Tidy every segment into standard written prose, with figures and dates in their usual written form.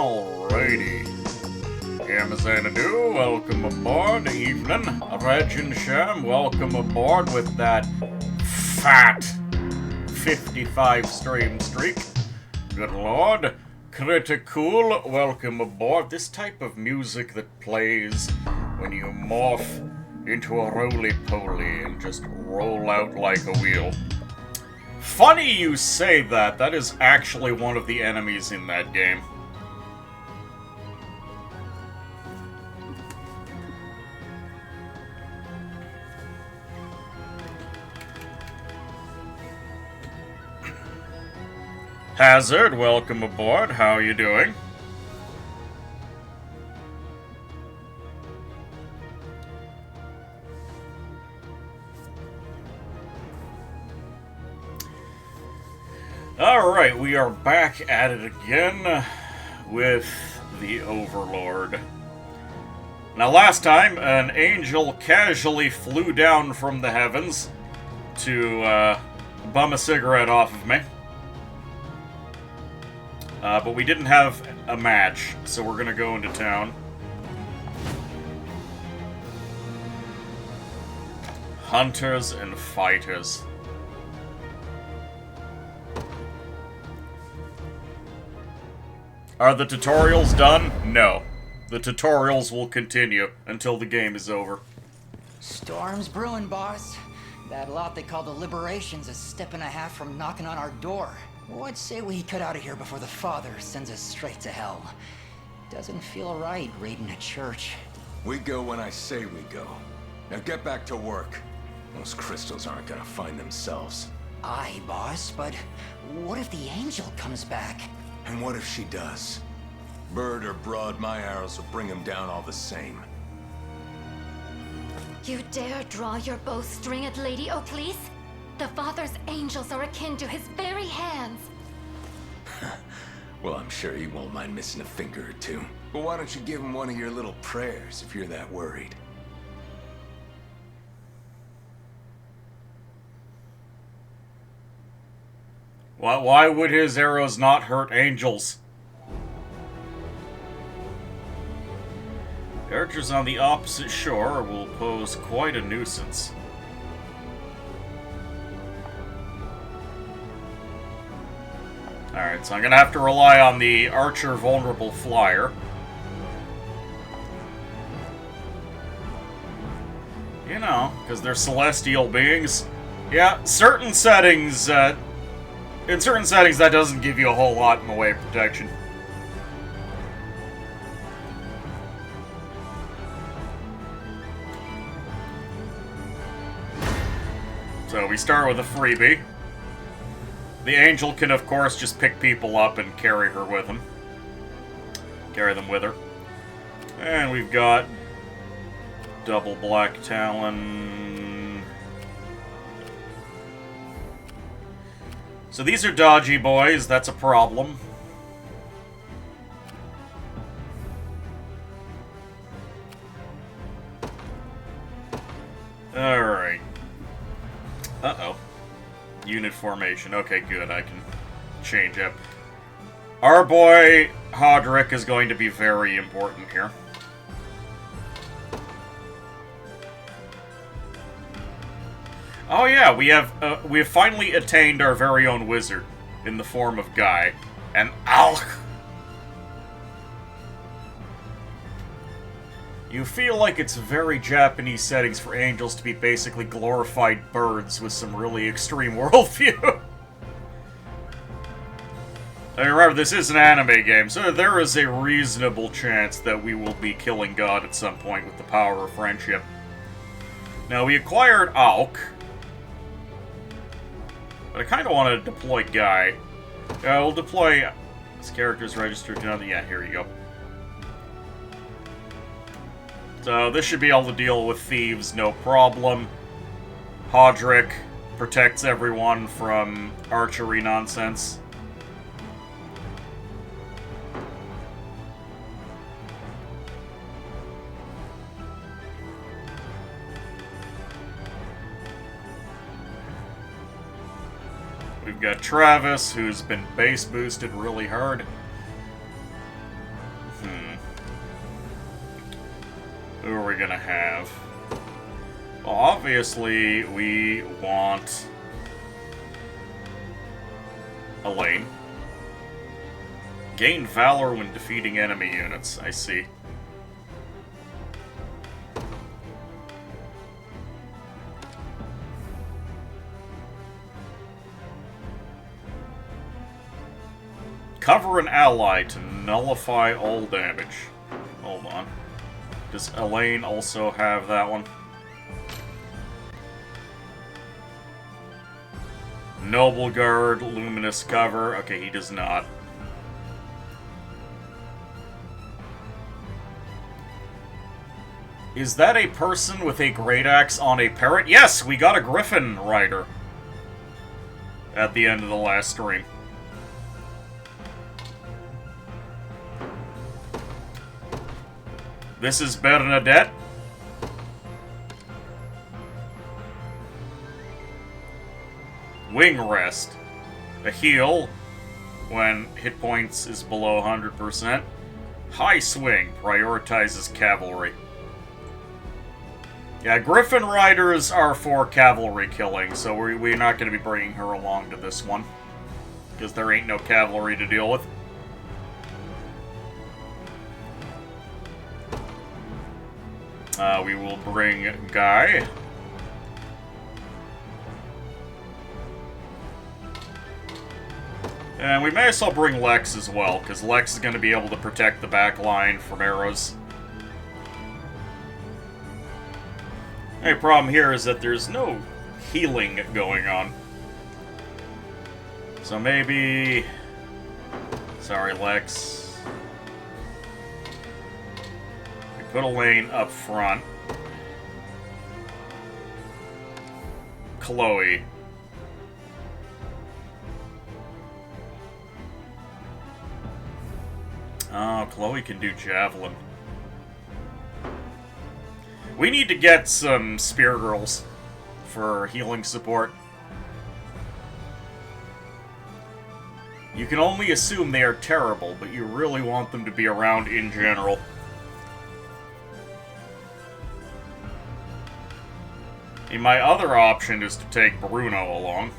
Alrighty. Amazanadu, welcome aboard. Evening. Reg and Sham, welcome aboard with that fat 55 stream streak. Good lord. Critical, welcome aboard. This type of music that plays when you morph into a roly-poly and just roll out like a wheel. Funny you say that. That is actually one of the enemies in that game. Hazard, welcome aboard. How are you doing? Alright, we are back at it again with the Overlord. Now last time, an angel casually flew down from the heavens to bum a cigarette off of me. But we didn't have a match, so we're gonna go into town. Hunters and fighters. Are the tutorials done? No. The tutorials will continue until the game is over. Storm's brewing, boss. That lot they call the Liberation's a step and a half from knocking on our door. What say we cut out of here before the Father sends us straight to hell? Doesn't feel right raiding a church. We go when I say we go. Now get back to work. Those crystals aren't gonna find themselves. Aye, boss, but what if the angel comes back? And what if she does? Bird or broad, my arrows will bring him down all the same. You dare draw your bowstring at Lady Oakleys? The Father's angels are akin to his very hands. Well, I'm sure he won't mind missing a finger or two. But why don't you give him one of your little prayers if you're that worried? Why would his arrows not hurt angels? Archers on the opposite shore will pose quite a nuisance. Alright, so I'm gonna have to rely on the archer vulnerable flyer. You know, because they're celestial beings. Yeah, certain settings, in certain settings that doesn't give you a whole lot in the way of protection. So we start with a freebie. The angel can, of course, just pick people up and carry her with him. Carry them with her. And we've got double black talon. So these are dodgy boys, that's a problem. Alright. Uh-oh. Unit formation. Okay, good. I can change up. Our boy Hodrick is going to be very important here. Oh yeah, we have finally attained our very own wizard in the form of Guy, and Alch. You feel like it's very Japanese settings for angels to be basically glorified birds with some really extreme worldview. I mean, remember, this is an anime game, so there is a reasonable chance that we will be killing God at some point with the power of friendship. Now, we acquired Auk, but I kind of want to deploy Guy. We'll deploy... This character's registered down. Yeah, here you go. So this should be able to deal with thieves, no problem. Hodrick protects everyone from archery nonsense. We've got Travis, who's been base boosted really hard. Who are we gonna have? Well, obviously, we want Elaine. Gain valor when defeating enemy units. I see. Cover an ally to nullify all damage. Hold on. Does Elaine also have that one? Noble Guard, Luminous Cover. Okay, he does not. Is that a person with a great axe on a parrot? Yes, we got a Griffin Rider at the end of the last stream. This is Bernadette. Wing Rest. A heal when hit points is below 100%. High Swing prioritizes cavalry. Yeah, Griffin Riders are for cavalry killing, so we're not going to be bringing her along to this one. Because there ain't no cavalry to deal with. We will bring Guy. And we may as well bring Lex as well, because Lex is going to be able to protect the back line from arrows. The only problem here is that there's no healing going on. So maybe... Sorry, Lex. We put Elaine up front. Chloe. Oh, Chloe can do Javelin. We need to get some Spear Girls for healing support. You can only assume they are terrible, but you really want them to be around in general. And my other option is to take Bruno along.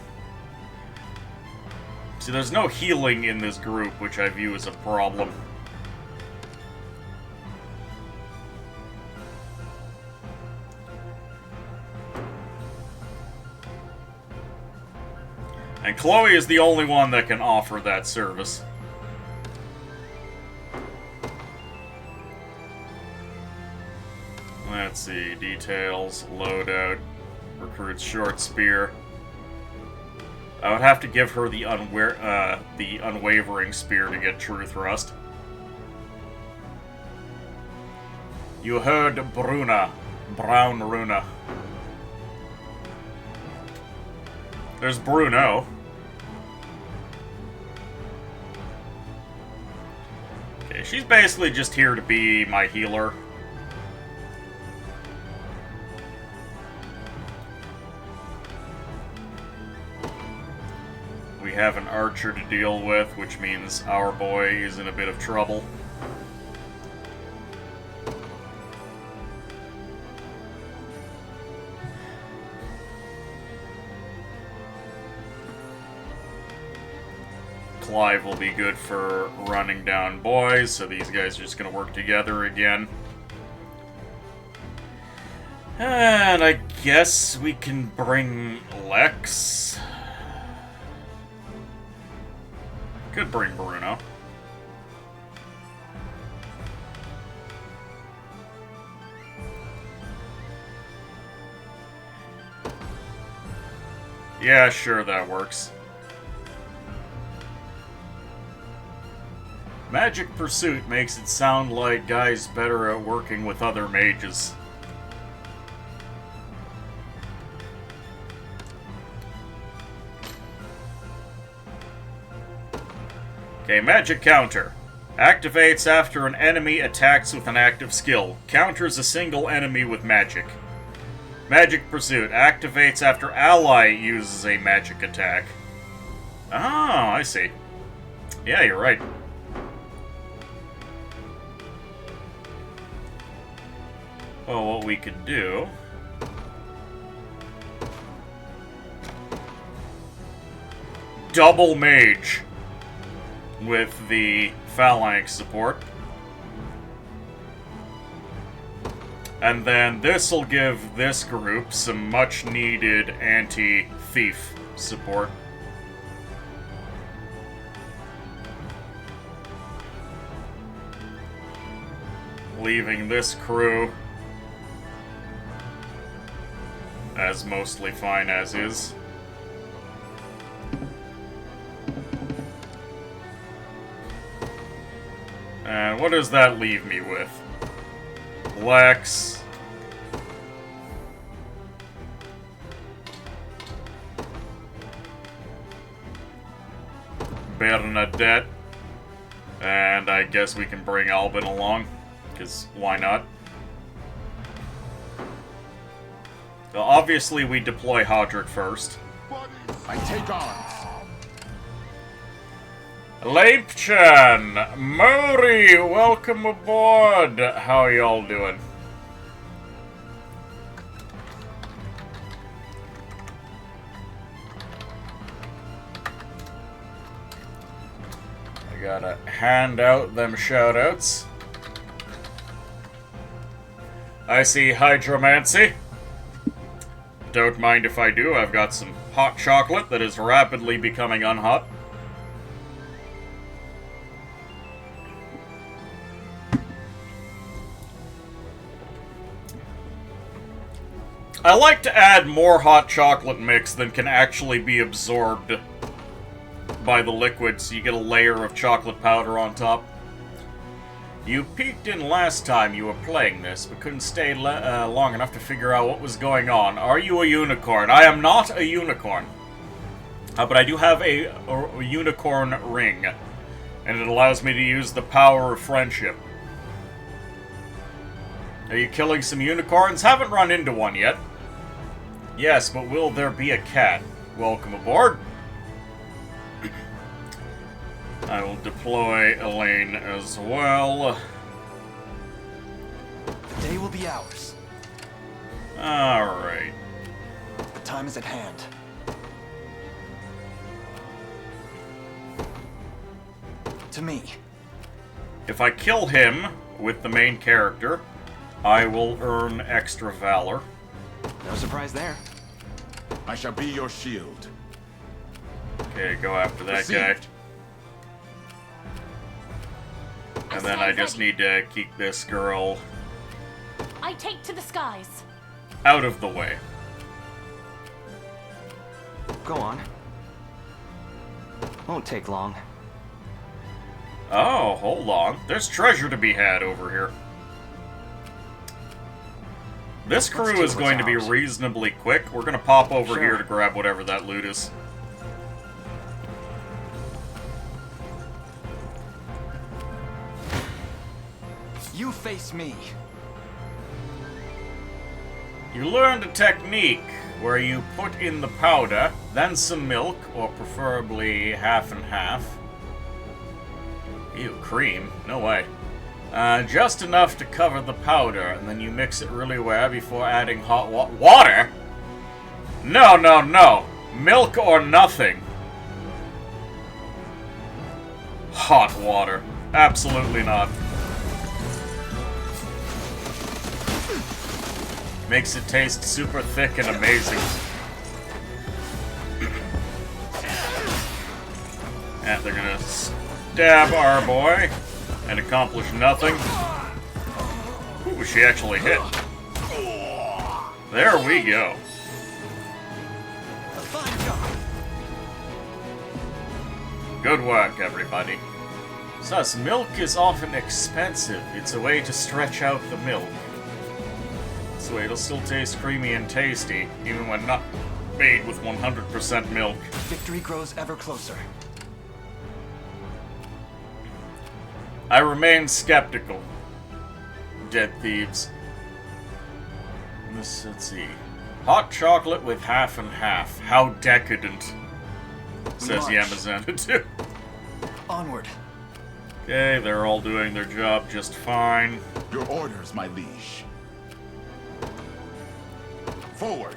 See, there's no healing in this group, which I view as a problem. And Chloe is the only one that can offer that service. Let's see, details, loadout, recruits short spear. I would have to give her the unwavering spear to get true thrust. You heard Bruna, Brown Runa. There's Bruno. Okay, she's basically just here to be my healer. We have an archer to deal with, which means our boy is in a bit of trouble. Clive will be good for running down boys, so these guys are just going to work together again. And I guess we can bring Lex. Could bring Bruno. Yeah, sure, that works. Magic Pursuit makes it sound like Guy's better at working with other mages. Okay, Magic Counter. Activates after an enemy attacks with an active skill. Counters a single enemy with magic. Magic Pursuit. Activates after ally uses a magic attack. Oh, I see. Yeah, you're right. Well, what we could do... double mage with the phalanx support. And then this'll give this group some much needed anti-thief support. Leaving this crew as mostly fine as is. And what does that leave me with? Lex. Bernadette. And I guess we can bring Albin along, because why not? So obviously we deploy Hodrick first. I take arms. Leipchan! Mori, welcome aboard! How are y'all doing? I gotta hand out them shoutouts. I see Hydromancy. Don't mind if I do, I've got some hot chocolate that is rapidly becoming unhot. I like to add more hot chocolate mix than can actually be absorbed by the liquid, so you get a layer of chocolate powder on top. You peeked in last time you were playing this, but couldn't stay long enough to figure out what was going on. Are you a unicorn? I am not a unicorn. But I do have a unicorn ring, and it allows me to use the power of friendship. Are you killing some unicorns? Haven't run into one yet. Yes, but will there be a cat? Welcome aboard. I will deploy Elaine as well. The day will be ours. Alright. The time is at hand. To me. If I kill him with the main character, I will earn extra valor. No surprise there. I shall be your shield. Okay, go after that guy. Received. And then I just need to keep this girl I take to the skies. out of the way. Go on. Won't take long. Oh, hold on. There's treasure to be had over here. This crew Let's see is going to be what's ours. reasonably quick. We're going to pop over Sure. here to grab whatever that loot is. You face me. You learned a technique where you put in the powder, then some milk, or preferably half and half. Ew, cream? No way. Just enough to cover the powder, and then you mix it really well before adding hot water? No, no, no. Milk or nothing. Hot water. Absolutely not. Makes it taste super thick and amazing. And they're gonna stab our boy and accomplish nothing. Ooh, she actually hit. There we go. A fine job. Good work, everybody. Sus, milk is often expensive. It's a way to stretch out the milk. This way it'll still taste creamy and tasty, even when not made with 100% milk. Victory grows ever closer. I remain skeptical. Dead thieves. Let's see. Hot chocolate with half and half. How decadent. Says March. Yamazana. Onward. Okay, they're all doing their job just fine. Your orders, my liege. Forward.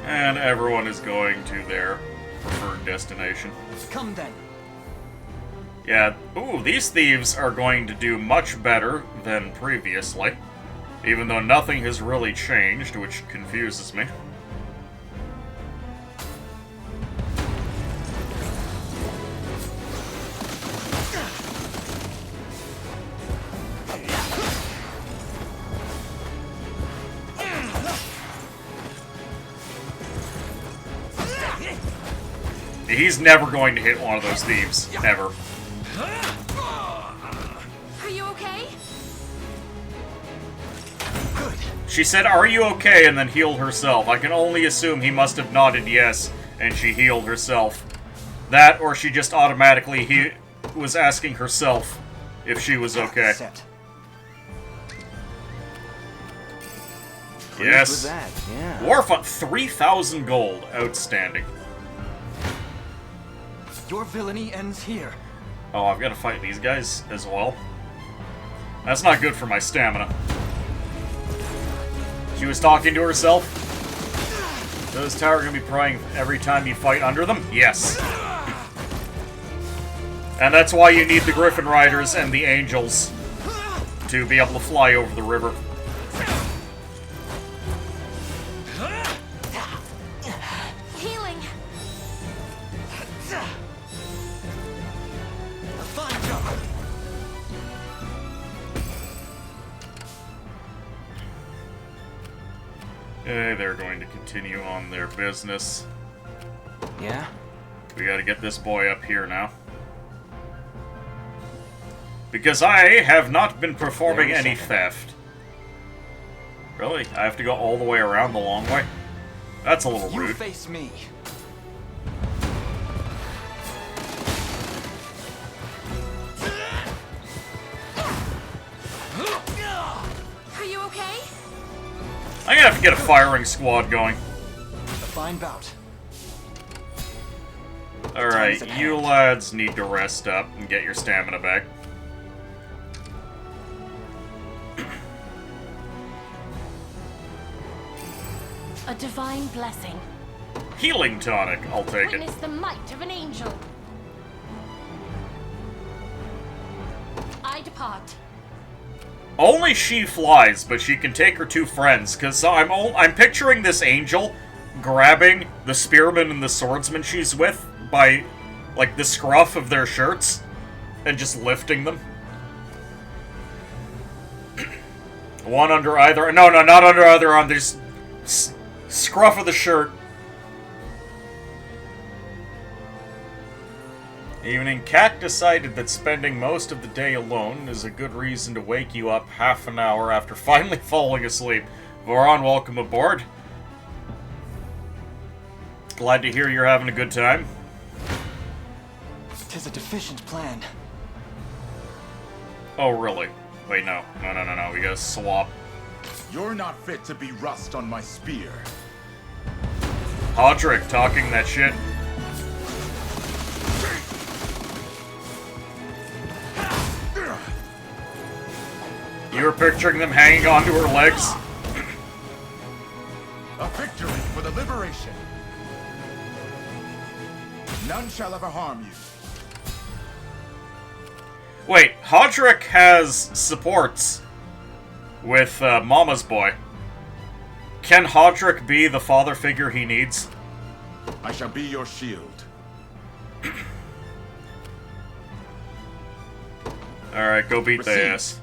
And everyone is going to their preferred destination. Come then. Yeah, ooh, these thieves are going to do much better than previously. Even though nothing has really changed, which confuses me. He's never going to hit one of those thieves. Ever. Are you okay? Good. She said, "Are you okay?" and then healed herself. I can only assume he must have nodded yes, and she healed herself. That, or she just automatically was asking herself if she was okay. Set. Yes. With that, yeah. War fund, 3,000 gold. Outstanding. Your villainy ends here. Oh, I've got to fight these guys as well. That's not good for my stamina. She was talking to herself. Those tower are going to be crying every time you fight under them? Yes. And that's why you need the Griffin Riders and the Angels to be able to fly over the river. Healing. Fine job. They're going to continue on their business. Yeah? We gotta get this boy up here now. Because I have not been performing any theft. Really? I have to go all the way around the long way? That's a little You rude. face me. Are you okay? I'm gonna have to get a firing squad going. A fine bout. Alright, Time's at you hand. lads need to rest up and get your stamina back. A divine blessing. Healing tonic, I'll take it. Witness the might of an angel. I depart. Only she flies, but she can take her two friends, because I'm picturing this angel grabbing the spearman and the swordsman she's with by, like, the scruff of their shirts, and just lifting them. One under either... No, not under either arm. There's scruff of the shirt. Evening. Cat decided that spending most of the day alone is a good reason to wake you up half an hour after finally falling asleep. Voron, welcome aboard. Glad to hear you're having a good time. 'Tis a deficient plan. Oh, really? Wait, no. No. We gotta swap. You're not fit to be rust on my spear. Hodrick talking that shit. You were picturing them hanging onto her legs? A victory for the liberation. None shall ever harm you. Wait, Hodrick has supports with Mama's boy. Can Hodrick be the father figure he needs? I shall be your shield. Alright, go beat the Proceed. ass.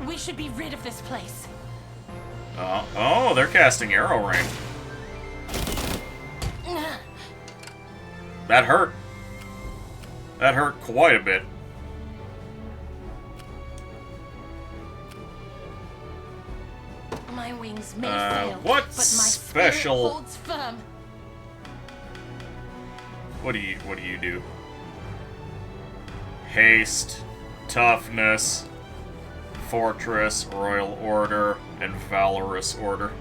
We should be rid of this place. Oh, they're casting arrow rain. That hurt. That hurt quite a bit. My wings may fail, what but my special- spirit holds firm. What do you do? Haste, toughness, fortress, royal order, and valorous order.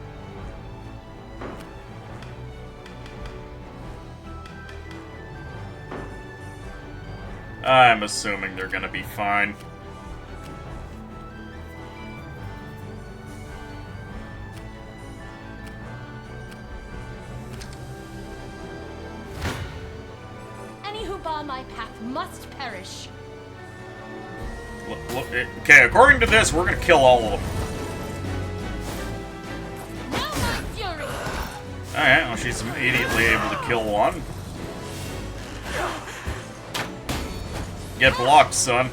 I'm assuming they're gonna be fine. bar my path must perish. Okay, according to this, we're gonna kill all of them. Now my fury! Alright, well, she's immediately able to kill one. Get blocked, son.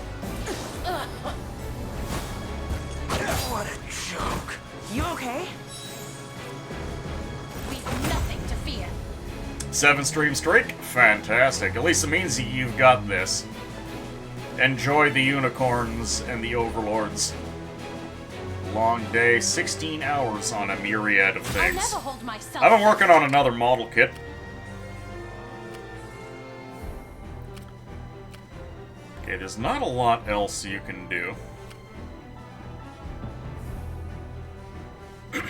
What a joke. You okay? We've nothing to fear. 7 stream streak? Fantastic. At least it means you've got this. Enjoy the unicorns and the overlords. Long day, 16 hours on a myriad of I'll things. never hold myself. I've been working on another model kit. Okay, there's not a lot else you can do. I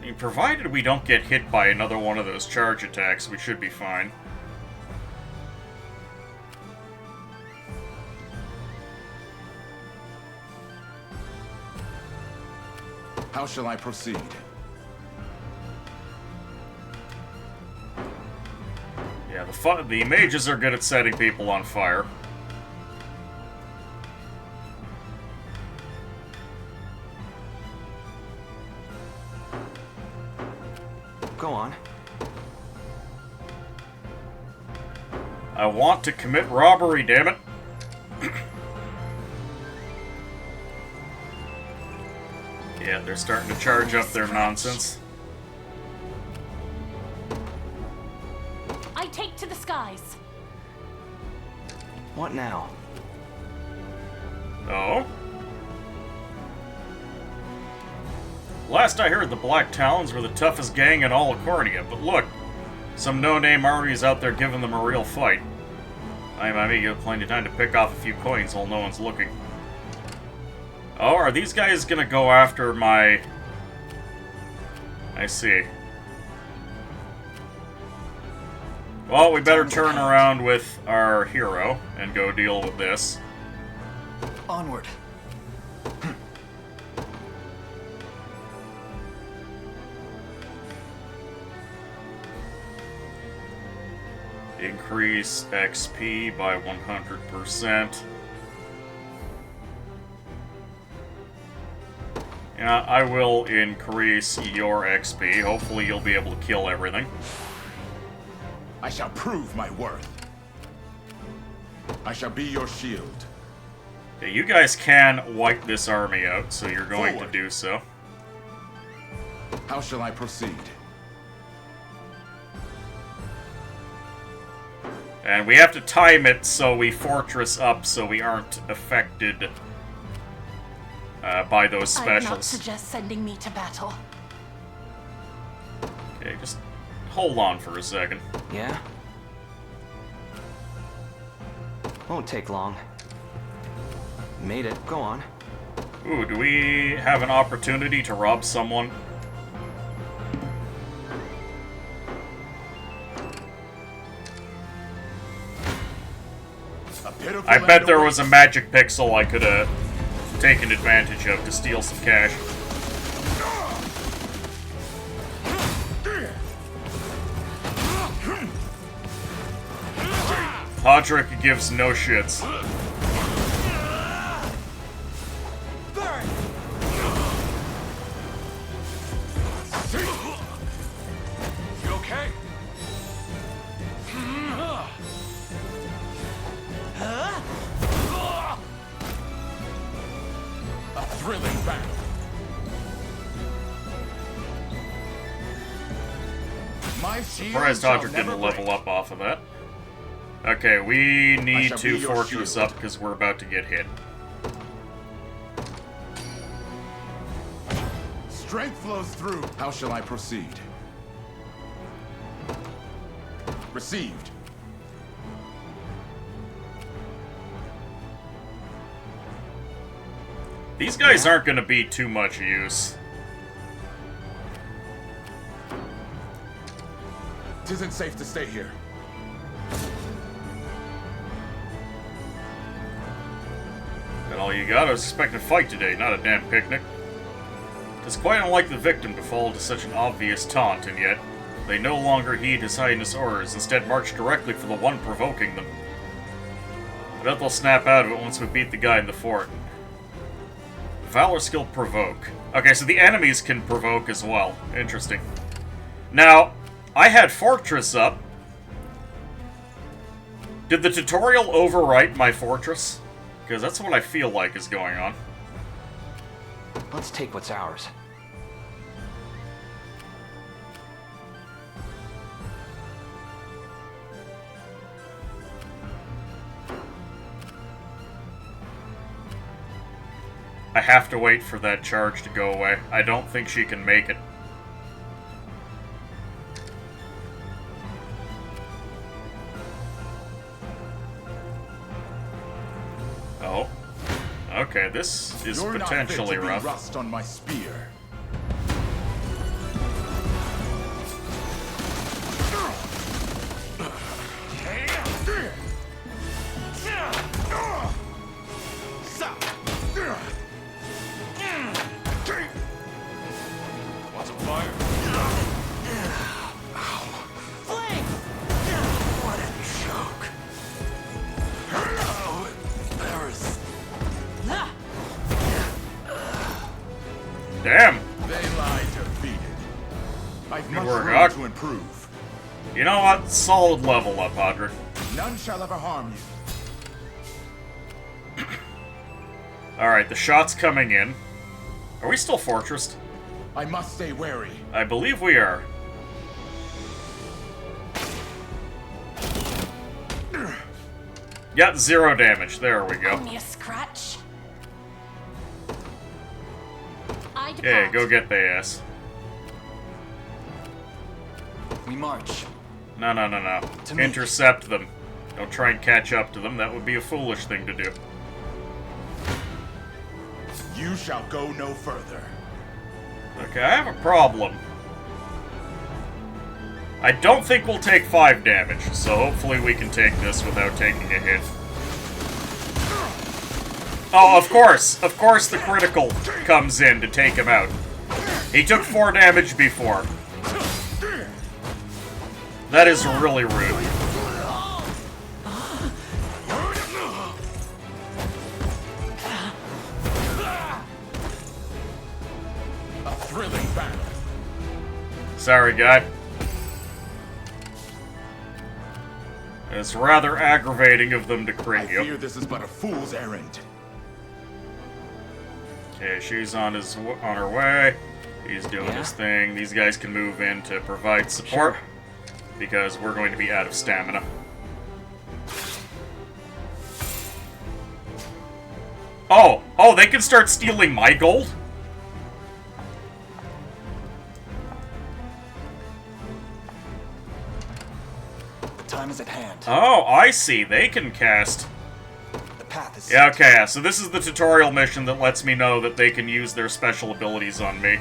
mean, provided we don't get hit by another one of those charge attacks, we should be fine. How shall I proceed? Yeah, the mages are good at setting people on fire. Go on. I want to commit robbery, damn it. Yeah, they're starting to charge up their nonsense. I take to the skies. What now? Oh? Last I heard, the Black Talons were the toughest gang in all of Cornea, but look, some no-name armies out there giving them a real fight. I mean, you have plenty of time to pick off a few coins while no one's looking. Oh, are these guys gonna go after my... I see. Well, we better turn around with our hero and go deal with this. Onward. Increase XP by 100%. Yeah, I will increase your XP. Hopefully you'll be able to kill everything. I shall prove my worth. I shall be your shield. Okay, you guys can wipe this army out, so you're going Forward. to do so. How shall I proceed? And we have to time it so we fortress up so we aren't affected by those I'd not specials. suggest sending me to battle. Okay, just hold on for a second. Yeah? Won't take long. Made it. Go on. Ooh, do we have an opportunity to rob someone? A pitiful I bet end there awaits. was a magic pixel I could have taken advantage of to steal some cash. Podrick gives no shits. You okay? A thrilling battle. My shield Surprised shall Podrick never didn't level break. up off of that. Okay, we need shall to be your fortress shield. up because we're about to get hit. Strength flows through. How shall I proceed? Received. These guys aren't going to be too much use. Tisn't safe to stay here. And all you got? I was expecting a fight today, not a damn picnic. It's quite unlike the victim to fall to such an obvious taunt, and yet They no longer heed His Highness' orders, instead march directly for the one provoking them. I bet they'll snap out of it once we beat the guy in the fort. Valor skill provoke. Okay, so the enemies can provoke as well. Interesting. Now, I had Fortress up. Did the tutorial overwrite my Fortress? Because that's what I feel like is going on. Let's take what's ours. I have to wait for that charge to go away. I don't think she can make it. Oh. Okay, this is potentially rough. You're not fit to be rust on my spear. Want some fire? Flame! What a joke. Oh, there's... Damn! They lie defeated. I've much work, room Hawk. to improve. You know what? Solid level up, Audrey. None shall ever harm you. Alright, the shot's coming in. Are we still fortressed? I must stay wary. I believe we are. Got 0 damage. There we go. Only a scratch. I depart. Yeah, go get the ass. We march. No. To me. Intercept them. Don't try and catch up to them. That would be a foolish thing to do. You shall go no further. Okay, I have a problem. I don't think we'll take 5 damage, so hopefully we can take this without taking a hit. Oh, of course! Of course the critical comes in to take him out. He took 4 damage before. That is really rude. A thrilling battle. Sorry, guy. It's rather aggravating of them to I crit fear you. this is but a fool's errand. Okay, she's on her way. He's doing his thing. These guys can move in to provide support because we're going to be out of stamina. Oh, they can start stealing my gold? The time is at hand. Oh, I see. They can cast. The path is Yeah, okay, so this is the tutorial mission that lets me know that they can use their special abilities on me.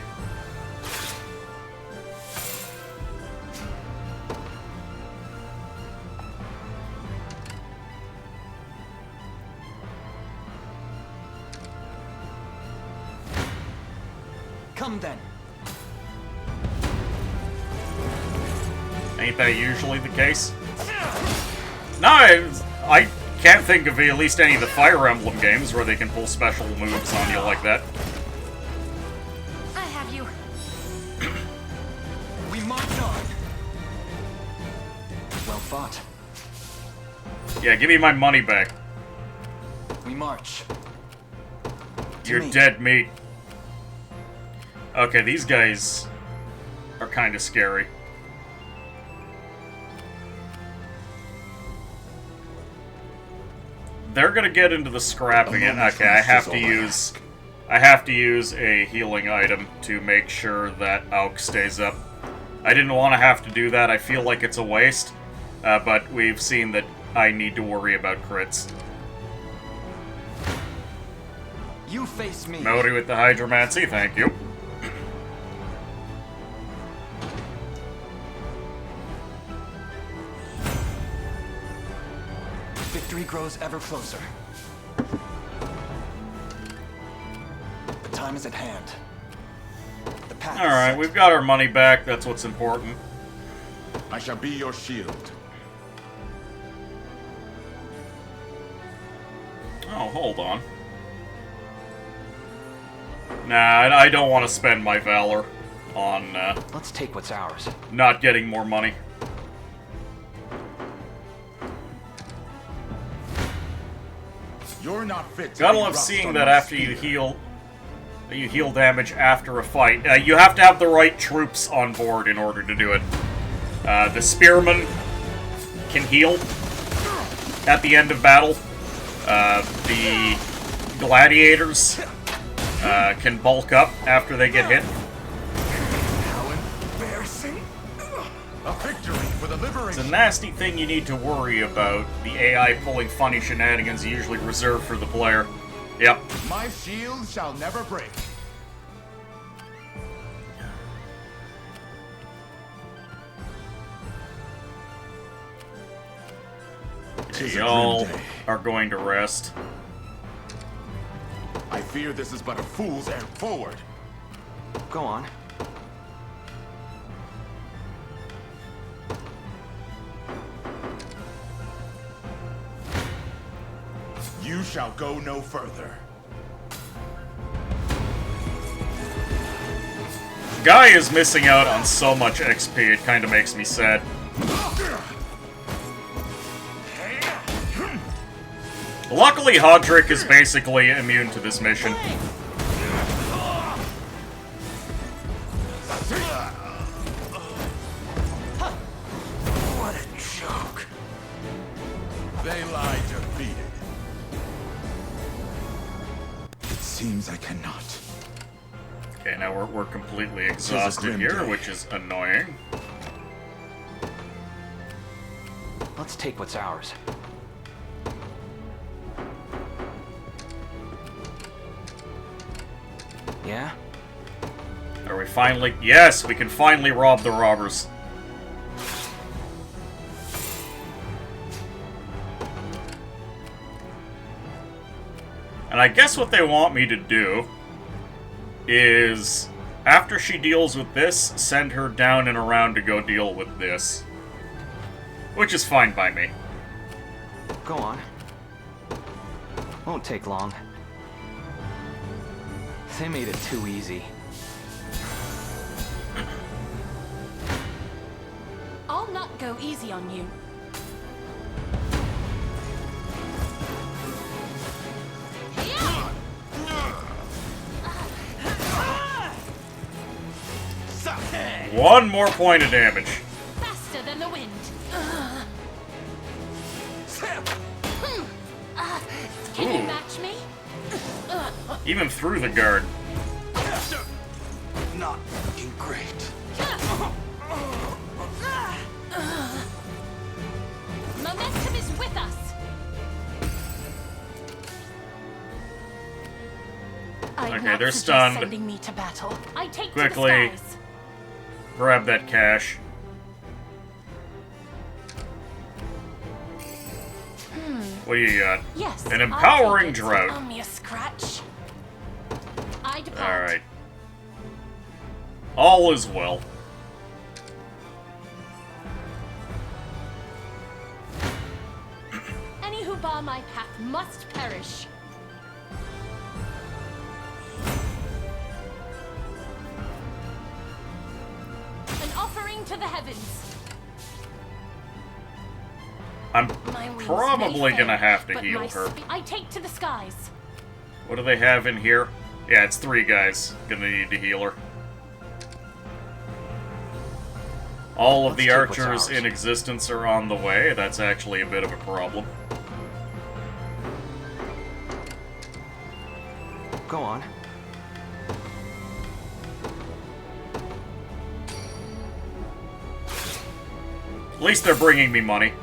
Come then. Ain't that usually the case? No, I can't think of at least any of the Fire Emblem games where they can pull special moves on you like that. I have you. We march on. Well fought. Yeah, give me my money back. We march. You're me. dead meat. Okay, these guys are kind of scary. They're gonna get into the scrapping it. Okay, I have to use a healing item to make sure that Auk stays up. I didn't want to have to do that. I feel like it's a waste, but we've seen that I need to worry about crits. You face me. Melody with the Hydromancy, thank you. Victory grows ever closer. The time is at hand. The path is Alright, set. we've got our money back. That's what's important. I shall be your shield. Oh, hold on. Nah, I don't want to spend my valor on, Let's take what's ours. not getting more money. You're not fit to Gotta be love roughed seeing on that my after you spear. heal damage after a fight. You have to have the right troops on board in order to do it. The spearmen can heal at the end of battle. The gladiators can bulk up after they get hit. How embarrassing! A victory for the It's a liberation. nasty thing you need to worry about. The AI pulling funny shenanigans usually reserved for the player. Yep. My shield shall never break. Tis a Y'all grim day. are going to rest. I fear this is but a fool's errand. Forward. Go on. You shall go no further. Guy is missing out on so much XP, it kind of makes me sad. Luckily, Hodrick is basically immune to this mission. What a joke. They lie defeated. It seems I cannot. Okay, now we're completely exhausted grim here, day. which is annoying. Let's take what's ours. Yeah? Are we finally... Yes, we can finally rob the robbers. And I guess what they want me to do is, after she deals with this, send her down and around to go deal with this. Which is fine by me. Go on. Won't take long. They made it too easy. I'll not go easy on you. One more point of damage. Faster than the wind. Can you match me? Even through the guard. Not looking great. Momentum is with us. I'd Okay, not they're suggest stunned. Sending me to battle. I take Quickly. to the skies. Grab that cash. What do you got? Yes. An I'll empowering take it. drought. Owe me a scratch. I depart. Alright. All is well. Any who bar my path must perish. An offering to the heavens. I'm My wings probably may gonna fail, have to but heal my her. I take to the skies. What do they have in here? Yeah, it's 3 guys. Gonna need to heal her. All of Let's the take what's archers ours. in existence are on the way. That's actually a bit of a problem. Go on. At least they're bringing me money.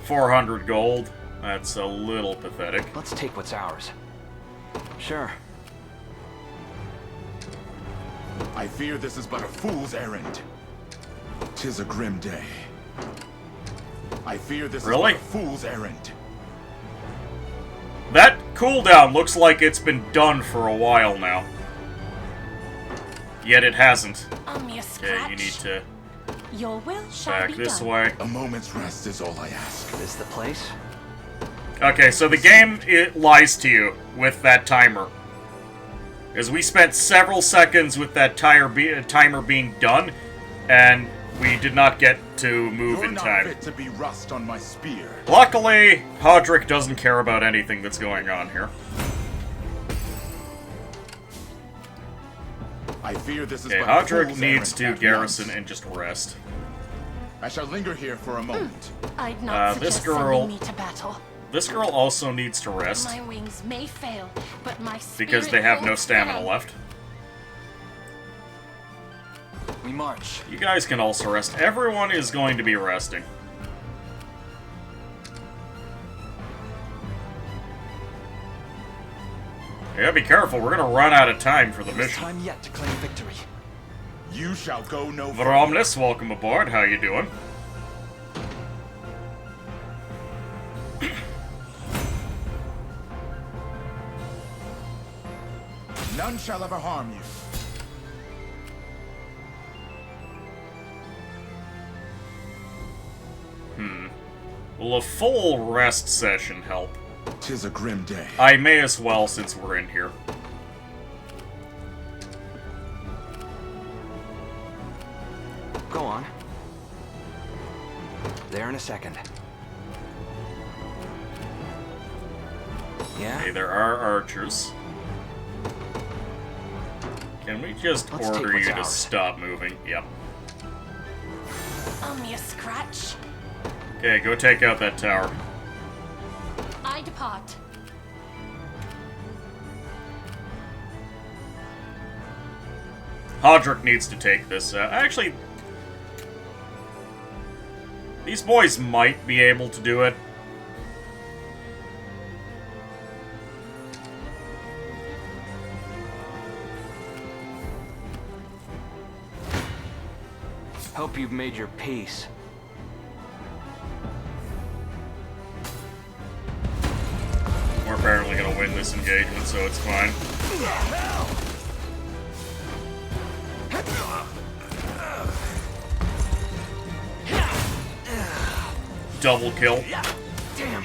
400 gold. That's a little pathetic. Let's take what's ours. Sure. I fear this is but a fool's errand. 'Tis a grim day. I fear this Really? is but a fool's errand. That cooldown looks like it's been done for a while now. Yet it hasn't. Owe me a Okay, scratch. you need to Your will shall Back be this done. way. A moment's rest is all I ask. This the place? Okay, so the game, it lies to you with that timer. As we spent several seconds with that timer being done, and we did not get to move You're in not time. fit to be rust on my spear. Luckily, Hodrick doesn't care about anything that's going on here. I fear this is Okay, but a Hodrick fool's needs to errand at garrison once. and just rest. I shall linger here for a moment. I'd not this suggest girl- sending me to battle. This girl also needs to rest, My wings may fail, but my spirit because they have no holds stamina firm. left. We march. You guys can also rest. Everyone is going to be resting. Yeah, be careful. We're gonna run out of time for the There's mission. time yet to claim victory. You shall go no further. Vromnis, welcome aboard. How you doing? None shall ever harm you. Will a full rest session help? 'Tis a grim day. I may as well since we're in here. Go on. There in a second. Yeah? Okay, there are archers. Can we just Let's take order what's you to ours. stop moving? Yep. Me a scratch. Okay, go take out that tower. I depart. Hodrick needs to take this. Actually, these boys might be able to do it. Hope you've made your peace. We're apparently gonna win this engagement, so it's fine. Double kill. Damn.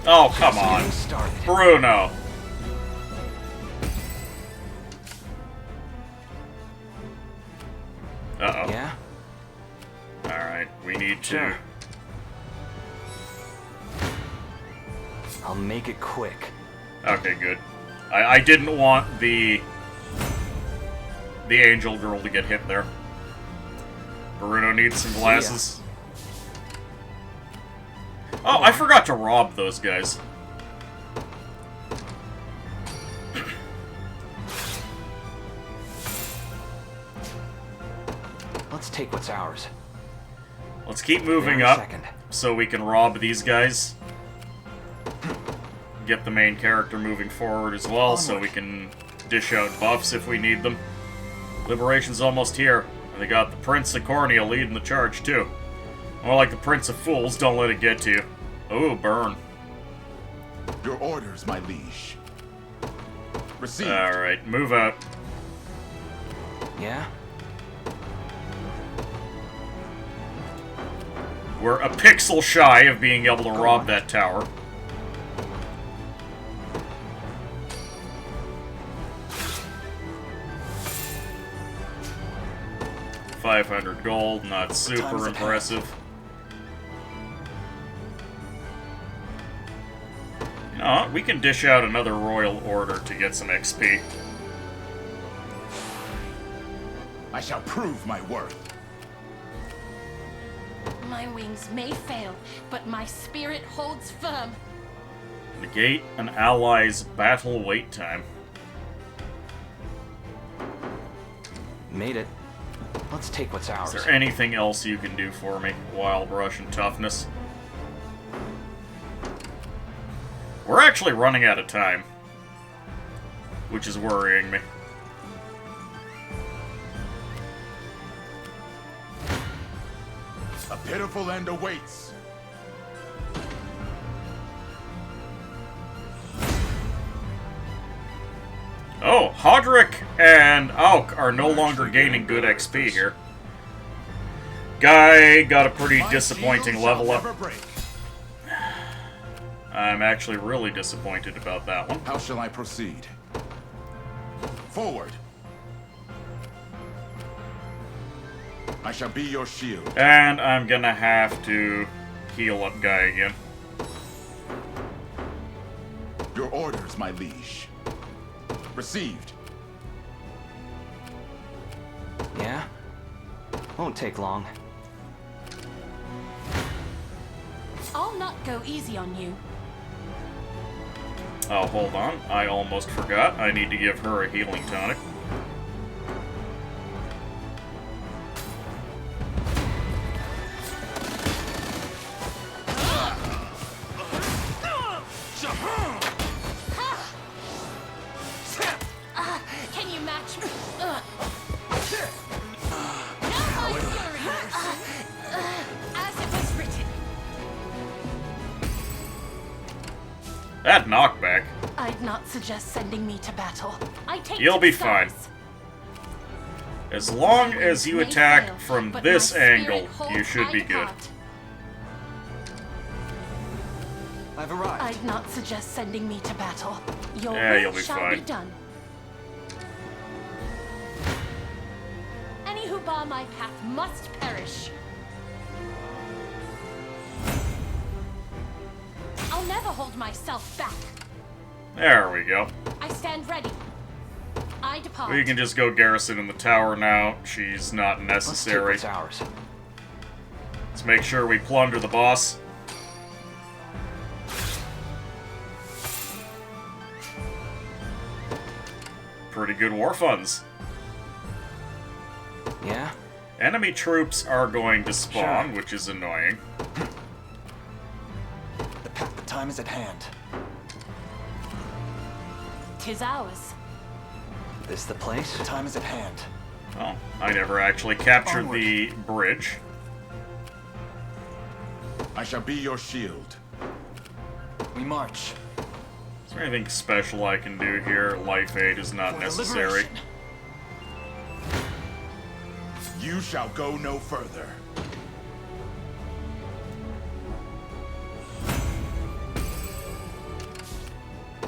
Oh, come on. Getting started. Bruno. Uh-oh. Yeah? Alright, we need to... Sure. I'll make it quick. Okay, good. I didn't want the angel girl to get hit there. Bruno needs some glasses. Oh, I forgot to rob those guys. Let's take what's ours. Let's keep moving There in a up second. so we can rob these guys. Get the main character moving forward as well so we can dish out buffs if we need them. Liberation's almost here, and they got the Prince of Cornea leading the charge too. More like the Prince of Fools, don't let it get to you. Ooh, burn. Your orders, my liege. Receive. Alright, move out. Yeah? We're a pixel shy of being able to rob on. that tower. $500 gold, not Time's super a impressive. You know what? We can dish out another royal order to get some XP. I shall prove my worth. My wings may fail, but my spirit holds firm. Negate an ally's battle wait time. Made it. Let's take what's ours. Is there anything else you can do for me? Wild Rush and Toughness. We're actually running out of time, which is worrying me. A pitiful end awaits. Oh, Hodrick and Auk are no longer gaining good XP here. Guy got a pretty disappointing level up. I'm actually really disappointed about that one. How shall I proceed? Forward. I shall be your shield. And I'm gonna have to heal up Guy again. Your orders, my liege. Received. Yeah? Won't take long. I'll not go easy on you. Oh, hold on. I almost forgot. I need to give her a healing tonic. Can you match me? Now my fury! As it was written. That knockback. I'd not suggest sending me to battle. I take You'll to be the fine. stars. As long as you May attack fail, from but this my spirit angle, holds you should I be good. depart. I've arrived. I'd not suggest sending me to battle. Your Yeah, will you'll be shall fine. be done. Any who bar my path must perish. I'll never hold myself back. There we go. I stand ready. I depart. We can just go garrison in the tower now. She's not Let's take necessary. what's ours. Let's make sure we plunder the boss. Pretty good war funds. Yeah? Enemy troops are going to spawn, Sure. which is annoying. The time is at hand. 'Tis ours. This the place? The time is at hand. Oh, I never actually captured Onward. the bridge. I shall be your shield. We march. Is there anything special I can do here? Life aid is not For the necessary. liberation. You shall go no further.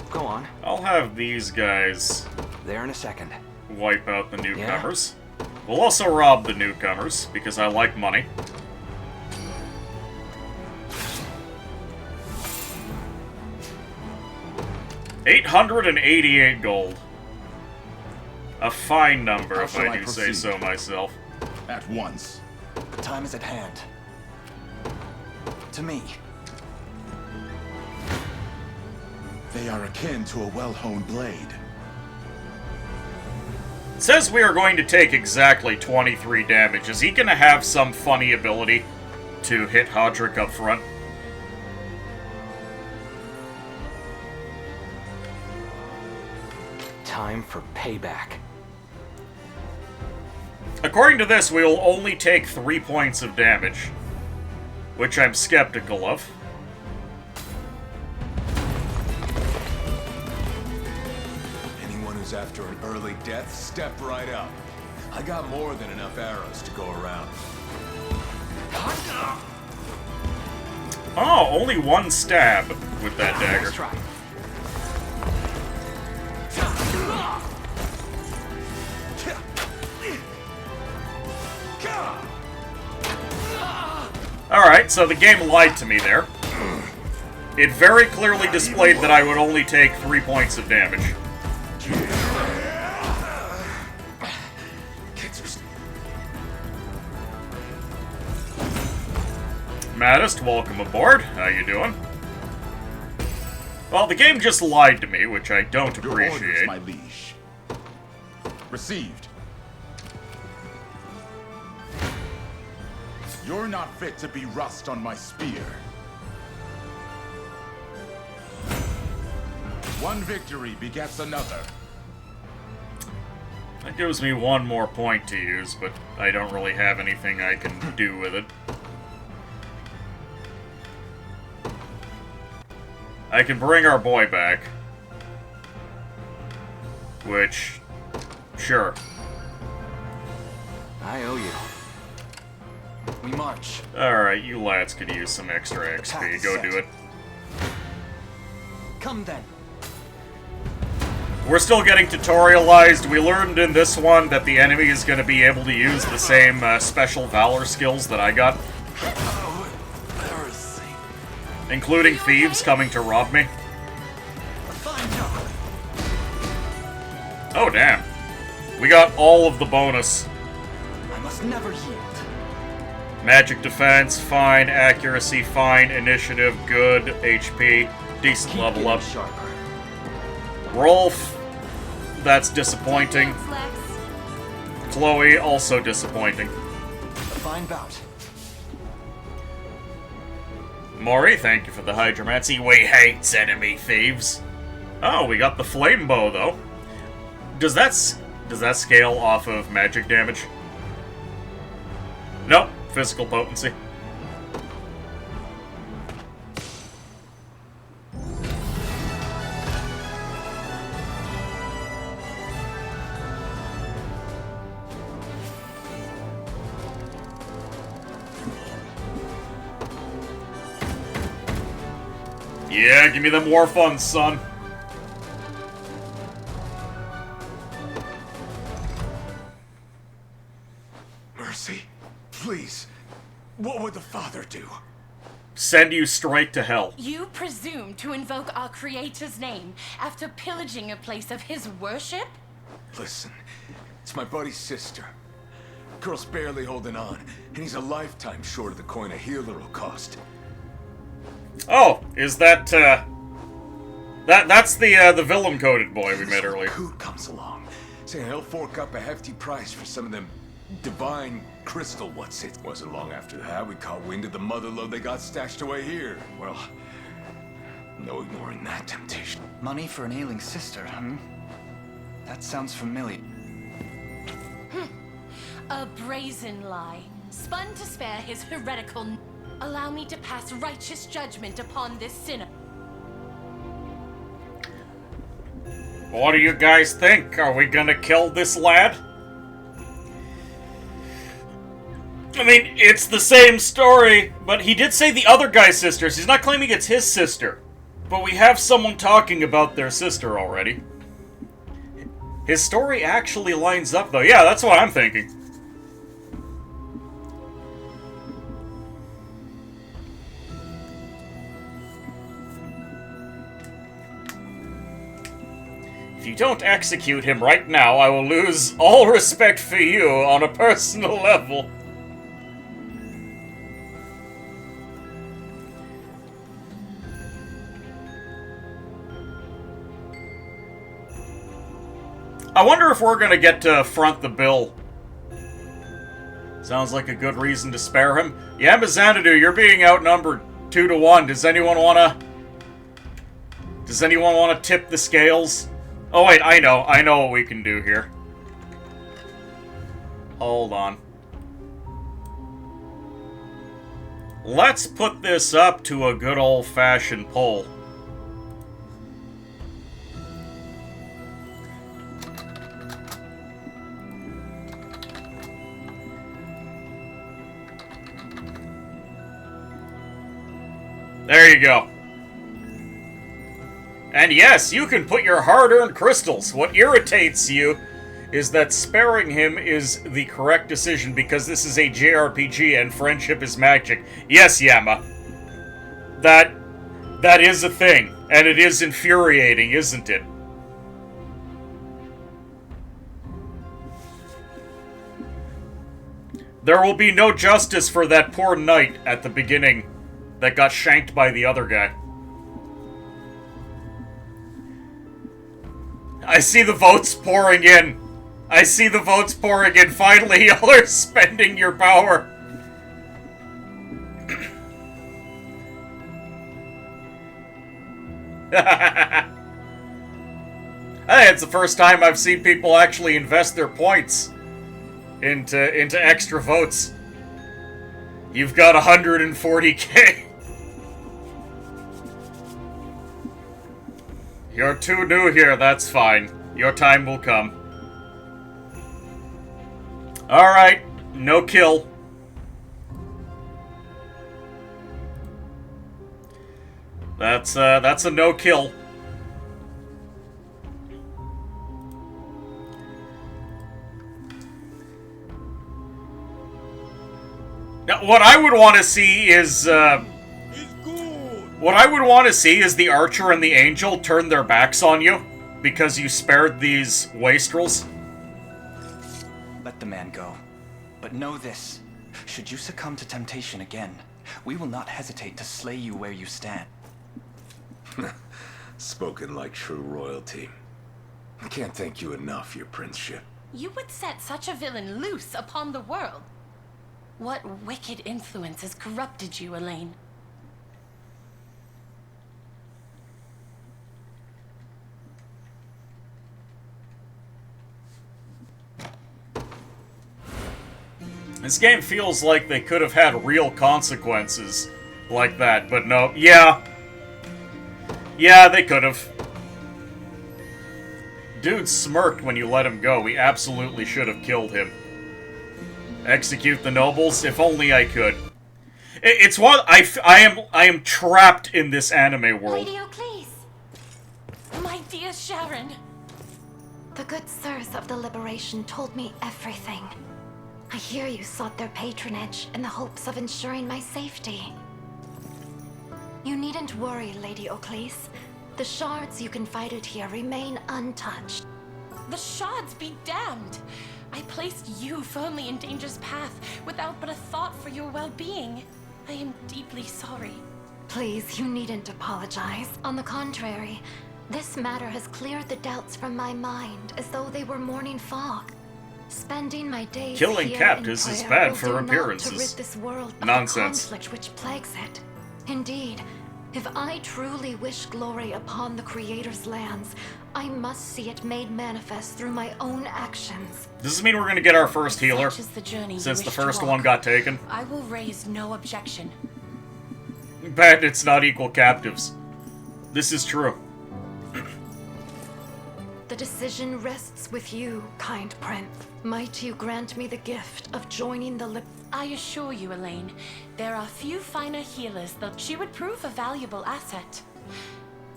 Go on. I'll have these guys There in a second. wipe out the newcomers. We'll also rob the newcomers, because I like money. $888 gold. A fine number, How if shall I I do say proceed? so myself. At once. The time is at hand. To me. They are akin to a well-honed blade. It says we are going to take exactly 23 damage. Is he going to have some funny ability to hit Hodrick up front? Time for payback. According to this, we will only take 3 points of damage, which I'm skeptical of. Anyone who's after an early death, step right up. I got more than enough arrows to go around. Oh, only one stab with that dagger. Let's try. Alright, so the game lied to me there. It very clearly displayed that I would only take 3 points of damage. Maddest, welcome aboard. How you doing? Well, the game just lied to me, which I don't Your orders, appreciate. my liege. Received. You're not fit to be rust on my spear. One victory begets another. That gives me one more point to use, but I don't really have anything I can do with it. I can bring our boy back. Which, sure. I owe you. We march. Alright, you lads could use some extra XP. Go do it. Come then. We're still getting tutorialized. We learned in this one that the enemy is going to be able to use the same special valor skills that I got. Including thieves coming to rob me. Oh, damn. We got all of the bonus. I must never yield. Magic defense, fine. Accuracy, fine. Initiative, good. HP, decent Keep level getting up. sharper. Rolf, that's disappointing. Chloe, also disappointing. A fine bout. Maury, thank you for the hydromancy. We hate enemy thieves. Oh, we got the flame bow, though. Does that scale off of magic damage? Nope, physical potency. Yeah, give me them war funds, son. Mercy, please. What would the Father do? Send you straight to hell. You presume to invoke our Creator's name after pillaging a place of his worship? Listen, it's my buddy's sister. Girl's barely holding on, and he's a lifetime short of the coin a healer will cost. Oh, is that, that's the villain-coded boy we met earlier. Coot comes along, saying he'll fork up a hefty price for some of them divine crystal what's-it. Wasn't long after that we caught wind of the motherlode they got stashed away here. Well, no ignoring that temptation. Money for an ailing sister, That sounds familiar. A brazen lie, spun to spare his heretical... Allow me to pass righteous judgment upon this sinner. What do you guys think? Are we gonna kill this lad? I mean, it's the same story, but he did say the other guy's sisters. He's not claiming it's his sister. But we have someone talking about their sister already. His story actually lines up, though. Yeah, that's what I'm thinking. If you don't execute him right now, I will lose all respect for you on a personal level. I wonder if we're gonna get to front the bill. Sounds like a good reason to spare him. Yeah, Xanadu, you're being outnumbered 2-1. Does anyone wanna tip the scales? Oh wait, I know what we can do here. Hold on. Let's put this up to a good old-fashioned poll. There you go. And yes, you can put your hard-earned crystals. What irritates you is that sparing him is the correct decision because this is a JRPG and friendship is magic. Yes, Yama. That is a thing. And it is infuriating, isn't it? There will be no justice for that poor knight at the beginning that got shanked by the other guy. I see the votes pouring in. I see the votes pouring in. Finally, y'all are spending your power. I think it's the first time I've seen people actually invest their points into extra votes. You've got 140k. You're too new here, that's fine. Your time will come. Alright, no kill. That's a no kill. Now, what I would want to see is, what I would want to see is the Archer and the Angel turn their backs on you because you spared these wastrels. Let the man go. But know this. Should you succumb to temptation again, we will not hesitate to slay you where you stand. Spoken like true royalty. I can't thank you enough, your princeship. You would set such a villain loose upon the world. What wicked influence has corrupted you, Elaine? This game feels like they could have had real consequences like that, but no. Yeah. Yeah, they could have. Dude smirked when you let him go. We absolutely should have killed him. Execute the nobles? If only I could. It's what I am trapped in this anime world. Lady O'Cleese! My dear Sharon! The good sirs of the Liberation told me everything. I hear you sought their patronage in the hopes of ensuring my safety. You needn't worry, Lady O'Cleese. The shards you confided here remain untouched. The shards be damned! I placed you firmly in danger's path without but a thought for your well-being. I am deeply sorry. Please, you needn't apologize. On the contrary, this matter has cleared the doubts from my mind as though they were morning fog. Spending my days Killing here captives in is prayer bad will for do naught appearances. to rid this world of Nonsense. the conflict which plagues it. Indeed, if I truly wish glory upon the Creator's lands, I must see it made manifest through my own actions. Does this mean we're gonna get our first healer? Such is the journey you Since the wish to first walk. one got taken? I will raise no objection. Bandits not equal captives. This is true. The decision rests with you, kind prince. Might you grant me the gift of joining the I assure you, Elaine, there are few finer healers, though she would prove a valuable asset.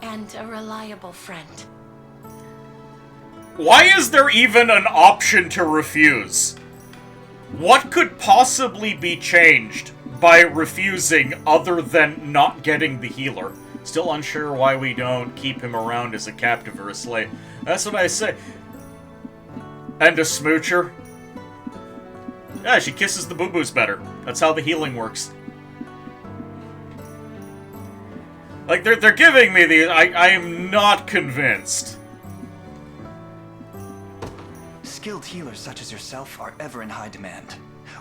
And a reliable friend. Why is there even an option to refuse? What could possibly be changed by refusing other than not getting the healer? Still unsure why we don't keep him around as a captive or a slave. That's what I say. And a smoocher. Yeah, she kisses the boo-boos better. That's how the healing works. Like, they're giving me the... I am not convinced. Skilled healers such as yourself are ever in high demand.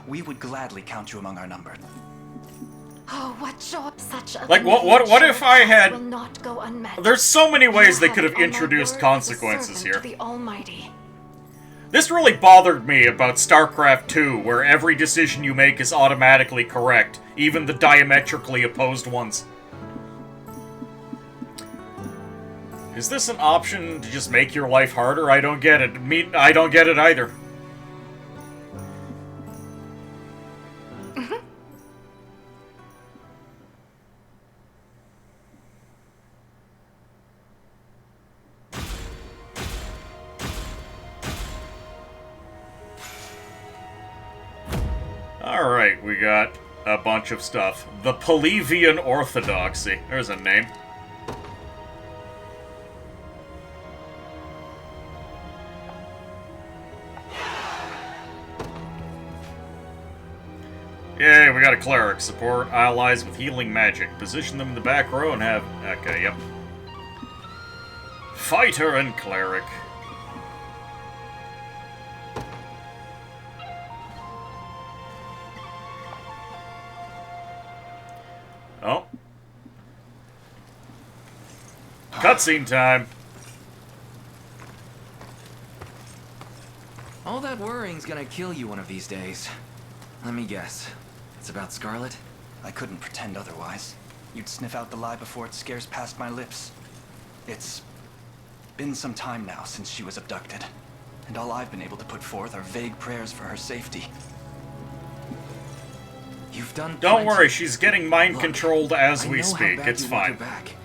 We would gladly count you among our number. Oh, what joy! Such a Like, what if I had... will not go unmet. There's so many ways You they could have on my introduced word as a consequences servant here. to the Almighty. This really bothered me about StarCraft 2, where every decision you make is automatically correct, even the diametrically opposed ones. Is this an option to just make your life harder? I don't get it. I don't get it either. Alright, we got a bunch of stuff. The Pelagian Orthodoxy. There's a name. Yay, we got a cleric. Support allies with healing magic. Position them in the back row and have... Okay, yep. Fighter and cleric. Oh. Cutscene time. All that worrying's gonna kill you one of these days. Let me guess. It's about Scarlet? I couldn't pretend otherwise. You'd sniff out the lie before it scares past my lips. It's been some time now since she was abducted, and all I've been able to put forth are vague prayers for her safety. You've done Don't plenty. worry, she's getting mind Look, controlled as I we know how speak. bad It's you want her fine. back,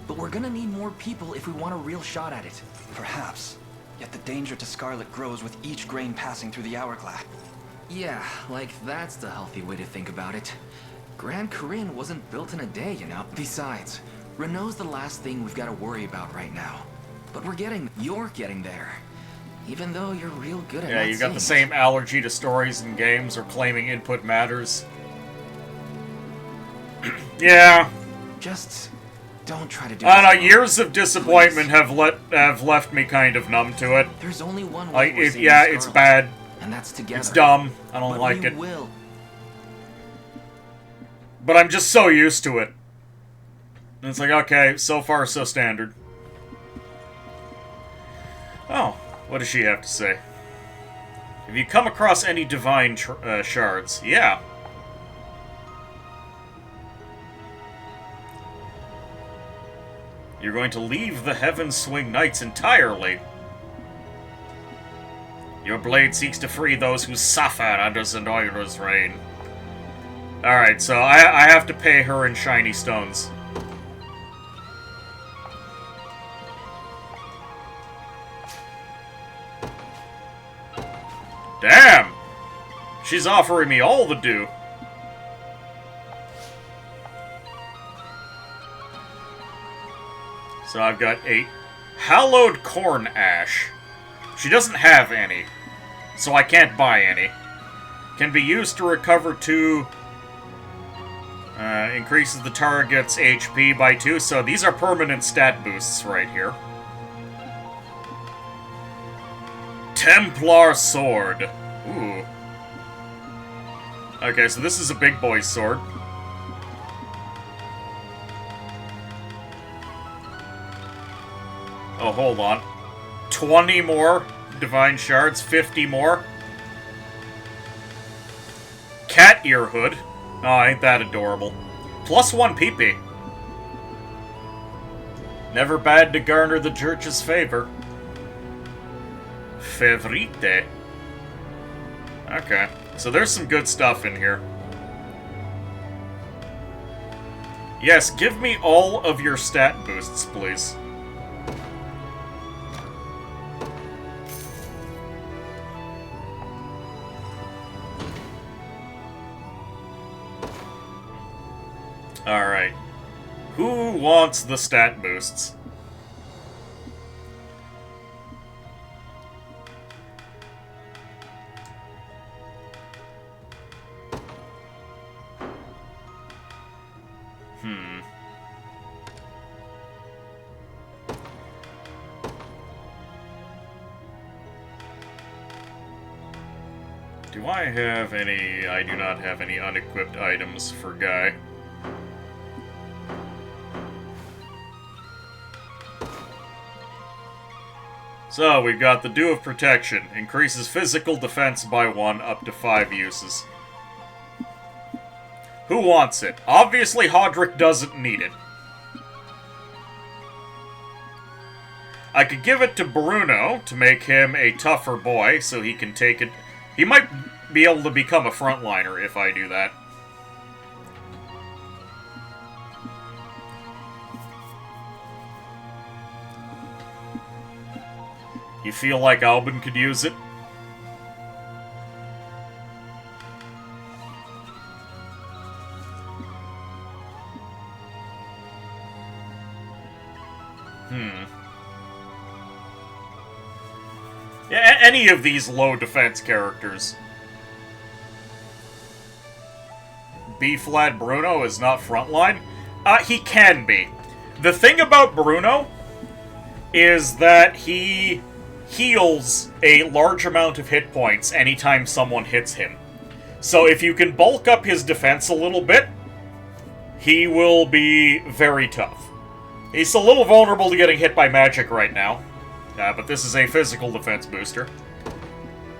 but we're gonna need more people if we want a real shot at it. Perhaps. Yet the danger to Scarlet grows with each grain passing through the hourglass. Yeah, like that's the healthy way to think about it. Grand Corinne wasn't built in a day, you know. Besides, Renault's the last thing we've got to worry about right now. But you're getting there. Even though you're real good at Yeah, not you got the seeing same allergy to stories and games or claiming input matters. Yeah. it. Just don't try to do I don't know, this alone. years of disappointment have left me kind of numb to it. There's only one way Like, we're saving yeah, it's Scarlet, bad. and that's together. It's dumb. I don't But like we it. will. But I'm just so used to it. And it's like, okay, so far so standard. Oh, what does she have to say? Have you come across any divine shards? Yeah. You're going to leave the Heaven Swing Knights entirely. Your blade seeks to free those who suffer under Zenoira's reign. Alright, so I have to pay her in shiny stones. Damn! She's offering me all the due. So I've got a hallowed corn ash. She doesn't have any, so I can't buy any. Can be used to recover 2. Increases the target's HP by 2, so these are permanent stat boosts right here. Templar Sword. Ooh. Okay, so this is a big boy's sword. Oh, hold on. 20 more divine shards, 50 more. Cat ear hood. Oh, ain't that adorable. +1 PP. Never bad to garner the church's favor. Favorite. Okay, so there's some good stuff in here. Yes, give me all of your stat boosts, please. Alright. Who wants the stat boosts? Do I have any... I do not have any unequipped items for Guy. So, we've got the Dew of Protection. Increases physical defense by 1, up to 5 uses. Who wants it? Obviously, Hodrick doesn't need it. I could give it to Bruno to make him a tougher boy, so he can take it... He might be able to become a frontliner if I do that. You feel like Albin could use it? Yeah, any of these low defense characters. B-flat Bruno is not frontline? He can be. The thing about Bruno is that he heals a large amount of hit points anytime someone hits him. So if you can bulk up his defense a little bit, he will be very tough. He's a little vulnerable to getting hit by magic right now. But this is a physical defense booster.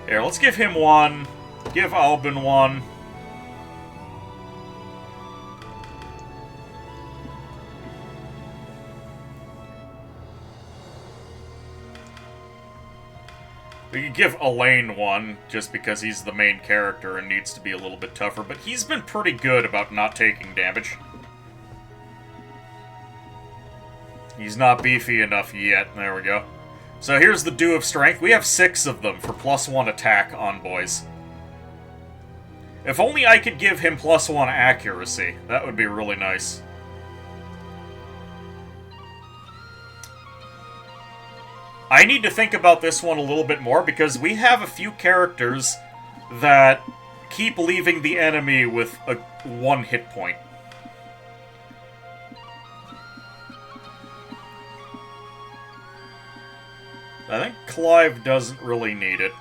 Here, let's give him 1. Give Albin 1. We could give Elaine one, just because he's the main character and needs to be a little bit tougher, but he's been pretty good about not taking damage. He's not beefy enough yet. There we go. So here's the Dew of Strength. We have 6 of them for +1 attack on boys. If only I could give him +1 accuracy. That would be really nice. I need to think about this one a little bit more, because we have a few characters that keep leaving the enemy with a 1 hit point. I think Clive doesn't really need it.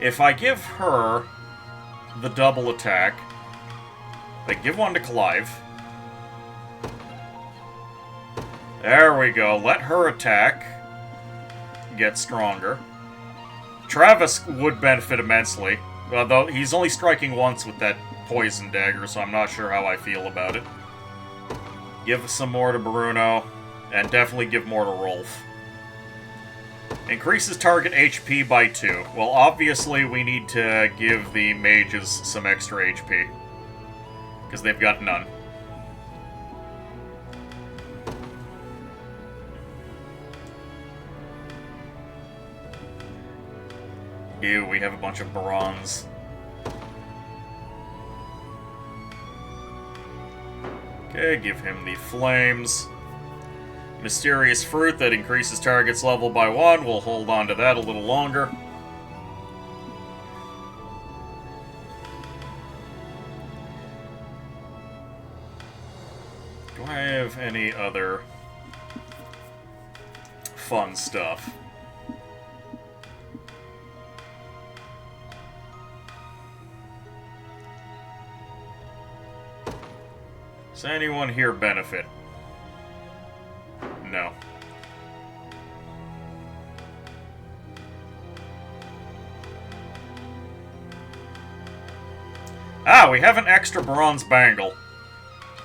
If I give her the double attack, I give one to Clive. There we go. Let her attack get stronger. Travis would benefit immensely, although he's only striking once with that poison dagger, so I'm not sure how I feel about it. Give some more to Bruno, and definitely give more to Rolf. Increases target HP by 2. Well, obviously we need to give the mages some extra HP, because they've got none. Ew, we have a bunch of bronze. Okay, give him the flames. Mysterious fruit that increases target's level by 1. We'll hold on to that a little longer. Do I have any other fun stuff? Does anyone here benefit? No. Ah, we have an extra bronze bangle.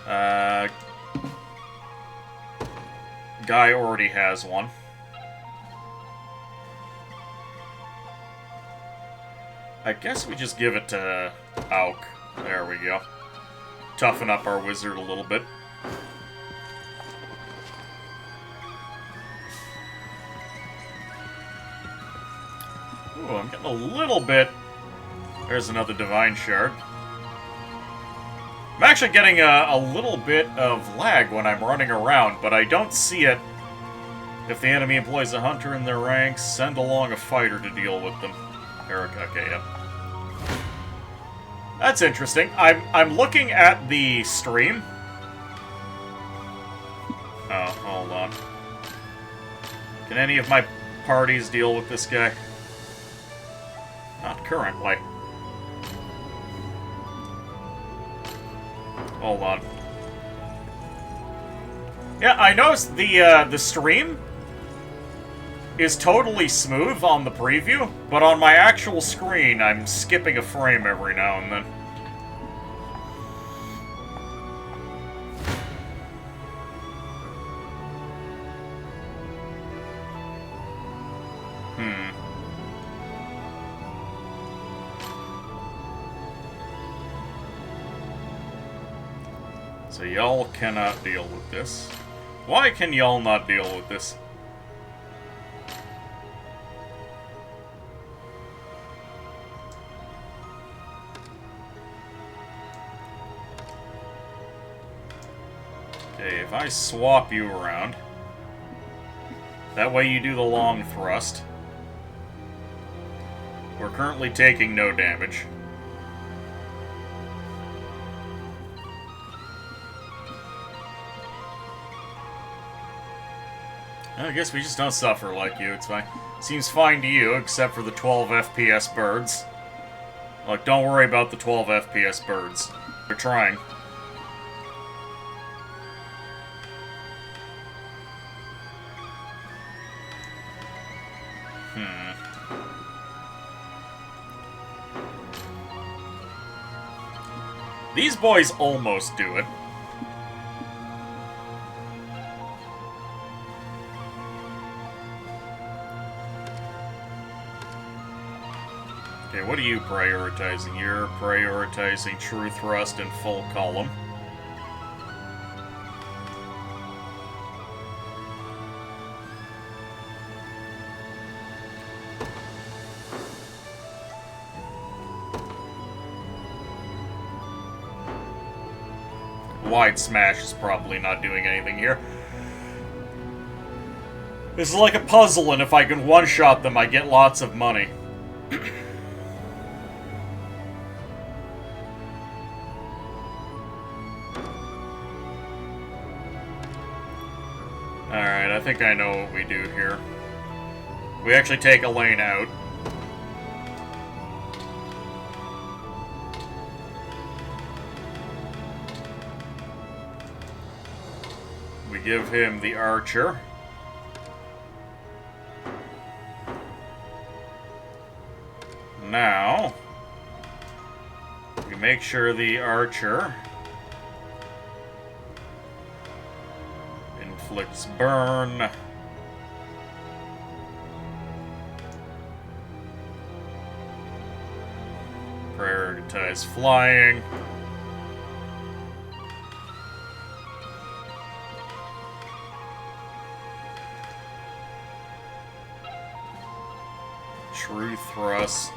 Guy already has one. I guess we just give it to Auk. There we go. Toughen up our wizard a little bit. Ooh, I'm getting a little bit... There's another divine shard. I'm actually getting a little bit of lag when I'm running around, but I don't see it. If the enemy employs a hunter in their ranks, send along a fighter to deal with them. Eric, okay, yeah. That's interesting. I'm looking at the stream. Oh, hold on. Can any of my parties deal with this guy? Not currently. Hold on. Yeah, I noticed the stream is totally smooth on the preview, but on my actual screen, I'm skipping a frame every now and then. So y'all cannot deal with this. Why can y'all not deal with this? Okay, if I swap you around, that way you do the long thrust. We're currently taking no damage. I guess we just don't suffer like you, it's fine. Seems fine to you, except for the 12 FPS birds. Look, don't worry about the 12 FPS birds. They're trying. These boys almost do it. Okay, what are you prioritizing? You're prioritizing true thrust and full column. Wide smash is probably not doing anything here. This is like a puzzle, and if I can one-shot them, I get lots of money. Alright, I think I know what we do here. We actually take a lane out. We give him the archer. Now, we make sure the archer inflicts burn. Prioritize flying. True thrust.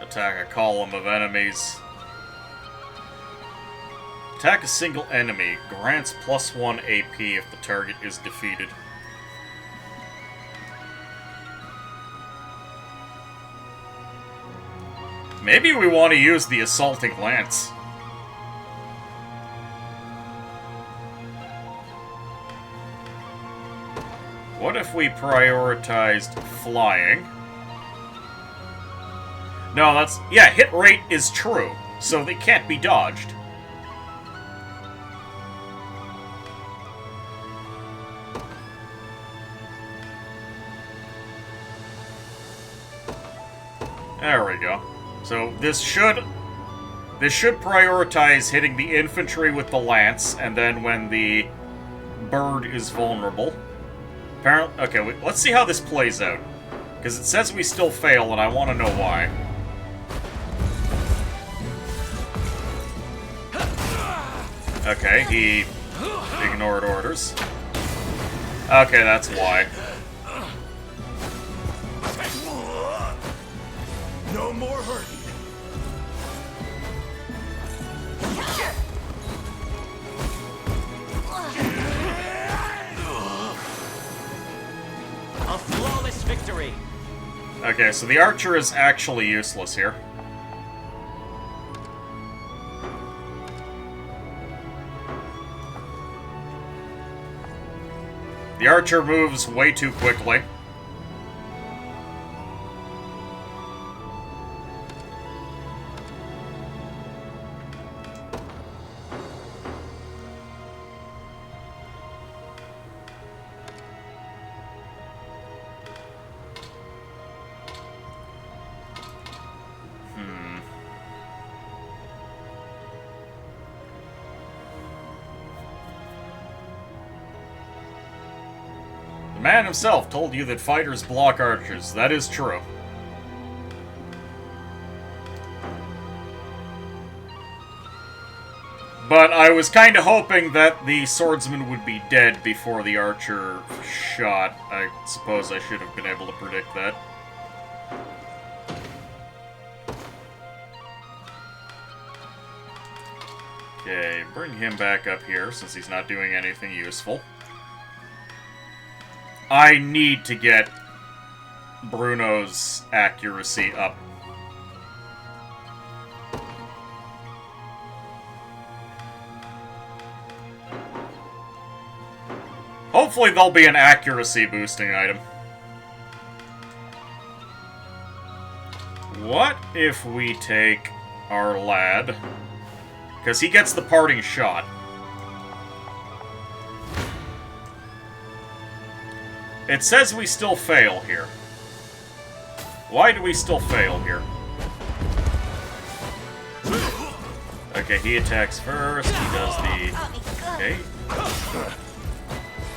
Attack a column of enemies. Attack a single enemy. Grants +1 AP if the target is defeated. Maybe we want to use the assaulting lance. What if we prioritized flying? No, that's... yeah, hit rate is true, so they can't be dodged. There we go. So this should prioritize hitting the infantry with the lance, and then when the bird is vulnerable. Apparently, okay, let's see how this plays out. Because it says we still fail, and I want to know why. Okay, he ignored orders. Okay, that's why. No more hurting. A flawless victory. Okay, so the archer is actually useless here. The archer moves way too quickly. The man himself told you that fighters block archers. That is true. But I was kind of hoping that the swordsman would be dead before the archer shot. I suppose I should have been able to predict that. Okay, bring him back up here since he's not doing anything useful. I need to get Bruno's accuracy up. Hopefully there'll be an accuracy boosting item. What if we take our lad? Because he gets the parting shot. It says we still fail here. Why do we still fail here? Okay, he attacks first. He does the... Okay.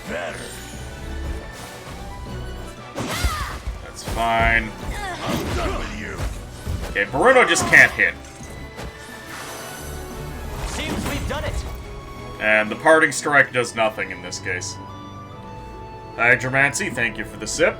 Better. That's fine. I'm done with you. Okay, Bruno just can't hit. Seems we've done it. And the parting strike does nothing in this case. Hydromancy, thank you for the sip.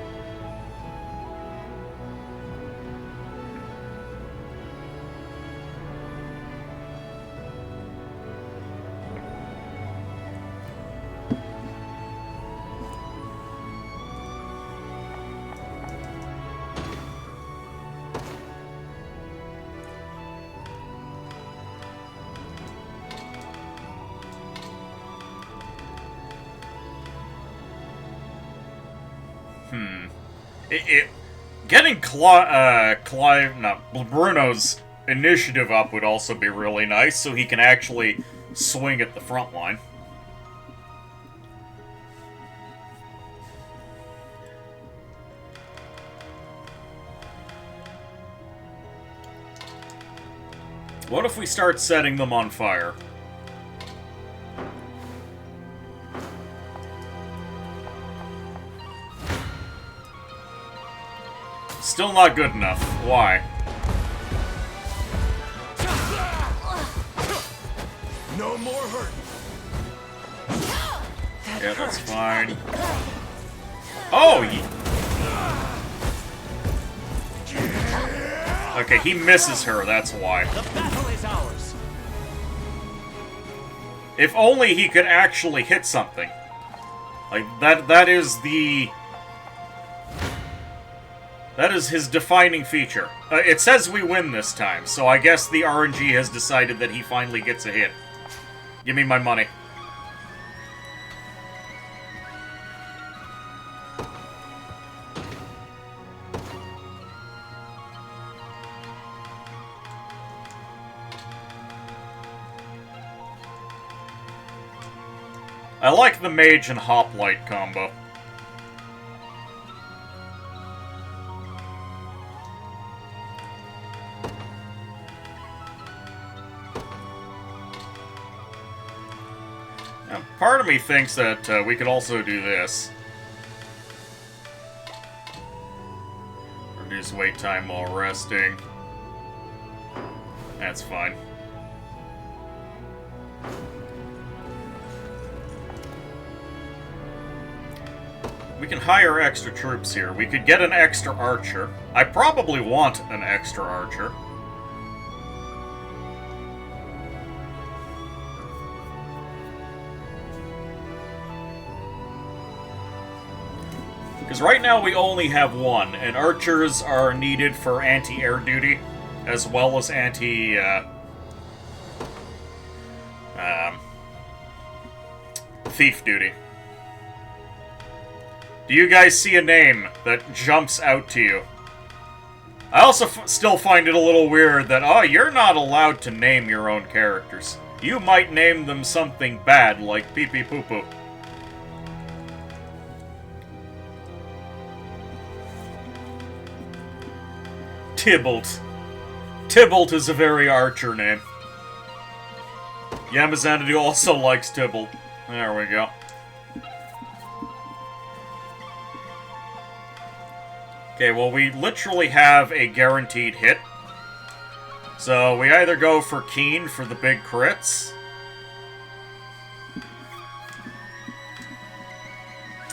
Getting Bruno's initiative up would also be really nice, so he can actually swing at the front line. What if we start setting them on fire? Still not good enough. Why? No more hurt. Yeah, that's fine. Oh! Okay, he misses her, that's why. The battle is ours. If only he could actually hit something. Like, that is the... That is his defining feature. It says we win this time, so I guess the RNG has decided that he finally gets a hit. Give me my money. I like the mage and hoplite combo. Now, part of me thinks that we could also do this. Reduce wait time while resting. That's fine. We can hire extra troops here. We could get an extra archer. I probably want an extra archer. Because right now we only have one, and archers are needed for anti-air duty, as well as thief duty. Do you guys see a name that jumps out to you? I also still find it a little weird that, oh, you're not allowed to name your own characters. You might name them something bad, like pee-pee-poo-poo. Tybalt. Tybalt is a very archer name. Yamazanadu also likes Tybalt. There we go. Okay, well, we literally have a guaranteed hit. So we either go for Keen for the big crits,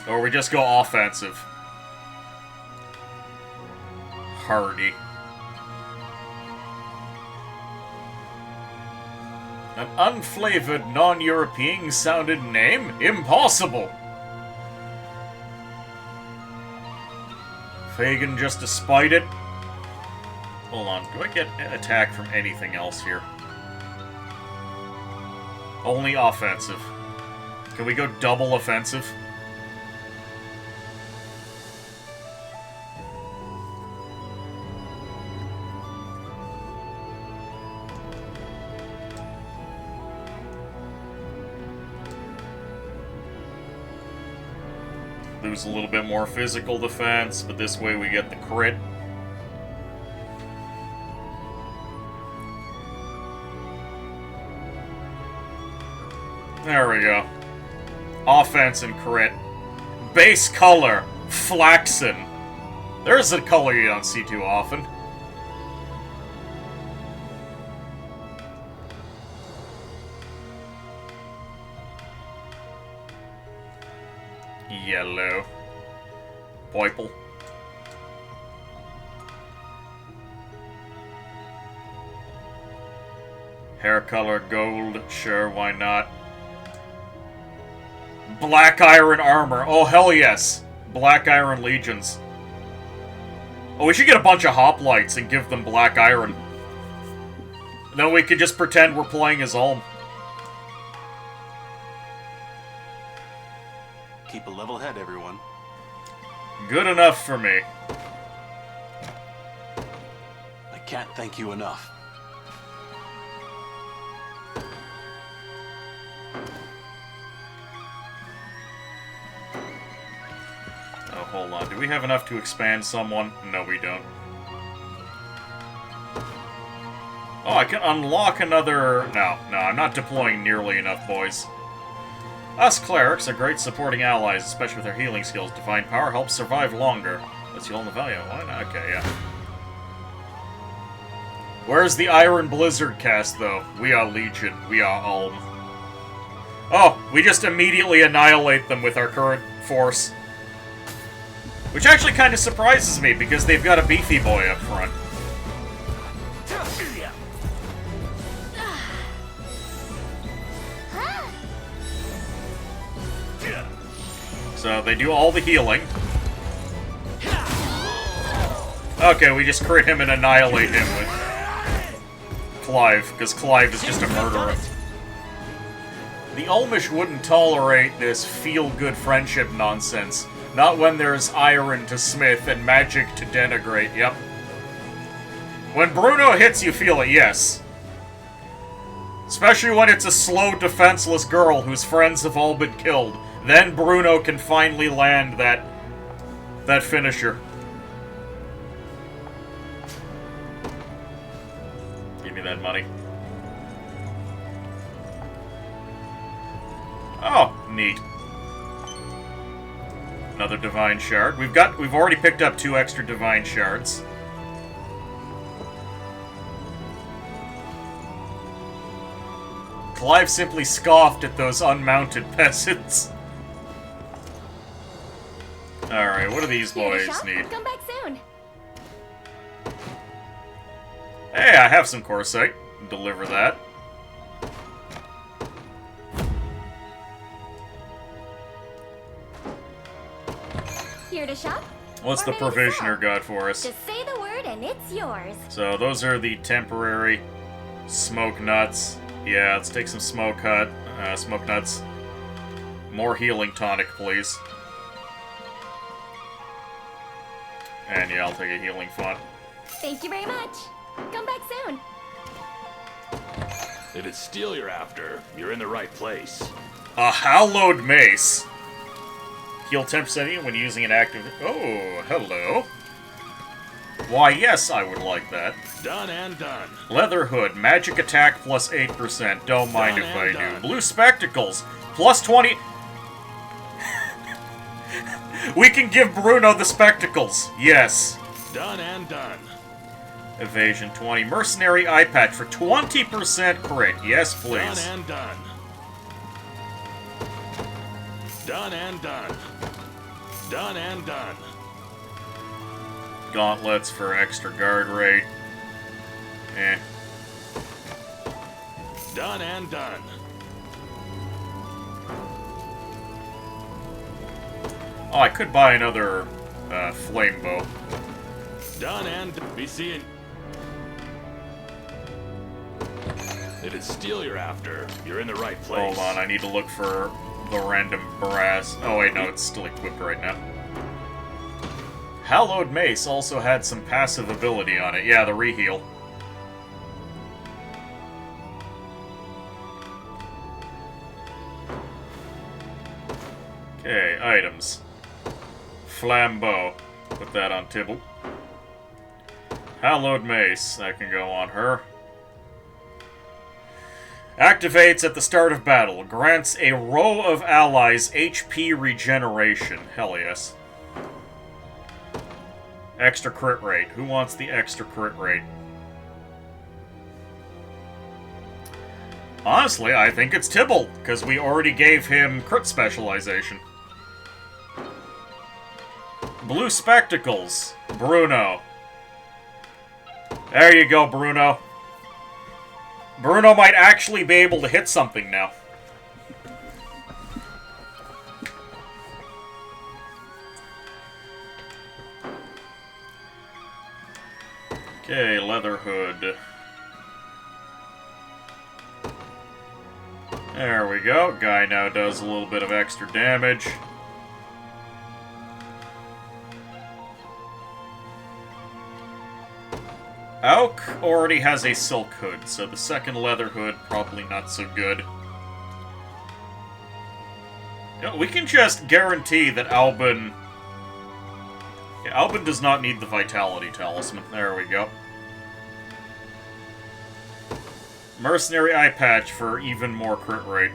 or we just go offensive. Hardy. An unflavored, non-European sounded name? Impossible! Fagin just to spite it? Hold on, do I get attack from anything else here? Only offensive. Can we go double offensive? Lose a little bit more physical defense, but this way we get the crit. There we go. Offense and crit. Base color, flaxen. There's a color you don't see too often. Yellow. Purple. Hair color gold, sure, why not? Black iron armor, oh hell yes! Black iron legions. Oh, we should get a bunch of hoplites and give them black iron. Then we could just pretend we're playing as Ulm. Keep a level head, everyone. Good enough for me. I can't thank you enough. Oh, hold on. Do we have enough to expand someone? No, we don't. Oh, I can unlock another... No, I'm not deploying nearly enough, boys. Us clerics are great supporting allies, especially with our healing skills. Divine power helps survive longer. Let's heal in the value. Why not? Okay, yeah. Where's the Iron Blizzard cast, though? We are Legion. We are Ulm. Oh, we just immediately annihilate them with our current force. Which actually kind of surprises me, because they've got a beefy boy up front. So they do all the healing. Okay, we just crit him and annihilate him with Clive, because Clive is just a murderer. The Ulmish wouldn't tolerate this feel-good friendship nonsense. Not when there's iron to smith and magic to denigrate, yep. When Bruno hits, you feel it, yes. Especially when it's a slow, defenseless girl whose friends have all been killed. Then Bruno can finally land that finisher. Give me that money. Oh, neat. Another divine shard. We've already picked up 2 extra divine shards. Clive simply scoffed at those unmounted peasants. Alright, what do these boys need? Come back soon. Hey, I have some Corsite. Deliver that. Here to shop? What's the provisioner got for us? Just say the word and it's yours. So those are the temporary smoke nuts. Yeah, let's take some smoke nuts. More healing tonic, please. And yeah, I'll take a healing font. Thank you very much. Come back soon. If it's steel you're after, you're in the right place. A hallowed mace. Heal 10% when using an active... Oh, hello. Why, yes, I would like that. Done and done. Leather hood, magic attack plus 8%. Don't mind if I done. do. Blue spectacles, plus 20... We can give Bruno the spectacles. Yes. Done and done. Evasion 20. Mercenary eye patch for 20% crit. Yes, please. Done and done. Done and done. Done and done. Gauntlets for extra guard rate. Eh. Done and done. Oh, I could buy another flame bow. Done and be seeing. If it's steel you're after, you're in the right place. Hold on, I need to look for the random brass. Oh wait, no, it's still equipped right now. Hallowed Mace also had some passive ability on it. Yeah, the reheal. Okay, items. Flambeau. Put that on Tibble. Hallowed Mace. That can go on her. Activates at the start of battle. Grants a row of allies HP regeneration. Hell yes. Extra crit rate. Who wants the extra crit rate? Honestly, I think it's Tybalt, because we already gave him crit specialization. Blue spectacles. Bruno. There you go, Bruno. Bruno might actually be able to hit something now. Okay, leather hood. There we go. Guy now does a little bit of extra damage. Auk already has a silk hood, so the second leather hood probably not so good. You know, we can just guarantee that Albin... Yeah, Albin does not need the Vitality Talisman. There we go. Mercenary Eye Patch for even more crit rate.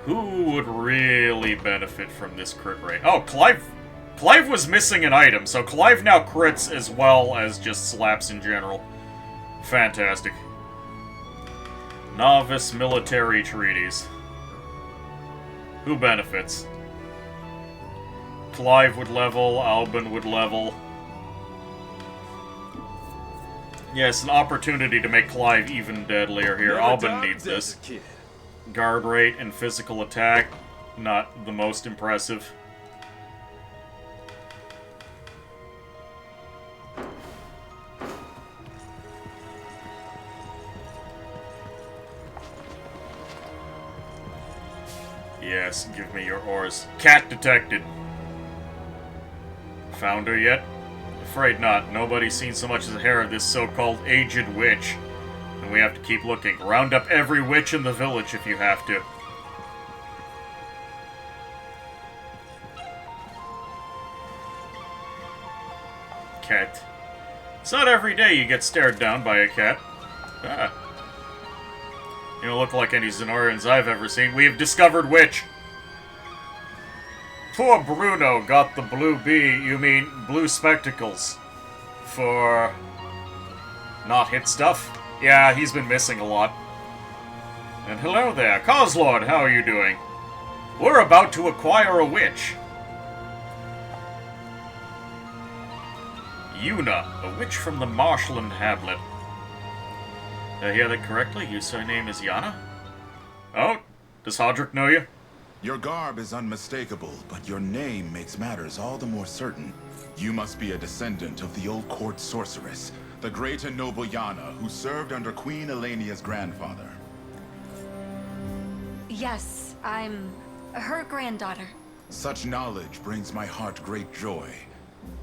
Who would really benefit from this crit rate? Oh, Clive! Clive was missing an item, so Clive now crits as well as just slaps in general. Fantastic. Novice Military Treaties. Who benefits? Clive would level, Albin would level. Yes, an opportunity to make Clive even deadlier here. Albin needs this. Guard rate and physical attack, not the most impressive. Yes, give me your oars. Cat detected. Found her yet? Afraid not. Nobody's seen so much as a hair of this so-called aged witch. And we have to keep looking. Round up every witch in the village if you have to. Cat. It's not every day you get stared down by a cat. Ah. You don't look like any Zenorians I've ever seen. We have discovered witch. Poor Bruno got the blue bee, you mean blue spectacles. For... not hit stuff? Yeah, he's been missing a lot. And hello there, Coslord, how are you doing? We're about to acquire a witch. Yuna, a witch from the Marshland Hamlet. Did I hear that correctly? Your surname is Yana? Oh, does Hodrick know you? Your garb is unmistakable, but your name makes matters all the more certain. You must be a descendant of the old court sorceress, the great and noble Yana, who served under Queen Elenia's grandfather. Yes, I'm her granddaughter. Such knowledge brings my heart great joy.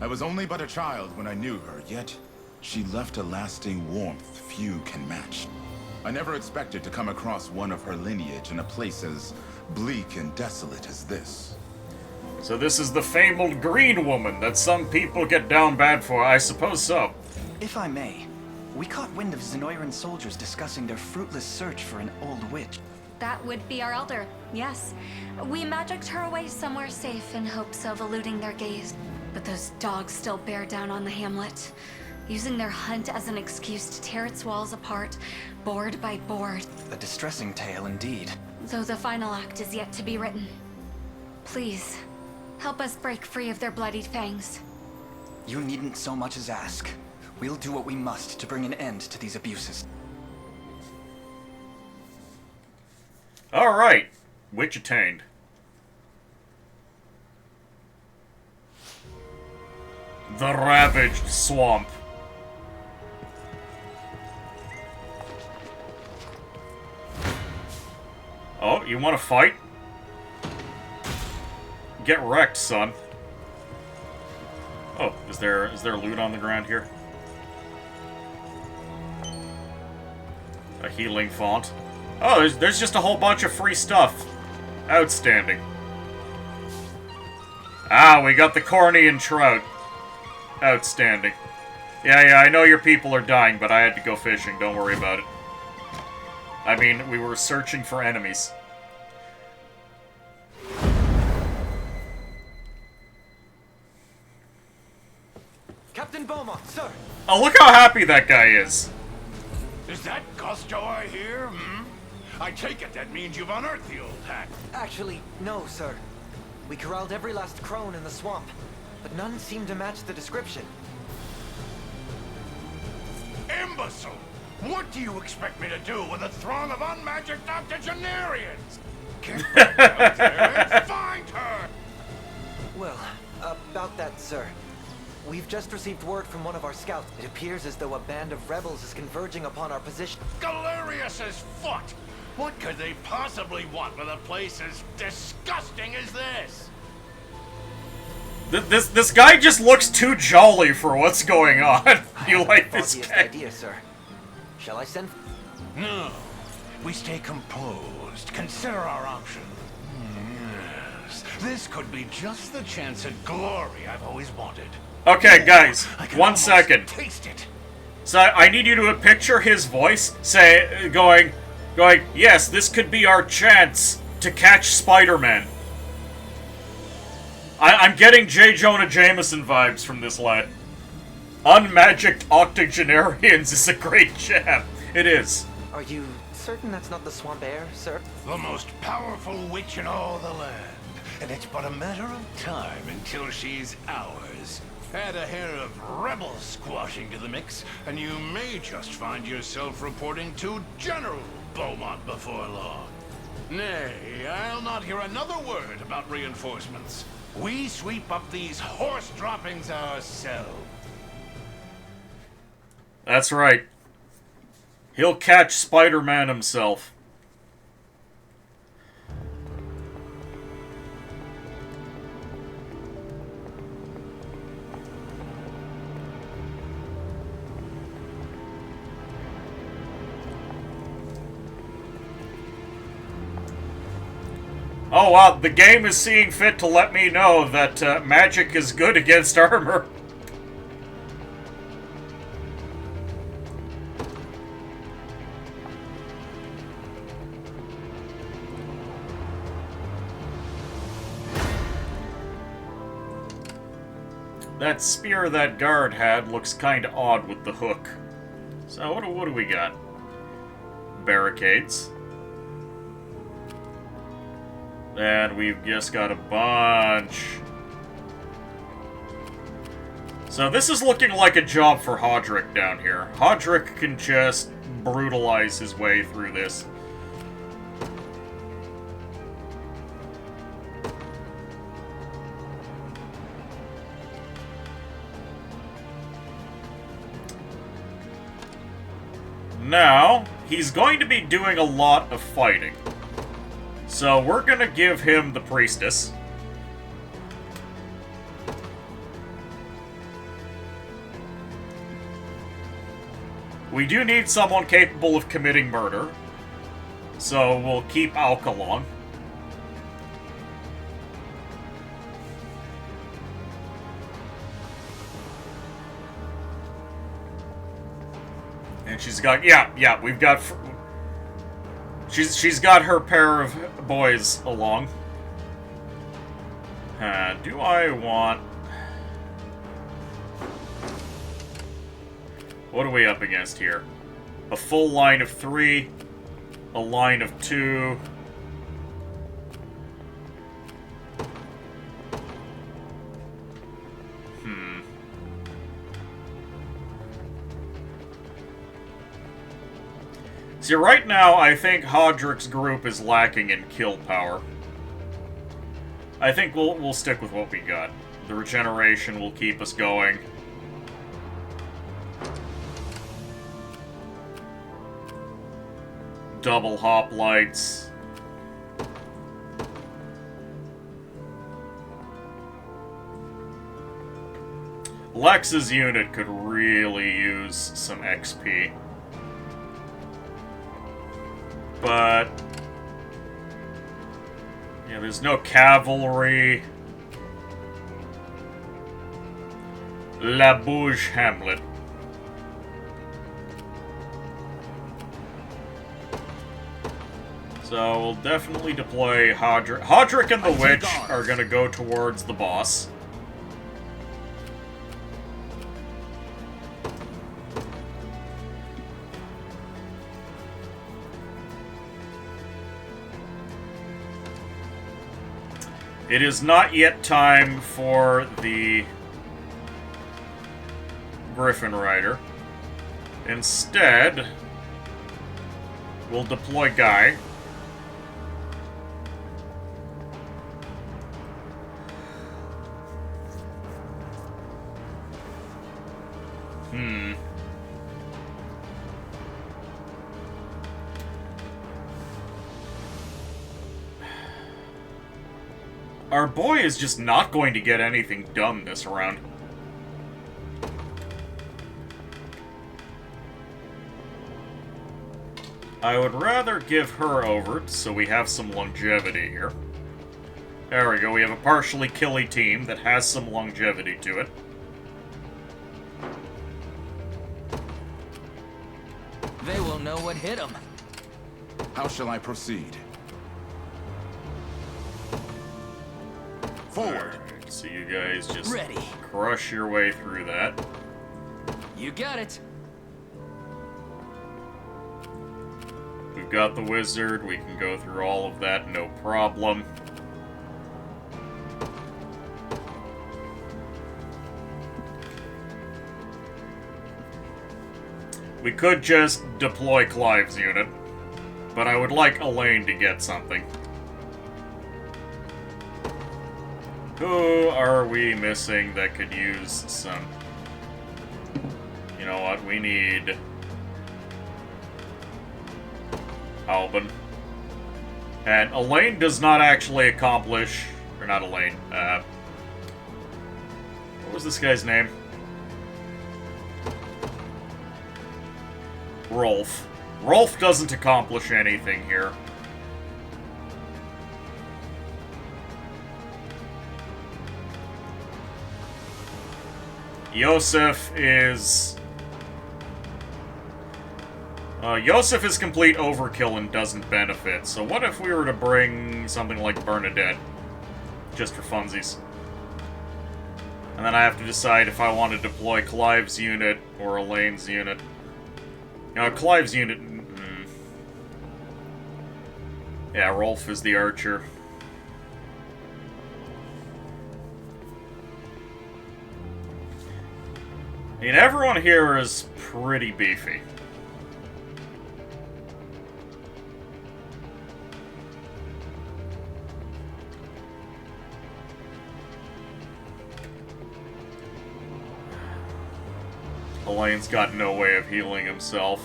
I was only but a child when I knew her, yet she left a lasting warmth few can match. I never expected to come across one of her lineage in a place as bleak and desolate as this. So this is the fabled green woman that some people get down bad for, I suppose so. If I may, we caught wind of Zenoiran soldiers discussing their fruitless search for an old witch. That would be our elder, yes. We magicked her away somewhere safe in hopes of eluding their gaze. But those dogs still bear down on the hamlet, using their hunt as an excuse to tear its walls apart, board by board. A distressing tale indeed. Though the final act is yet to be written. Please, help us break free of their bloodied fangs. You needn't so much as ask. We'll do what we must to bring an end to these abuses. Alright. Witch attained. The Ravaged Swamp. Oh, you want to fight? Get wrecked, son. Oh, is there loot on the ground here? A healing font. Oh, there's just a whole bunch of free stuff. Outstanding. Ah, we got the Cornean Trout. Outstanding. Yeah, I know your people are dying, but I had to go fishing. Don't worry about it. I mean, we were searching for enemies. Oh, look how happy that guy is. Is that gusto I hear, hmm? I take it that means you've unearthed the old hack. Actually, no, sir. We corralled every last crone in the swamp, but none seemed to match the description. Imbecile! What do you expect me to do with a throng of unmagicked octogenarians? Get back out there and find her! Well, about that, sir. We've just received word from one of our scouts. It appears as though a band of rebels is converging upon our position. Galerius's foot! What could they possibly want with a place as disgusting as this? This guy just looks too jolly for what's going on. You like this guy? Idea, sir. Shall I send? No. We stay composed. Consider our options. Yes. This could be just the chance at glory I've always wanted. Okay, guys, 1 second. Taste it. So I need you to picture his voice, going, yes, this could be our chance to catch Spider-Man. I'm getting J. Jonah Jameson vibes from this lad. Unmagicked octogenarians is a great jam. It is. Are you certain that's not the swamp air, sir? The most powerful witch in all the land. And it's but a matter of time until she's ours. Add a hair of rebel squashing to the mix, and you may just find yourself reporting to General Beaumont before long. Nay, I'll not hear another word about reinforcements. We sweep up these horse droppings ourselves. That's right. He'll catch Spider-Man himself. Oh wow, the game is seeing fit to let me know that magic is good against armor. That spear that guard had looks kinda odd with the hook. So what do we got? Barricades. And we've just got a bunch. So this is looking like a job for Hodrick down here. Hodrick can just brutalize his way through this. Now, he's going to be doing a lot of fighting. So we're gonna give him the Priestess. We do need someone capable of committing murder. So we'll keep Alkalong. And she's got, yeah, we've got... She's got her pair of boys along. Do I want... What are we up against here? A full line of 3, a line of 2. See, right now, I think Hodrick's group is lacking in kill power. I think we'll stick with what we got. The regeneration will keep us going. Double hoplites. Lex's unit could really use some XP. But yeah, there's no cavalry. La Bouge Hamlet. So we'll definitely deploy Hodrick. Hodrick and the Witch are gonna go towards the boss. It is not yet time for the Griffin Rider. Instead, we'll deploy Guy. Our boy is just not going to get anything done this round. I would rather give her over so we have some longevity here. There we go, we have a partially killy team that has some longevity to it. They will know what hit them. How shall I proceed? Forward. Alright, so you guys just Ready. crush your way through that. You got it. We've got the wizard, we can go through all of that, no problem. We could just deploy Clive's unit, but I would like Elaine to get something. Who are we missing that could use some... You know what, we need... Albin. And Elaine does not actually accomplish... Or not Elaine, what was this guy's name? Rolf. Rolf doesn't accomplish anything here. Yosef is... Yosef is complete overkill and doesn't benefit, so what if we were to bring something like Bernadette? Just for funsies. And then I have to decide if I want to deploy Clive's unit or Elaine's unit. Now, Clive's unit... Yeah, Rolf is the archer. I mean, everyone here is pretty beefy. Elaine's got no way of healing himself.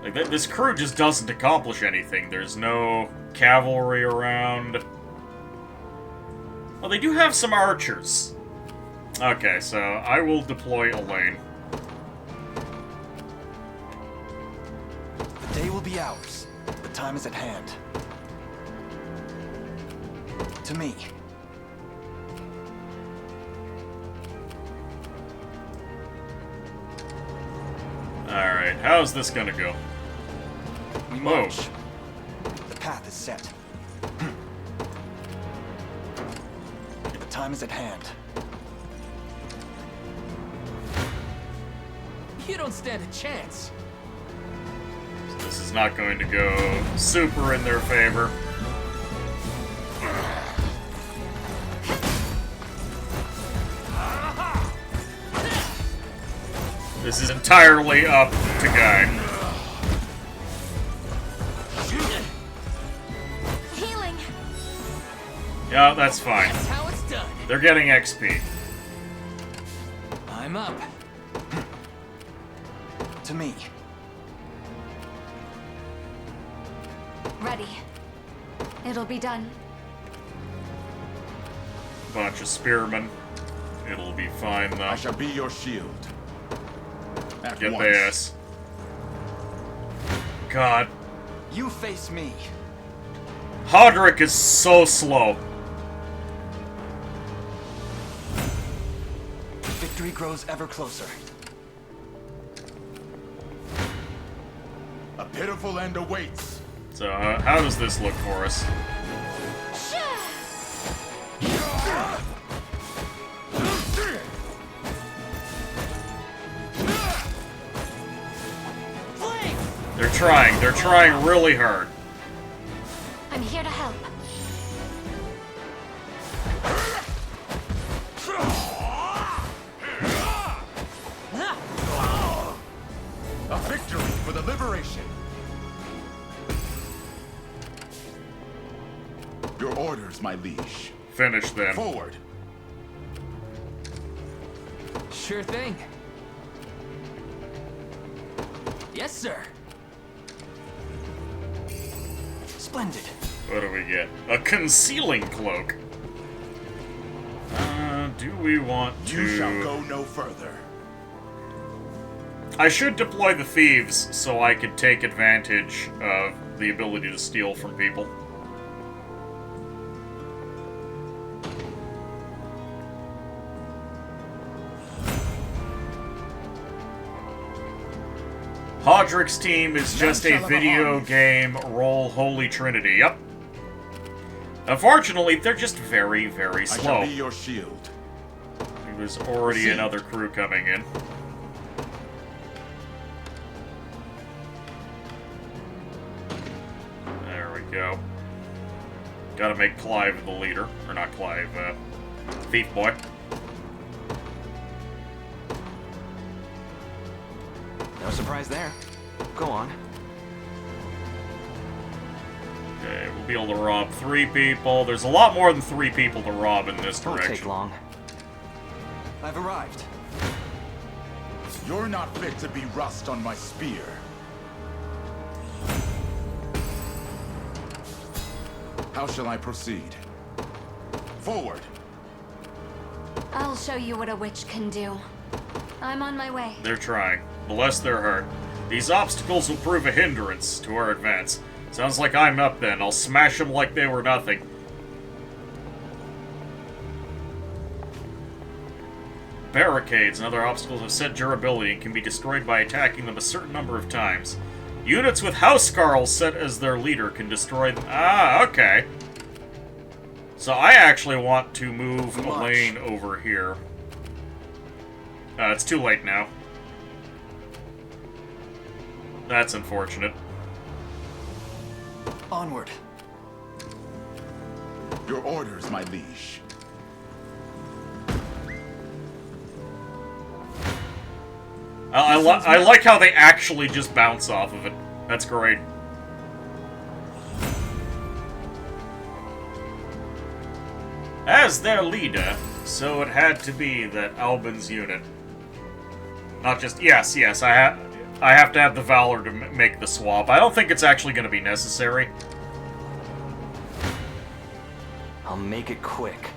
Like, this crew just doesn't accomplish anything. There's no cavalry around. Well, they do have some archers. Okay, so I will deploy Elaine. The day will be ours. The time is at hand. To me. Alright, how's this gonna go? We march. The path is set. The time is at hand. You don't stand a chance. This is not going to go super in their favor. This is entirely up to Guy. Healing. Yeah, that's fine. That's how it's done. They're getting XP. I'm up. To me. Ready. It'll be done. Bunch of spearmen. It'll be fine, though. I shall be your shield. At Get once. the ass. God. You face me. Hodrick is so slow. Victory grows ever closer. A pitiful end awaits. So, how does this look for us? Flame! They're trying really hard. I'm here to help. For the liberation. Your orders, my liege. Finish them. Forward. Sure thing. Yes, sir. Splendid. What do we get? A concealing cloak. Do we want to... You shall go no further. I should deploy the thieves so I could take advantage of the ability to steal from people. Hodrick's team is just a video game role holy trinity. Yep. Unfortunately, they're just very, very slow. I shall be your shield. There's already another crew coming in. There we go. Gotta make Clive the leader. Or not Clive, Thief Boy. No surprise there. Go on. Okay, we'll be able to rob 3 people. There's a lot more than 3 people to rob in this Won't direction. take long. I've arrived. You're not fit to be rust on my spear. How shall I proceed? Forward. I'll show you what a witch can do. I'm on my way. They're trying. The less they're hurt. These obstacles will prove a hindrance to our advance. Sounds like I'm up then. I'll smash them like they were nothing. Barricades and other obstacles have set durability and can be destroyed by attacking them a certain number of times. Units with Housecarl set as their leader can destroy them. Ah, okay. So I actually want to move Elaine over here. It's too late now. That's unfortunate. Onward. Your orders, my liege. I like how they actually just bounce off of it. That's great. As their leader, so it had to be that Albin's unit. Not just... Yes, I have to have the Valor to make the swap. I don't think it's actually going to be necessary. I'll make it quick.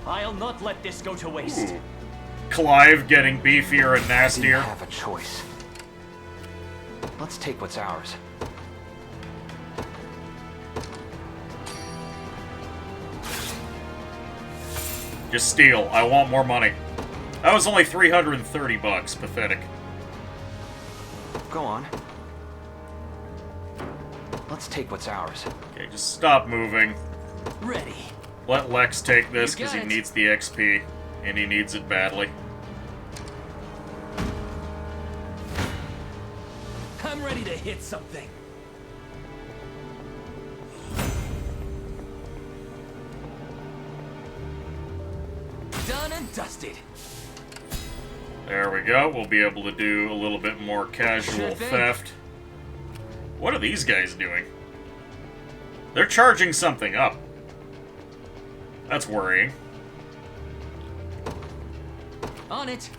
I'll not let this go to waste. Ooh. Clive getting beefier and nastier. I have a choice. Let's take what's ours. Just steal. I want more money. That was only 330 bucks. Pathetic. Go on. Let's take what's ours. Okay, just stop moving. Ready. Let Lex take this because he it. needs the XP, and he needs it badly. I'm ready to hit something. Done and dusted. There we go. We'll be able to do a little bit more casual theft. What are these guys doing? They're charging something up. That's worrying. On it.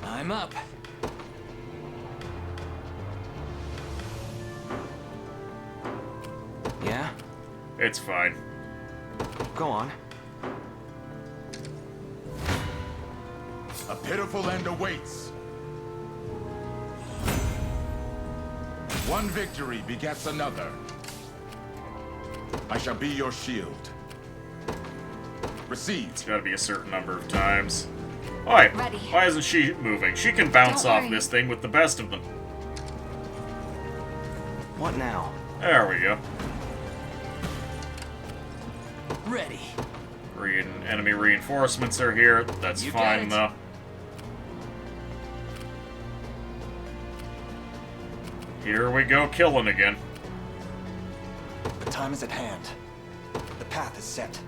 I'm up. Yeah? It's fine. Go on. A pitiful end awaits. One victory begets another. I shall be your shield. Received. It's gotta be a certain number of times. Alright, why isn't she moving? She can bounce off this thing with the best of them. What now? There we go. Ready. Enemy reinforcements are here. That's fine, though. Here we go, killing again. The time is at hand. The path is set.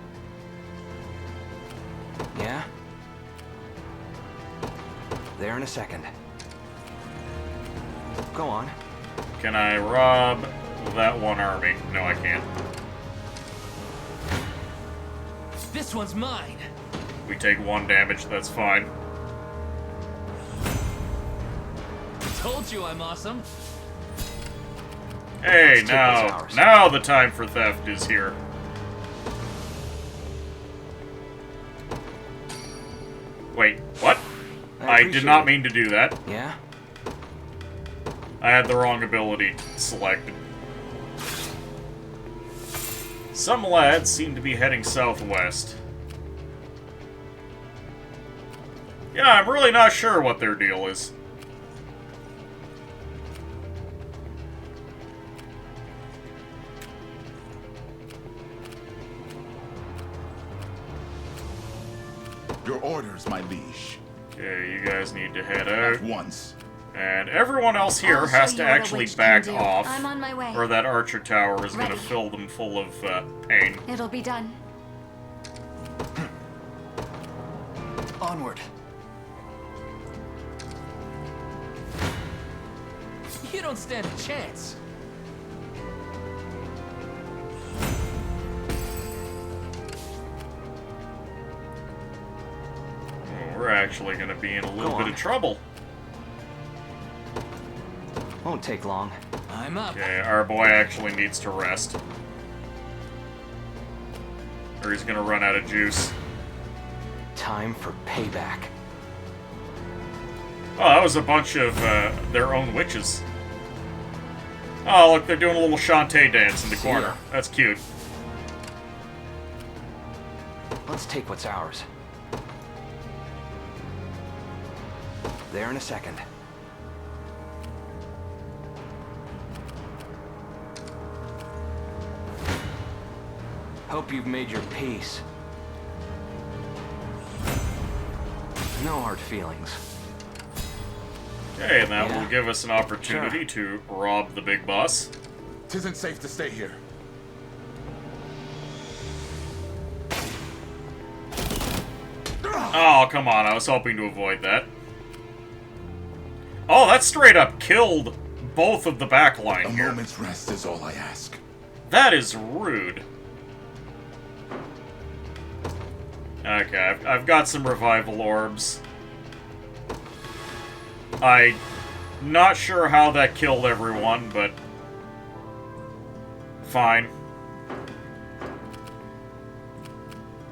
Yeah? There in a second. Go on. Can I rob that one army? No, I can't. This one's mine. We take 1 damage, that's fine. Told you I'm awesome. Hey, Let's take what's ours. now the time for theft is here. Wait, what? I did not mean to do that. Yeah? I had the wrong ability selected. Some lads seem to be heading southwest. Yeah, I'm really not sure what their deal is. Your orders, my liege. Okay, you guys need to head At out. once. And everyone else here I'll has show to you what a actually witch can back do. off, I'm on my way. or that archer tower is going to Ready. fill them full of pain. It'll be done. Onward. You don't stand a chance. We're actually going to be in a little Go bit on. of trouble. Won't take long. I'm up. Okay, our boy actually needs to rest. Or he's going to run out of juice. Time for payback. Oh, that was a bunch of their own witches. Oh, look, they're doing a little Shantae dance in the corner. Yeah. That's cute. Let's take what's ours. There in a second. Hope you've made your peace. No hard feelings. Okay, and that Yeah. will give us an opportunity to rob the big boss. Tisn't safe to stay here. Oh, come on, I was hoping to avoid that. Oh, that straight up killed both of the backline A here. moment's rest is all I ask. That is rude. Okay, I've got some revival orbs. I'm not sure how that killed everyone, but fine.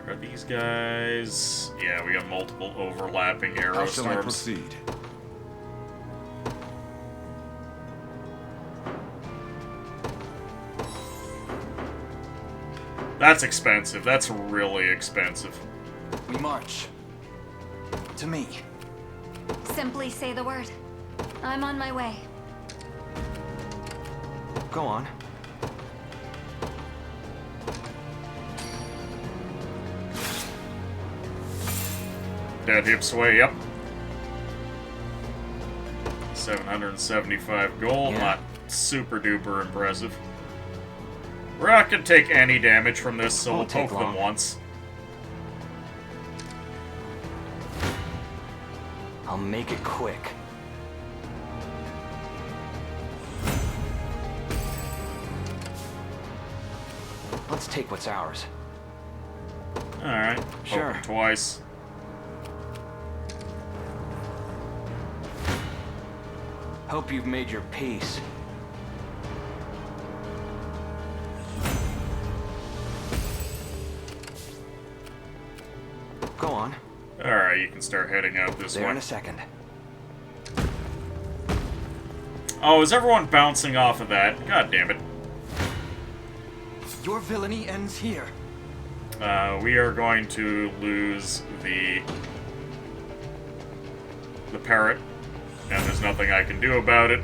Are these guys? Yeah, we got multiple overlapping arrow How shall I storms. proceed? That's expensive. That's really expensive. We march. To me. Simply say the word. I'm on my way. Go on. Dead hip sway, yep. 775 gold, Yeah. not super duper impressive. We're not gonna take any damage from this, so we'll Won't take poke them long. once. I'll make it quick. Let's take what's ours. Alright, Sure. poke 'em twice. Hope you've made your peace. Go on. Alright, you can start heading out this There way. in a second. Oh, is everyone bouncing off of that? God damn it. Your villainy ends here. We are going to lose the parrot, and there's nothing I can do about it.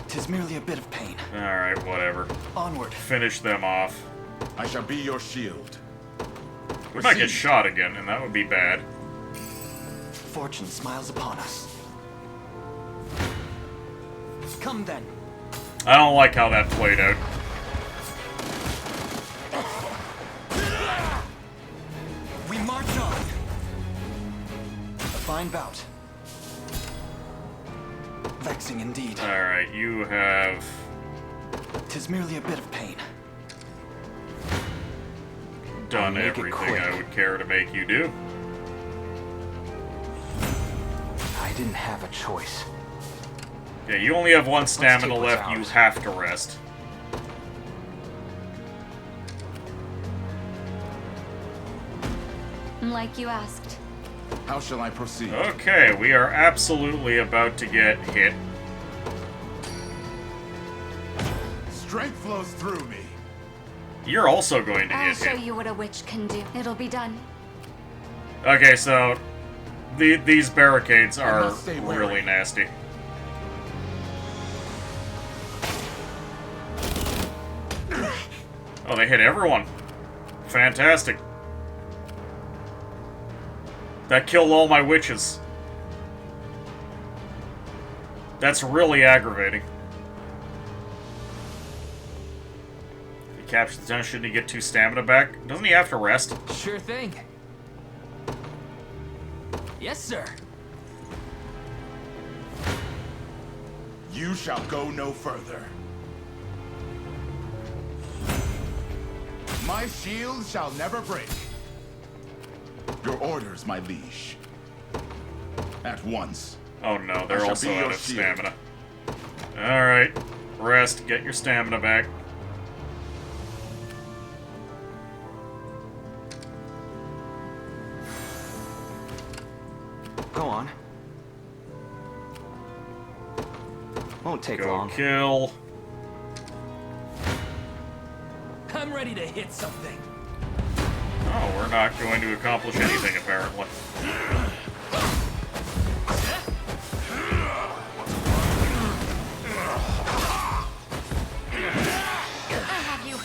Tis merely a bit of pain. Alright, whatever. Onward. Finish them off. I shall be your shield. We might get Proceed. shot again, and that would be bad. Fortune smiles upon us. Come then. I don't like how that played out. fine bout. Vexing indeed. Alright, you have... 'Tis merely a bit of pain. done Make it everything quick. I would care to make you do. I didn't have a choice. Yeah, you only have one stamina take what's left, you ours. have to rest. Like you asked. How shall I proceed? Okay, we are absolutely about to get hit. Strength flows through me. You're also going to I'll get show hit. you what a witch can do. It'll be done. Okay, so these barricades are must stay wary. really nasty. Oh, they hit everyone. Fantastic. That killed all my witches. That's really aggravating. If he captures the town, shouldn't he get 2 stamina back? Doesn't he have to rest? Sure thing. Yes, sir. You shall go no further. My shield shall never break. Your orders, my liege. At once. Oh no, I they're shall also be your out of shield. stamina. Alright. Rest, get your stamina back. Go on. Won't take Go long. kill. I'm ready to hit something. Oh, we're not going to accomplish anything, apparently. I have you.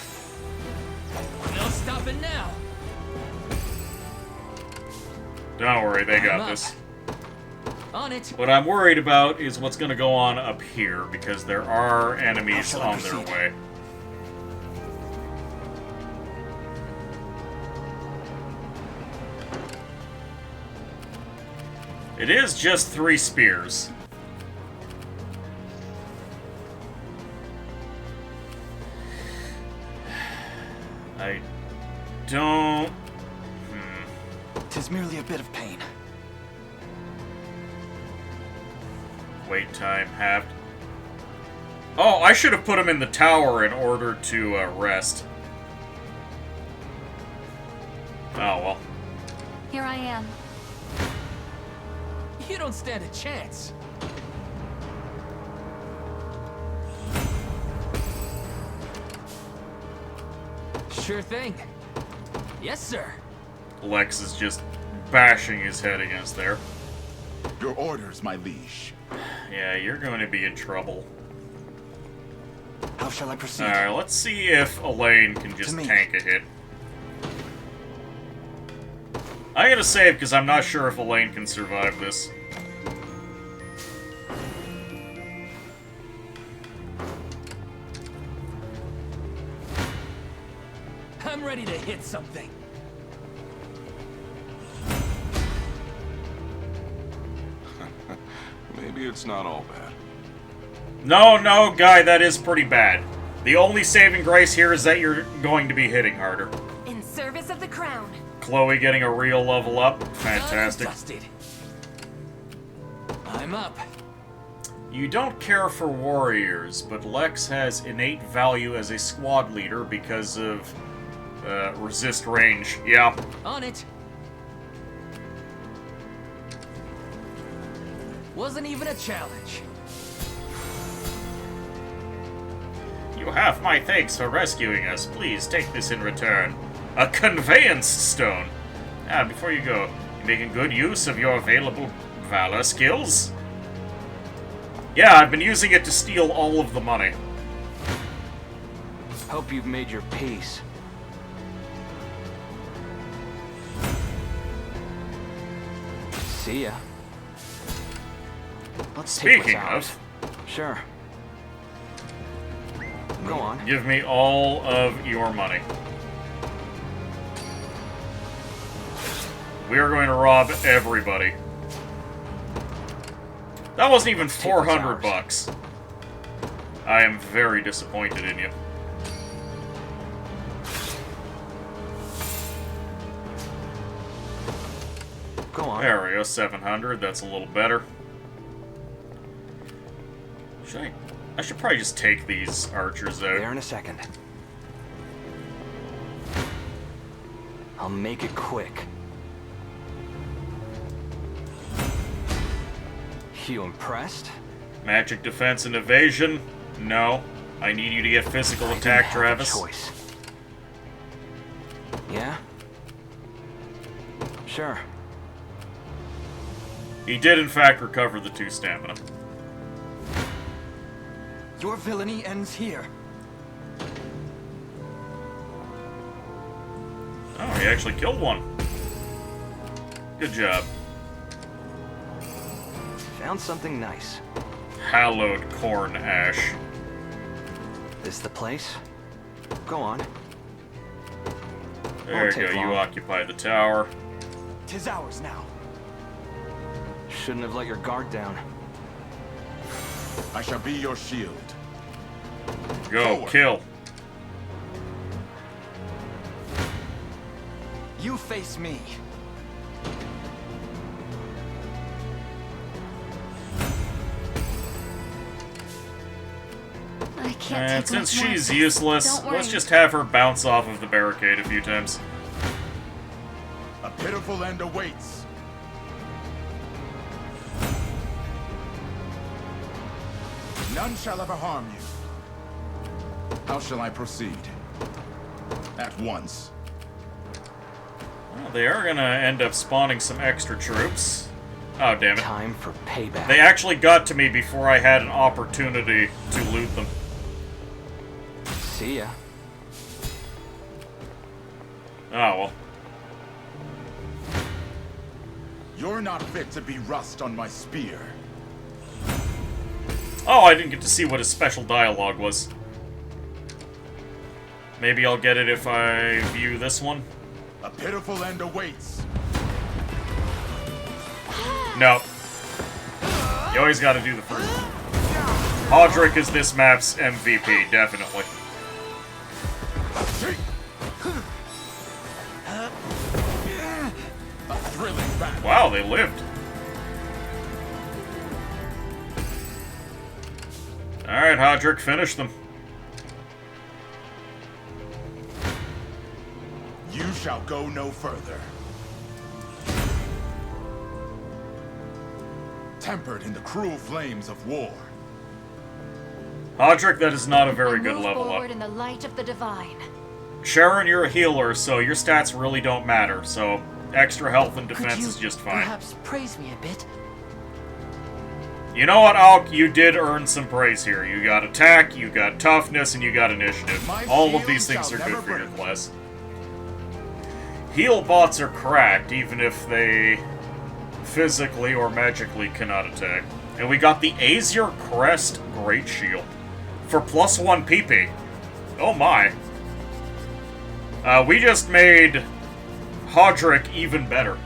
No stopping now. Don't worry, they I'm got up. this. On it. What I'm worried about is what's going to go on up here, because there are enemies How shall I on their proceed? way. It is just 3 spears. I don't... Tis merely a bit of pain. Wait time halved. Oh, I should have put him in the tower in order to rest. Oh, well. Here I am. You don't stand a chance. Sure thing. Yes, sir. Lex is just bashing his head against there. Your orders, my liege. Yeah, you're going to be in trouble. How shall I proceed? Alright, let's see if Elaine can just me. tank a hit. I'm gonna save because I'm not sure if Elaine can survive this. I'm ready to hit something. Maybe it's not all bad. No, Guy, that is pretty bad. The only saving grace here is that you're going to be hitting harder. In service of the crown. Chloe getting a real level up. Done and Fantastic. dusted. I'm up. You don't care for warriors, but Lex has innate value as a squad leader because of resist range. Yeah. On it. Wasn't even a challenge. You have my thanks for rescuing us. Please take this in return. A conveyance stone. Before you go, you making good use of your available valor skills? Yeah, I've been using it to steal all of the money. Hope you've made your peace. See ya. Let's take what's Speaking ours. of, Sure. Go on. give me all of your money. We are going to rob everybody. That wasn't even 400 bucks. I am very disappointed in you. Go on. There we go, 700. That's a little better. I should probably just take these archers out. There in a second. I'll make it quick. You impressed? Magic defense and evasion? No. I need you to get physical attack, Travis. Choice. Yeah? Sure. He did, in fact, recover the 2 stamina. Your villainy ends here. Oh, he actually killed one. Good job. Found something nice. Hallowed corn ash. This the place? Go on. There you go, you occupy the tower. 'Tis ours now. Shouldn't have let your guard down. I shall be your shield. Go, Forward. kill. You face me. I can't And take since much more she's of this. useless, Don't worry. let's just have her bounce off of the barricade a few times. A pitiful end awaits. None shall ever harm you. How shall I proceed? At once. Well, they are gonna end up spawning some extra troops. Oh, damn it. Time for payback. They actually got to me before I had an opportunity to loot them. See ya. Oh, well. You're not fit to be rust on my spear. Oh, I didn't get to see what his special dialogue was. Maybe I'll get it if I view this one. A pitiful end awaits. No. You always gotta do the first one. Hodrick is this map's MVP, definitely. A thrilling battle. Wow, they lived. Alright, Hodrick, finish them. You shall go no further. Tempered in the cruel flames of war. Hodrick, that is not a very good Move level forward up. in the light of the divine. Sharon, you're a healer, so your stats really don't matter, so extra health and defense is just fine. Perhaps praise me a bit? You know what, Alk? You did earn some praise here. You got attack, you got toughness, and you got initiative. All of these things are good for your class. Heal bots are cracked, even if they physically or magically cannot attack. And we got the Aesir Crest Great Shield for +1 PP. Oh my. We just made Hodrick even better.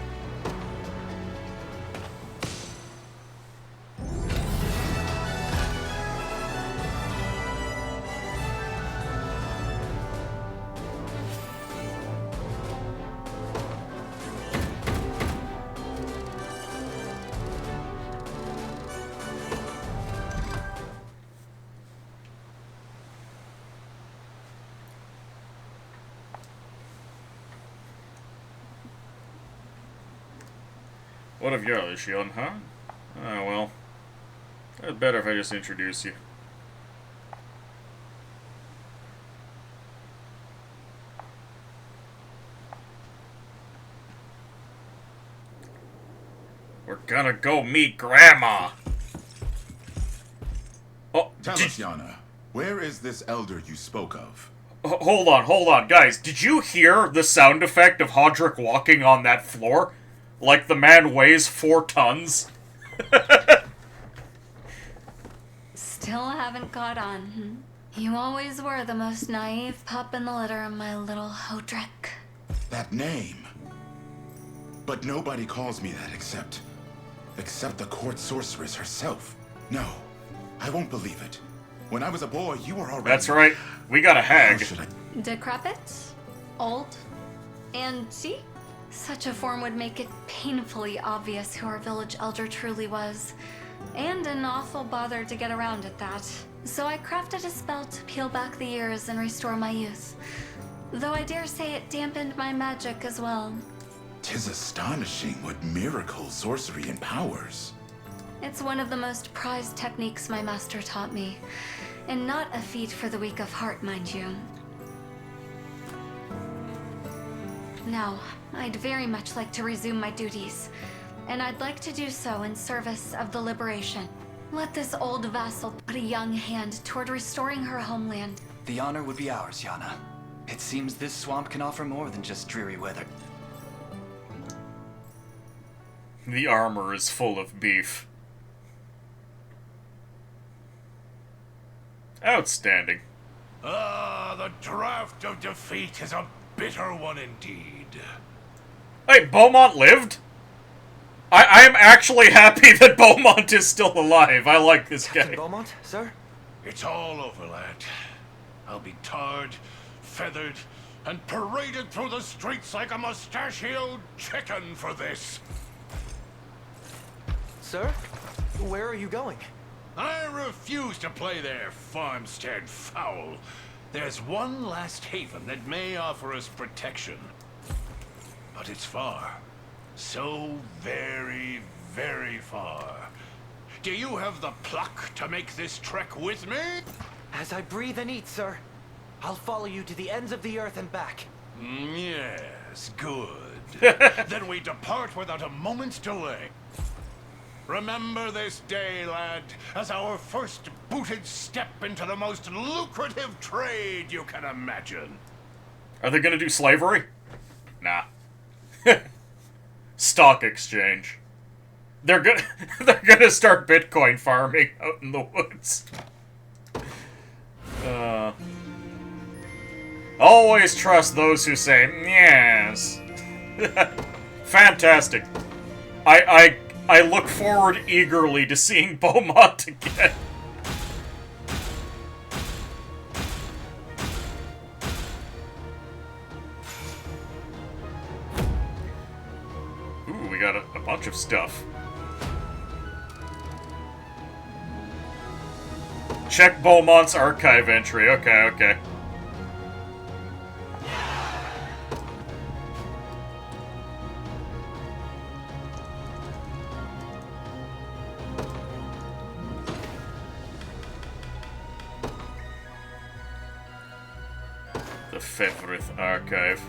What of your shield, huh? Oh, well. It's better if I just introduce you. We're gonna go meet Grandma! Oh, Tell us, Yana, where is this elder you spoke of? Hold on, guys. Did you hear the sound effect of Hodrick walking on that floor? Like the man weighs 4 tons? Still haven't caught on. You always were the most naive pup in the litter, my little Hodrick. That name. But nobody calls me that Except the court sorceress herself. No, I won't believe it. When I was a boy, you were already... That's right. We got a hag. Decrepit, old, and see? Such a form would make it painfully obvious who our village elder truly was. And an awful bother to get around at that. So I crafted a spell to peel back the years and restore my youth. Though I dare say it dampened my magic as well. 'Tis astonishing what miracle sorcery empowers. It's one of the most prized techniques my master taught me. And not a feat for the weak of heart, mind you. Now, I'd very much like to resume my duties. And I'd like to do so in service of the liberation. Let this old vassal put a young hand toward restoring her homeland. The honor would be ours, Yana. It seems this swamp can offer more than just dreary weather. The armor is full of beef. Outstanding. Ah, the draft of defeat is a bitter one indeed. Hey, Beaumont lived? I am actually happy that Beaumont is still alive. I like this guy. Beaumont, sir? It's all over, lad. I'll be tarred, feathered, and paraded through the streets like a mustachioed chicken for this. Sir? Where are you going? I refuse to play their farmstead foul. There's one last haven that may offer us protection. But it's far. So very, very far. Do you have the pluck to make this trek with me? As I breathe and eat, sir. I'll follow you to the ends of the earth and back. Yes, good. Then we depart without a moment's delay. Remember this day, lad, as our first booted step into the most lucrative trade you can imagine. Are they gonna do slavery? Nah. Stock exchange. They're gonna start Bitcoin farming out in the woods. Always trust those who say yes. Fantastic. I look forward eagerly to seeing Beaumont again. Ooh, we got a bunch of stuff. Check Beaumont's archive entry. Okay, okay. The Fefrith archive.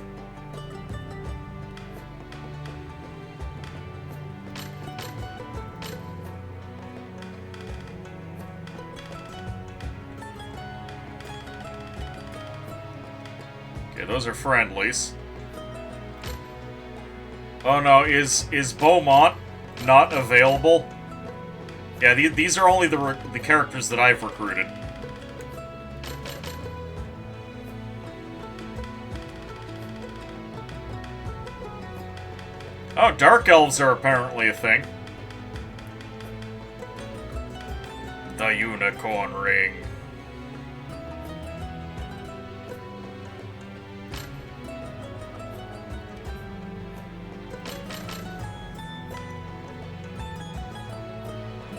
Okay, those are friendlies. Oh no, is Beaumont not available? Yeah, these are only the characters that I've recruited. Oh, Dark Elves are apparently a thing. The Unicorn Ring.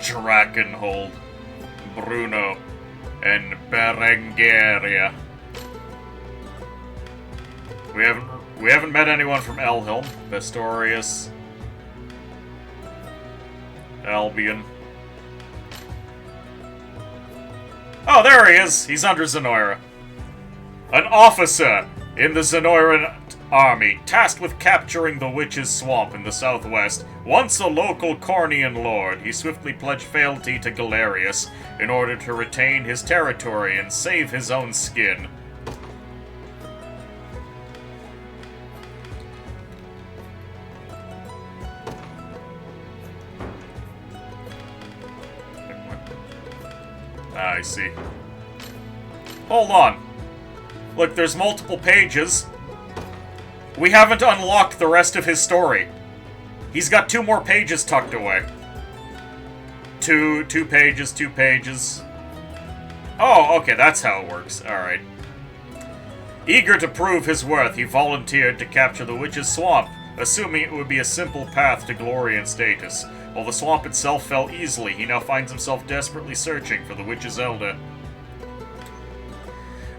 Drakenhold, Bruno, and Berengaria. We haven't met anyone from Elhelm, Vestorius, Albion. Oh, there he is! He's under Zenoira. An officer in the Zenoiran army, tasked with capturing the Witch's Swamp in the southwest. Once a local Cornian lord, he swiftly pledged fealty to Galerius in order to retain his territory and save his own skin. I see. Hold on. Look, there's multiple pages. We haven't unlocked the rest of his story. He's got 2 more pages tucked away. Two pages, 2 pages. Oh, okay, that's how it works. Alright. Eager to prove his worth, he volunteered to capture the witch's swamp, assuming it would be a simple path to glory and status. While the swamp itself fell easily, he now finds himself desperately searching for the witch's elder.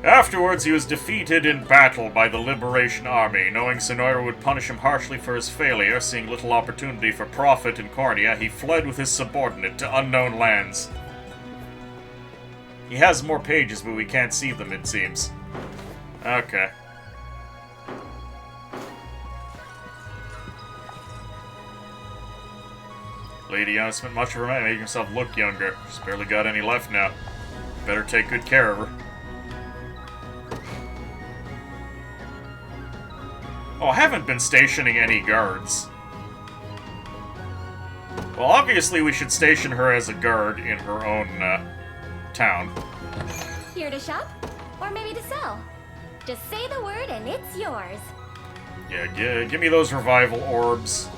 Afterwards, he was defeated in battle by the Liberation Army. Knowing Sonoira would punish him harshly for his failure, seeing little opportunity for profit in Cornea, he fled with his subordinate to unknown lands. He has more pages, but we can't see them, it seems. Okay. Lady Yana spent much of her money making herself look younger. She's barely got any left now. Better take good care of her. Oh, I haven't been stationing any guards. Well, obviously we should station her as a guard in her own, town. Here to shop? Or maybe to sell? Just say the word and it's yours. Yeah, give me those revival orbs.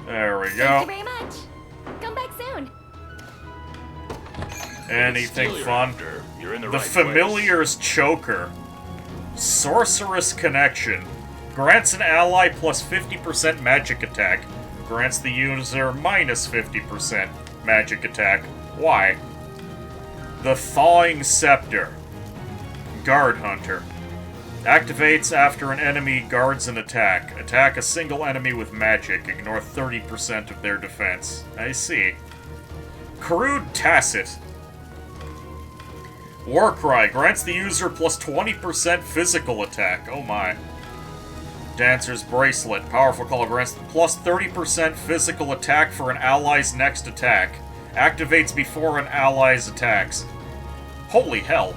There we go. Thank you very much. Come back soon. Anything fun? You're in the The right Familiar's Choker. Sorceress Connection. Grants an ally plus 50% magic attack. Grants the user minus 50% magic attack. Why? The Thawing Scepter. Guard Hunter. Activates after an enemy guards an attack. Attack a single enemy with magic. Ignore 30% of their defense. I see. Crude Tacit. Warcry. Grants the user plus 20% physical attack. Oh my. Dancer's Bracelet. Powerful call. Grants plus 30% physical attack for an ally's next attack. Activates before an ally's attacks. Holy hell.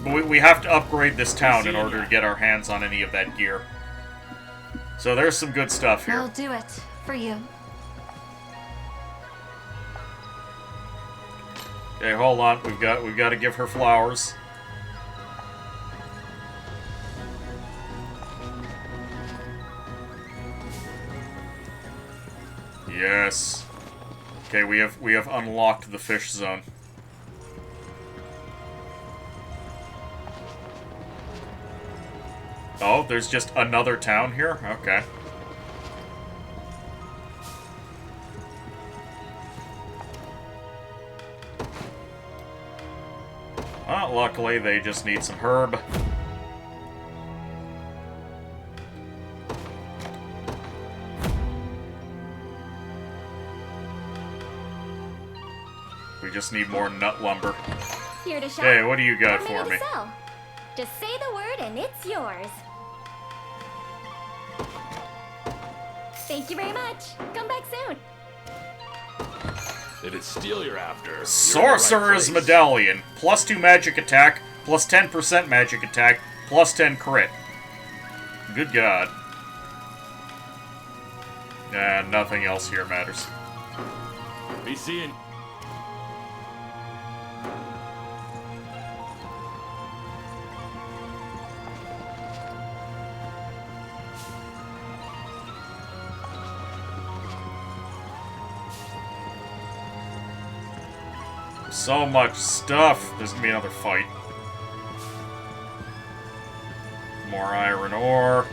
We have to upgrade this town in order to get our hands on any of that gear. So there's some good stuff here. I'll do it for you. Okay, hold on. We've got to give her flowers. Yes. Okay, we have unlocked the fish zone. Oh, there's just another town here? Okay. Well, luckily they just need some herb. We just need more nut lumber. Here to shop. Hey, what do you got or for maybe me? to sell. Just say the word and it's yours. Thank you very much. Come back soon. If it's steel you're after, Sorcerer's Medallion. Plus 2 magic attack, plus 10% magic attack, plus 10 crit. Good God. Nothing else here matters. Be seeing. So much stuff. There's gonna be another fight. More iron ore.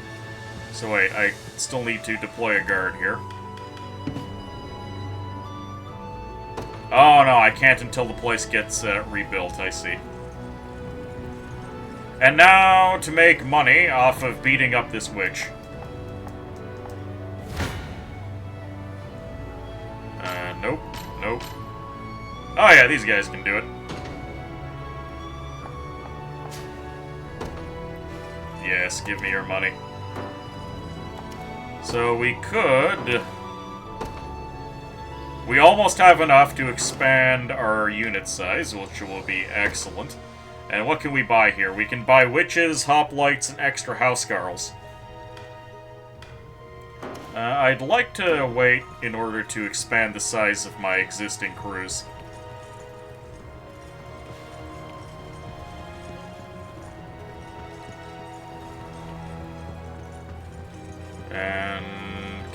So wait, I still need to deploy a guard here. Oh no, I can't until the place gets rebuilt, I see. And now to make money off of beating up this witch. Nope, nope. Oh yeah, these guys can do it. Yes, give me your money. So we could... We almost have enough to expand our unit size, which will be excellent. And what can we buy here? We can buy witches, hoplites, and extra housecarls. I'd like to wait in order to expand the size of my existing crews.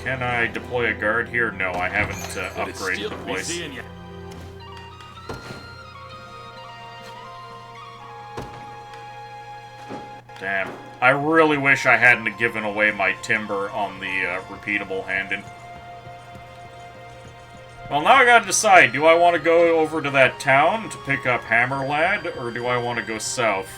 Can I deploy a guard here? No, I haven't upgraded the place. Damn. I really wish I hadn't given away my timber on the repeatable hand-in. Well, now I gotta decide, do I want to go over to that town to pick up Hammerlad, or do I want to go south?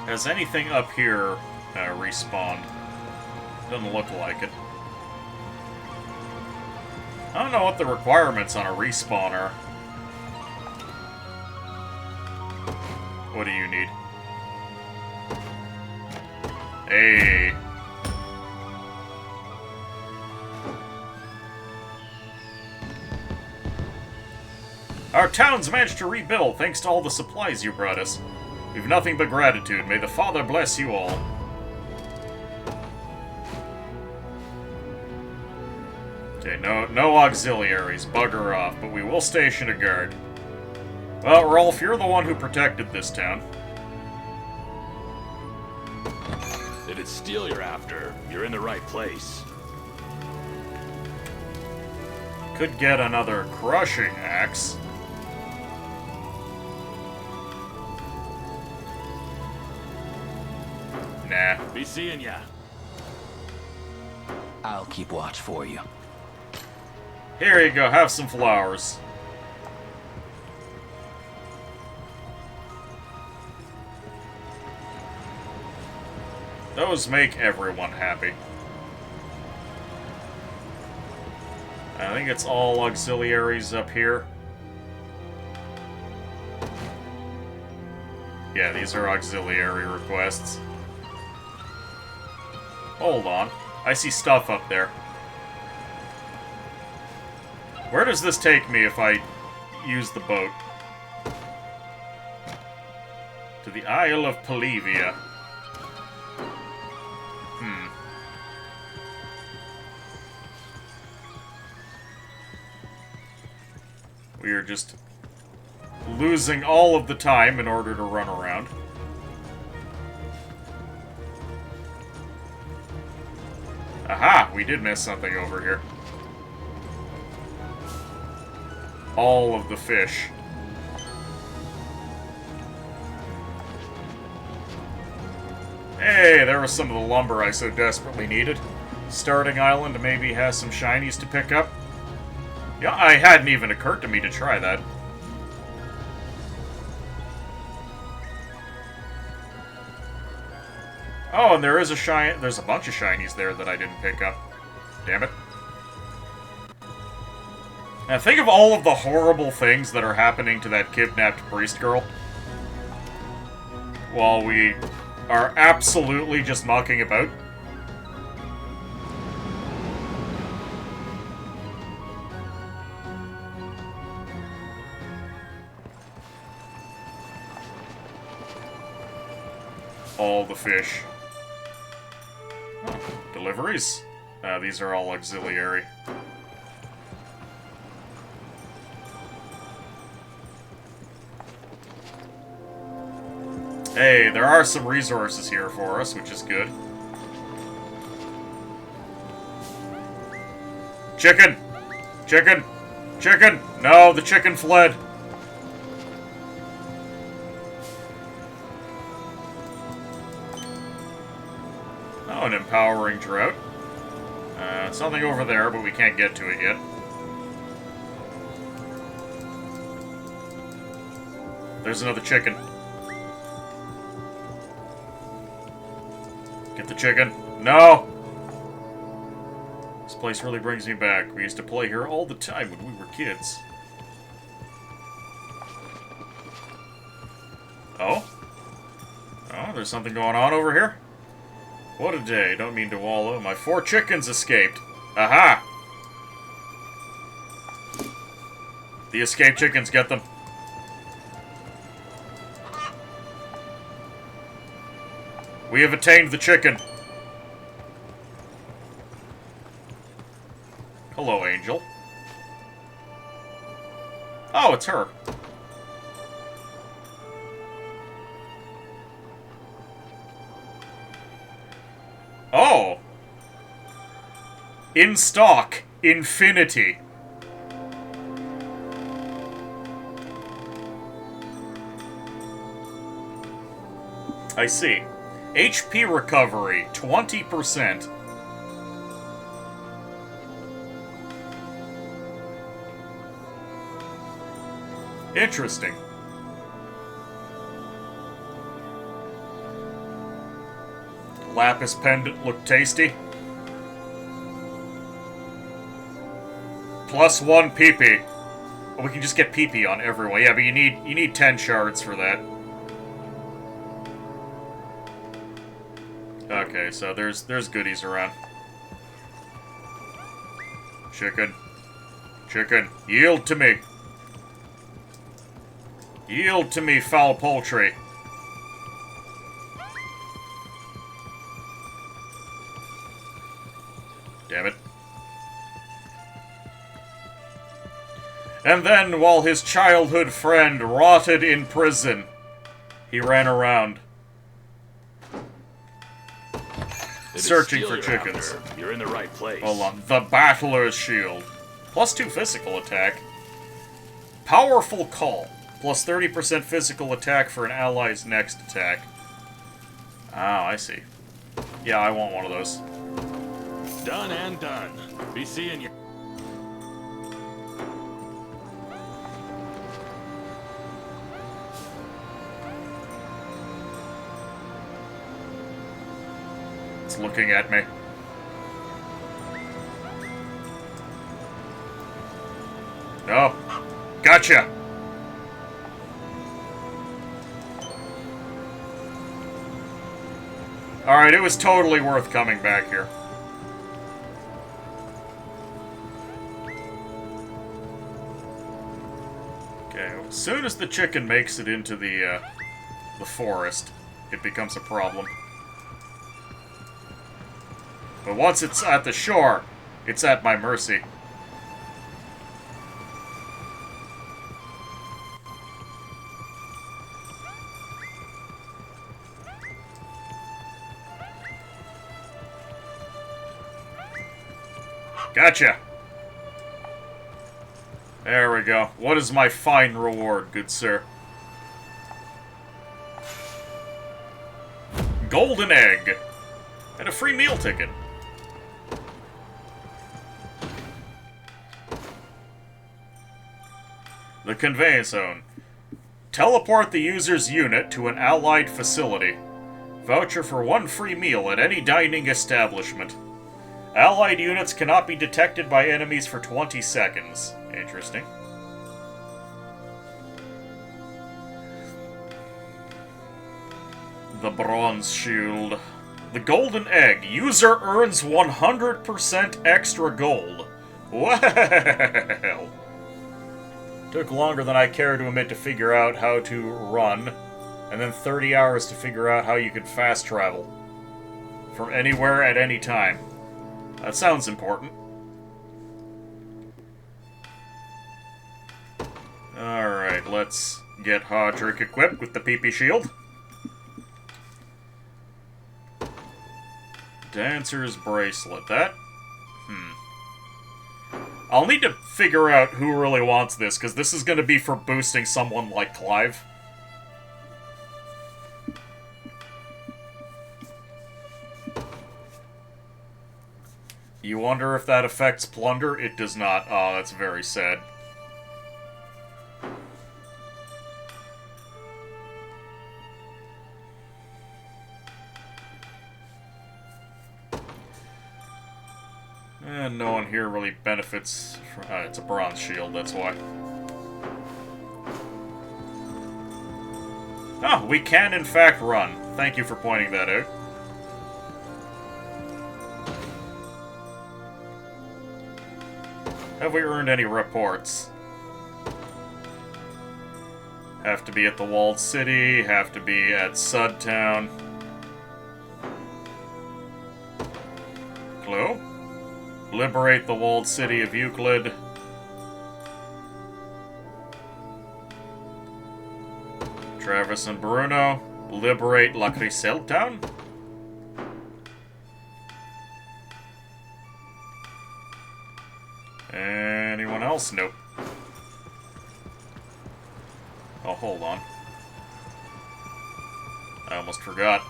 Has anything up here respawned? Doesn't look like it. I don't know what the requirements on a respawn are. What do you need? Hey. Our town's managed to rebuild thanks to all the supplies you brought us. We've nothing but gratitude. May the Father bless you all. Okay, no auxiliaries. Bugger off, but we will station a guard. Well, Rolf, you're the one who protected this town. If it's steel you're after, you're in the right place. Could get another crushing axe. Nah. Be seeing ya. I'll keep watch for you. Here you go, have some flowers. Those make everyone happy. I think it's all auxiliaries up here. Yeah, these are auxiliary requests. Hold on. I see stuff up there. Where does this take me if I use the boat? To the Isle of Polivia. We are just losing all of the time in order to run around. Aha! We did miss something over here. All of the fish. Hey, there was some of the lumber I so desperately needed. Starting Island maybe has some shinies to pick up. Yeah, it hadn't even occurred to me to try that. Oh, and there is a there's a bunch of shinies there that I didn't pick up. Damn it. Now think of all of the horrible things that are happening to that kidnapped priest girl. While we are absolutely just mucking about. All the fish. Oh, deliveries? These are all auxiliary. Hey, there are some resources here for us, which is good. Chicken! Chicken! Chicken! No, the chicken fled! Oh, an empowering drought. Something over there, but we can't get to it yet. There's another chicken. Get the chicken. No! This place really brings me back. We used to play here all the time when we were kids. Oh? Oh, there's something going on over here? What a day. Don't mean to wallow. My 4 chickens escaped. Aha! The escaped chickens, get them. We have attained the chicken. Hello, Angel. Oh, it's her. In stock. Infinity. I see. HP recovery, 20%. Interesting. Lapis pendant look tasty. +1 PP. Oh, we can just get PP on everyone. Yeah, but you need 10 shards for that. Okay, so there's goodies around. Chicken. Chicken, yield to me. Yield to me, foul poultry. Damn it. And then, while his childhood friend rotted in prison, he ran around. Searching for chickens. You're in the right place. Hold on. The Battler's Shield. +2 physical attack. Powerful Call. +30% physical attack for an ally's next attack. Oh, I see. Yeah, I want one of those. Done and done. Be seeing you. It's looking at me. No. Gotcha! Alright, it was totally worth coming back here. Okay, well, as soon as the chicken makes it into the forest, it becomes a problem. But once it's at the shore, it's at my mercy. Gotcha! There we go. What is my fine reward, good sir? Golden egg! And a free meal ticket. The conveyance zone. Teleport the user's unit to an allied facility. Voucher for 1 free meal at any dining establishment. Allied units cannot be detected by enemies for 20 seconds. Interesting. The Bronze Shield. The Golden Egg. User earns 100% extra gold. Well. Took longer than I care to admit to figure out how to run, and then 30 hours to figure out how you could fast travel. From anywhere at any time. That sounds important. Alright, let's get Hodrick equipped with the PP shield. Dancer's bracelet. That? I'll need to figure out who really wants this, because this is going to be for boosting someone like Clive. You wonder if that affects plunder? It does not. Oh, that's very sad. And no one here really benefits from... it's a bronze shield, that's why. Oh, we can in fact run. Thank you for pointing that out. Have we earned any reports? Have to be at the walled city, have to be at Sudtown. Clue? Liberate the walled city of Euclid. Travis and Bruno. Liberate La Criselle Town? else? Nope. Oh, hold on. I almost forgot.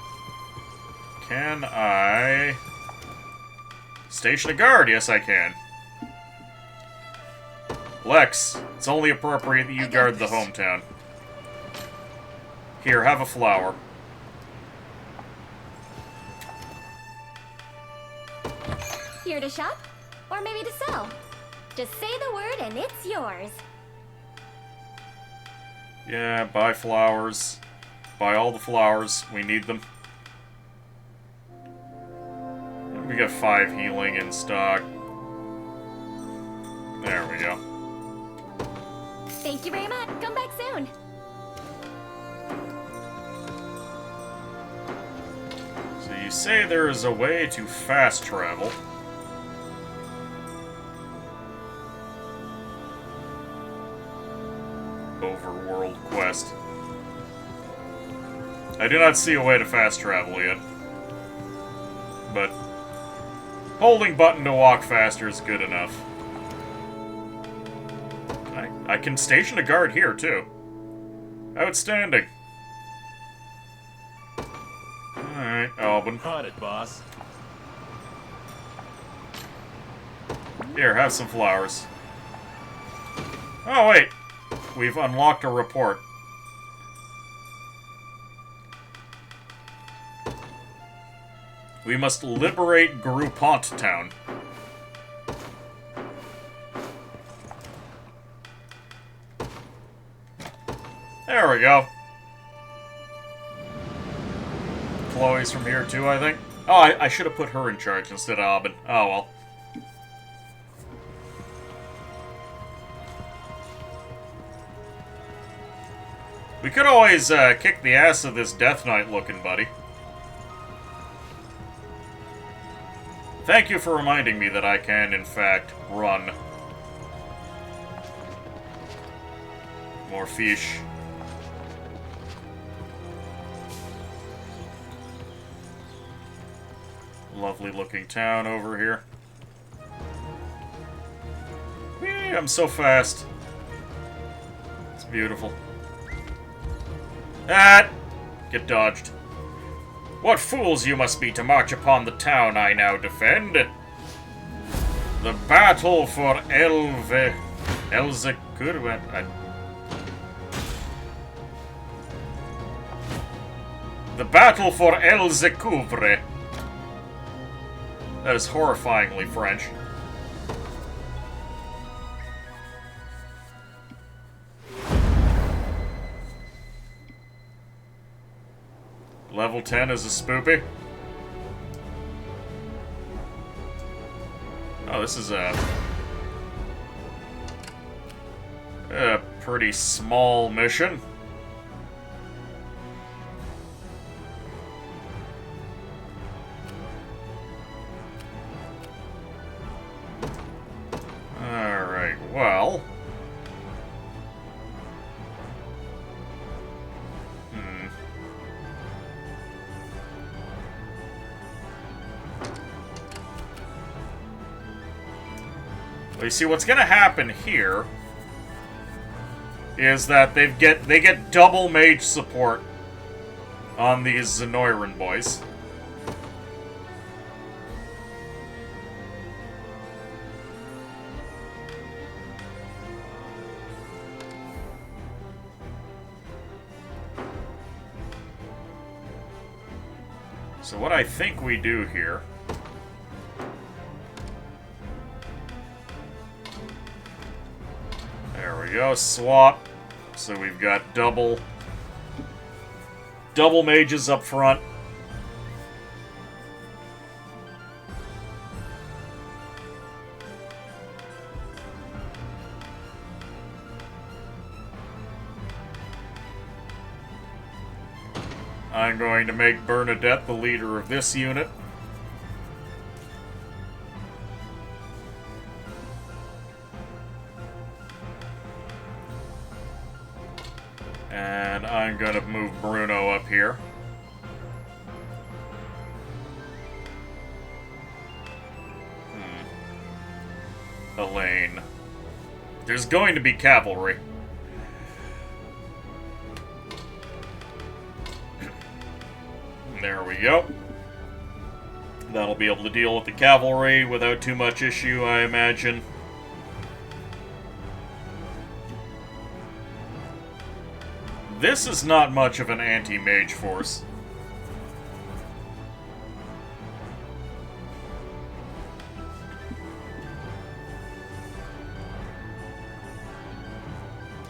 Can I... station a guard? Yes, I can. Lex, it's only appropriate that you guard the hometown. Here, have a flower. Here to shop? Or maybe to sell? Just say the word and it's yours. Yeah, buy flowers. Buy all the flowers. We need them. We got 5 healing in stock. There we go. Thank you very much. Come back soon. So you say there is a way to fast travel. Overworld quest. I do not see a way to fast travel yet. But holding button to walk faster is good enough. I can station a guard here, too. Outstanding. Alright, Albin. On it, boss. Here, have some flowers. Oh, wait. We've unlocked a report. We must liberate Groupont Town. There we go. Chloe's from here too, I think. Oh, I should have put her in charge instead of Aubin. Oh well. We could always kick the ass of this Death Knight looking buddy. Thank you for reminding me that I can, in fact, run. More fish. Lovely looking town over here. Whee, I'm so fast. It's beautiful. Ah! Get dodged. What fools you must be to march upon the town I now defend. The battle for Elzekur. The battle for Elzecouvre. That is horrifyingly French. Level 10 is a spoopy. Oh, this is a pretty small mission. Alright, well... Well, you see, what's gonna happen here is that they get double mage support on these Zenoiran boys. So what I think we do here... There we go, swap. So we've got double mages up front. I'm going to make Bernadette the leader of this unit. And I'm going to move Bruno up here. Elaine. There's going to be cavalry. There we go. That'll be able to deal with the cavalry without too much issue, I imagine. This is not much of an anti-mage force.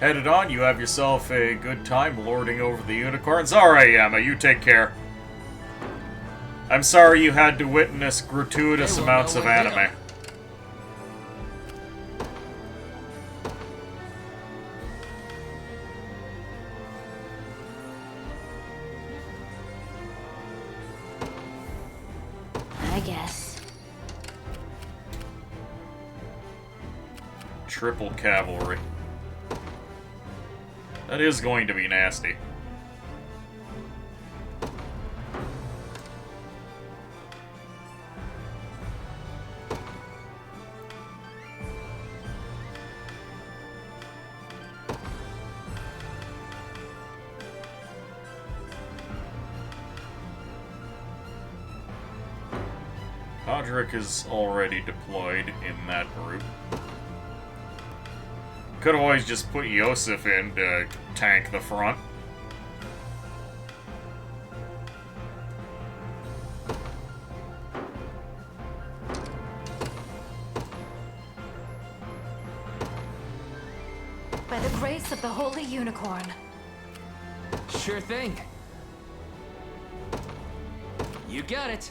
Headed on, you have yourself a good time lording over the unicorns. Alright, Emma, you take care. I'm sorry you had to witness gratuitous amounts of anime. I guess. Triple cavalry. That is going to be nasty. Podrick is already deployed in that group. Could always just put Yosef in to tank the front. By the grace of the Holy Unicorn. Sure thing. You got it.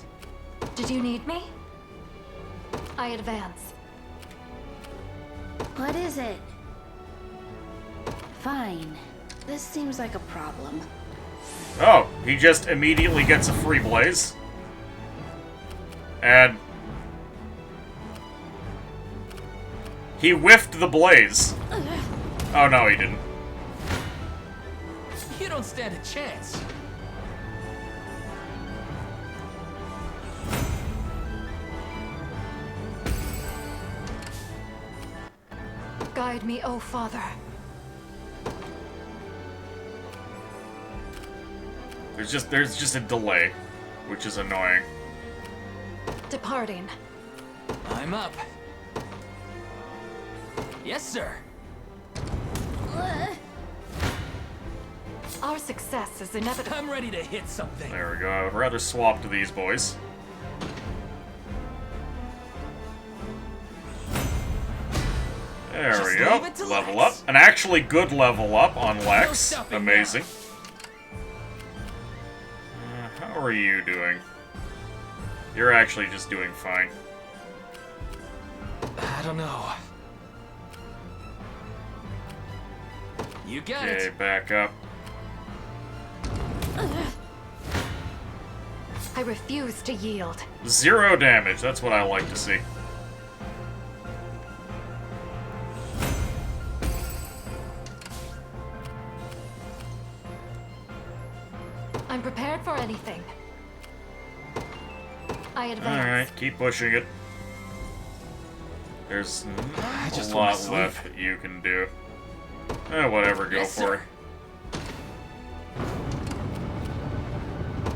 Did you need me? I advance. What is it? Fine. This seems like a problem. Oh, he just immediately gets a free blaze. And he whiffed the blaze. Oh no, he didn't. You don't stand a chance. Guide me, O Father. There's just a delay, which is annoying. Departing. I'm up. Yes, sir. Our success is inevitable. I'm ready to hit something. There we go. I would rather swap to these boys. There we go. Level up. An actually good level up on Lex. Amazing. How are you doing? You're actually just doing fine. I don't know. You got it. Okay, back up. I refuse to yield. 0 damage. That's what I like to see. I'm prepared for anything. I advance. Alright, keep pushing it. There's not a lot left that you can do. Whatever, go for it.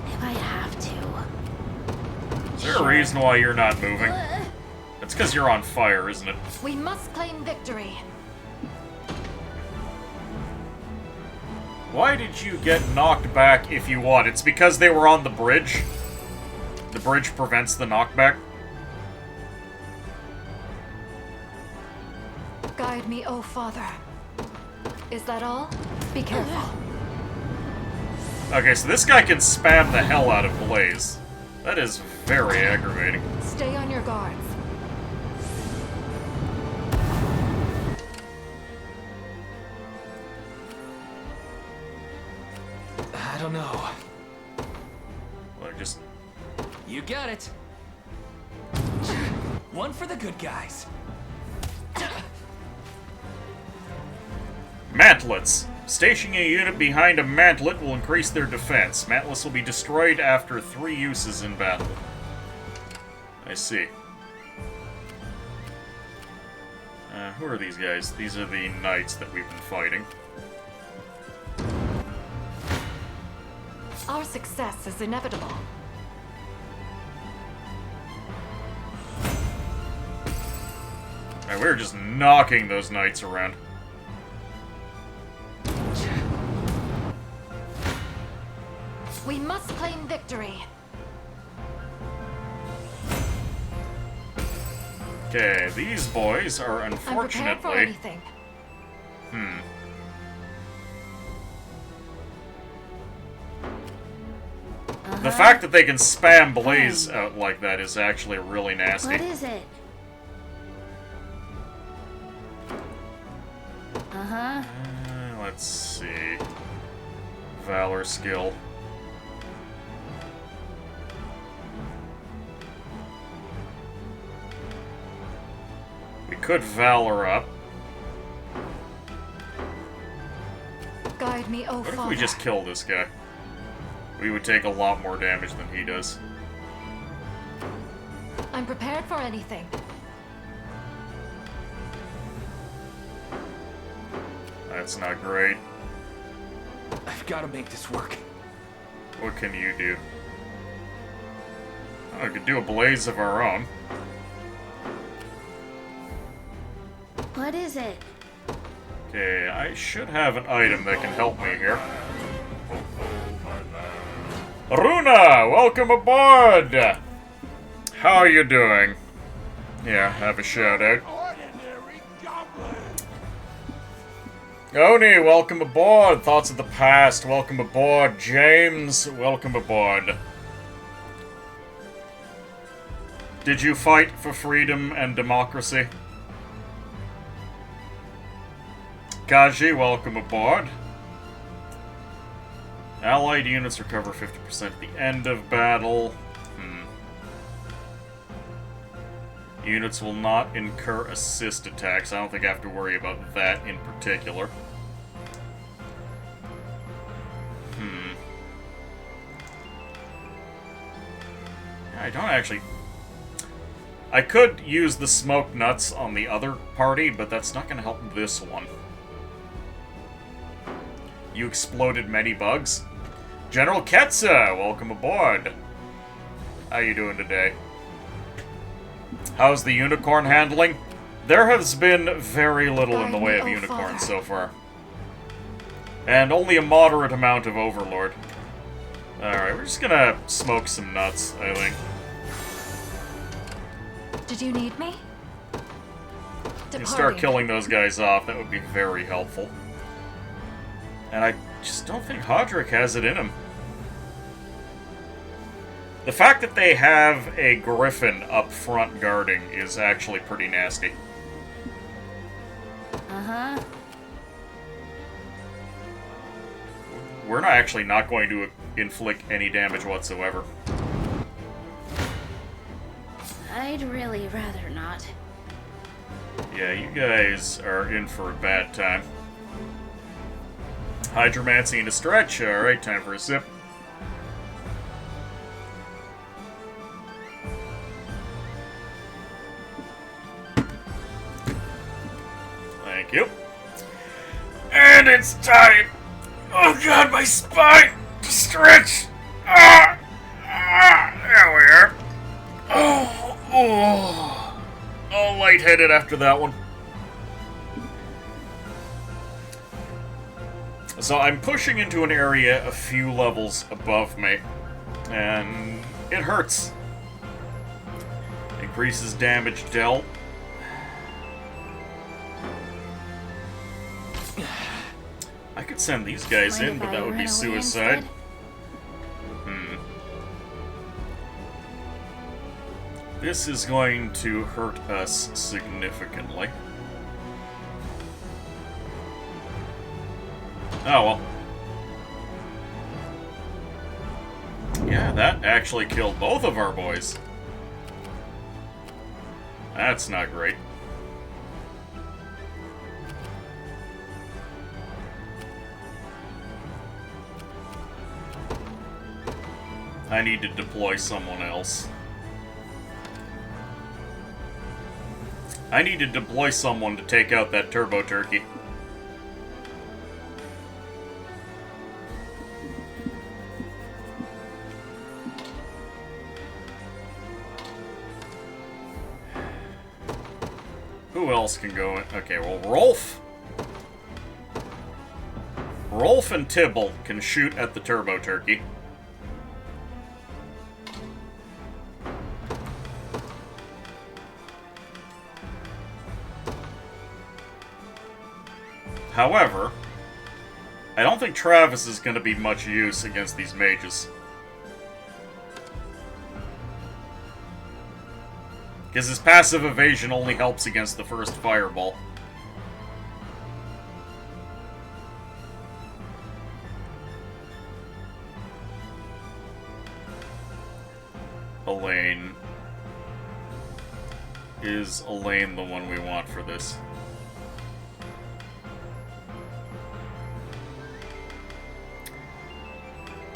If I have to. Is there a reason why you're not moving? It's because you're on fire, isn't it? We must claim victory. Why did you get knocked back if you won? It's because they were on the bridge. The bridge prevents the knockback. Guide me, O Father. Is that all? Be careful. Okay, so this guy can spam the hell out of Blaze. That is very aggravating. Stay on your guards. I don't know. Well, just... You got it. One for the good guys. Mantlets. Stationing a unit behind a mantlet will increase their defense. Mantlets will be destroyed after 3 uses in battle. I see. Who are these guys? These are the knights that we've been fighting. Our success is inevitable. We're just knocking those knights around. We must claim victory. Okay, these boys are I'm prepared for unfortunately... anything. The fact that they can spam Blaze out like that is actually really nasty. What is it? Let's see. Valor skill. We could Valor up. Guide me, oh What if Father. we just kill this guy? We would take a lot more damage than he does. I'm prepared for anything. That's not great. I've got to make this work. What can you do? Oh, we could do a blaze of our own. What is it? Okay, I should have an item that can help me here. Runa, welcome aboard! How are you doing? Yeah, have a shout out. Oni, welcome aboard. Thoughts of the past, welcome aboard. James, welcome aboard. Did you fight for freedom and democracy? Kaji, welcome aboard. Allied units recover 50% at the end of battle. Units will not incur assist attacks. I don't think I have to worry about that in particular. I don't actually... I could use the smoked nuts on the other party, but that's not going to help this one. You exploded many bugs. General Ketsa, welcome aboard. How you doing today? How's the unicorn handling? There has been very little in the way of unicorns so far. And only a moderate amount of overlord. Alright, we're just gonna smoke some nuts, I think. Did you need me? You start killing those guys off, that would be very helpful. And I just don't think Hodrick has it in him. The fact that they have a griffin up front guarding is actually pretty nasty. We're not going to inflict any damage whatsoever. I'd really rather not. Yeah, you guys are in for a bad time. Hydromancy in a stretch. Alright, time for a sip. Thank you. And it's time! Oh god, my spine! To stretch! There we are. All lightheaded after that one. So I'm pushing into an area a few levels above me, and it hurts. Increases damage dealt. I could send these guys in, but that would be suicide. This is going to hurt us significantly. Oh, well. Yeah, that actually killed both of our boys. That's not great. I need to deploy someone else. I need to deploy someone to take out that turbo turkey. Who else can go in? Okay, well, Rolf and Tybalt can shoot at the turbo turkey. However, I don't think Travis is going to be much use against these mages. Because his passive evasion only helps against the first fireball. Elaine. Is Elaine the one we want for this?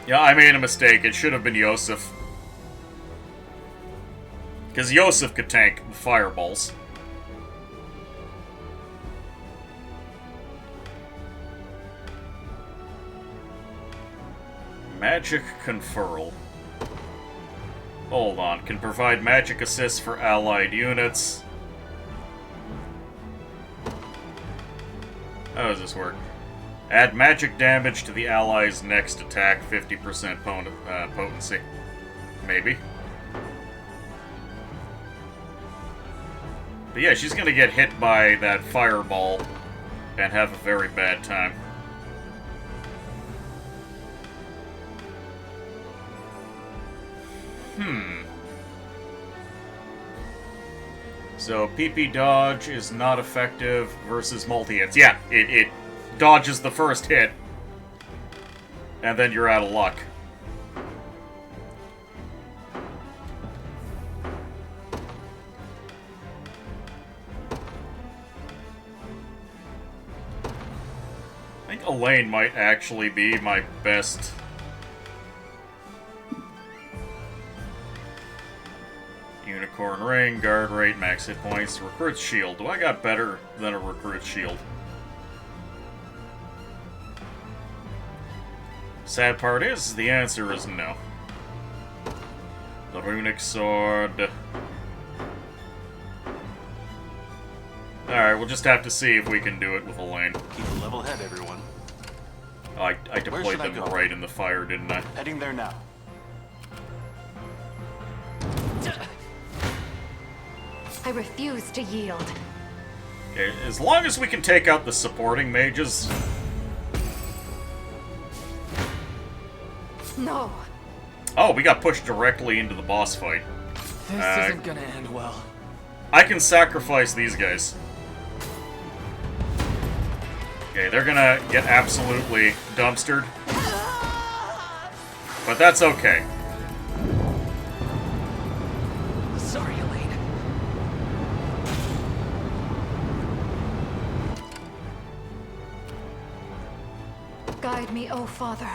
Yeah, I made a mistake. It should have been Yosef. Because Yosef could tank the fireballs. Magic Conferral. Hold on. Can provide magic assists for allied units. How does this work? Add magic damage to the ally's next attack, 50% potency. Maybe. But yeah, she's gonna get hit by that fireball and have a very bad time. So, PP dodge is not effective versus multi-hits. Yeah, it dodges the first hit, and then you're out of luck. I think Elaine might actually be my best. Unicorn Ring, Guard Rate, Max Hit Points, Recruit's Shield. Do I got better than a Recruit's Shield? Sad part is, the answer is no. The Runic Sword. Alright, we'll just have to see if we can do it with Elaine. Keep a level head, everyone. I deployed them right in the fire, didn't I? Heading there now. I refuse to yield. Okay, as long as we can take out the supporting mages. No. Oh, we got pushed directly into the boss fight. This isn't gonna end well. I can sacrifice these guys. Okay, they're gonna get absolutely dumpstered. But that's okay. Sorry, Elaine. Guide me, oh Father.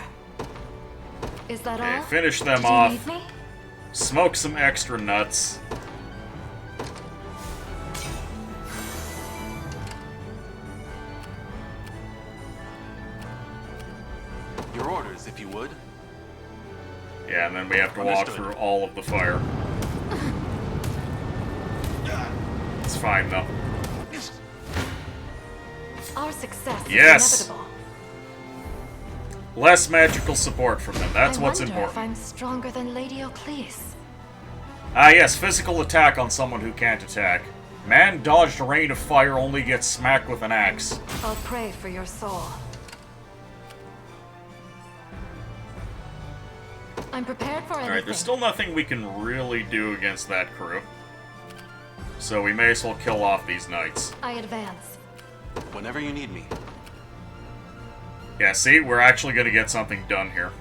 Is that Okay, all? finish them Did you off. need me? Smoke some extra nuts. Your orders, if you would. Yeah, and then we have to walk through all of the fire. It's fine, though. Our success Yes! is inevitable. Less magical support from them. That's what's I wonder important. if I'm stronger than Lady Oclease. Ah, yes, physical attack on someone who can't attack. Man dodged a rain of fire only gets smacked with an axe. I'll pray for your soul. I'm prepared for anything. Alright, there's still nothing we can really do against that crew. So we may as well kill off these knights. I advance. Whenever you need me. Yeah, see? We're actually gonna get something done here.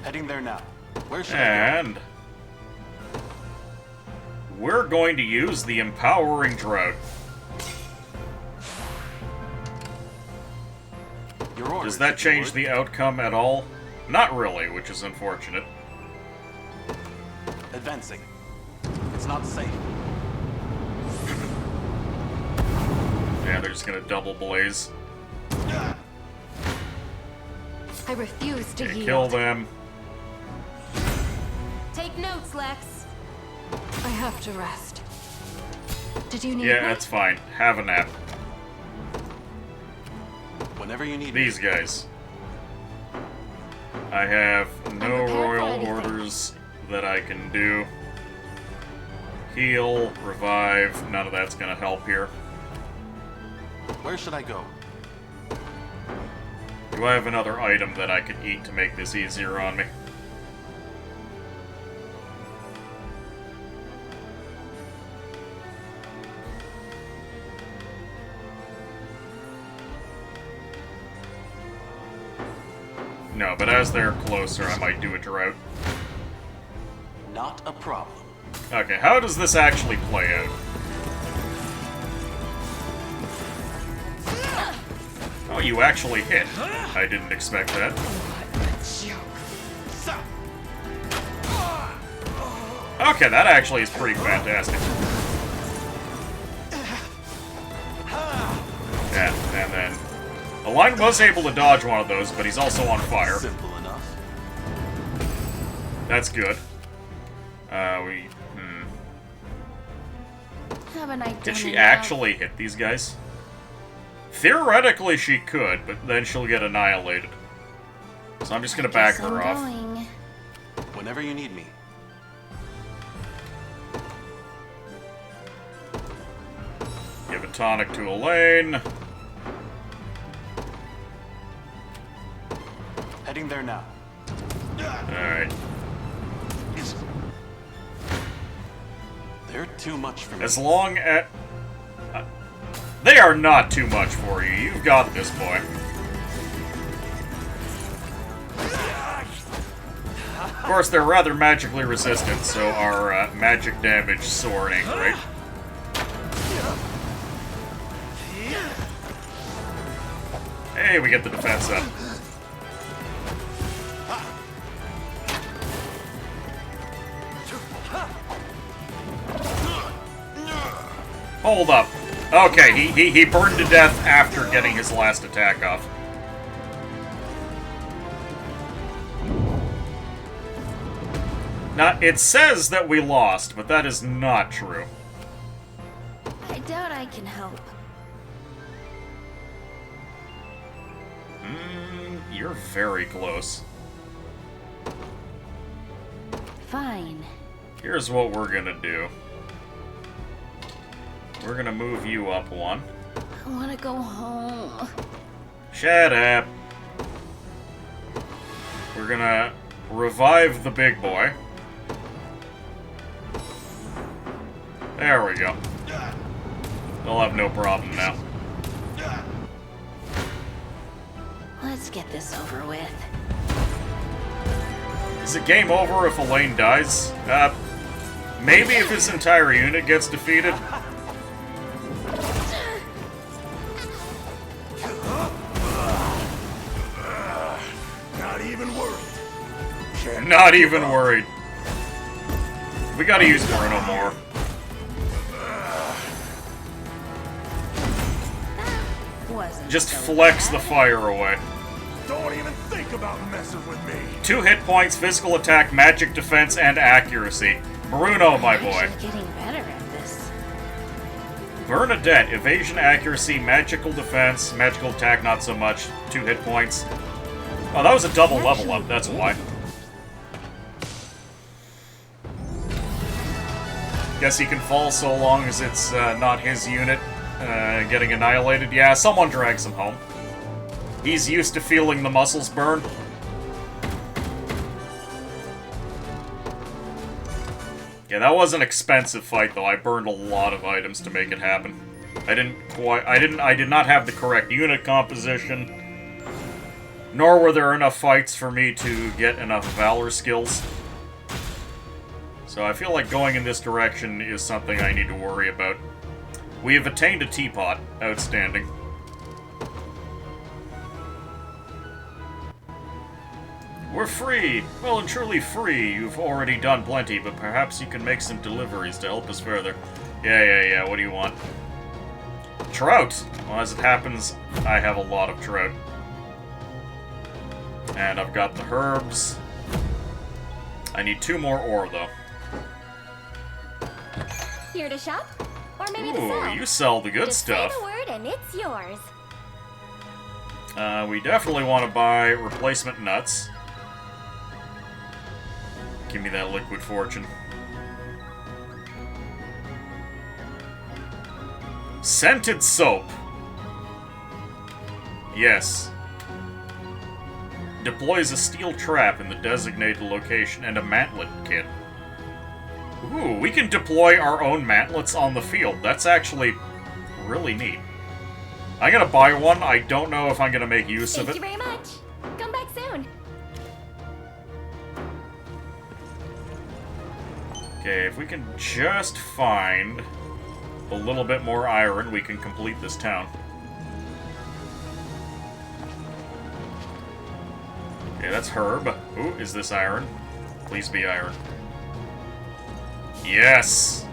Heading there now. Where should I go? And we're going to use the Empowering Drought. Your orders, Does that if you change would. the outcome at all? Not really, which is unfortunate. Advancing. It's not safe. Yeah, they're just gonna double blaze. I refuse to yield. Kill them. Take notes, Lex. I have to rest. Did you need Yeah, me? that's fine. Have a nap. Whenever you need These guys. I have no prepared for royal anything. orders that I can do. Heal, revive, none of that's gonna help here. Where should I go? Do I have another item that I could eat to make this easier on me? No, but as they're closer, I might do a drought. Not a problem. Okay, how does this actually play out? Oh, you actually hit. I didn't expect that. Okay, that actually is pretty fantastic. Yeah, and then... The line was able to dodge one of those, but he's also on fire. Simple enough. That's good. Haven't I done Did she enough? actually hit these guys? Theoretically she could, but then she'll get annihilated. So I'm just gonna back Guess I'm her off. going. Whenever you need me. Give a tonic to Elaine. Heading there now. Alright. They're too much for me. As long as... they are not too much for you. You've got this, boy. Of course, they're rather magically resistant, so our magic damage soaring, right? Hey, we get the defense up. Hold up. Okay, he burned to death after getting his last attack off. Now, it says that we lost, but that is not true. I doubt I can help. You're very close. Fine. Here's what we're gonna do. We're gonna move you up one. I want to go home. Shut up. We're gonna revive the big boy. There we go. They'll have no problem now. Let's get this over with. Is it game over if Elaine dies? Maybe if his entire unit gets defeated. Not even worried. Not even worried. We gotta use Bruno more. Wasn't Just so flex bad. the fire away. Don't even think about messing with me. 2 hit points, physical attack, magic defense, and accuracy. Bruno, my boy. Actually getting better at this. Bernadette, evasion, accuracy, magical defense, magical attack, not so much. 2 hit points. Oh, that was a double level up, that's why. Guess he can fall so long as it's not his unit getting annihilated. Yeah, someone drags him home. He's used to feeling the muscles burn. Yeah, that was an expensive fight, though. I burned a lot of items to make it happen. I did not have the correct unit composition, nor were there enough fights for me to get enough Valor skills. So I feel like going in this direction is something I need to worry about. We have attained a teapot. Outstanding. We're free! Well and truly free. You've already done plenty, but perhaps you can make some deliveries to help us further. Yeah, what do you want? Trout! Well, as it happens, I have a lot of trout. And I've got the herbs. I need 2 more ore, though. Here to shop? Or maybe to Ooh, sell? you sell the good Just stuff. say the word and it's yours. We definitely want to buy replacement nuts. Give me that liquid fortune. Scented soap. Yes. Deploys a steel trap in the designated location and a mantlet kit. Ooh, we can deploy our own mantlets on the field. That's actually really neat. I'm gonna buy one. I don't know if I'm gonna make use of it. Thank you very much. Come back soon. Okay, if we can just find a little bit more iron, we can complete this town. Okay, that's herb. Ooh, is this iron? Please be iron. Yes!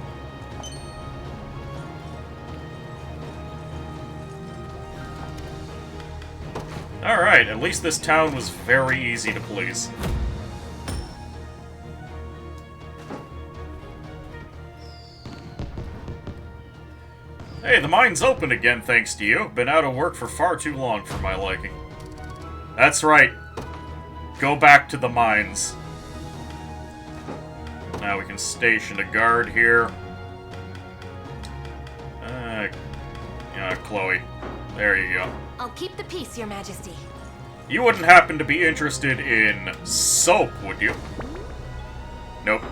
Alright, at least this town was very easy to please. Hey, the mine's open again thanks to you. Been out of work for far too long for my liking. That's right. Go back to the mines. Now we can station a guard here. Chloe. There you go. I'll keep the peace, Your Majesty. You wouldn't happen to be interested in soap, would you? Nope.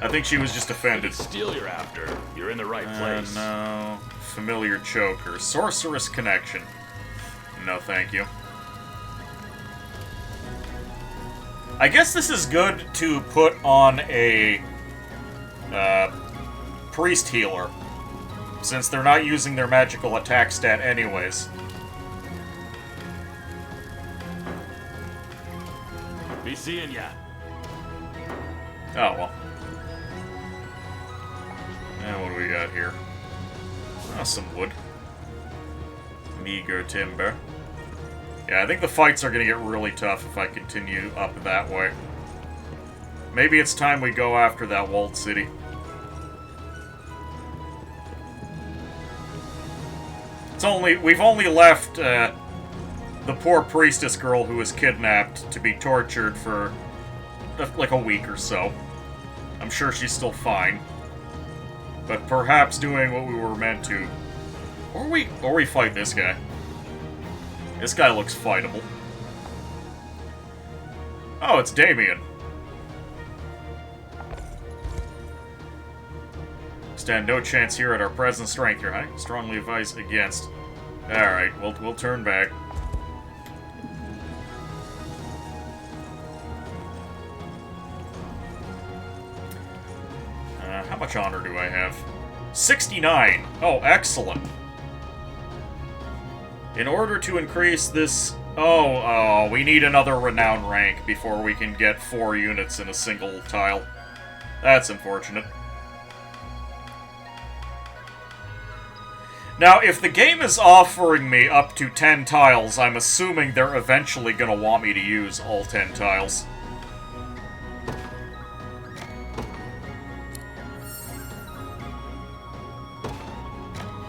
I think she was just offended. Steel you're after. You're in the right place. No. Familiar choker. Sorceress connection. No, thank you. I guess this is good to put on a priest healer, since they're not using their magical attack stat anyways. Be seeing ya. Oh, well. Now what do we got here? Oh, some wood. Meager timber. Yeah, I think the fights are gonna get really tough if I continue up that way. Maybe it's time we go after that walled city. We've only left the poor priestess girl who was kidnapped to be tortured for like a week or so. I'm sure she's still fine. But perhaps doing what we were meant to. Or we fight this guy. This guy looks fightable. Oh, it's Damien. Stand no chance here at our present strength, Your High. Strongly advise against. Alright, we'll turn back. How much honor do I have? 69! Oh, excellent. In order to increase this... Oh, we need another renown rank before we can get 4 units in a single tile. That's unfortunate. Now, if the game is offering me up to 10 tiles, I'm assuming they're eventually gonna want me to use all 10 tiles.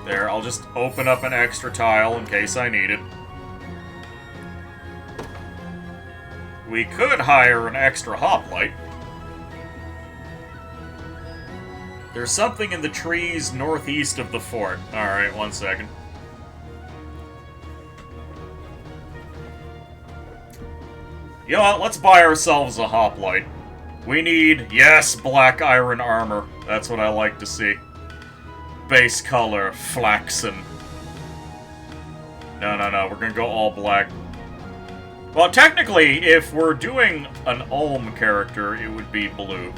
There, I'll just open up an extra tile in case I need it. We could hire an extra hoplite. There's something in the trees northeast of the fort. Alright, 1 second. You know what? Let's buy ourselves a hoplite. We need, yes, black iron armor. That's what I like to see. Base color, flaxen. No, we're gonna go all black. Well, technically, if we're doing an Ulm character, it would be blue.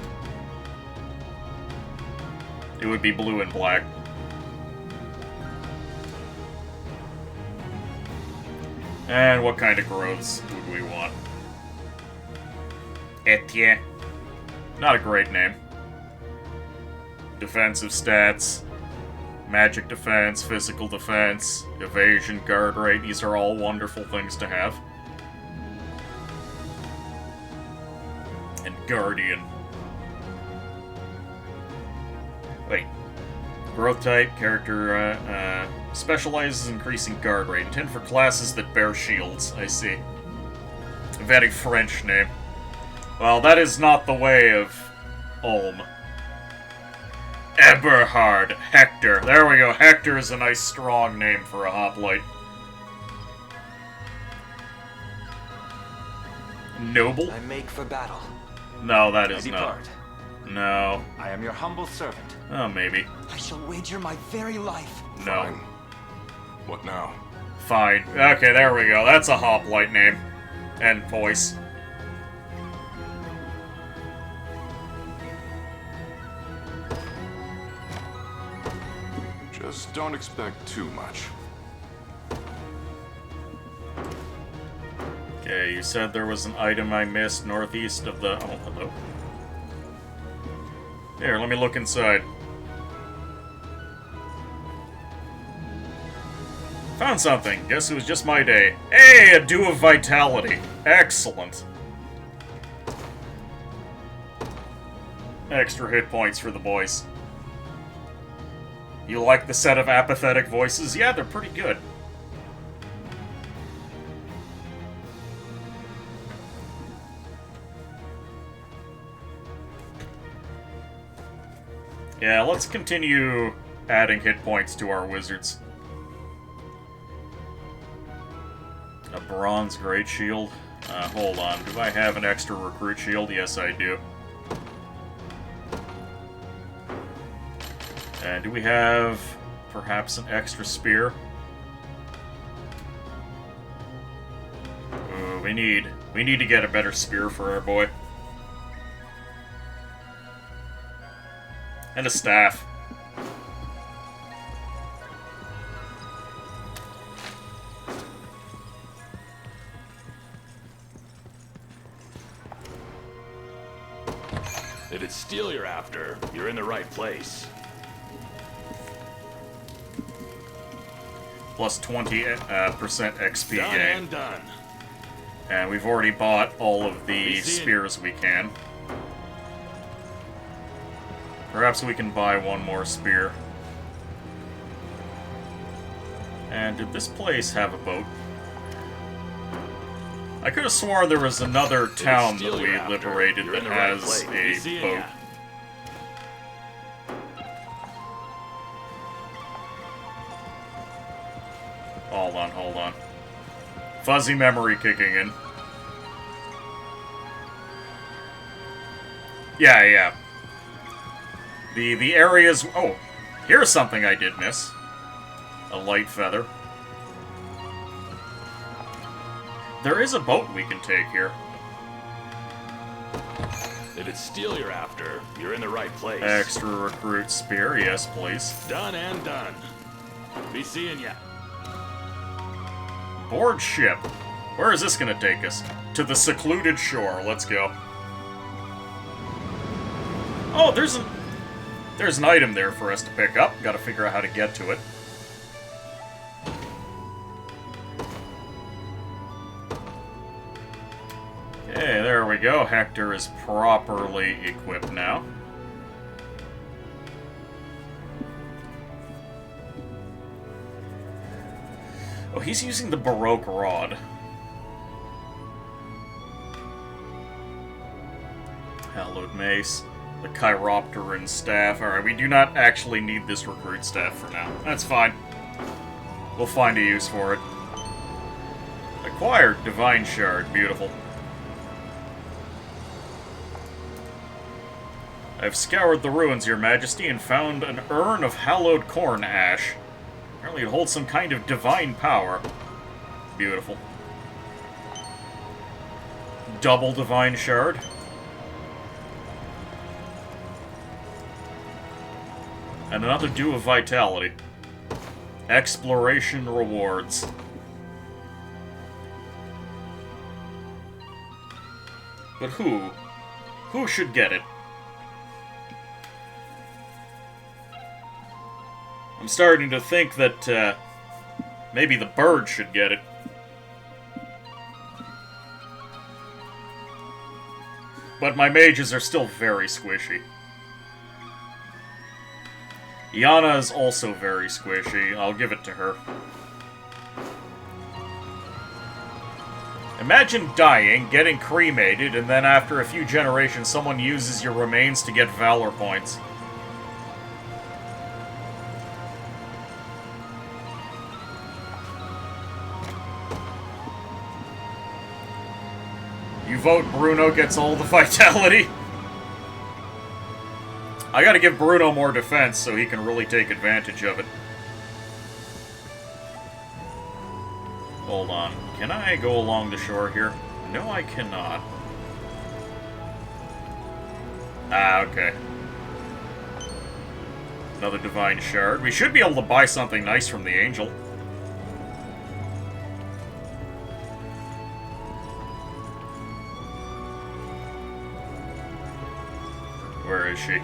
It would be blue and black. And what kind of growths would we want? Etienne. Not a great name. Defensive stats. Magic defense, physical defense, evasion, guard rate. These are all wonderful things to have. And Guardian. Wait. Growth type, character, specializes increasing guard rate. Intended for classes that bear shields. I see. A very French name. Well, that is not the way of Ulm. Eberhard. Hector. There we go. Hector is a nice, strong name for a hoplite. Noble? I make for battle. No, that is I not. depart. No. I am your humble servant. Oh, maybe. I shall wager my very life. No. Fine. What now? Fine. Okay, there we go. That's a hoplite name. And voice. Just don't expect too much. Okay, you said there was an item I missed northeast of the... Oh, hello. Here, let me look inside. Found something. Guess it was just my day. Hey, a dew of vitality. Excellent. Extra hit points for the boys. You like the set of apathetic voices? Yeah, they're pretty good. Yeah, let's continue adding hit points to our wizards. A bronze great shield. Hold on. Do I have an extra recruit shield? Yes, I do. And do we have perhaps an extra spear? Ooh, we need to get a better spear for our boy. And a staff. If it's steel you're after, you're in the right place. Plus 20% XP Done gain. and done. And we've already bought all of the spears we can. Perhaps we can buy one more spear. And did this place have a boat? I could have sworn there was another town that we liberated that has a boat. Hold on. Fuzzy memory kicking in. Yeah. The areas... Oh, here's something I did miss. A light feather. There is a boat we can take here. If it's steel you're after, you're in the right place. Extra recruit spear, yes please. Done and done. Be seeing ya. Board ship. Where is this gonna take us? To the secluded shore. Let's go. Oh, there's an item there for us to pick up. Gotta figure out how to get to it. Okay, there we go. Hector is properly equipped now. Oh, he's using the Baroque Rod. Hallowed Mace. The Chiropteran Staff. Alright, we do not actually need this recruit staff for now. That's fine. We'll find a use for it. Acquired Divine Shard. Beautiful. I've scoured the ruins, Your Majesty, and found an urn of hallowed corn ash. Apparently it holds some kind of divine power. Beautiful. Double Divine Shard. And another Dew of Vitality. Exploration rewards. But who? Who should get it? I'm starting to think that, maybe the bird should get it. But my mages are still very squishy. Yana is also very squishy. I'll give it to her. Imagine dying, getting cremated, and then after a few generations someone uses your remains to get valor points. You vote Bruno gets all the vitality? I gotta give Bruno more defense so he can really take advantage of it. Hold on. Can I go along the shore here? No, I cannot. Ah, okay. Another Divine Shard. We should be able to buy something nice from the Angel. Where is she?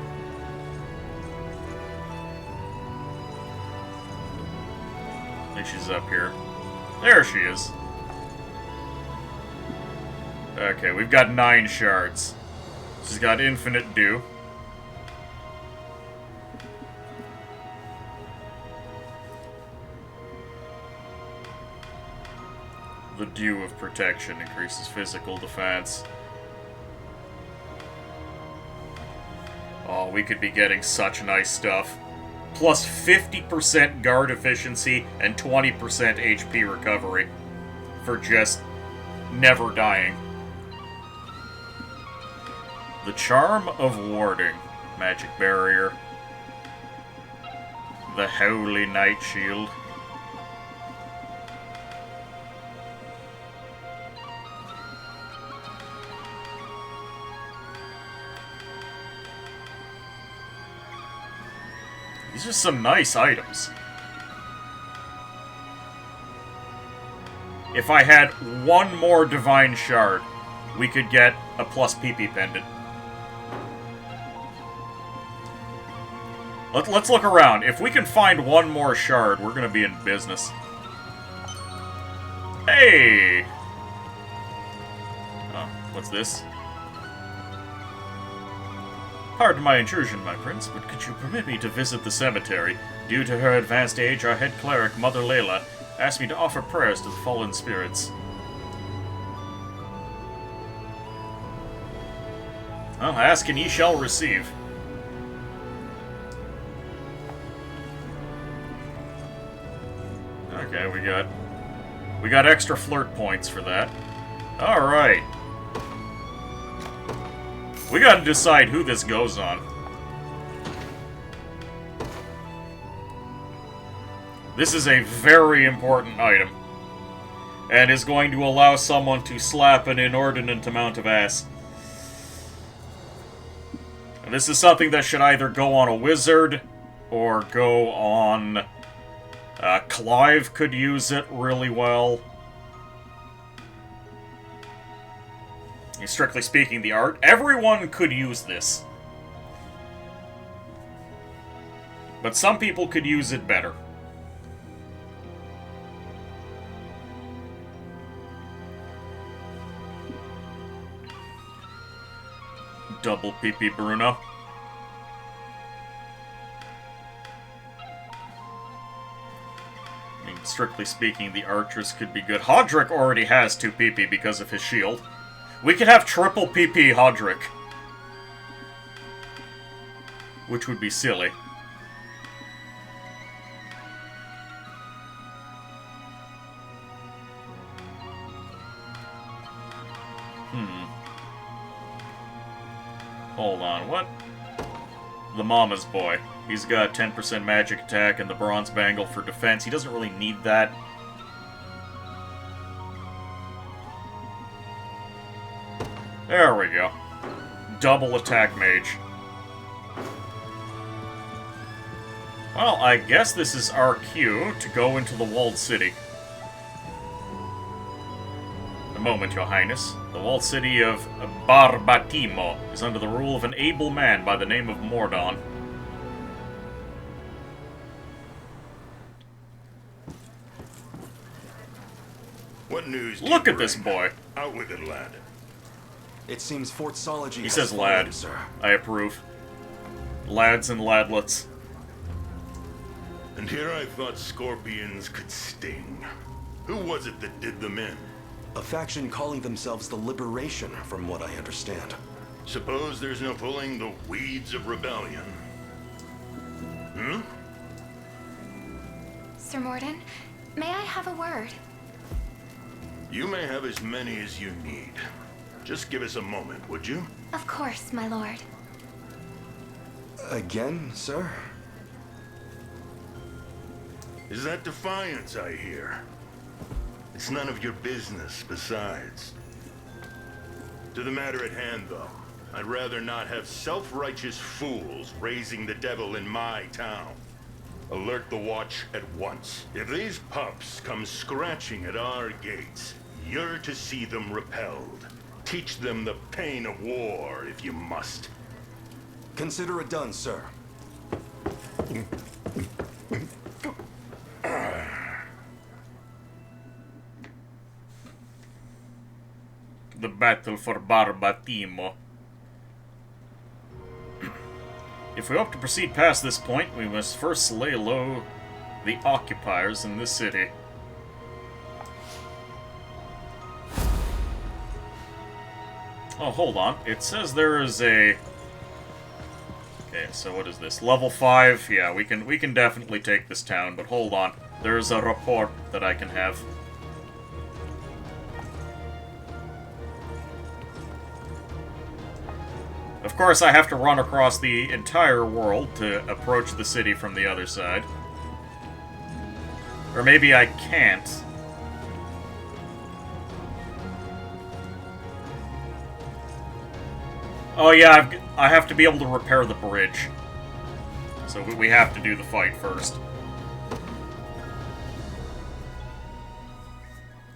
I think she's up here. There she is. Okay, we've got 9 shards. She's got infinite dew. The dew of protection increases physical defense. Oh, we could be getting such nice stuff. Plus 50% guard efficiency and 20% HP recovery. For just never dying. The Charm of Warding. Magic Barrier. The Holy Night Shield. These are some nice items. If I had one more Divine Shard, we could get a plus PP pendant. Let's look around. If we can find one more shard, we're gonna be in business. Hey! Oh, what's this? Pardon my intrusion, my prince, but could you permit me to visit the cemetery? Due to her advanced age, our head cleric, Mother Layla, asked me to offer prayers to the fallen spirits. Well, ask and ye shall receive. Okay, we got extra flirt points for that. Alright. We gotta decide who this goes on. This is a very important item. And is going to allow someone to slap an inordinate amount of ass. And this is something that should either go on a wizard, or go on... Clive could use it really well. Strictly speaking, the art. Everyone could use this. But some people could use it better. Double PP Bruno. I mean, strictly speaking, the archers could be good. Hodrick already has 2 PP because of his shield. We could have triple PP Hodrick. Which would be silly. Hold on, what? The Mama's Boy. He's got 10% magic attack and the Bronze Bangle for defense. He doesn't really need that. There we go. Double attack mage. Well, I guess this is our cue to go into the walled city. moment, Your Highness. The walled city of Barbatimo is under the rule of an able man by the name of Mordon. What news? Look at this boy. Out with it, lad. It seems Fort Zoology He has says fallen, lad. sir. I approve. Lads and ladlets. And here I thought scorpions could sting. Who was it that did them in? A faction calling themselves the Liberation, from what I understand. Suppose there's no pulling the weeds of rebellion. Hmm? Sir Morden, may I have a word? You may have as many as you need. Just give us a moment, would you? Of course, my lord. Again, sir? Is that defiance I hear? It's none of your business, besides. To the matter at hand, though, I'd rather not have self-righteous fools raising the devil in my town. Alert the watch at once. If these pups come scratching at our gates, you're to see them repelled. Teach them the pain of war, if you must. Consider it done, sir. The battle for Barbatimo. If we hope to proceed past this point, we must first lay low the occupiers in this city. Oh, hold on. It says there is a... Okay, so what is this? Level 5? Yeah, we can definitely take this town, but hold on. There's a report that I can have. Of course, I have to run across the entire world to approach the city from the other side. Or maybe I can't. Oh yeah, I have to be able to repair the bridge. So we have to do the fight first.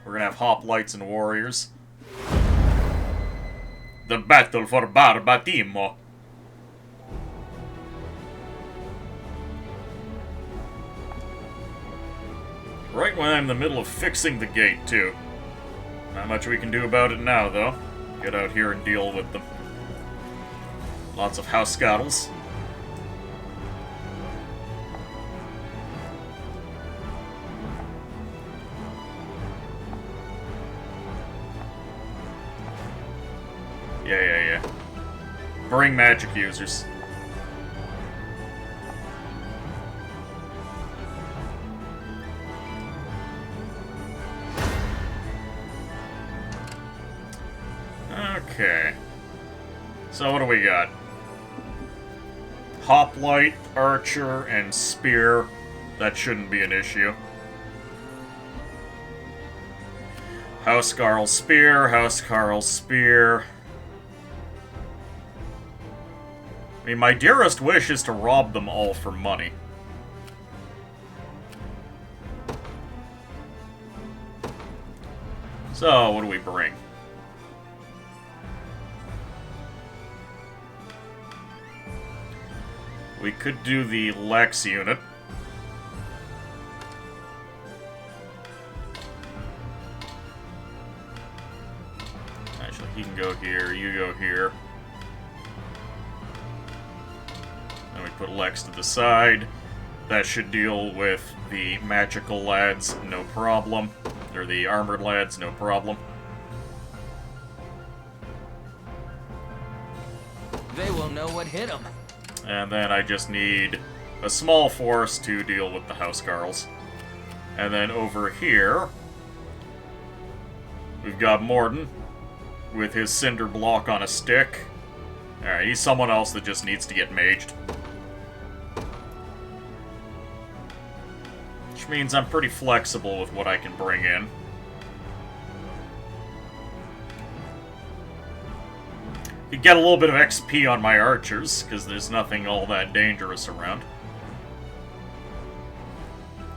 We're gonna have hoplites and warriors. The battle for Barbatimo. Right when I'm in the middle of fixing the gate, too. Not much we can do about it now, though. Get out here and deal with them. Lots of house scoundrels. Yeah. Bring magic users. Okay. So what do we got? Hoplite, archer, and spear. That shouldn't be an issue. Housecarl spear, Housecarl spear. I mean, my dearest wish is to rob them all for money. So, what do we bring? We could do the Lex unit. Actually, he can go here, you go here. Then we put Lex to the side. That should deal with the magical lads, no problem. Or the armored lads, no problem. They will know what hit them. And then I just need a small force to deal with the Housecarls. And then over here, we've got Morden with his cinder block on a stick. Alright, he's someone else that just needs to get maged. Which means I'm pretty flexible with what I can bring in. Could get a little bit of XP on my archers, because there's nothing all that dangerous around.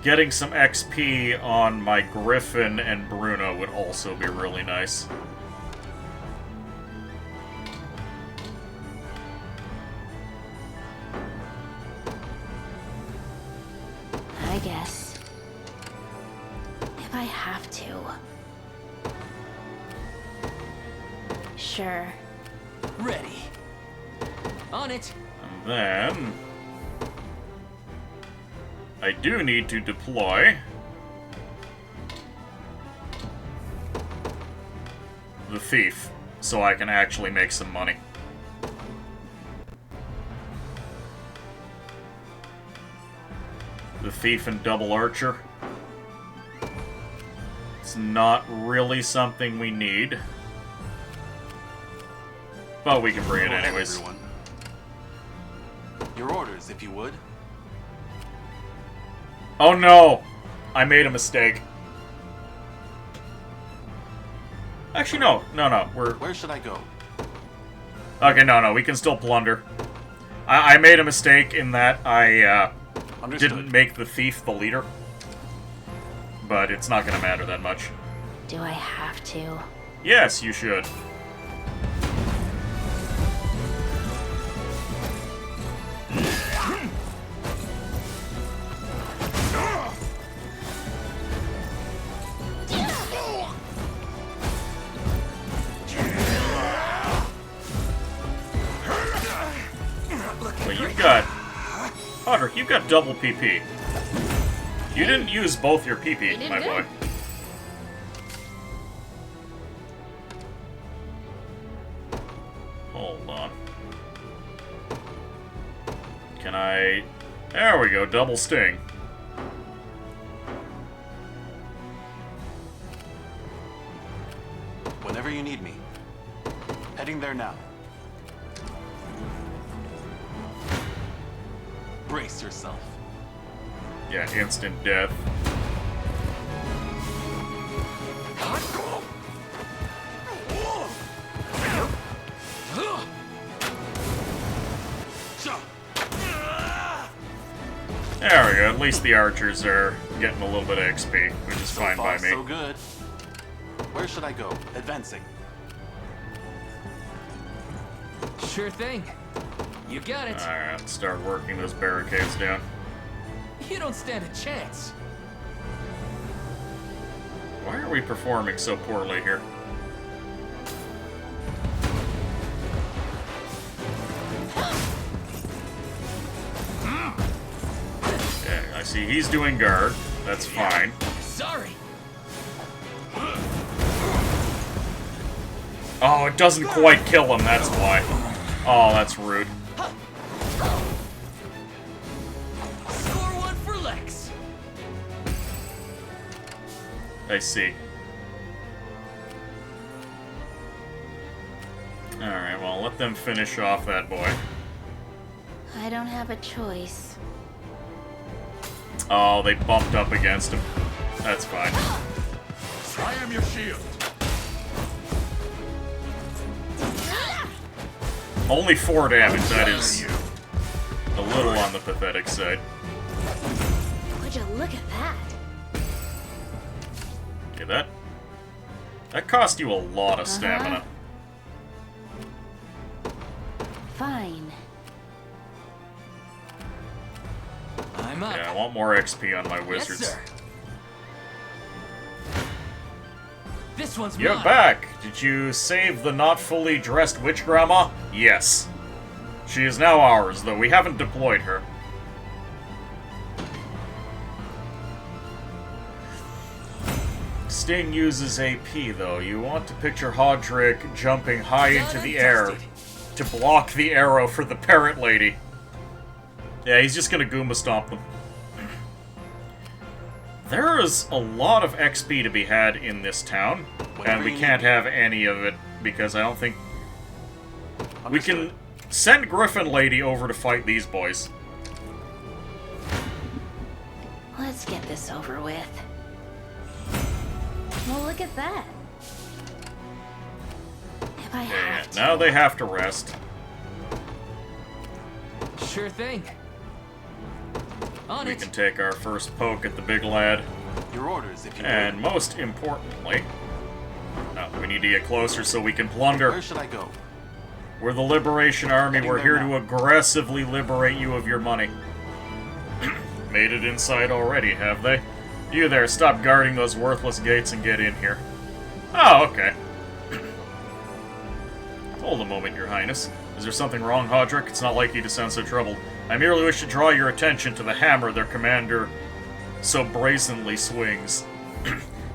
Getting some XP on my Griffin and Bruno would also be really nice. I guess. If I have to. Sure. Ready. On it. And then... I do need to deploy the thief, so I can actually make some money. The thief and double archer. It's not really something we need, but we can bring it anyways. Everyone. Your orders, if you would. Oh no! I made a mistake. Actually, no. Where should I go? Okay, no, we can still plunder. I made a mistake in that I, didn't make the thief the leader. But it's not gonna matter that much. Do I have to? Yes, you should. Well, you've got... Hodrick, you've got double PP. You didn't use both your PP, my boy. Hold on. Can I... There we go, double sting. Whenever you need me. Heading there now. Brace yourself. Yeah, instant death. There we go, at least the archers are getting a little bit of XP, which is fine by me. So good. Where should I go? Advancing. Sure thing. You got it. Alright, let's start working those barricades down. You don't stand a chance. Why are we performing so poorly here? Okay, I see he's doing guard. That's fine. Sorry. Oh, it doesn't quite kill him, that's why. Oh, that's rude. Score one for Lex. I see. Alright, well, let them finish off that boy. I don't have a choice. Oh, they bumped up against him. That's fine. I am your shield. Only 4 damage, that is a little on the pathetic side. Would you look at that? Okay, that cost you a lot of stamina. Fine. I'm up. Yeah, I want more XP on my wizards. Yes, sir. This one's You're mine. back! Did you save the not fully dressed witch grandma? Yes. She is now ours, though we haven't deployed her. Sting uses AP, though. You want to picture Hodrick jumping high into the air to block the arrow for the parrot lady. Yeah, he's just gonna Goomba Stomp them. There is a lot of XP to be had in this town, and we can't have any of it because I don't think... We can send Griffin Lady over to fight these boys. Let's get this over with. Well, look at that. If I have to. Now they have to rest. Sure thing. We can take our first poke at the big lad. Your orders, if you And most importantly, we need to get closer so we can plunder. Where should I go? We're the Liberation Army. We're here to aggressively liberate you of your money. Made it inside already, have they? You there, stop guarding those worthless gates and get in here. Oh, okay. Hold a moment, Your Highness. Is there something wrong, Hodrick? It's not like you to sound so troubled. I merely wish to draw your attention to the hammer their commander so brazenly swings.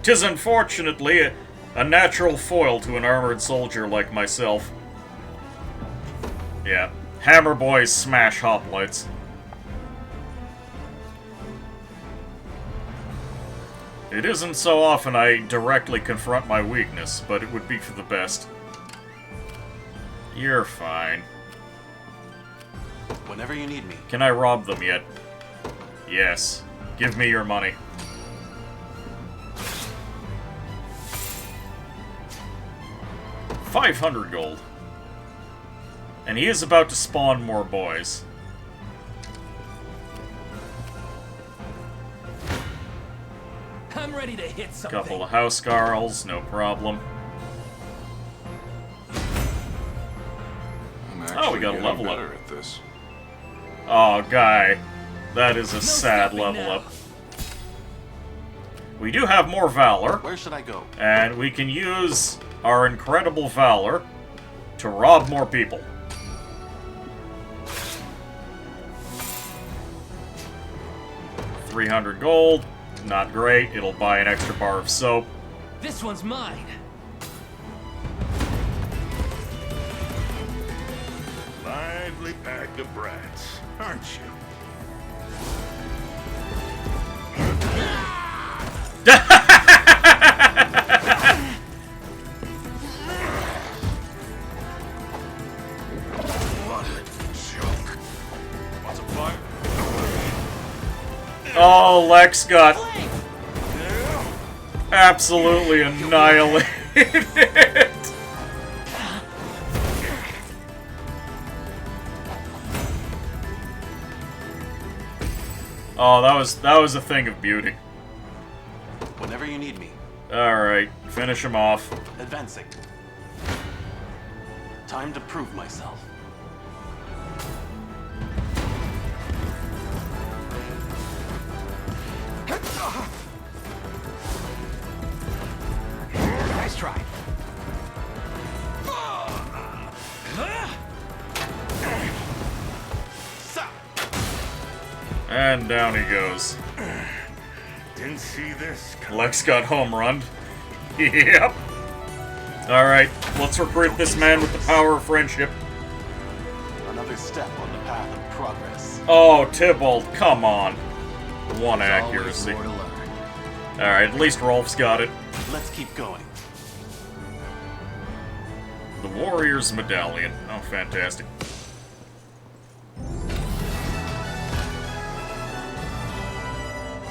'Tis unfortunately a natural foil to an armored soldier like myself. Yeah, hammer boys smash hoplites. It isn't so often I directly confront my weakness, but it would be for the best. You're fine. Whenever you need me. Can I rob them yet? Yes. Give me your money. $500 gold. And he is about to spawn more boys. I'm ready to hit something. Couple of house girls, no problem. Oh, we got a level up. At this. Oh, guy. That is a sad level up. We do have more valor. Where should I go? And we can use our incredible valor to rob more people. $300 gold. Not great. It'll buy an extra bar of soap. This one's mine. Lively pack of brats, aren't you? What a joke. What's a fire? Oh, Lex got absolutely annihilated. Oh, that was a thing of beauty. Whenever you need me. Alright, finish him off. Advancing. Time to prove myself. Nice try. And down he goes. Didn't see this coming. Lex got home run. Yep. Alright, let's recruit this man with the power of friendship. Another step on the path of progress. Oh, Tybalt, come on. One accuracy. Alright, at least Rolf's got it. Let's keep going. The Warrior's Medallion. Oh, fantastic.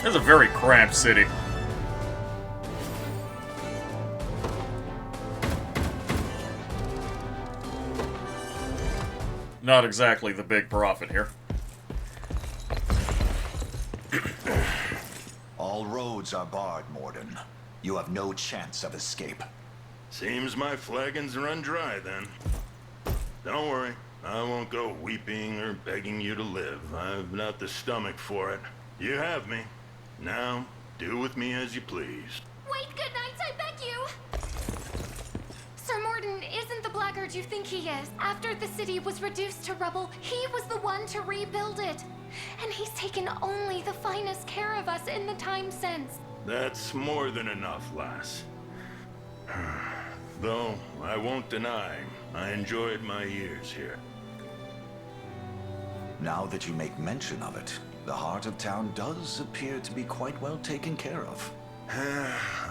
This is a very cramped city. Not exactly the big profit here. All roads are barred, Morden. You have no chance of escape. Seems my flagons run dry then. Don't worry, I won't go weeping or begging you to live. I've not the stomach for it. You have me. Now, do with me as you please. Wait, good night, I beg you! Sir Morden isn't the blackguard you think he is. After the city was reduced to rubble, he was the one to rebuild it. And he's taken only the finest care of us in the time since. That's more than enough, lass. Though, I won't deny, I enjoyed my years here. Now that you make mention of it, the heart of town does appear to be quite well taken care of.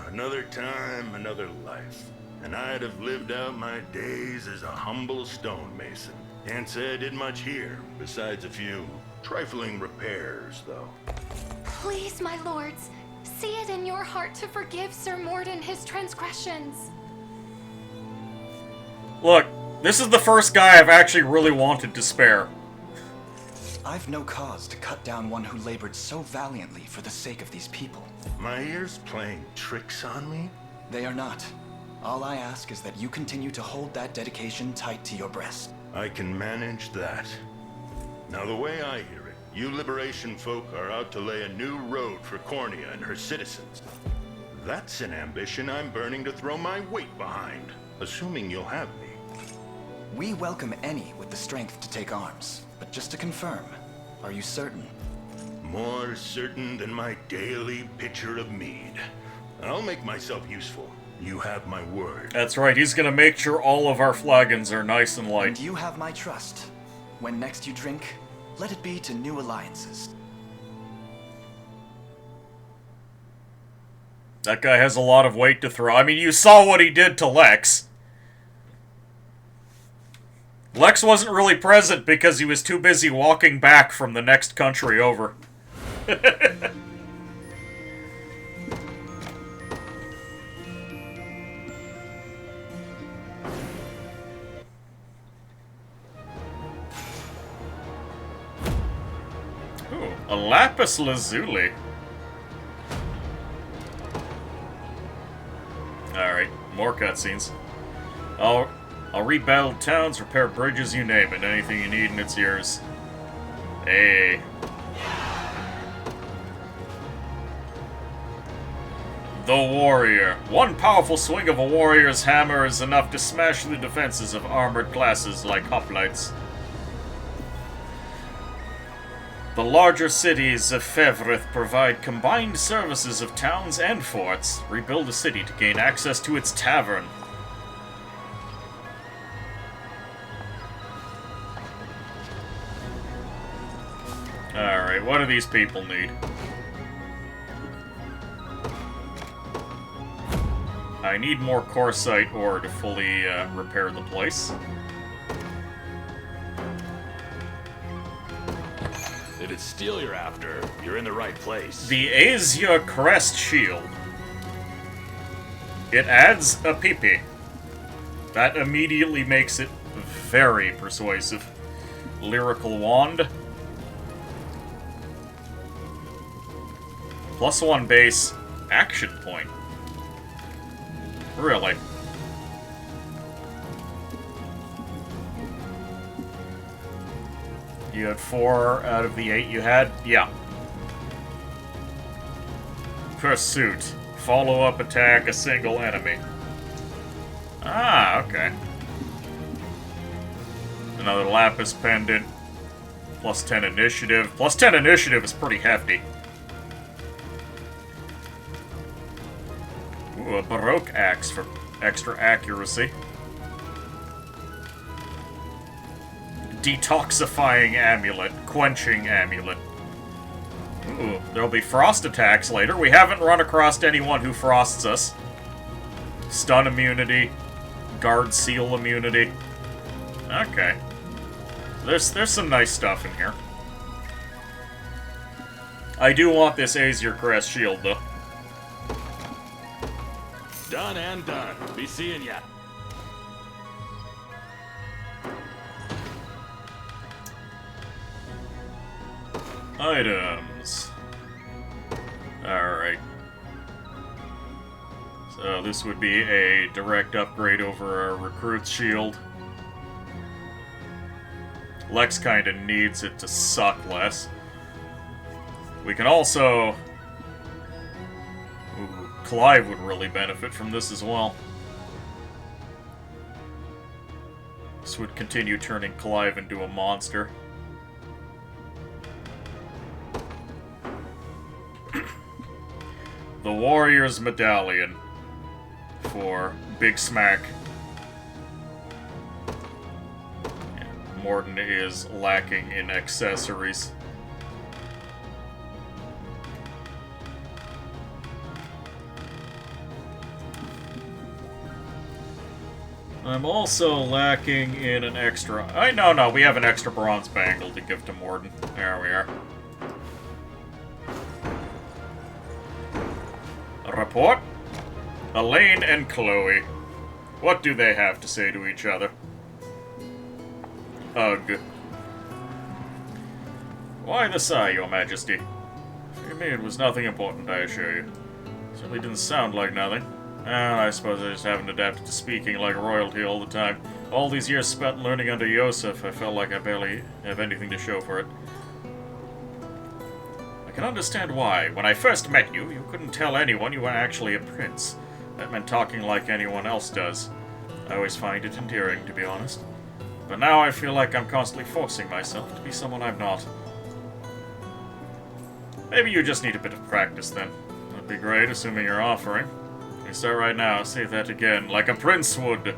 Another time, another life. And I'd have lived out my days as a humble stonemason. Can't say I did much here, besides a few trifling repairs, though. Please, my lords, see it in your heart to forgive Sir Morden his transgressions. Look, this is the first guy I've actually really wanted to spare. I've no cause to cut down one who labored so valiantly for the sake of these people. My ears playing tricks on me? They are not. All I ask is that you continue to hold that dedication tight to your breast. I can manage that. Now, the way I hear it, you Liberation folk are out to lay a new road for Cornea and her citizens. That's an ambition I'm burning to throw my weight behind, assuming you'll have me. We welcome any with the strength to take arms. But just to confirm, are you certain? More certain than my daily pitcher of mead. I'll make myself useful. You have my word. That's right, he's gonna make sure all of our flagons are nice and light. And you have my trust. When next you drink, let it be to new alliances. That guy has a lot of weight to throw. I mean, you saw what he did to Lex. Lex wasn't really present because he was too busy walking back from the next country over. Ooh, a lapis lazuli. Alright, more cutscenes. I'll rebuild towns, repair bridges, you name it. Anything you need and it's yours. Hey. The Warrior. One powerful swing of a warrior's hammer is enough to smash the defenses of armored classes like hoplites. The larger cities of Fevrith provide combined services of towns and forts. Rebuild a city to gain access to its tavern. Alright, what do these people need? I need more Corsite ore to fully repair the place. If it's steel you're after, you're in the right place. The Azure Crest Shield. It adds a PP. That immediately makes it very persuasive. Lyrical Wand. +1 base action point. Really? You had 4 out of the 8 you had? Yeah. Pursuit. Follow-up attack a single enemy. Ah, okay. Another Lapis Pendant. +10 initiative. +10 initiative is pretty hefty. Ooh, a Baroque Axe for extra accuracy. Detoxifying Amulet. Quenching Amulet. Ooh, there'll be frost attacks later. We haven't run across anyone who frosts us. Stun immunity. Guard seal immunity. Okay. There's some nice stuff in here. I do want this Azure Crest shield, though. Done and done. Be seeing ya. Items. Alright. So this would be a direct upgrade over our Recruit's shield. Lex kinda needs it to suck less. We can also... Ooh, Clive would really benefit from this as well. This would continue turning Clive into a monster. The Warrior's Medallion for Big Smack. Morden is lacking in accessories. I'm also lacking in an extra... No, we have an extra bronze bangle to give to Morden. There we are. Report? Elaine and Chloe. What do they have to say to each other? Ugh. Why the sigh, your majesty? For me, it was nothing important, I assure you. Certainly didn't sound like nothing. Well, I suppose I just haven't adapted to speaking like royalty all the time. All these years spent learning under Yosef, I felt like I barely have anything to show for it. I can understand why. When I first met you, you couldn't tell anyone you were actually a prince. That meant talking like anyone else does. I always find it endearing, to be honest. But now I feel like I'm constantly forcing myself to be someone I'm not. Maybe you just need a bit of practice, then. That'd be great, assuming you're offering. You start right now, say that again, like a prince would.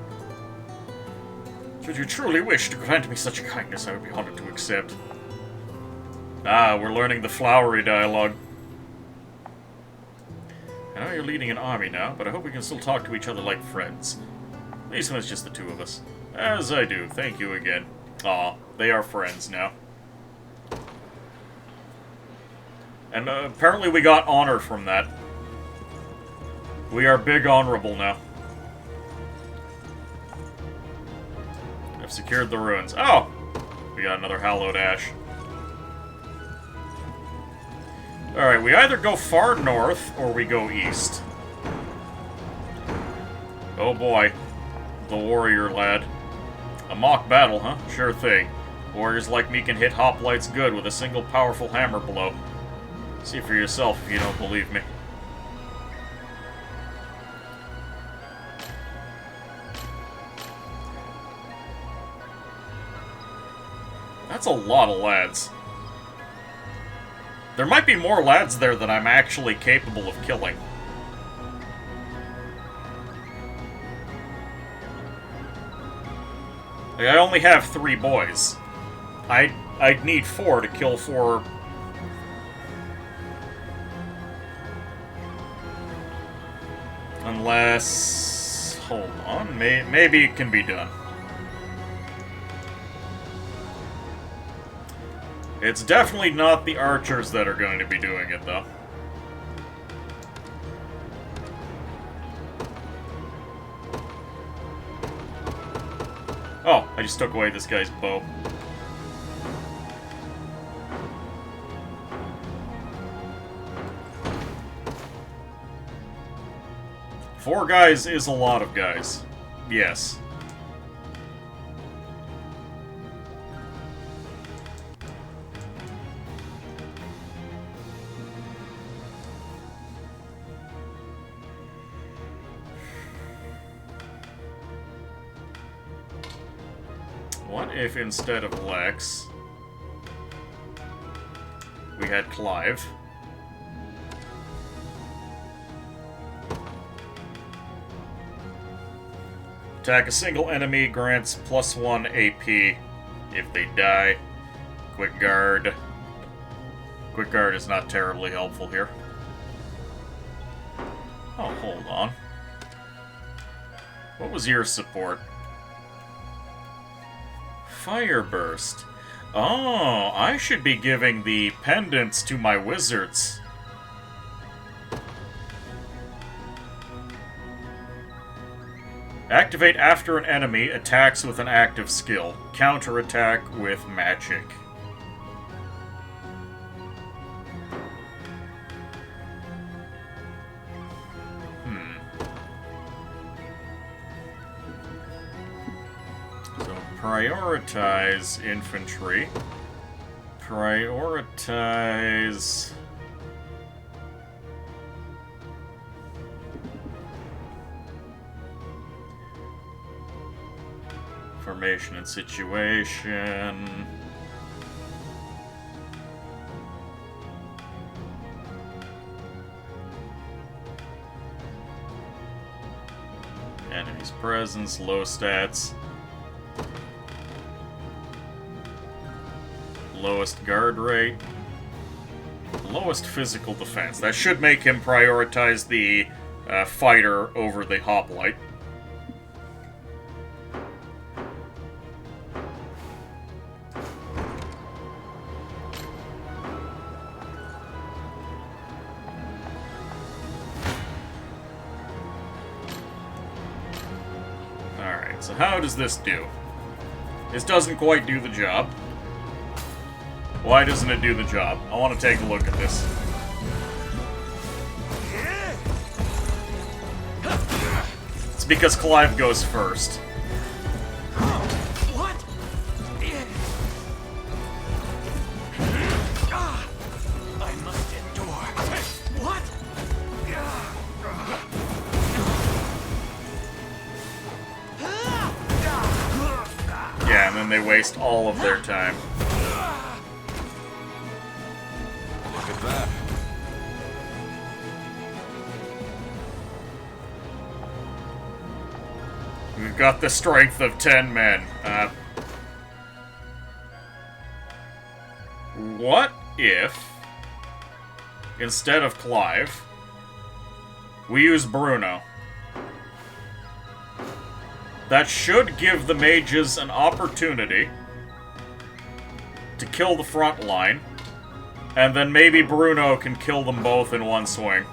Should you truly wish to grant me such a kindness, I would be honored to accept. Ah, we're learning the flowery dialogue. I know you're leading an army now, but I hope we can still talk to each other like friends. At least when it's just the two of us. As I do, thank you again. Aw, they are friends now. And apparently we got honor from that. We are big honorable now. I've secured the ruins. Oh! We got another hallowed ash. Alright, we either go far north or we go east. Oh boy. The warrior lad. A mock battle, huh? Sure thing. Warriors like me can hit hoplites good with a single powerful hammer blow. See for yourself if you don't believe me. That's a lot of lads. There might be more lads there than I'm actually capable of killing. Like, I only have 3 boys. I'd need 4 to kill 4... Unless... Hold on. Maybe it can be done. It's definitely not the archers that are going to be doing it, though. Oh, I just took away this guy's bow. Four guys is a lot of guys. Yes. What if instead of Lex, we had Clive? Attack a single enemy, grants +1 AP if they die. Quick Guard. Quick Guard is not terribly helpful here. Oh, hold on. What was your support? Fire Burst. Oh, I should be giving the pendants to my wizards. Activate after an enemy attacks with an active skill. Counterattack with magic. So, prioritize infantry. Prioritize... Formation and situation. Enemy's presence, low stats. Lowest guard rate. Lowest physical defense. That should make him prioritize the fighter over the hoplite. How does this do? This doesn't quite do the job. Why doesn't it do the job? I want to take a look at this. It's because Clive goes first. What? I must endure. What? Yeah, and then they waste all of their time. Look at that. We've got the strength of 10 men. What if, instead of Clive, we use Bruno? That should give the mages an opportunity to kill the front line, and then maybe Bruno can kill them both in one swing.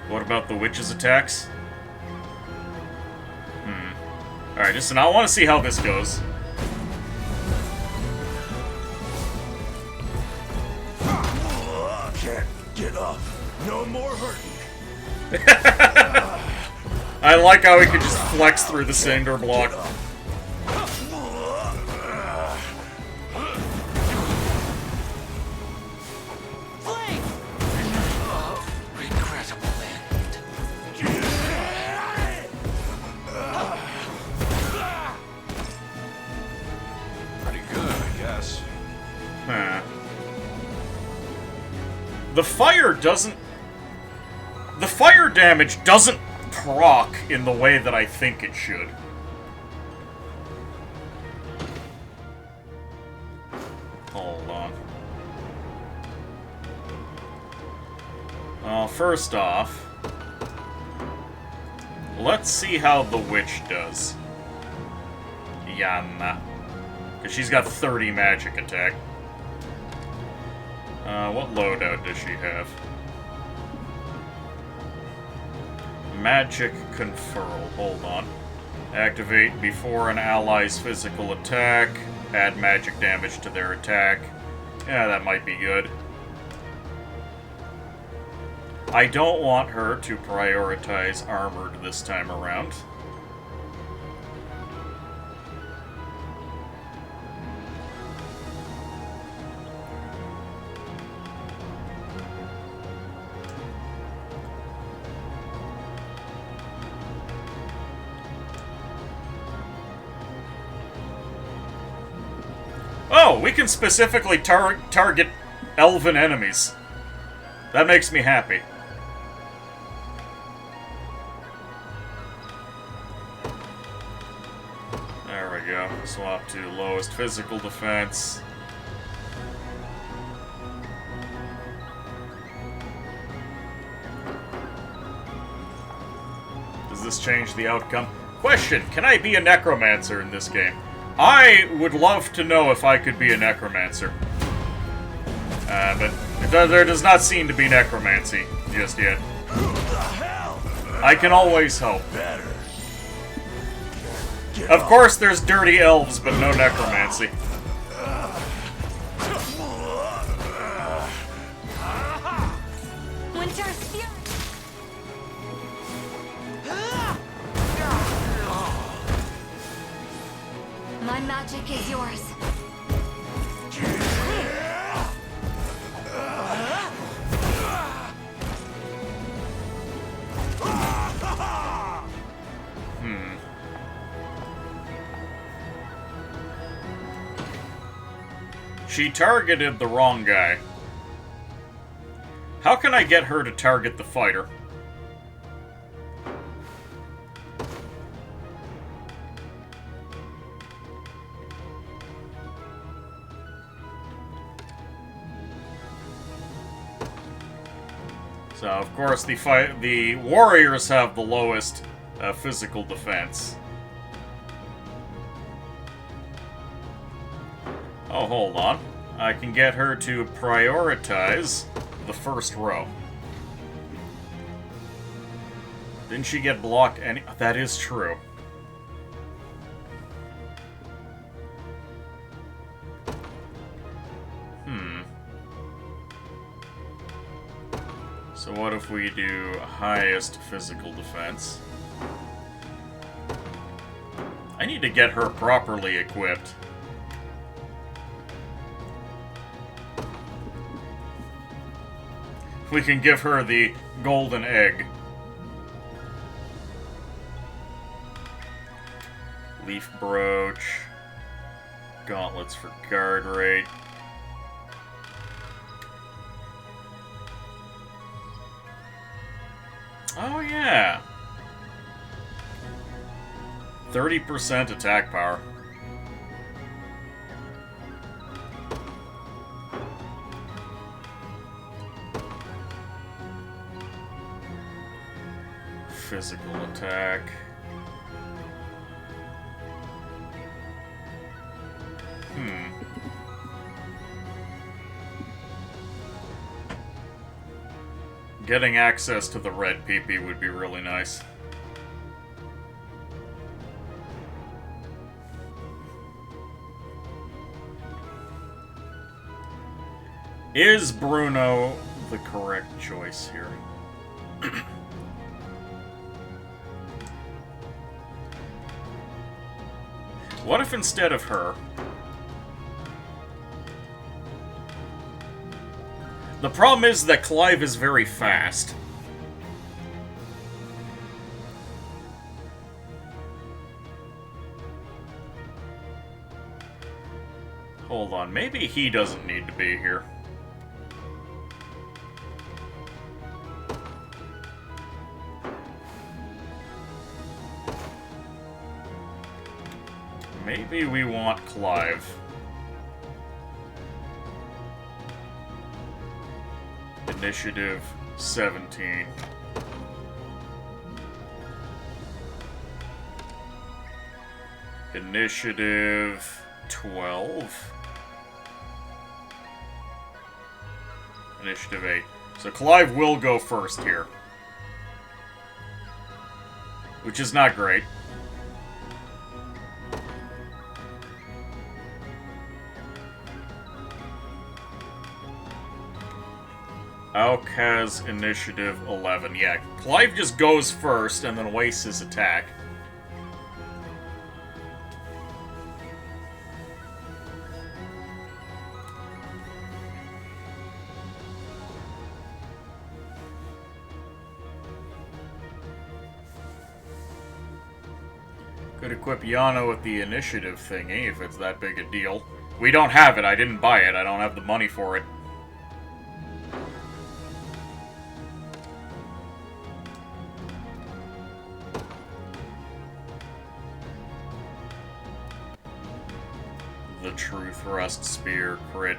What about the witch's attacks? Alright, listen, I want to see how this goes. Can't get up. No more hurting. I like how he can just flex through the cinder block. Regrettable end. Pretty good, I guess. Huh. The fire doesn't... The fire damage doesn't proc in the way that I think it should. Hold on. First off, let's see how the witch does. Yana. Because she's got 30 magic attack. What loadout does she have? Magic conferral. Hold on. Activate before an ally's physical attack. Add magic damage to their attack. Yeah, that might be good. I don't want her to prioritize armored this time around. Oh, we can specifically target elven enemies. That makes me happy. There we go. Swap to lowest physical defense. Does this change the outcome? Question, can I be a necromancer in this game? I would love to know if I could be a necromancer. But there does not seem to be necromancy just yet. I can always hope. Of course there's dirty elves, but no necromancy. Winter's Fury. My magic is yours. She targeted the wrong guy. How can I get her to target the fighter? So, of course, the warriors have the lowest physical defense. Oh, hold on. I can get her to prioritize the first row. Didn't she get blocked any... That is true. So what if we do highest physical defense? I need to get her properly equipped. We can give her the golden egg. Leaf brooch. Gauntlets for guard rate. Oh yeah. 30% attack power. Physical attack. Getting access to the red PP would be really nice. Is Bruno the correct choice here? What if instead of her... The problem is that Clive is very fast. Hold on, maybe he doesn't need to be here. Maybe we want Clive. Initiative 17. Initiative 12. Initiative 8. So Clive will go first here. Which is not great. Alcaz initiative 11. Yeah, Clive just goes first and then wastes his attack. Could equip Yano with the initiative thingy if it's that big a deal. We don't have it. I didn't buy it. I don't have the money for it. The True Thrust Spear crit.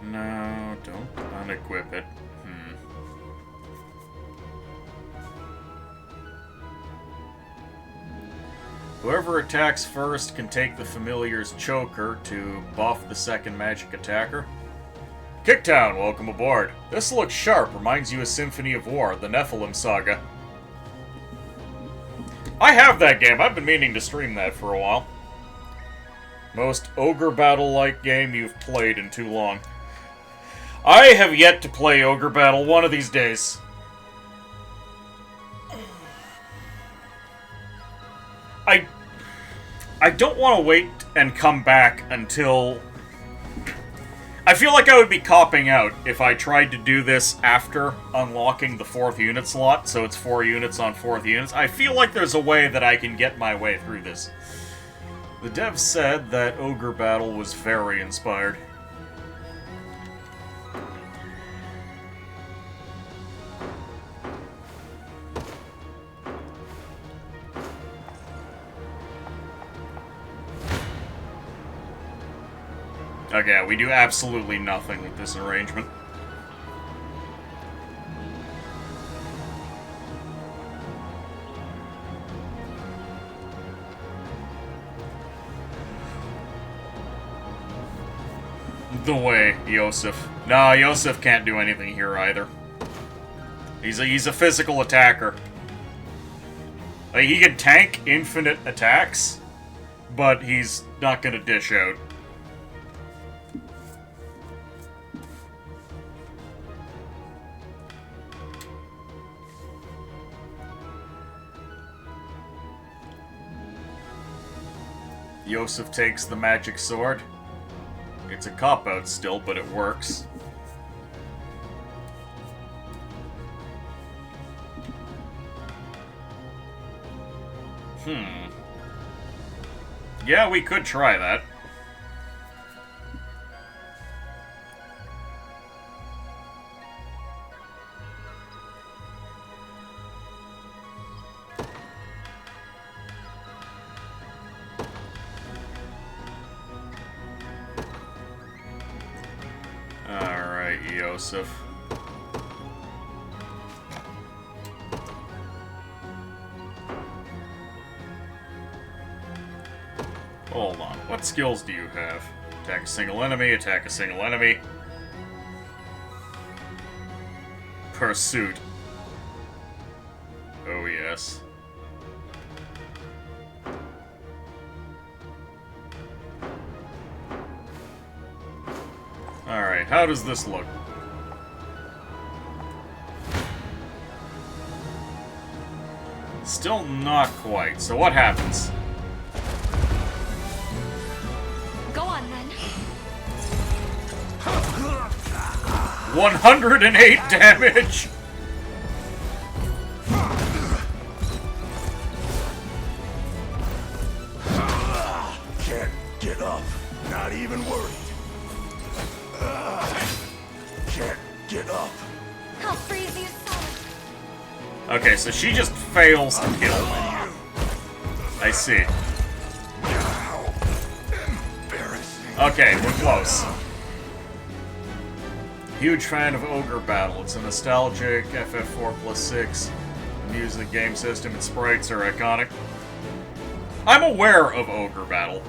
No, don't unequip it. Whoever attacks first can take the familiar's choker to buff the second magic attacker. Kicktown, welcome aboard. This looks sharp, reminds you of Symphony of War, the Nephilim saga. I have that game, I've been meaning to stream that for a while. Most ogre battle-like game you've played in too long. I have yet to play Ogre Battle one of these days. I don't want to wait and come back until... I feel like I would be copping out if I tried to do this after unlocking the 4th unit slot, so it's 4 units on 4th units. I feel like there's a way that I can get my way through this. The devs said that Ogre Battle was very inspired. Okay, we do absolutely nothing with this arrangement. The way, Yosef. No, Yosef can't do anything here either. He's a physical attacker. Like, he can tank infinite attacks, but he's not gonna dish out. Yosef takes the magic sword. It's a cop-out still, but it works. Yeah, we could try that. Alright, Yosef. Hold on. What skills do you have? Attack a single enemy, attack a single enemy. Pursuit. Oh, yes. Alright, how does this look? Still not quite. So what happens? Go on, then. 108 damage! Can't get up. Not even worried. Can't get up. I'll freeze you solid. Okay, so she just fails to kill. I see. Okay, we're close. Huge fan of Ogre Battle. It's a nostalgic FF4+6. The music, game system, and sprites are iconic. I'm aware of Ogre Battle.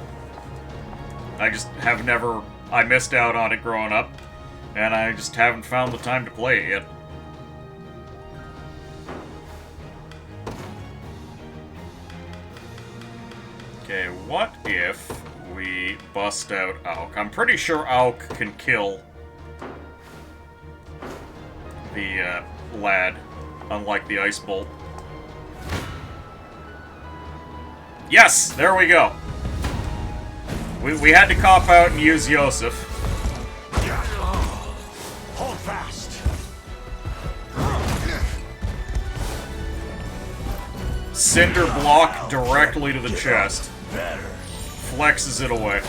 I just have never... I missed out on it growing up, and I just haven't found the time to play it yet. Okay, what if we bust out Auk? I'm pretty sure Auk can kill the lad, unlike the Ice Bolt. Yes! There we go! We had to cop out and use Yosef. Hold fast. Cinder block directly to the chest. Flexes it away.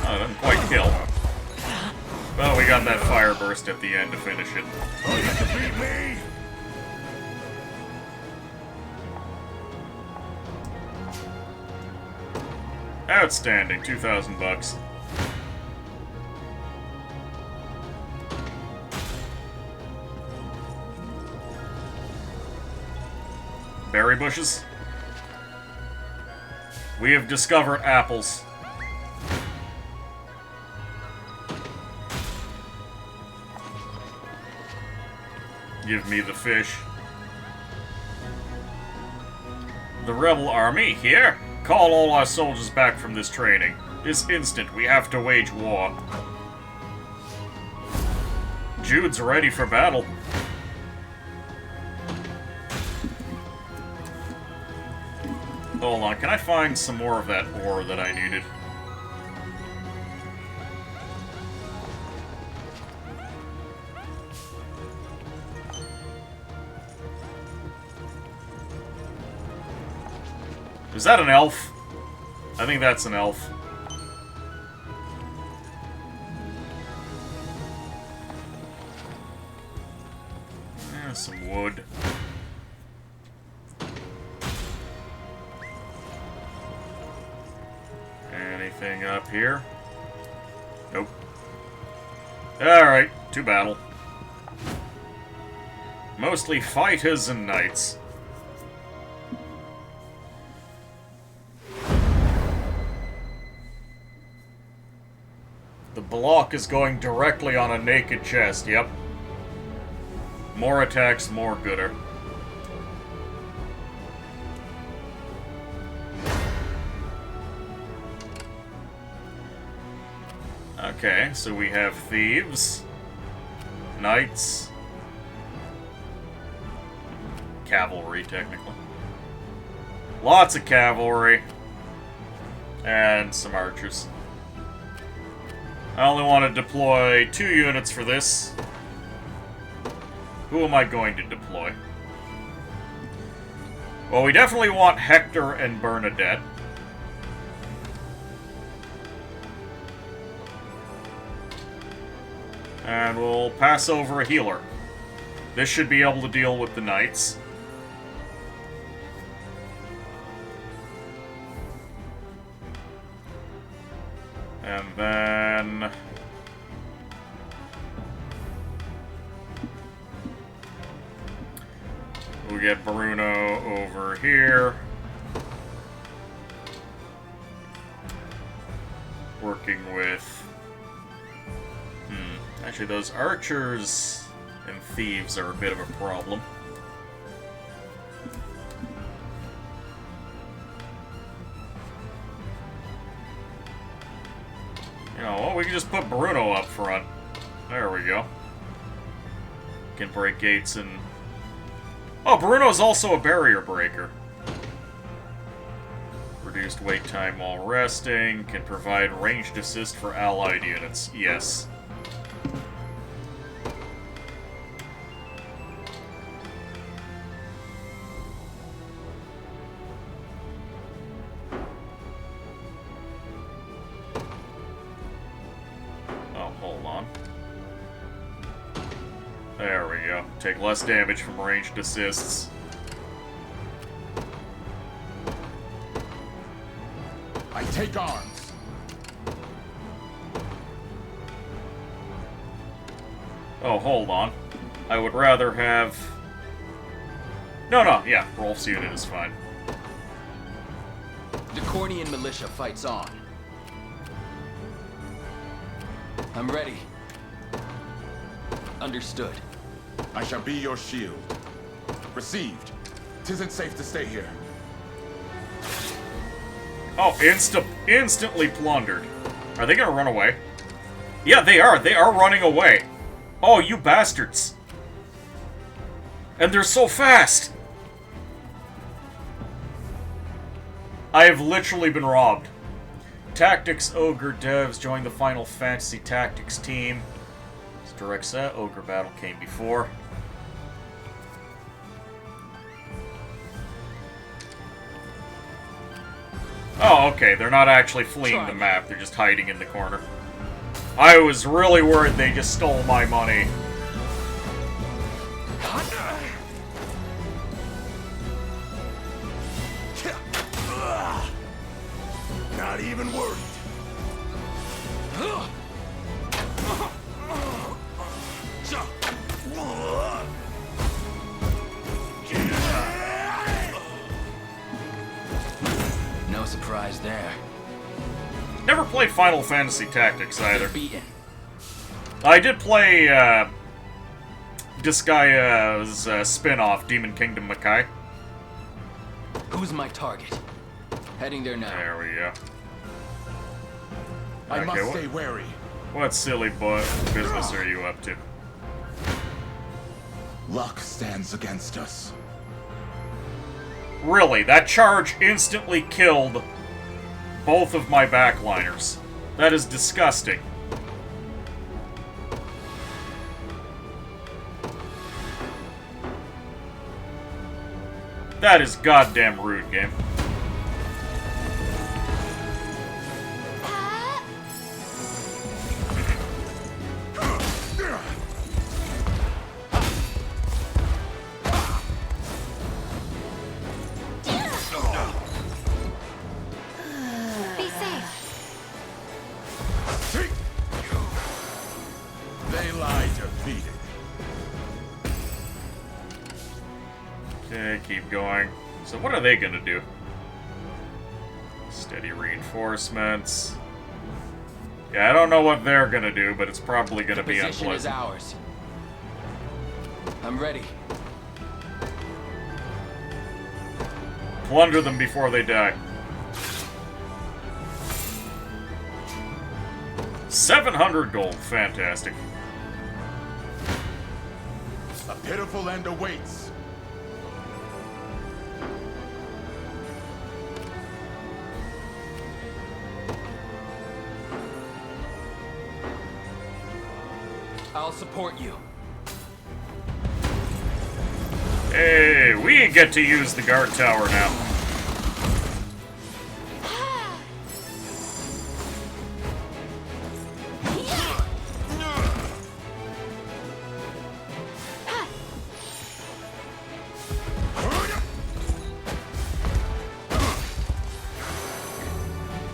Oh, it doesn't quite kill. Well, we got that fire burst at the end to finish it. Oh, you can beat me? Outstanding, 2,000 bucks. Berry bushes? We have discovered apples. Give me the fish. The rebel army here? Call all our soldiers back from this training. This instant, we have to wage war. Jude's ready for battle. Hold on, can I find some more of that ore that I needed? Is that an elf? I think that's an elf. Some wood. Anything up here? Nope. Alright, to battle. Mostly fighters and knights. block is going directly on a naked chest, yep. More attacks, more gooder. Okay, so we have thieves, knights, cavalry, technically. Lots of cavalry, and some archers. I only want to deploy 2 units for this. Who am I going to deploy? Well, we definitely want Hector and Bernadette. And we'll pass over a healer. This should be able to deal with the knights. And then... we'll get Bruno over here. Working with... actually, those archers and thieves are a bit of a problem. You know, well, we can just put Bruno up front. There we go. Can break gates and... oh, Bruno's also a barrier breaker. Reduced wait time while resting. Can provide ranged assist for allied units. Yes. There we go. Take less damage from ranged assists. I take arms. Oh, hold on. I would rather have... No, yeah, Rolf's unit is fine. The Cornian militia fights on. I'm ready. Understood. I shall be your shield. Received. Tisn't safe to stay here. Oh, instantly plundered. Are they gonna run away? Yeah, they are. They are running away. Oh, you bastards. And they're so fast. I have literally been robbed. Tactics Ogre devs join the Final Fantasy Tactics team. Direct set, Ogre Battle came before. Oh, okay, they're not actually fleeing the map, they're just hiding in the corner. I was really worried they just stole my money. Not even worried. No surprise there. Never played Final Fantasy Tactics either. I did play Disgaea's spin-off, Demon Kingdom Makai. Who's my target? Heading there now. There we go. I must stay wary. What silly business are you up to? Luck stands against us. Really, that charge instantly killed both of my backliners. That is disgusting. That is goddamn rude, game. They lie defeated. Okay, keep going. So what are they gonna do? Steady reinforcements. Yeah, I don't know what they're gonna do, but it's probably gonna be Position is unpleasant. ours. I'm ready. Plunder them before they die. 700 gold, fantastic. A pitiful end awaits. I'll support you. Hey, we get to use the guard tower now.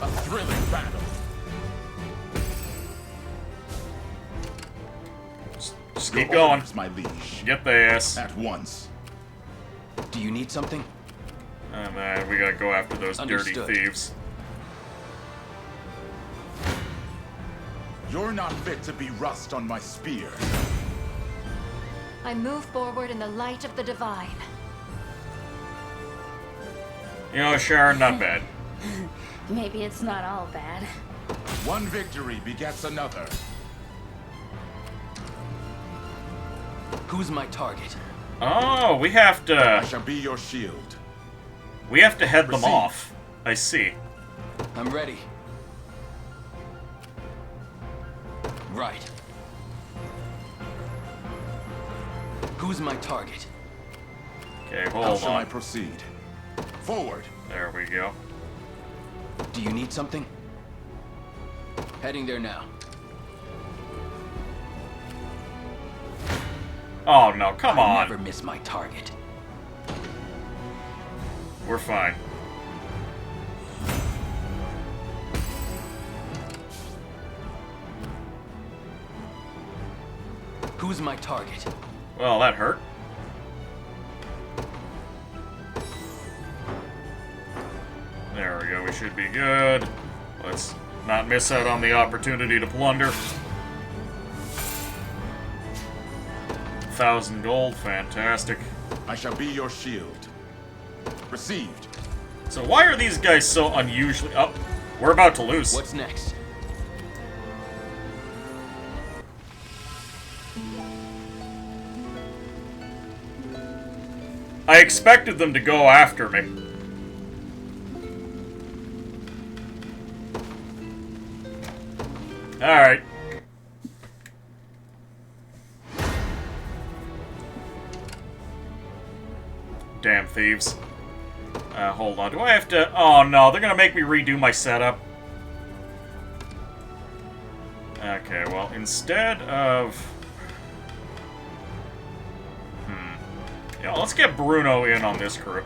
A thrilling battle. Just keep going. My liege. Get the ass. At once. Do you need something? And then we gotta go after those Understood. dirty thieves. You're not fit to be rust on my spear. I move forward in the light of the divine. You know, Sharon, not bad. Maybe it's not all bad. One victory begets another. Who's my target? Oh, we have to... I shall be your shield. We have to head them Proceed. off. I see. I'm ready. Right. Who's my target? Okay, How hold shall I on. proceed? Forward. There we go. Do you need something? Heading there now. Oh, no, come I on. never miss my target. We're fine. Who's my target? Well, that hurt. There we go, we should be good. Let's not miss out on the opportunity to plunder. 1,000 gold, fantastic. I shall be your shield. Received. So why are these guys so unusually... Oh, we're about to lose. What's next? I expected them to go after me. Alright. Damn thieves. Hold on. Do I have to... Oh, no. They're gonna make me redo my setup. Okay, well, instead of... Yeah, let's get Bruno in on this crew.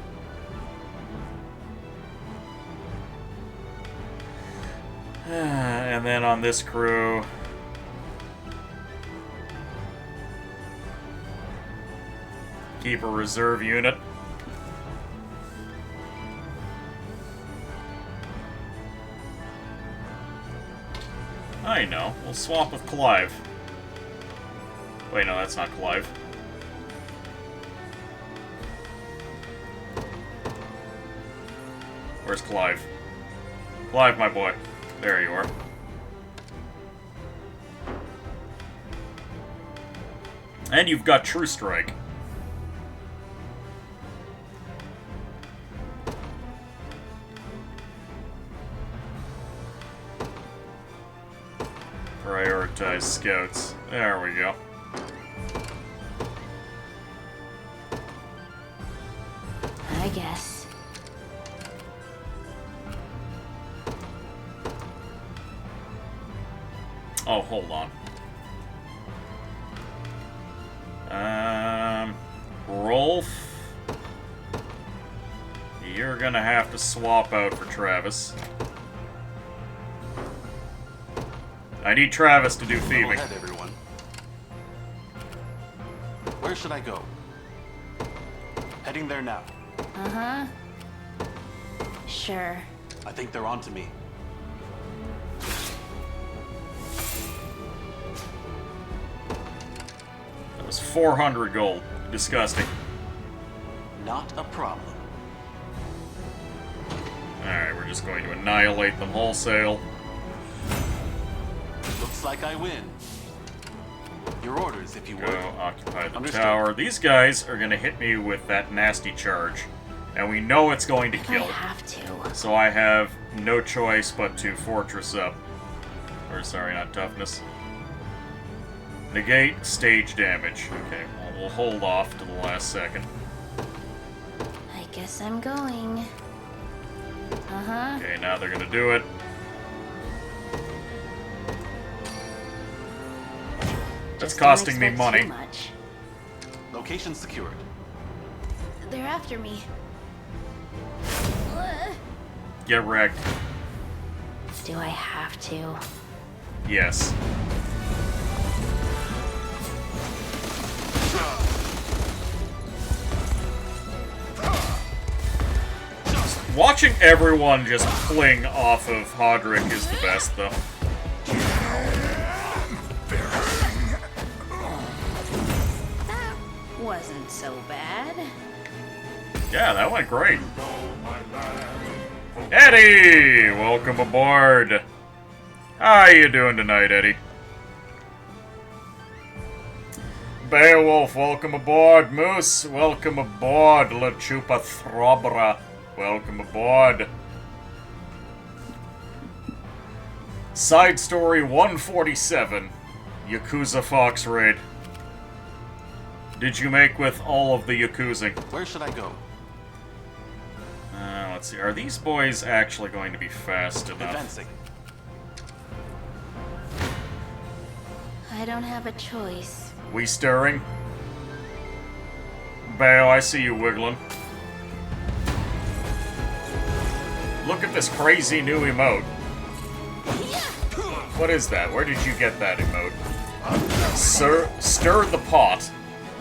And then on this crew... keep a reserve unit. I know. We'll swap with Clive. Wait, no, that's not Clive. Where's Clive? Clive, my boy. There you are. And you've got True Strike. Prioritize scouts. There we go. I guess. Oh, hold on. Rolf. You're gonna have to swap out for Travis. I need Travis to do thieving. Go ahead, everyone. Where should I go? Heading there now. Uh-huh. Sure. I think they're on to me. was 400 gold. Disgusting. Not a problem. Alright, we're just going to annihilate them wholesale. Looks like I win. Your orders, if you would. Go occupy the Understood. tower. These guys are going to hit me with that nasty charge. And we know it's going to kill. I have to. So I have no choice but to fortress up. Or, sorry, not toughness. Negate stage damage. Okay, well, we'll hold off to the last second. I guess I'm going. Uh-huh. Okay, now they're gonna do it. That's Just costing don't me expect money. too much. Location secured. They're after me. Get wrecked. Do I have to? Yes. Watching everyone just fling off of Hodrick is the best, though. That wasn't so bad. Yeah, that went great. Eddie! Welcome aboard. How you doing tonight, Eddie? Beowulf, welcome aboard. Moose, welcome aboard. La Chupa Throbra, welcome aboard. Side story 147. Yakuza Fox Raid. Did you make with all of the Yakuzing? Where should I go? Let's see. Are these boys actually going to be fast enough? Advancing. I don't have a choice. We stirring? Bao, I see you wiggling. Look at this crazy new emote. What is that? Where did you get that emote? Stir the pot.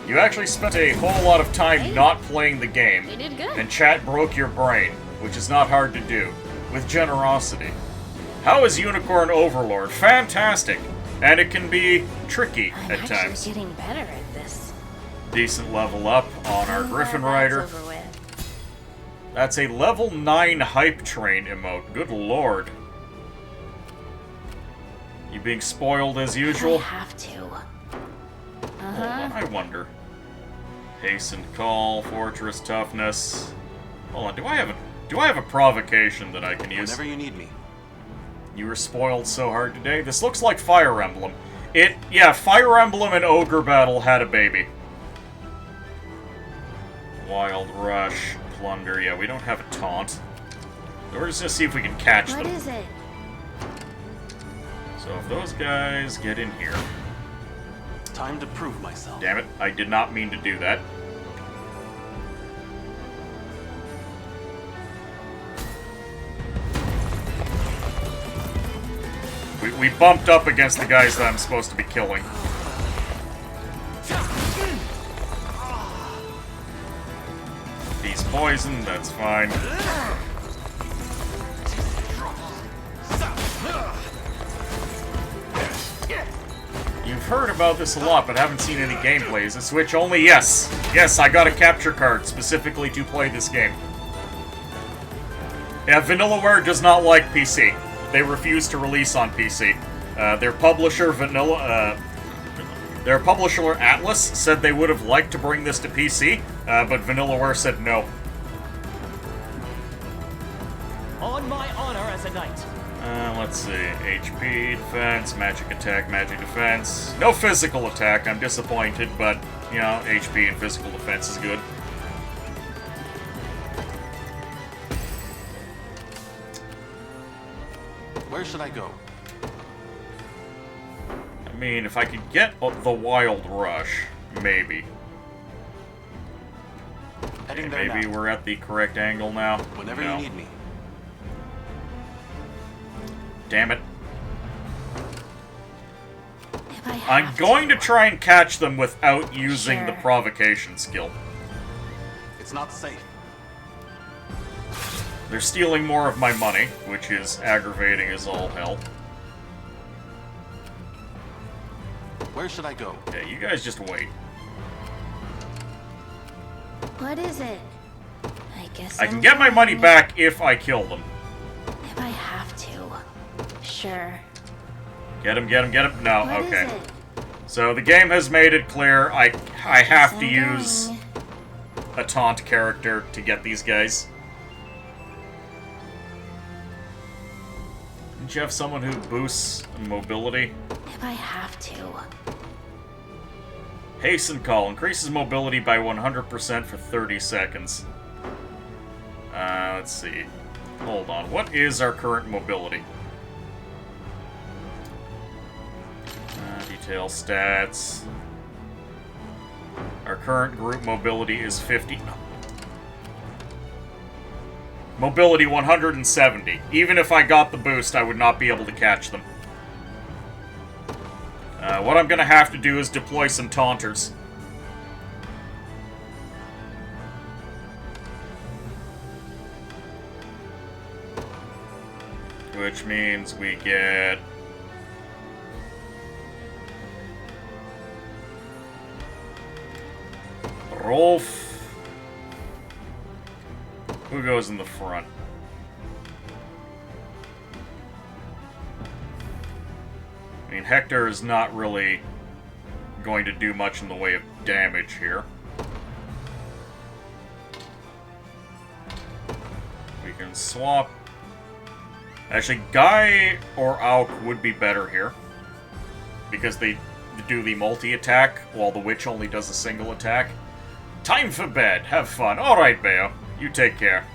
You actually spent a whole lot of time not playing the game, You did good. and chat broke your brain, which is not hard to do, with generosity. How is Unicorn Overlord? Fantastic! And it can be tricky I'm at actually times. getting better at this. Decent level up on our I'm Griffin glad Rider. that's over with. That's a level 9 hype train emote. Good lord. You being spoiled as usual? I have to. Hold on, I wonder. Hastened call, fortress toughness. Hold on, do I have a provocation that I can use? Whenever you need me. You were spoiled so hard today. This looks like Fire Emblem. Yeah, Fire Emblem and Ogre Battle had a baby. Wild Rush, Plunder. Yeah, we don't have a taunt. So we're just gonna see if we can catch What them. is it? So if those guys get in here. Time to prove myself. Damn it, I did not mean to do that. We bumped up against the guys that I'm supposed to be killing. He's poisoned, that's fine. You've heard about this a lot, but haven't seen any gameplay. Is it Switch only? Yes! Yes, I got a capture card specifically to play this game. Yeah, Vanillaware does not like PC. They refuse to release on PC. Their publisher, their publisher, Atlas, said they would have liked to bring this to PC, but Vanillaware said no. On my honor as a knight. Let's see. HP, defense, magic attack, magic defense. No physical attack, I'm disappointed, but, you know, HP and physical defense is good. Where should I go? I mean, if I could get the Wild Rush, maybe. Heading Okay, there maybe now. we're at the correct angle now. Whenever No. you need me. Damn it. If I I'm have going to try and catch them without using the Sure. provocation skill. It's not safe. They're stealing more of my money, which is aggravating as all hell. Where should I go? Okay, you guys just wait. What is it? I guess I can get my money back if I kill them. If I have to. Sure. Get him, get him, get him. No, What is okay. it? So the game has made it clear I have to use a taunt character to get these guys. Don't you have someone who boosts mobility? If I have to. Hasten Call increases mobility by 100% for 30 seconds. Let's see. Hold on. What is our current mobility? Detail stats. Our current group mobility is 50. Mobility 170. Even if I got the boost, I would not be able to catch them. What I'm gonna have to do is deploy some taunters. Which means we get... Rolf. Who goes in the front? I mean, Hector is not really going to do much in the way of damage here. We can swap. Actually, Guy or Auk would be better here, because they do the multi-attack, while the Witch only does a single attack. Time for bed. Have fun. Alright, Bayo. You take care.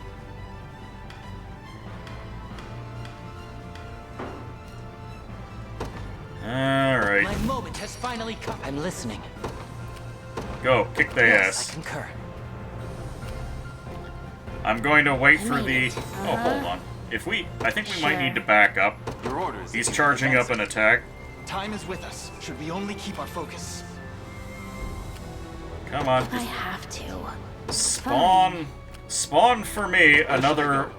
Alright. My moment has finally come. I'm listening. Go. Kick their ass. I concur. I'm going to wait for the... Oh, hold on. I think we might need to back up. Your orders. He's charging up an attack. Time is with us. Should we only keep our focus? Come on. If I have to. Spawn for me another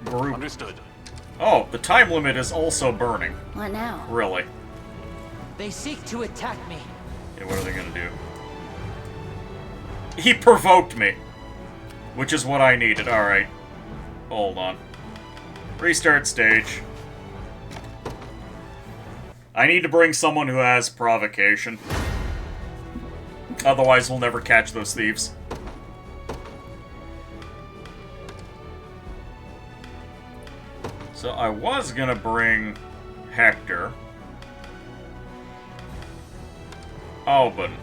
group. Understood. Oh, the time limit is also burning. What now? Really? They seek to attack me. Yeah, what are they gonna do? He provoked me. Which is what I needed. Alright. Hold on. Restart stage. I need to bring someone who has provocation. Otherwise, we'll never catch those thieves. So I was gonna bring Hector. Alban.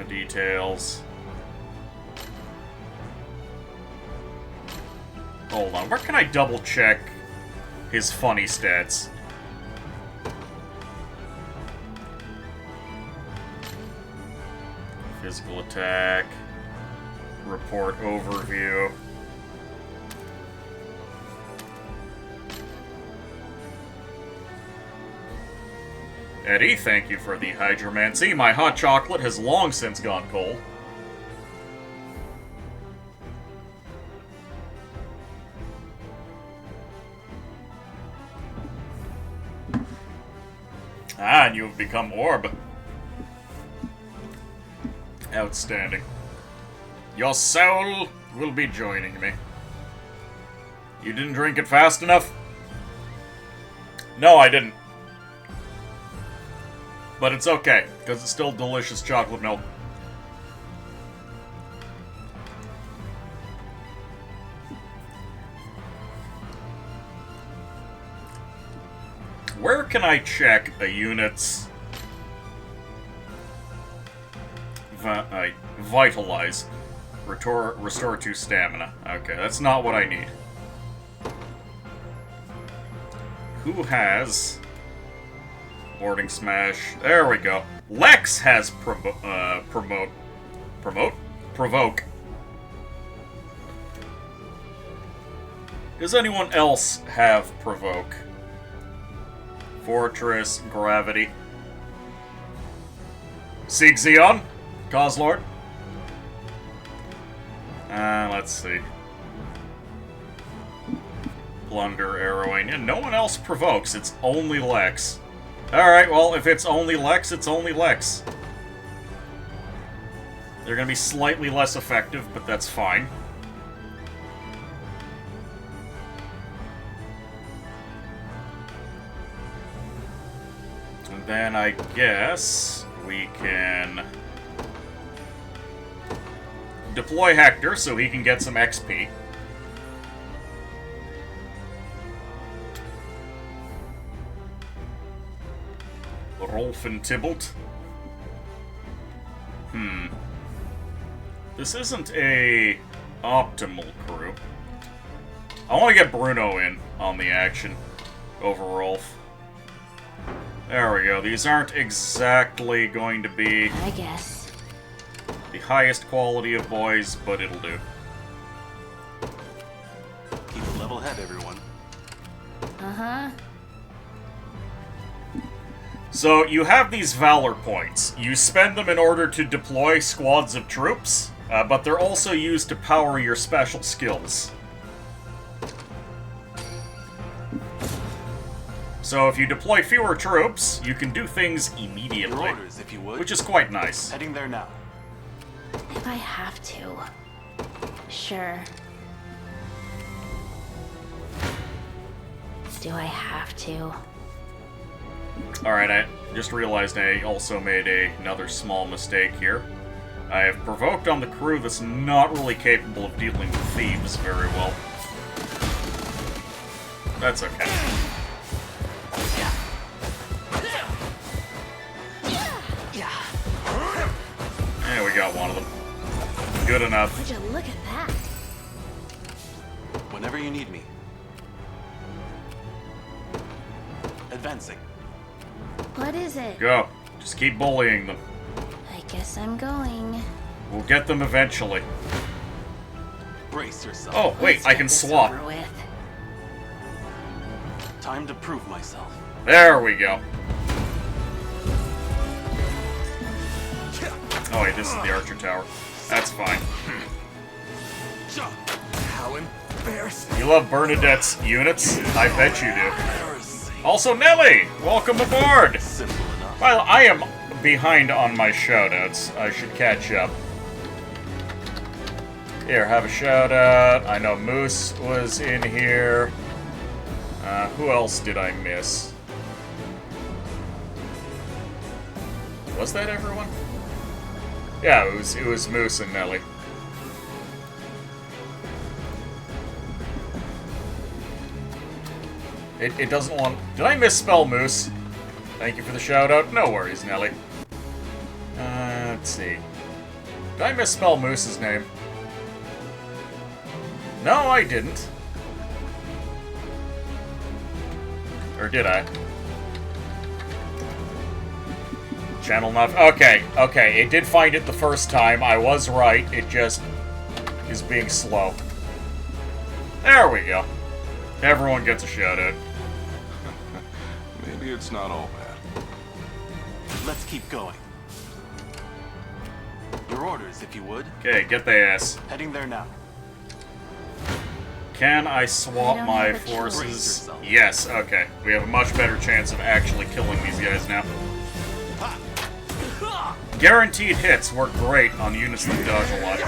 Details. Hold on, where can I double check his funny stats? Physical attack. Report overview. Eddie, thank you for the hydromancy. My hot chocolate has long since gone cold. Ah, and you have become Orb. Outstanding. Your soul will be joining me. You didn't drink it fast enough? No, I didn't. But it's okay, because it's still delicious chocolate milk. Where can I check a unit's vitalize? Restore 2 stamina. Okay, that's not what I need. Who has... Boarding Smash. There we go. Lex has Provoke. Does anyone else have Provoke? Fortress, Gravity. Sieg Zeon? Causelord? Let's see. Plunder, Arrowing, and no one else provokes. It's only Lex. Alright, well, if it's only Lex, it's only Lex. They're gonna be slightly less effective, but that's fine. And then I guess we can deploy Hector so he can get some XP. Rolf and Tybalt. This isn't a optimal crew. I want to get Bruno in on the action over Rolf. There we go. These aren't exactly going to be, I guess, the highest quality of boys, but it'll do. Keep a level head, everyone. uh-huh. So, you have these Valor points. You spend them in order to deploy squads of troops, but they're also used to power your special skills. So if you deploy fewer troops, you can do things immediately, Your orders, if you would. which is quite nice. Heading there now. If I have to. Sure. Do I have to? Alright, I just realized I also made another small mistake here. I have provoked on the crew that's not really capable of dealing with thieves very well. That's okay. Yeah, we got one of them. Good enough. Would you look at that? Whenever you need me. Advancing. What is it? Go. Just keep bullying them. I guess I'm going. We'll get them eventually. Brace yourself. Oh, wait, Let's I get can this swap. over with. Time to prove myself. There we go. Oh wait, this is the Archer Tower. That's fine. How embarrassing. You love Bernadette's units? I bet you do. Also, Nelly! Welcome aboard! Well, I am behind on my shoutouts. I should catch up. Here, have a shoutout. I know Moose was in here. Who else did I miss? Was that everyone? Yeah, it was Moose and Nelly. It doesn't want... Did I misspell Moose? Thank you for the shout-out. No worries, Nelly. Let's see. Did I misspell Moose's name? No, I didn't. Or did I? Channel not... Okay, okay. It did find it the first time. I was right. It just is being slow. There we go. Everyone gets a shout-out. Maybe it's not all bad. Let's keep going. Your orders, if you would. Okay, get the ass. Heading there now. Can I swap my forces? Yes, okay. We have a much better chance of actually killing these guys now. Guaranteed hits work great on units that dodge a lot.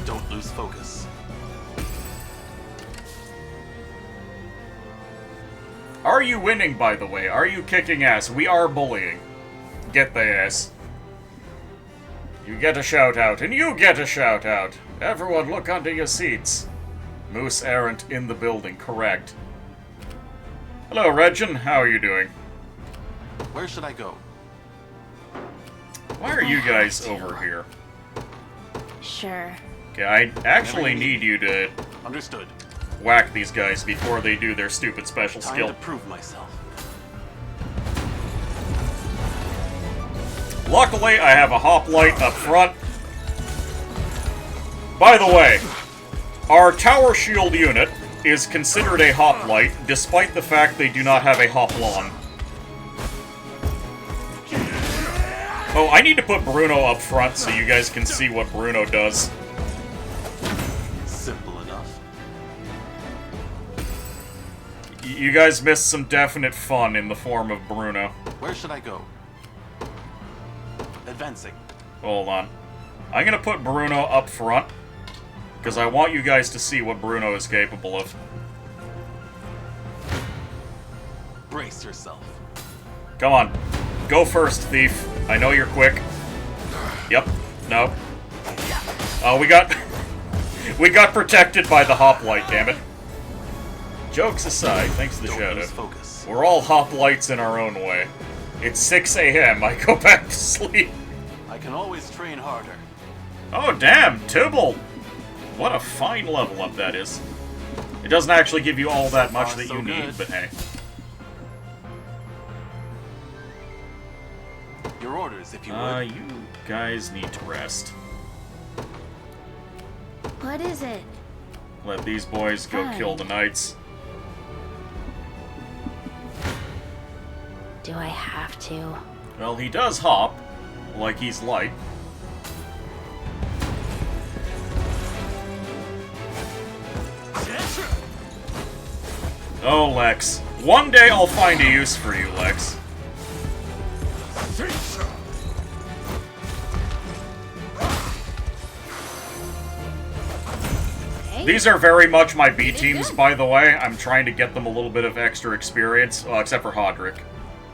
Don't lose focus. Are you winning, by the way? Are you kicking ass? We are bullying. Get the ass. You get a shout-out, and you get a shout-out. Everyone look under your seats. Moose Errant in the building, correct. Hello, Regin. How are you doing? Where should I go? Why are you guys over here? Sure. Okay, I actually need you to... Understood. Whack these guys before they do their stupid special skill. Time to prove myself. Luckily, I have a hoplite up front. By the way, our tower shield unit is considered a hoplite, despite the fact they do not have a hoplon. Oh, I need to put Bruno up front so you guys can see what Bruno does. Simple enough. you guys missed some definite fun in the form of Bruno. Where should I go? Advancing. Hold on. I'm gonna put Bruno up front, because I want you guys to see what Bruno is capable of. Brace yourself. Come on. Go first, thief. I know you're quick. Yep. No. Oh, we got... we got protected by the hoplite, damn it. Jokes aside, thanks to the shadow. We're all hoplites in our own way. It's 6 a.m. I go back to sleep. I can always train harder. Oh, damn! Tybalt! What a fine level up that is. It doesn't actually give you all that much that you need, but hey. Your orders, if you would. You guys need to rest. What is it? Let these boys go Fine. kill the knights. Do I have to? Well, he does hop, like he's light. Oh, Lex. One day I'll find a use for you, Lex. These are very much my B teams, by the way. I'm trying to get them a little bit of extra experience, well, except for Hodrick.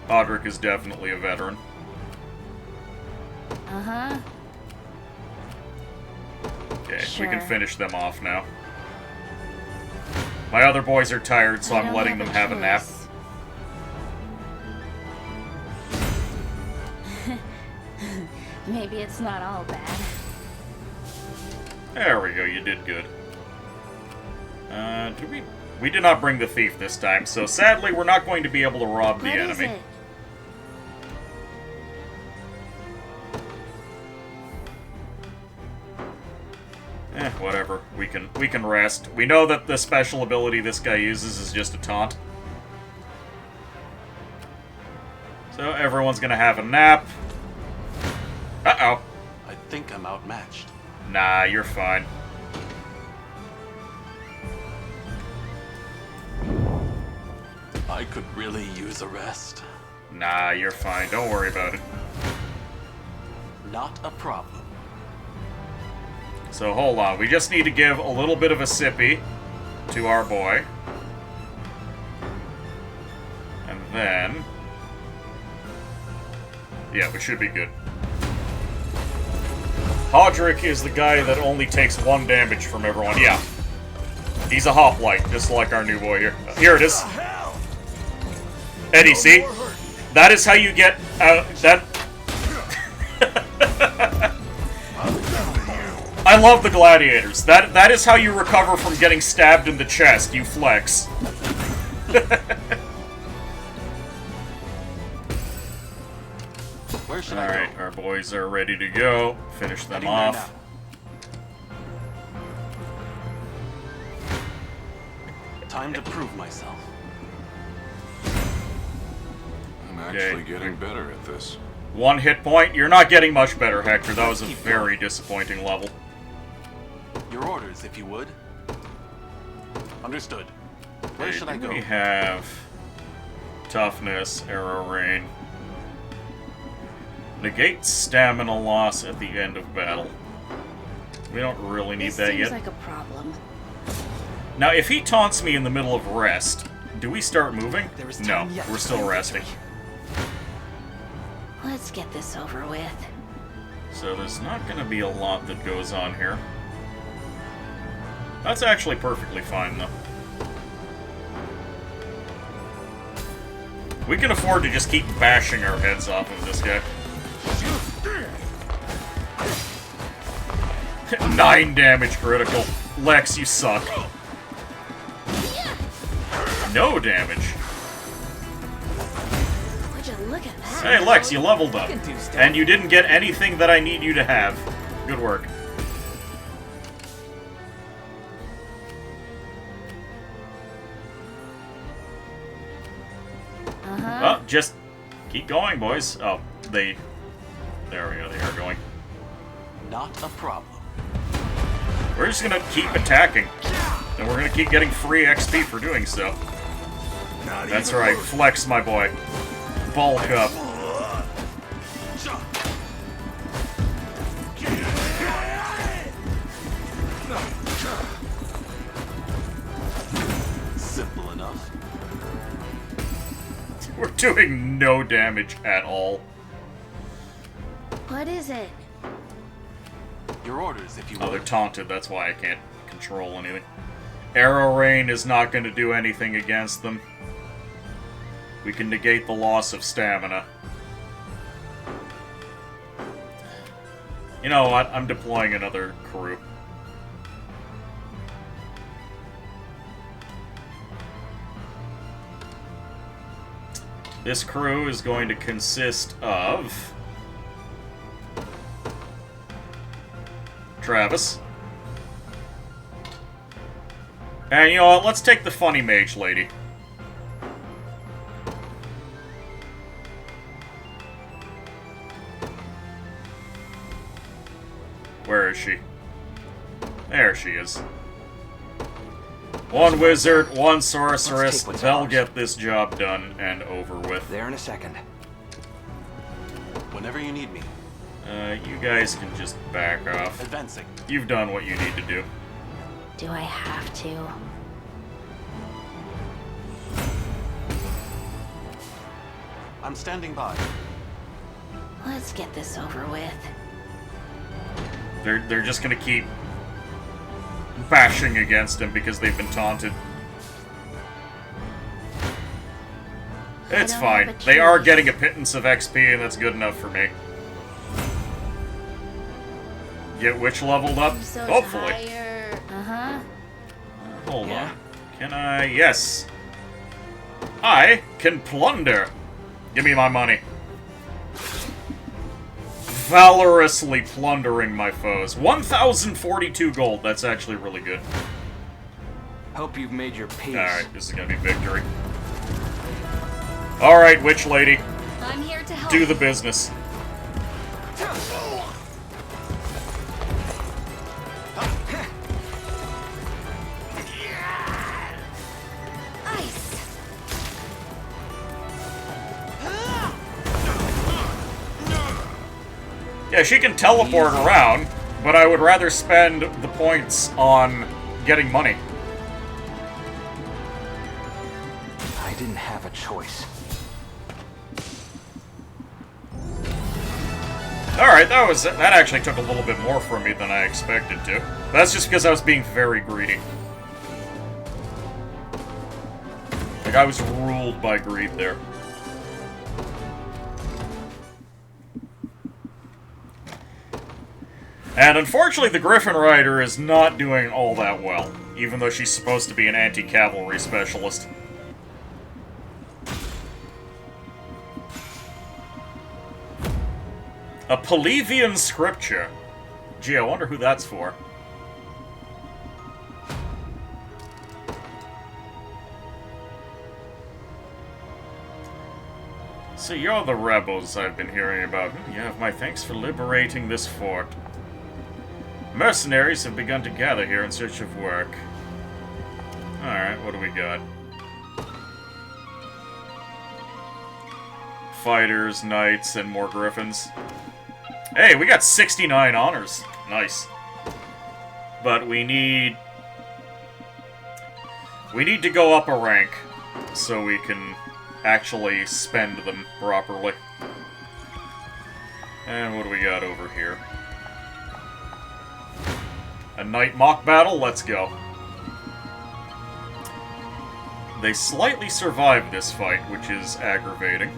Hodrick is definitely a veteran. Uh-huh. Okay, Sure. we can finish them off now. My other boys are tired, so I I'm don't letting them have a nap. choice. Maybe it's not all bad. There we go, you did good. We did not bring the thief this time, so sadly we're not going to be able to rob the enemy. What is it? Whatever. We can rest. We know that the special ability this guy uses is just a taunt. So everyone's gonna have a nap. Uh-oh. I think I'm outmatched. Nah, you're fine. I could really use a rest. Nah, you're fine. Don't worry about it. Not a problem. So hold on. We just need to give a little bit of a sippy to our boy. And then... yeah, we should be good. Hodrick is the guy that only takes 1 damage from everyone. Yeah. He's a hoplite, just like our new boy here. Here it is. Eddie, see? That is how you get that... I love the gladiators. That is how you recover from getting stabbed in the chest. You flex. Where should I go? Alright, our boys are ready to go. Finish them off. Time to prove myself. I'm actually getting better at this. 1 hit point. You're not getting much better, Hector. That was a very disappointing level. Your orders, if you would. Understood. Where should I go? We have toughness, arrow rain. Negate stamina loss at the end of battle. We don't really need that yet. Seems like a problem. Now, if he taunts me in the middle of rest, do we start moving? No, we're still resting. Let's get this over with. So there's not going to be a lot that goes on here. That's actually perfectly fine, though. We can afford to just keep bashing our heads off of this guy. 9 damage critical. Lex, you suck. No damage. Would you look at that? Hey, Lex, you leveled up. And you didn't get anything that I need you to have. Good work. Oh, just keep going, boys. Oh, there we go, they are going. Not a problem. We're just gonna keep attacking. And we're gonna keep getting free XP for doing so. That's right, flex, my boy. Bulk up. Simple enough. We're doing no damage at all. What is it? Your orders, if you will. Oh, they're taunted, that's why I can't control anything. Arrow Rain is not going to do anything against them. We can negate the loss of stamina. You know what? I'm deploying another crew. This crew is going to consist of Travis. And you know what? Let's take the funny mage lady. Where is she? There she is. One wizard, one sorceress. They'll get this job done and over with. There in a second. Whenever you need me. You guys can just back off. Advancing. You've done what you need to do. Do I have to? I'm standing by. Let's get this over with. They're just gonna keep bashing against him because they've been taunted. It's fine. They are getting a pittance of XP, and that's good enough for me. Get witch leveled up? So Hopefully. Uh-huh. Hold on. Can I? Yes. I can plunder. Give me my money. Valorously plundering my foes. 1,042 gold. That's actually really good. Hope you've made your peace. Alright, this is gonna be victory. Alright, witch lady. I'm here to help. Do the business. Yeah, she can teleport around, but I would rather spend the points on getting money. I didn't have a choice. Alright, that actually took a little bit more from me than I expected to. That's just because I was being very greedy. Like, I was ruled by greed there. And unfortunately, the Griffin Rider is not doing all that well, even though she's supposed to be an anti-cavalry specialist. A Pelevian scripture. Gee, I wonder who that's for. So you're the rebels I've been hearing about. You have my thanks for liberating this fort. Mercenaries have begun to gather here in search of work. Alright, what do we got? Fighters, knights, and more griffins. Hey, we got 69 honors. Nice. But we need to go up a rank so we can actually spend them properly. And what do we got over here? A knight mock battle? Let's go. They slightly survived this fight, which is aggravating.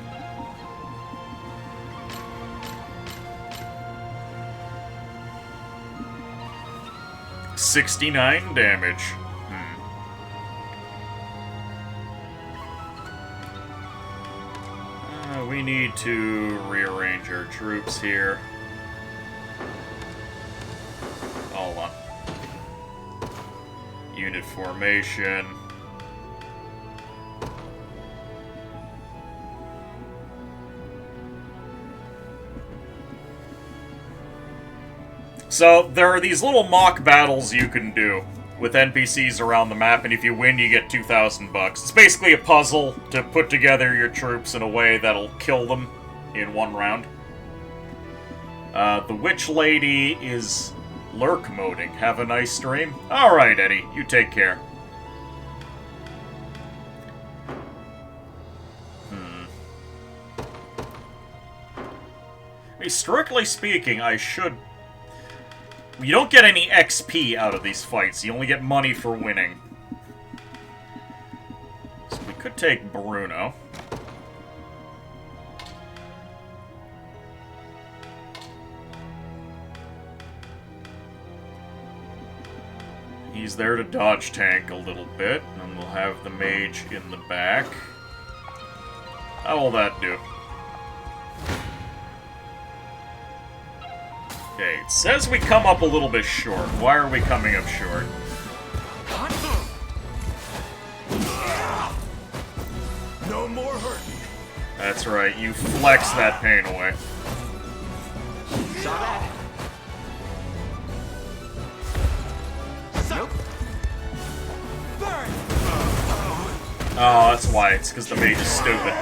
$69 damage. We need to rearrange our troops here. Hold on. Unit formation. So, there are these little mock battles you can do, with NPCs around the map, and if you win, you get 2,000 bucks. It's basically a puzzle to put together your troops in a way that'll kill them in one round. The Witch Lady is lurk moding. Have a nice stream. Alright, Eddie, you take care. I mean, strictly speaking, I should... You don't get any XP out of these fights. You only get money for winning. So we could take Bruno. He's there to dodge tank a little bit, and we'll have the mage in the back. How will that do? Okay, it says we come up a little bit short. Why are we coming up short? No more hurting. That's right, you flex that pain away. Saw that. Nope. Burn. Oh, that's why. It's because the mage is stupid.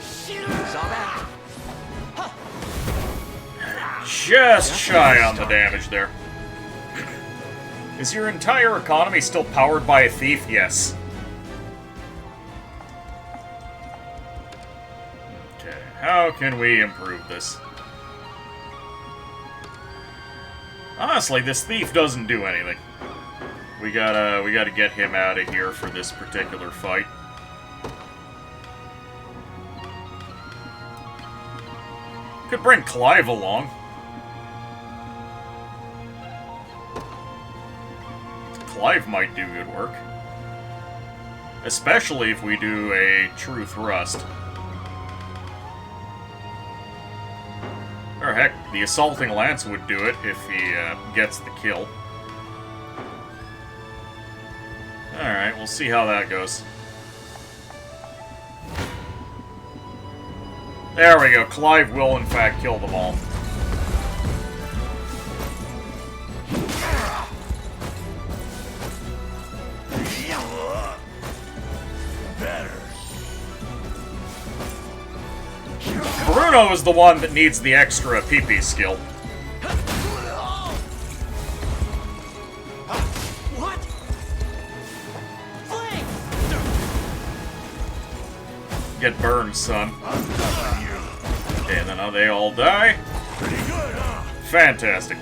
Saw that. Just shy on the damage there. Is your entire economy still powered by a thief? Yes. Okay, how can we improve this? Honestly, this thief doesn't do anything. We gotta get him out of here for this particular fight. Could bring Clive along. Clive might do good work. Especially if we do a true thrust. Or heck, the assaulting lance would do it if he gets the kill. Alright, we'll see how that goes. There we go, Clive will in fact kill them all. Bruno is the one that needs the extra PP skill. What? Get burned, son. Okay, and then they all die. Fantastic.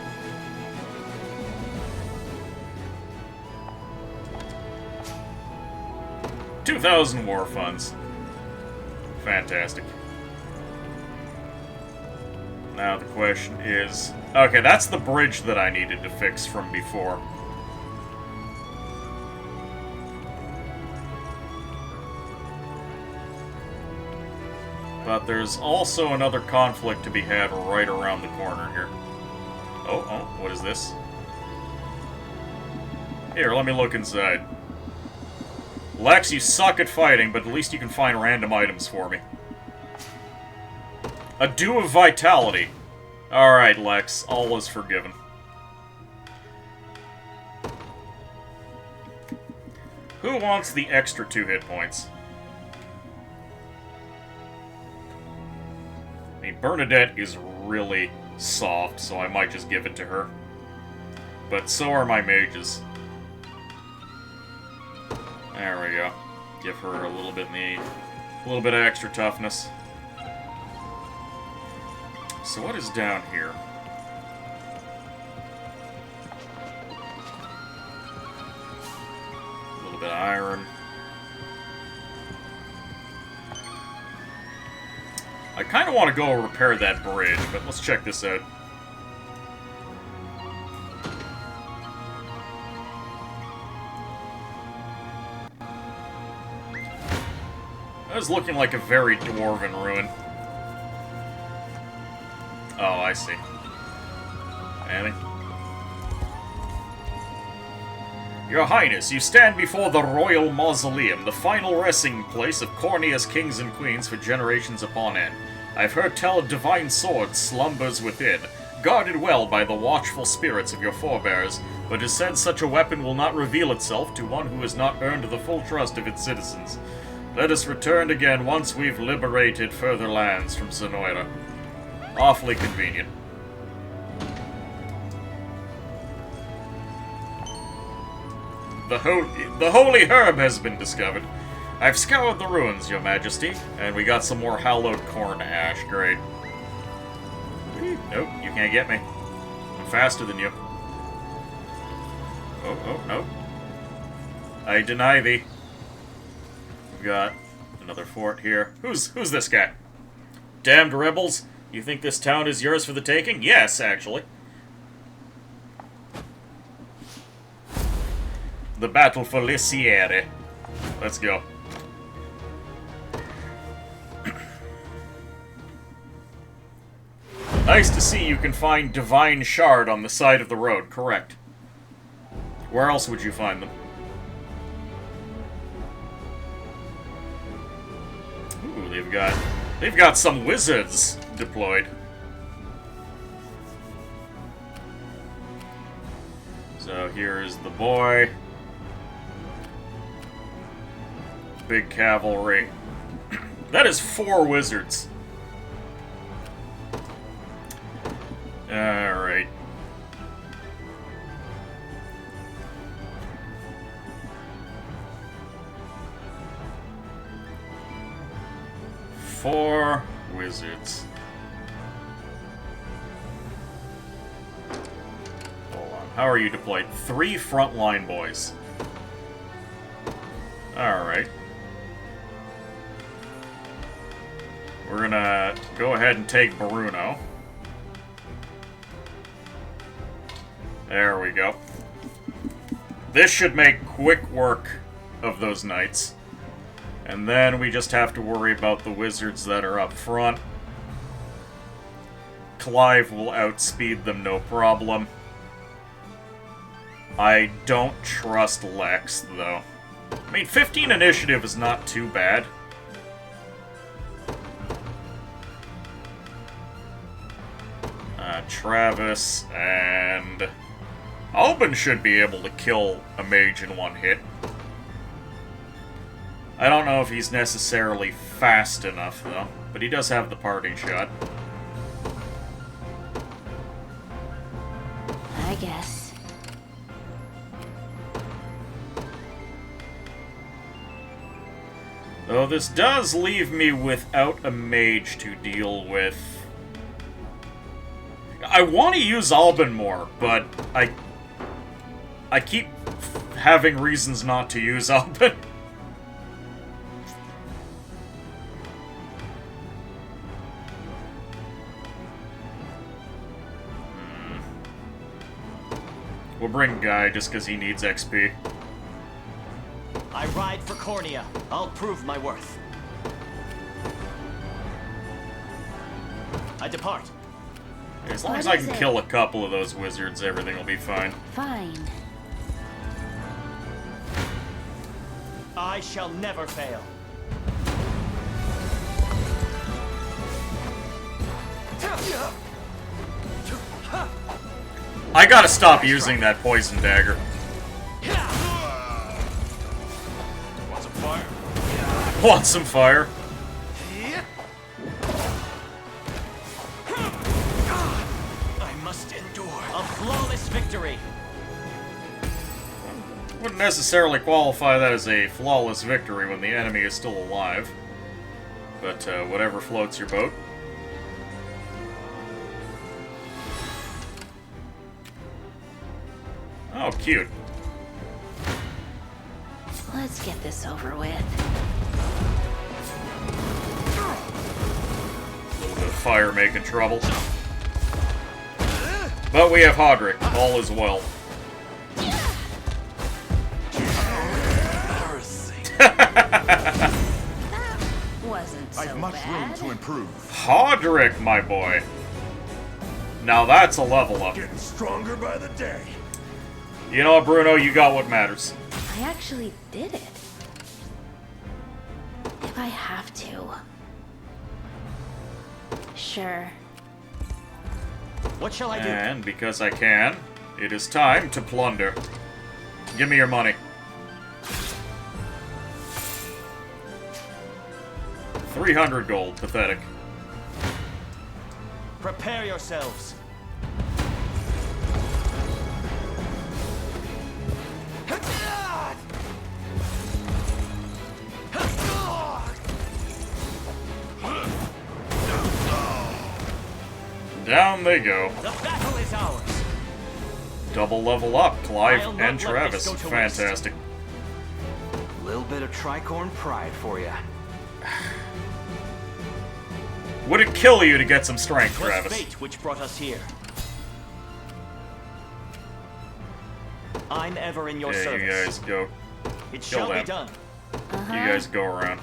$2,000 war funds. Fantastic. Now the question is... Okay, that's the bridge that I needed to fix from before. But there's also another conflict to be had right around the corner here. Oh, what is this? Here, let me look inside. Lex, you suck at fighting, but at least you can find random items for me. A Dew of Vitality. Alright, Lex. All is forgiven. Who wants the extra 2 hit points? I mean, Bernadette is really soft, so I might just give it to her. But so are my mages. There we go. Give her a little bit of extra toughness. So what is down here? A little bit of iron. I kind of want to go repair that bridge, but let's check this out. That was looking like a very dwarven ruin. Oh, I see. Anything? Your Highness, you stand before the Royal Mausoleum, the final resting place of Cornea's kings and queens for generations upon end. I've heard tell a divine sword slumbers within. Guarded well by the watchful spirits of your forebears, but is said such a weapon will not reveal itself to one who has not earned the full trust of its citizens. Let us return again once we've liberated further lands from Sonoira. Awfully convenient. The holy herb has been discovered. I've scoured the ruins, Your Majesty, and we got some more hallowed corn ash. Great. Nope, you can't get me. I'm faster than you. Oh, no. I deny thee. We've got another fort here. Who's this guy? Damned rebels! You think this town is yours for the taking? Yes, actually. The battle for Lisiere. Let's go. Nice to see you can find Divine Shard on the side of the road. Correct. Where else would you find them? Ooh, they've got some wizards deployed. So here's the boy. Big cavalry. That is 4 wizards. Alright. Four wizards. Hold on. How are you deployed? 3 frontline boys. Alright. We're gonna go ahead and take Bruno. There we go. This should make quick work of those knights. And then we just have to worry about the wizards that are up front. Clive will outspeed them, no problem. I don't trust Lex, though. I mean, 15 initiative is not too bad. Travis and Albin should be able to kill a mage in 1 hit. I don't know if he's necessarily fast enough, though, but he does have the parting shot. I guess. Though this does leave me without a mage to deal with. I want to use Albin more, but I keep having reasons not to use Albin. We'll bring Guy just because he needs XP. I ride for Cornea. I'll prove my worth. I depart. As long as I can kill a couple of those wizards, everything will be fine. Fine. I shall never fail. I gotta stop using that poison dagger. Want some fire? Want some fire? I must endure a flawless victory. Wouldn't necessarily qualify that as a flawless victory when the enemy is still alive. But whatever floats your boat. Oh, cute. Let's get this over with. A little bit of fire making trouble. But we have Hodrick. All is well. Wasn't so I've much bad. room to improve. Hodrick, my boy. Now that's a level up. Getting stronger by the day. You know what, Bruno? You got what matters. I actually did it. If I have to. Sure. What shall I do? And because I can, It is time to plunder. Give me your money. 300 gold. Pathetic. Prepare yourselves. Down they go. The battle is ours. Double level up, I'll Clive not and let Travis. this go to Fantastic. Little bit of tricorn pride for you. Would it kill you to get some strength, It was Travis? fate which brought us here. I'm ever in your Yeah, service. you guys go. It Kill shall be them. done. You guys go around.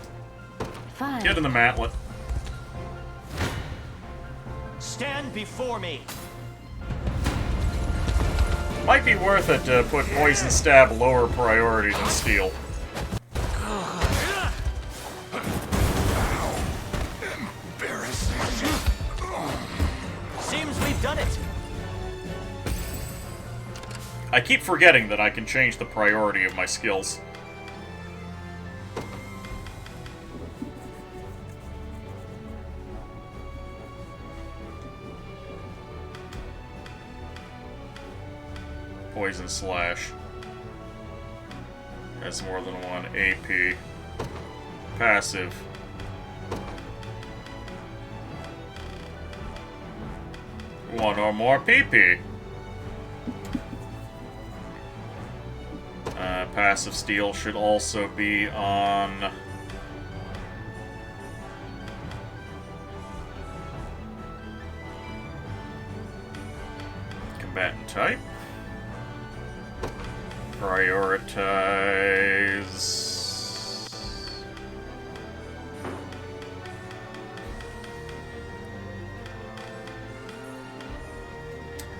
Fine. Get in the matlet. Stand before me. Might be worth it to put Poison Stab lower priority than Steel. Seems we've done it. I keep forgetting that I can change the priority of my skills. Poison Slash. Has more than one AP. Passive. One or more PP. Passive Steel should also be on... Combatant type. Prioritize...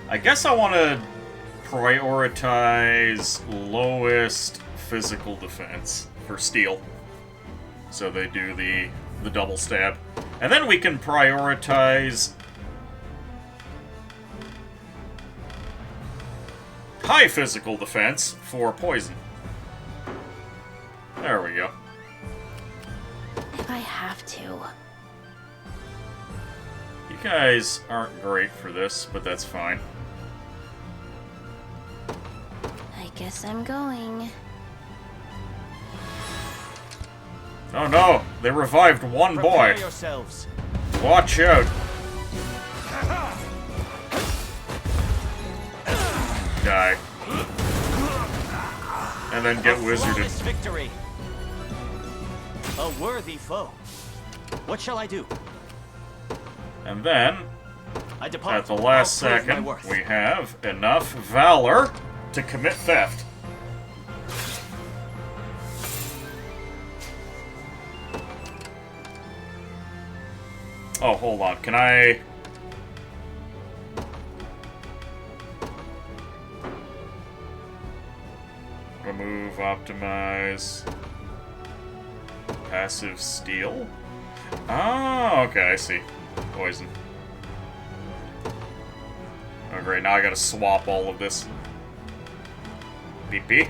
I guess I want to prioritize lowest physical defense for Steel. So they do the double stab. And then we can prioritize high physical defense for Poison. There we go. If I have to. You guys aren't great for this, but that's fine. I guess I'm going. Oh no! They revived one boy! Prepare yourselves. Watch out! Die. And then get wizarded. Flawless victory. A worthy foe. What shall I do? And then, I depart. at the last I'll prove my second, worth. we have enough valor to commit theft. Oh, hold on. Can I... remove, optimize... passive Steel? Oh, okay, I see. Poison. Oh, great. Now I gotta swap all of this. PP.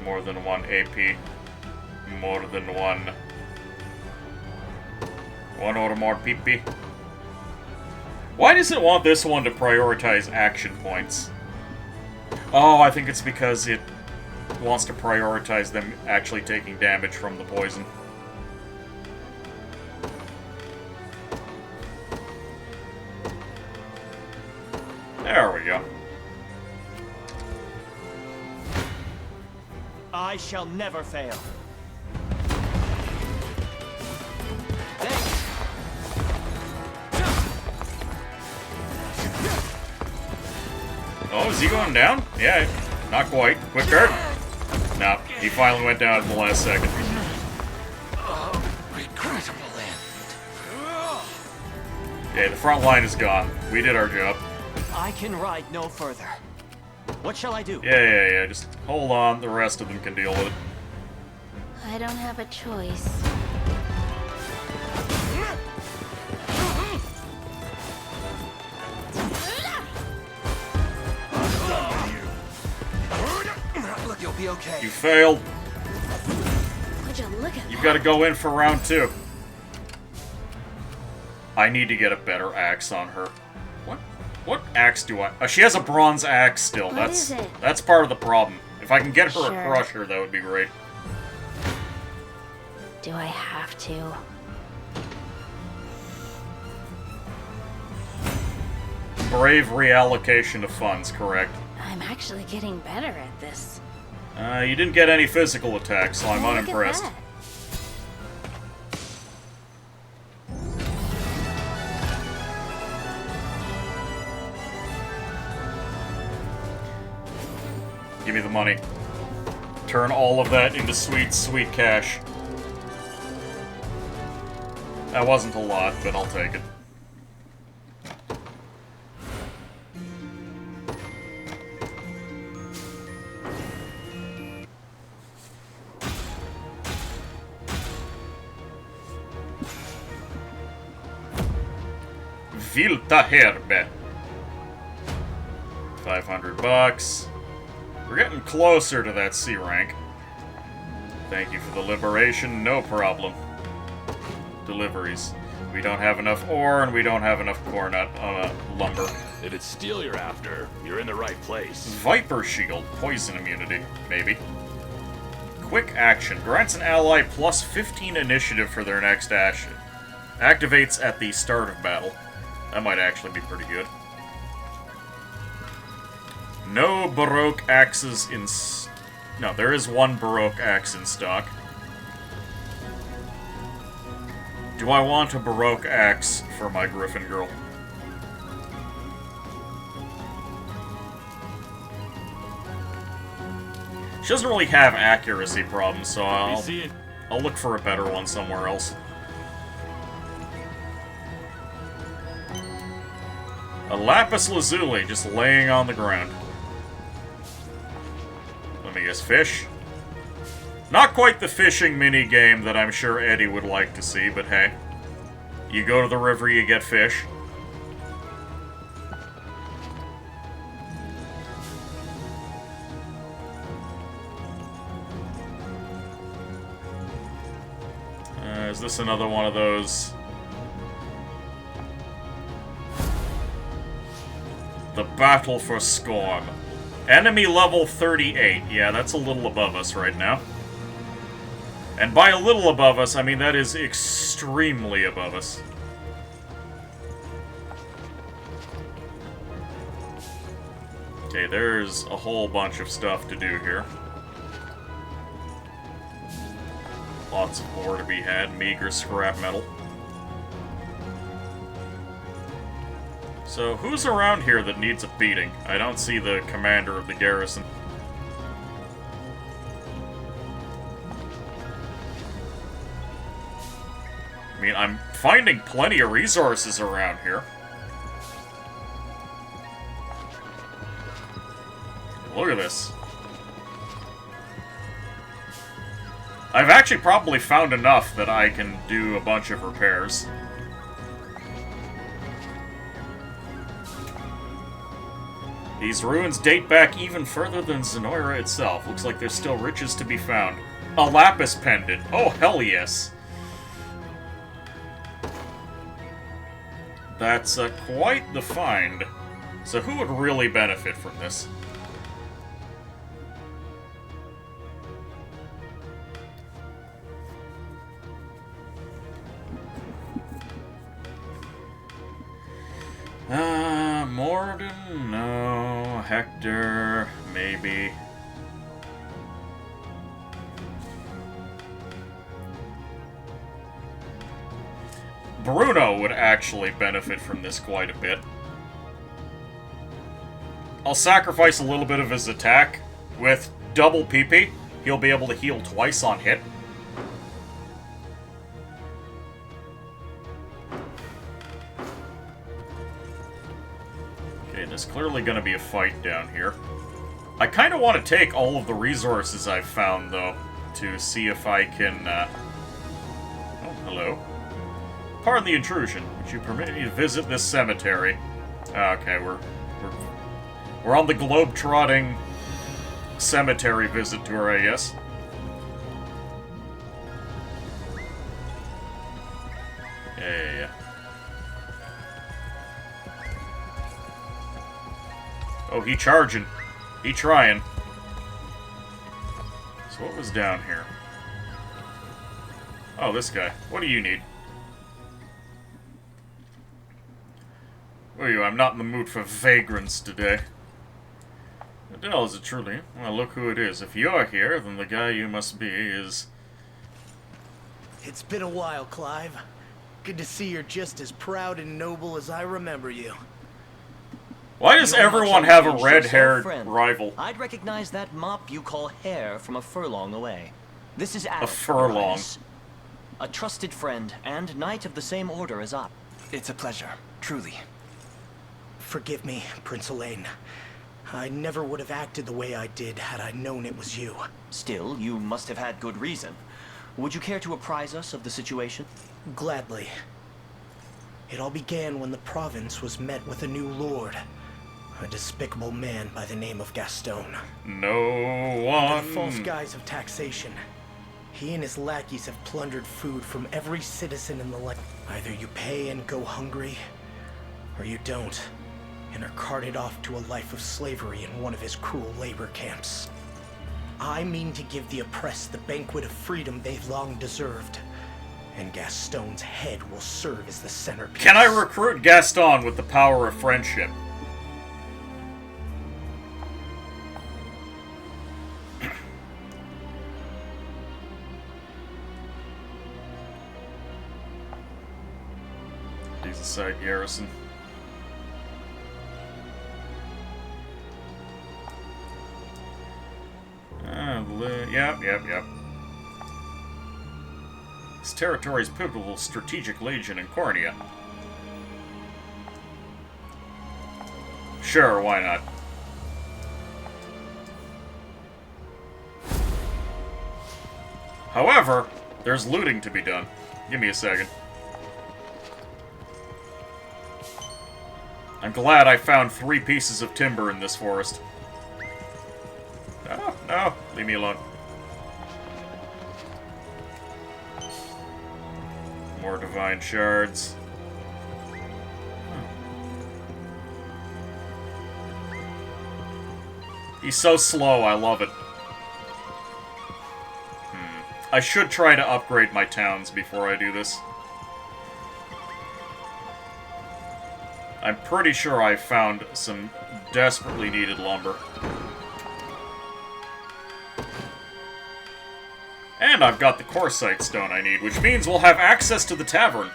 More than one AP. More than one. One or more PP. Why does it want this one to prioritize action points? Oh, I think it's because it wants to prioritize them actually taking damage from the poison. There we go. I shall never fail. Oh, is he going down? Yeah, not quite. Quick guard? No, he finally went down at the last second. Regrettable end. Okay, the front line is gone. We did our job. I can ride no further. What shall I do? Yeah. Just hold on. The rest of them can deal with it. I don't have a choice. Okay. You failed. Would you look at You've got to go in for round 2. I need to get a better axe on her. What axe do I... she has a bronze axe still. What is it? That's part of the problem. If I can get her Sure. a crusher, that would be great. Do I have to? Brave reallocation of funds, correct. I'm actually getting better at this. You didn't get any physical attacks, so I'm Look at unimpressed. that. Give me the money. Turn all of that into sweet, sweet cash. That wasn't a lot, but I'll take it. Vilta Herbe. 500 bucks. We're getting closer to that C rank. Thank you for the liberation, no problem. Deliveries. We don't have enough ore, and we don't have enough lumber. If it's steel you're after, you're in the right place. Viper Shield. Poison immunity, maybe. Quick action. Grants an ally plus 15 initiative for their next action. Activates at the start of battle. That might actually be pretty good. No Baroque axes in... No, there is one Baroque axe in stock. Do I want a Baroque axe for my Griffin girl? She doesn't really have accuracy problems, so I'll look for a better one somewhere else. A lapis lazuli just laying on the ground. Let me guess, fish? Not quite the fishing mini-game that I'm sure Eddie would like to see, but hey. You go to the river, you get fish. Is this another one of those... The Battle for Scorn. Enemy level 38. Yeah, that's a little above us right now. And by a little above us, I mean that is extremely above us. Okay, there's a whole bunch of stuff to do here. Lots of ore to be had, meager scrap metal. So, who's around here that needs a beating? I don't see the commander of the garrison. I mean, I'm finding plenty of resources around here. Look at this. I've actually probably found enough that I can do a bunch of repairs. These ruins date back even further than Zenoira itself. Looks like there's still riches to be found. A lapis pendant. Oh, hell yes. That's quite the find. So who would really benefit from this? Morden? No. Hector? Maybe. Bruno would actually benefit from this quite a bit. I'll sacrifice a little bit of his attack. With double PP, he'll be able to heal twice on hit. Okay, there's clearly going to be a fight down here. I kind of want to take all of the resources I've found, though, to see if I can, Oh, hello. Pardon the intrusion. Would you permit me to visit this cemetery? Okay, we're on the globe-trotting cemetery visit to her, I guess. Yeah. Oh, he charging. He trying. So what was down here? Oh, this guy. What do you need? Who are you? I'm not in the mood for vagrants today. Adele, is it truly? Well, look who it is. If you're here, then the guy you must be is... It's been a while, Clive. Good to see you're just as proud and noble as I remember you. Why does everyone have a red-haired rival? I'd recognize that mop you call hair from a furlong away. This is Adam, A furlong. a trusted friend and knight of the same order as I. It's a pleasure, truly. Forgive me, Prince Elaine. I never would have acted the way I did had I known it was you. Still, you must have had good reason. Would you care to apprise us of the situation? Gladly. It all began when the province was met with a new lord. A despicable man by the name of Gaston. No one... Under false guise of taxation, he and his lackeys have plundered food from every citizen in the land. Either you pay and go hungry, or you don't, and are carted off to a life of slavery in one of his cruel labor camps. I mean to give the oppressed the banquet of freedom they've long deserved, and Gaston's head will serve as the centerpiece. Can I recruit Gaston with the power of friendship? He's a side garrison. Yep. This territory's pivotal strategic legion in Cornea. Sure, why not? However, there's looting to be done. Give me a second. I'm glad I found 3 pieces of timber in this forest. No, leave me alone. More divine shards. He's so slow, I love it. I should try to upgrade my towns before I do this. I'm pretty sure I found some desperately needed lumber. And I've got the Corsite stone I need, which means we'll have access to the tavern.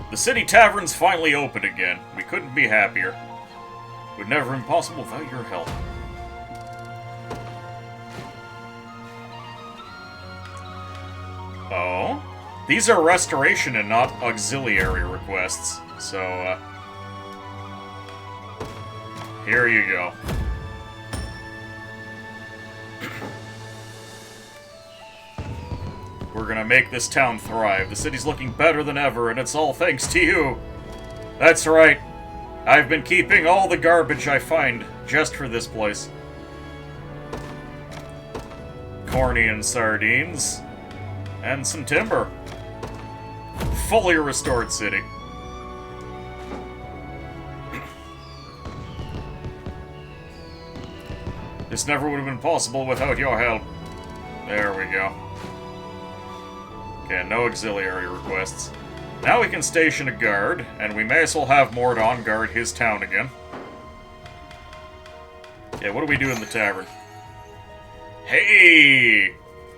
The city tavern's finally open again. We couldn't be happier. Would never have been possible without your help. Oh? These are restoration and not auxiliary requests, so, here you go. We're gonna make this town thrive. The city's looking better than ever, and it's all thanks to you. That's right. I've been keeping all the garbage I find just for this place. Cornian sardines. And some timber. Fully restored city. This never would have been possible without your help. There we go. Okay, no auxiliary requests. Now we can station a guard, and we may as well have Mord on guard his town again. Okay, what do we do in the tavern? Hey!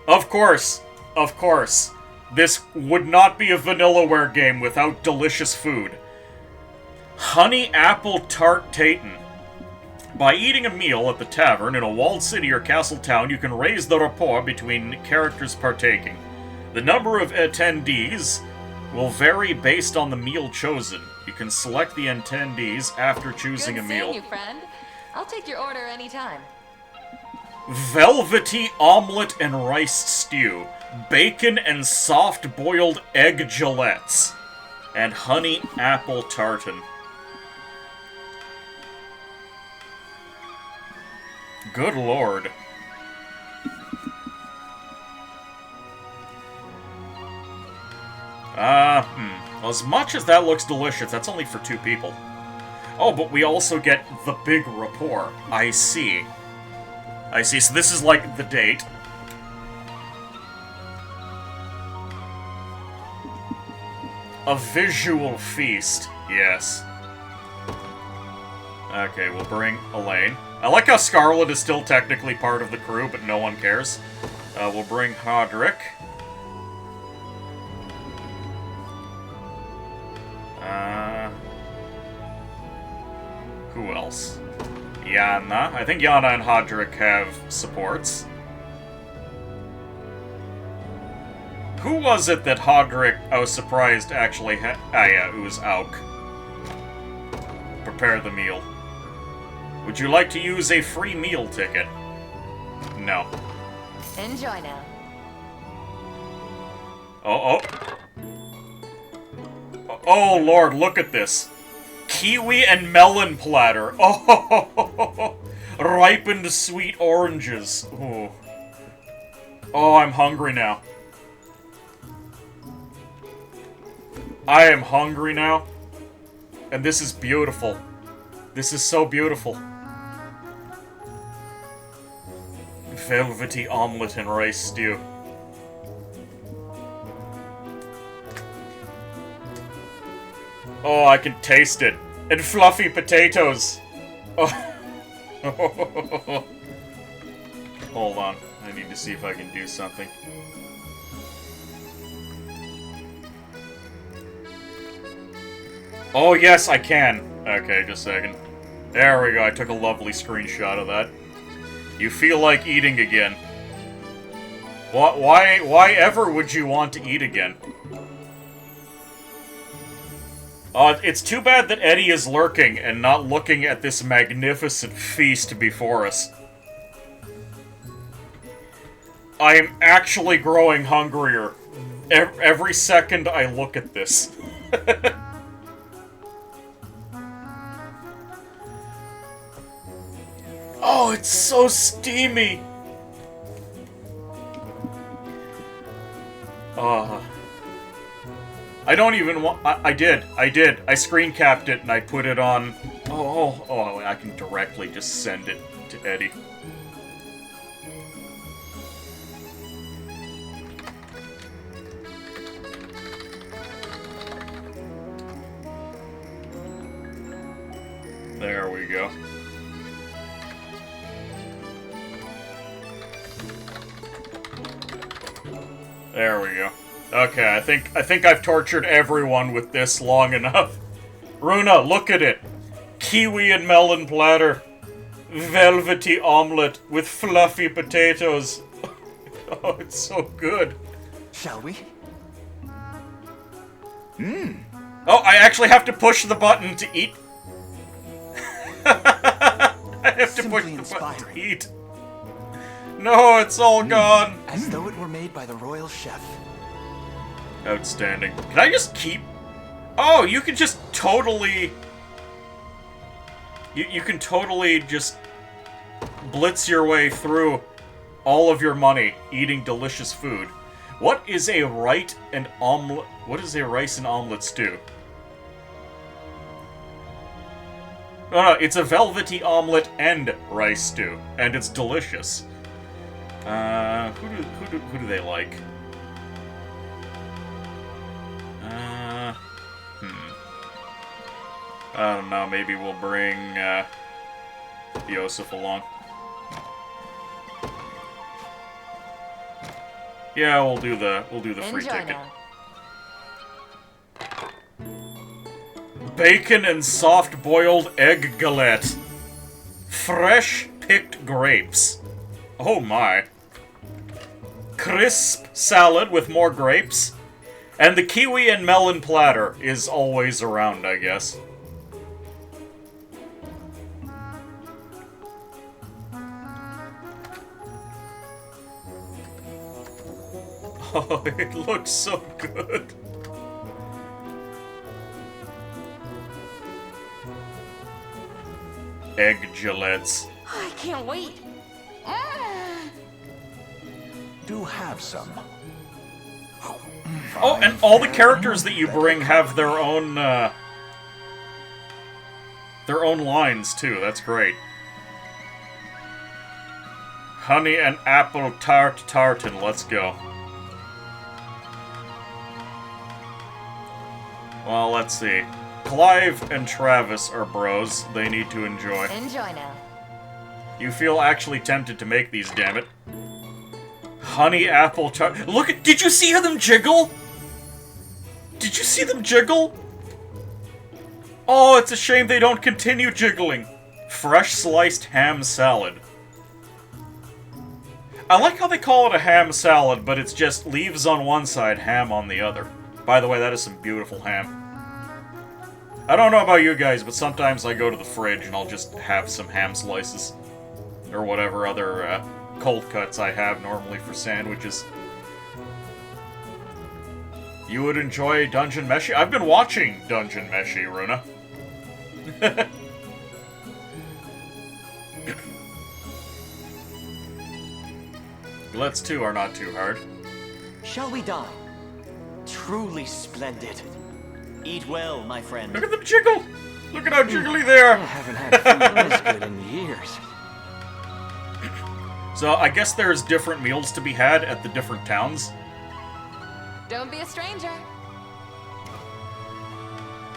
Of course! Of course. This would not be a Vanillaware game without delicious food. Honey Apple Tart Tatin. By eating a meal at the tavern in a walled city or castle town, you can raise the rapport between characters partaking. The number of attendees will vary based on the meal chosen. You can select the attendees after choosing a meal. Good seeing you, friend. I'll take your order anytime. Velvety omelet and rice stew. Bacon and soft-boiled egg gillettes. And honey apple tartan. Good lord. As much as that looks delicious, that's only for 2 people. Oh, but we also get the big rapport. I see. I see, so this is like the date. A visual feast, yes. Okay, we'll bring Elaine. I like how Scarlet is still technically part of the crew, but no one cares. We'll bring Hodrick. Who else? Yana. I think Yana and Hodrick have supports. Who was it that Hodrick, I was surprised, actually had... Ah, yeah, it was Auk. Prepare the meal. Would you like to use a free meal ticket? No. Enjoy now. Oh. Oh, Lord, look at this. Kiwi and melon platter. Oh, ripened sweet oranges. Oh. Oh, I'm hungry now. I am hungry now. And this is beautiful. This is so beautiful. Velvety omelet and rice stew. Oh, I can taste it. And fluffy potatoes. Oh. Hold on. I need to see if I can do something. Oh, yes, I can. Okay, just a second. There we go. I took a lovely screenshot of that. You feel like eating again. Why ever would you want to eat again? It's too bad that Eddie is lurking and not looking at this magnificent feast before us. I am actually growing hungrier. Every second I look at this. Oh, it's so steamy! I don't even want... I did. I screen capped it and I put it on... Oh, I can directly just send it to Eddie. There we go. There we go. Okay, I think I've tortured everyone with this long enough. Runa, look at it. Kiwi and melon platter. Velvety omelet with fluffy potatoes. Oh, it's so good. Shall we? Oh, I actually have to push the button to eat. I have to push the button to eat. No, it's all gone. As though it were made by the royal chef. Outstanding. Can I just keep... Oh, you can just totally... You can totally just blitz your way through all of your money eating delicious food. What is a rice and omelet... What is a rice and omelet stew? No, it's a velvety omelet and rice stew, and it's delicious. Who do they like? I don't know, maybe we'll bring, Yosef along. Yeah, we'll do the free ticket. Bacon and soft-boiled egg galette. Fresh picked grapes. Oh my. Crisp salad with more grapes. And the kiwi and melon platter is always around, I guess. Oh, it looks so good. egg gillettes. I can't wait. Do have some. Oh, and all the characters that you bring have their own lines too. That's great. Honey and apple tart tartan. Let's go. Well, let's see. Clive and Travis are bros. They need to enjoy. Enjoy now. You feel actually tempted to make these, damn it. Honey apple tart. Look at. Did you see them jiggle? Did you see them jiggle? Oh, it's a shame they don't continue jiggling. Fresh sliced ham salad. I like how they call it a ham salad, but it's just leaves on one side, ham on the other. By the way, that is some beautiful ham. I don't know about you guys, but sometimes I go to the fridge and I'll just have some ham slices. Or whatever other cold cuts I have normally for sandwiches. You would enjoy Dungeon Meshi? I've been watching Dungeon Meshi, Runa. Let's 2 are not too hard. Shall we dine? Truly splendid. Eat well, my friend. Look at them jiggle! Look at how jiggly they are! I haven't had food this good in years. So, I guess there's different meals to be had at the different towns. Don't be a stranger.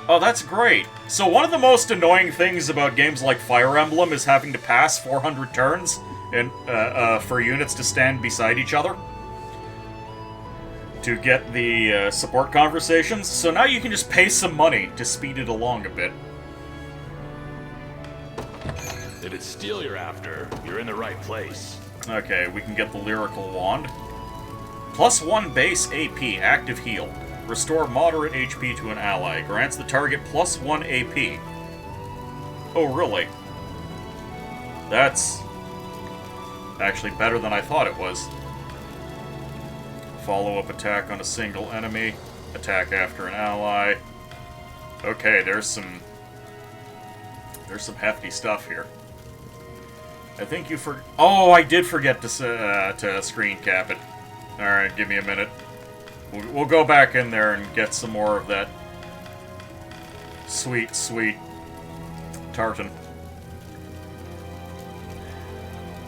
Oh, that's great. So one of the most annoying things about games like Fire Emblem is having to pass 400 turns and for units to stand beside each other to get the support conversations. So now you can just pay some money to speed it along a bit. If it's steel you're after, you're in the right place. Okay, we can get the Lyrical Wand. +1 base AP, active heal. Restore moderate HP to an ally. Grants the target +1 AP. Oh, really? That's actually better than I thought it was. Follow-up attack on a single enemy. Attack after an ally. Okay, there's some hefty stuff here. I think you Oh, I did forget to screen cap it. Alright, give me a minute. We'll go back in there and get some more of that sweet, sweet tartan.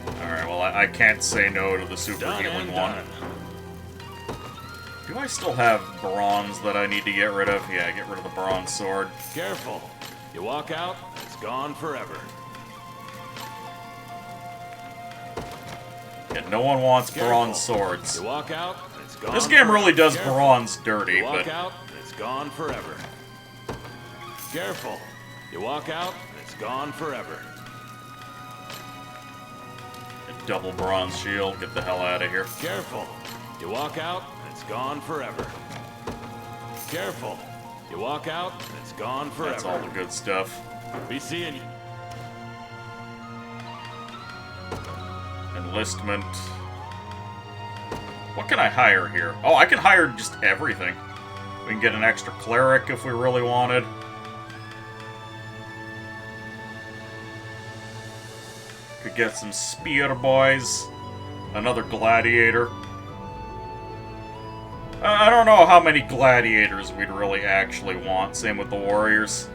Alright, well, I can't say no to the super healing one. Do I still have bronze that I need to get rid of? Yeah, get rid of the bronze sword. Careful. You walk out, it's gone forever. Yeah, no one wants bronze swords. You walk out, it's gone. This game really does Careful. bronze dirty, You walk but out, it's gone forever. Careful. You walk out, it's gone forever. a double bronze shield. Get the hell out of here. Careful. You walk out, it's gone forever. Careful. You walk out, it's gone forever. That's all the good stuff. Be seeing you. Enlistment. What can I hire here? Oh, I can hire just everything. We can get an extra cleric if we really wanted. Could get some spear boys. Another gladiator. I don't know how many gladiators we'd really actually want. Same with the warriors.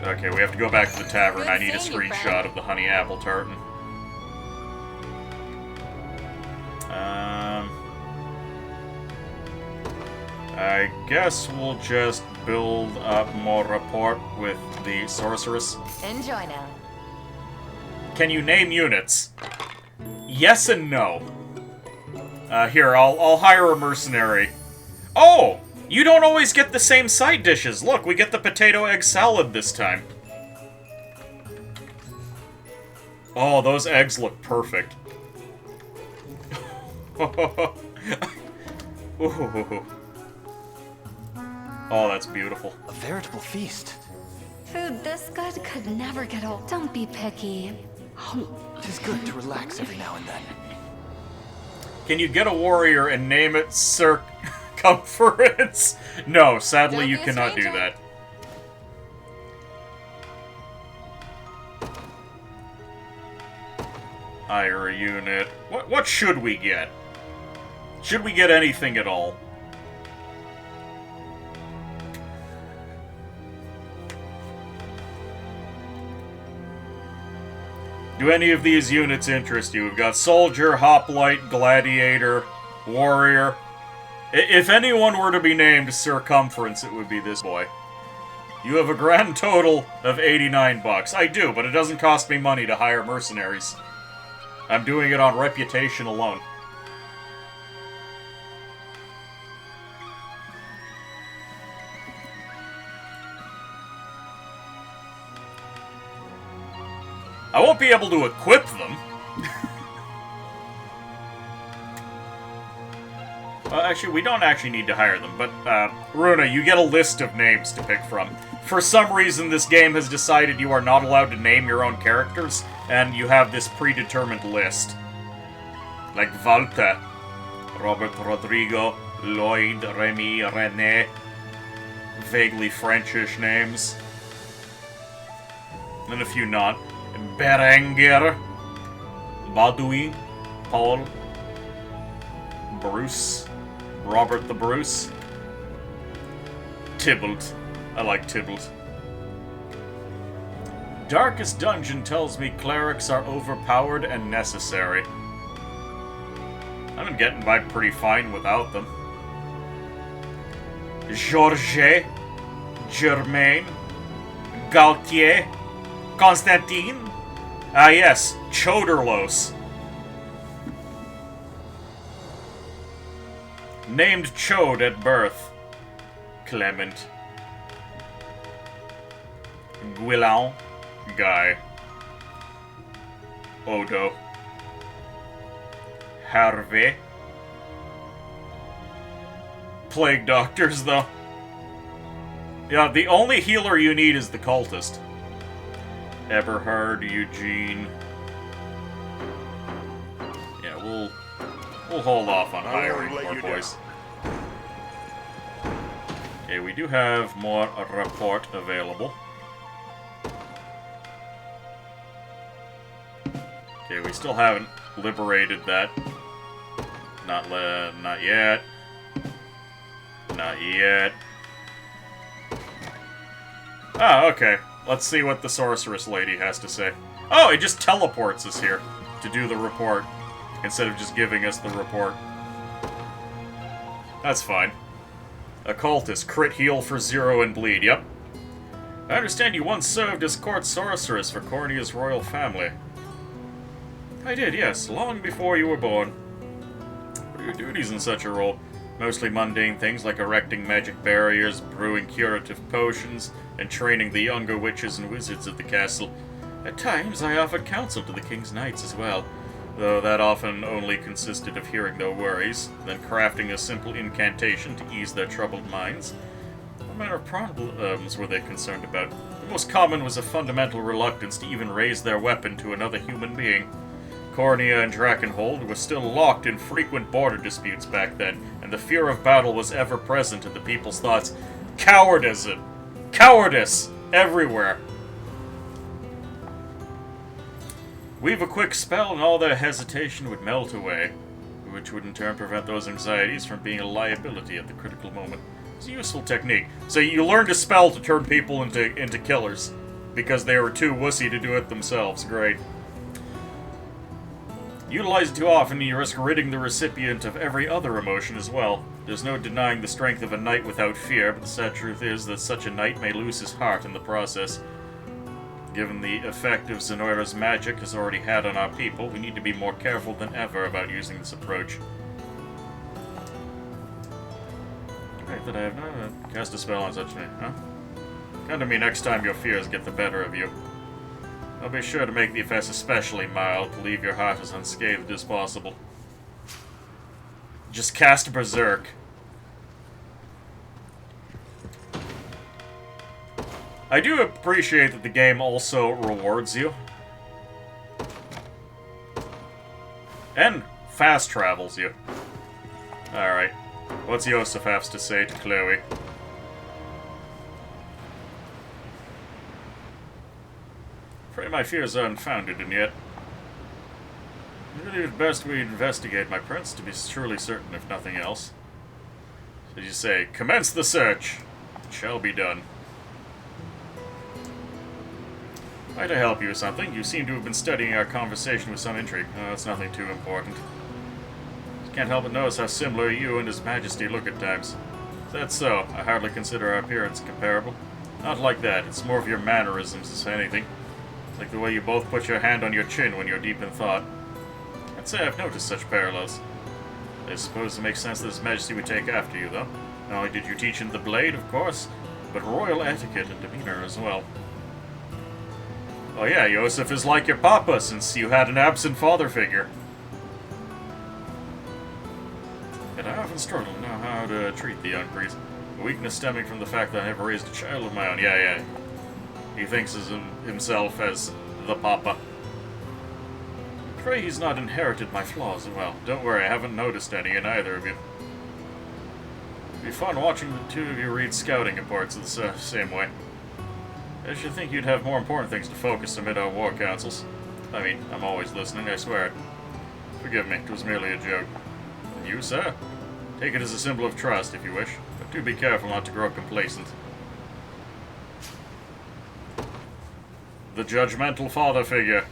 Okay, we have to go back to the tavern. I need a screenshot of the honey apple tartan. I guess we'll just build up more rapport with the sorceress. Enjoy now. Can you name units? Yes and no. Here, I'll hire a mercenary. Oh! You don't always get the same side dishes. Look, we get the potato egg salad this time. Oh, those eggs look perfect. Ooh. Oh, that's beautiful. A veritable feast. Food this good could never get old. Don't be picky. It is good to relax every now and then. Can you get a warrior and name it Sir circumference. No, sadly, Don't you be a cannot do stranger. that. Hire a unit. What should we get? Should we get anything at all? Do any of these units interest you? We've got Soldier, Hoplite, Gladiator, Warrior. If anyone were to be named Circumference, it would be this boy. You have a grand total of 89 bucks. I do, but it doesn't cost me money to hire mercenaries. I'm doing it on reputation alone. I won't be able to equip them. Actually, we don't actually need to hire them, but, Runa, you get a list of names to pick from. For some reason, this game has decided you are not allowed to name your own characters, and you have this predetermined list. Like Walter, Robert Rodrigo, Lloyd, Remy, René. Vaguely Frenchish names. And a few not. Berenger, Baudouin, Paul, Bruce, Robert the Bruce, Tybalt. I like Tybalt. Darkest Dungeon tells me clerics are overpowered and necessary. I've been getting by pretty fine without them. Georges, Germain, Gautier, Constantine? Ah yes, Choderlos. Named Chode at birth. Clement. Guillain. Guy. Odo. Harvey. Plague doctors, though. Yeah, the only healer you need is the cultist. Eberhard, Eugene. Yeah, we'll hold off on hiring more boys. Okay, we do have more report available. Okay, we still haven't liberated that. Not yet. Not yet. Ah, okay. Let's see what the sorceress lady has to say. Oh, it just teleports us here to do the report, instead of just giving us the report. That's fine. Occultist, crit heal for 0 and bleed, yep. I understand you once served as court sorceress for Cornea's royal family. I did, yes, long before you were born. What are your duties in such a role? Mostly mundane things like erecting magic barriers, brewing curative potions, and training the younger witches and wizards of the castle. At times, I offered counsel to the king's knights as well, though that often only consisted of hearing their worries, then crafting a simple incantation to ease their troubled minds. What manner of problems were they concerned about? The most common was a fundamental reluctance to even raise their weapon to another human being. Cornea and Drakenhold were still locked in frequent border disputes back then, and the fear of battle was ever present in the people's thoughts. Cowardice! Cowardice! Everywhere! Weave a quick spell and all their hesitation would melt away, which would in turn prevent those anxieties from being a liability at the critical moment. It's a useful technique. So you learned a spell to turn people into killers, because they were too wussy to do it themselves. Great. Utilize it too often, you risk ridding the recipient of every other emotion as well. There's no denying the strength of a knight without fear, but the sad truth is that such a knight may lose his heart in the process. Given the effect of Zenoira's magic has already had on our people, we need to be more careful than ever about using this approach. Great that I have not cast a spell on such a... huh? Come to me next time your fears get the better of you. I'll be sure to make the effects especially mild to leave your heart as unscathed as possible. Just cast Berserk. I do appreciate that the game also rewards you. And fast travels you. Alright. What's Yosef has to say to Chloe? Afraid my fears are unfounded, and yet... Really, it's best we investigate, my prince, to be truly certain, if nothing else. So you say, commence the search. It shall be done. Might I help you with something? You seem to have been studying our conversation with some intrigue. Oh, it's nothing too important. Can't help but notice how similar you and His Majesty look at times. Is that so? I hardly consider our appearance comparable. Not like that. It's more of your mannerisms, as anything. Like the way you both put your hand on your chin when you're deep in thought. I'd say I've noticed such parallels. I suppose it makes sense that His Majesty would take after you, though. Not only did you teach him the blade, of course, but royal etiquette and demeanor as well. Oh yeah, Yosef is like your papa, since you had an absent father figure. Yet I often struggle to know how to treat the young priest. A weakness stemming from the fact that I never raised a child of my own. Yeah. He thinks of himself as the papa. Pray he's not inherited my flaws. Well, don't worry, I haven't noticed any in either of you. It'd be fun watching the two of you read scouting reports the same way. I should think you'd have more important things to focus amid our war councils. I mean, I'm always listening, I swear. Forgive me, it was merely a joke. And you, sir? Take it as a symbol of trust, if you wish, but do be careful not to grow complacent. The judgmental father figure.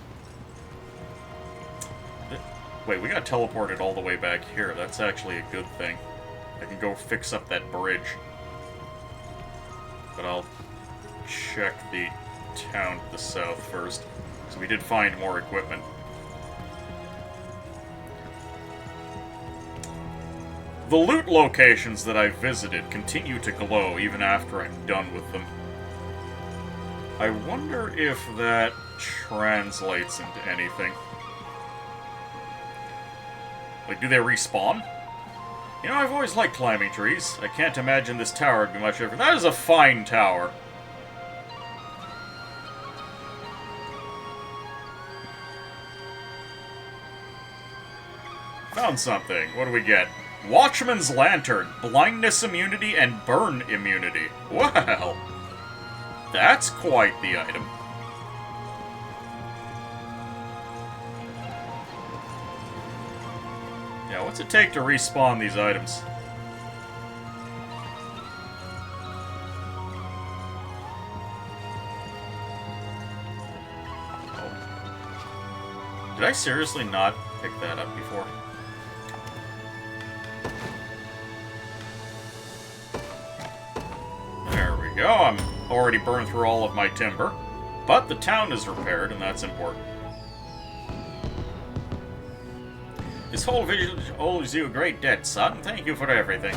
Wait, we got teleported all the way back here. That's actually a good thing. I can go fix up that bridge. But I'll check the town to the south first. So we did find more equipment. The loot locations that I've visited continue to glow even after I'm done with them. I wonder if that translates into anything. Like, do they respawn? You know, I've always liked climbing trees. I can't imagine this tower would be much different. That is a fine tower. Found something. What do we get? Watchman's Lantern, blindness immunity, and burn immunity. Wow! That's quite the item. Yeah, what's it take to respawn these items? Oh. Did I seriously not pick that up before? There we go. I'm already burned through all of my timber. But the town is repaired, and that's important. This whole village owes you a great debt, son. Thank you for everything.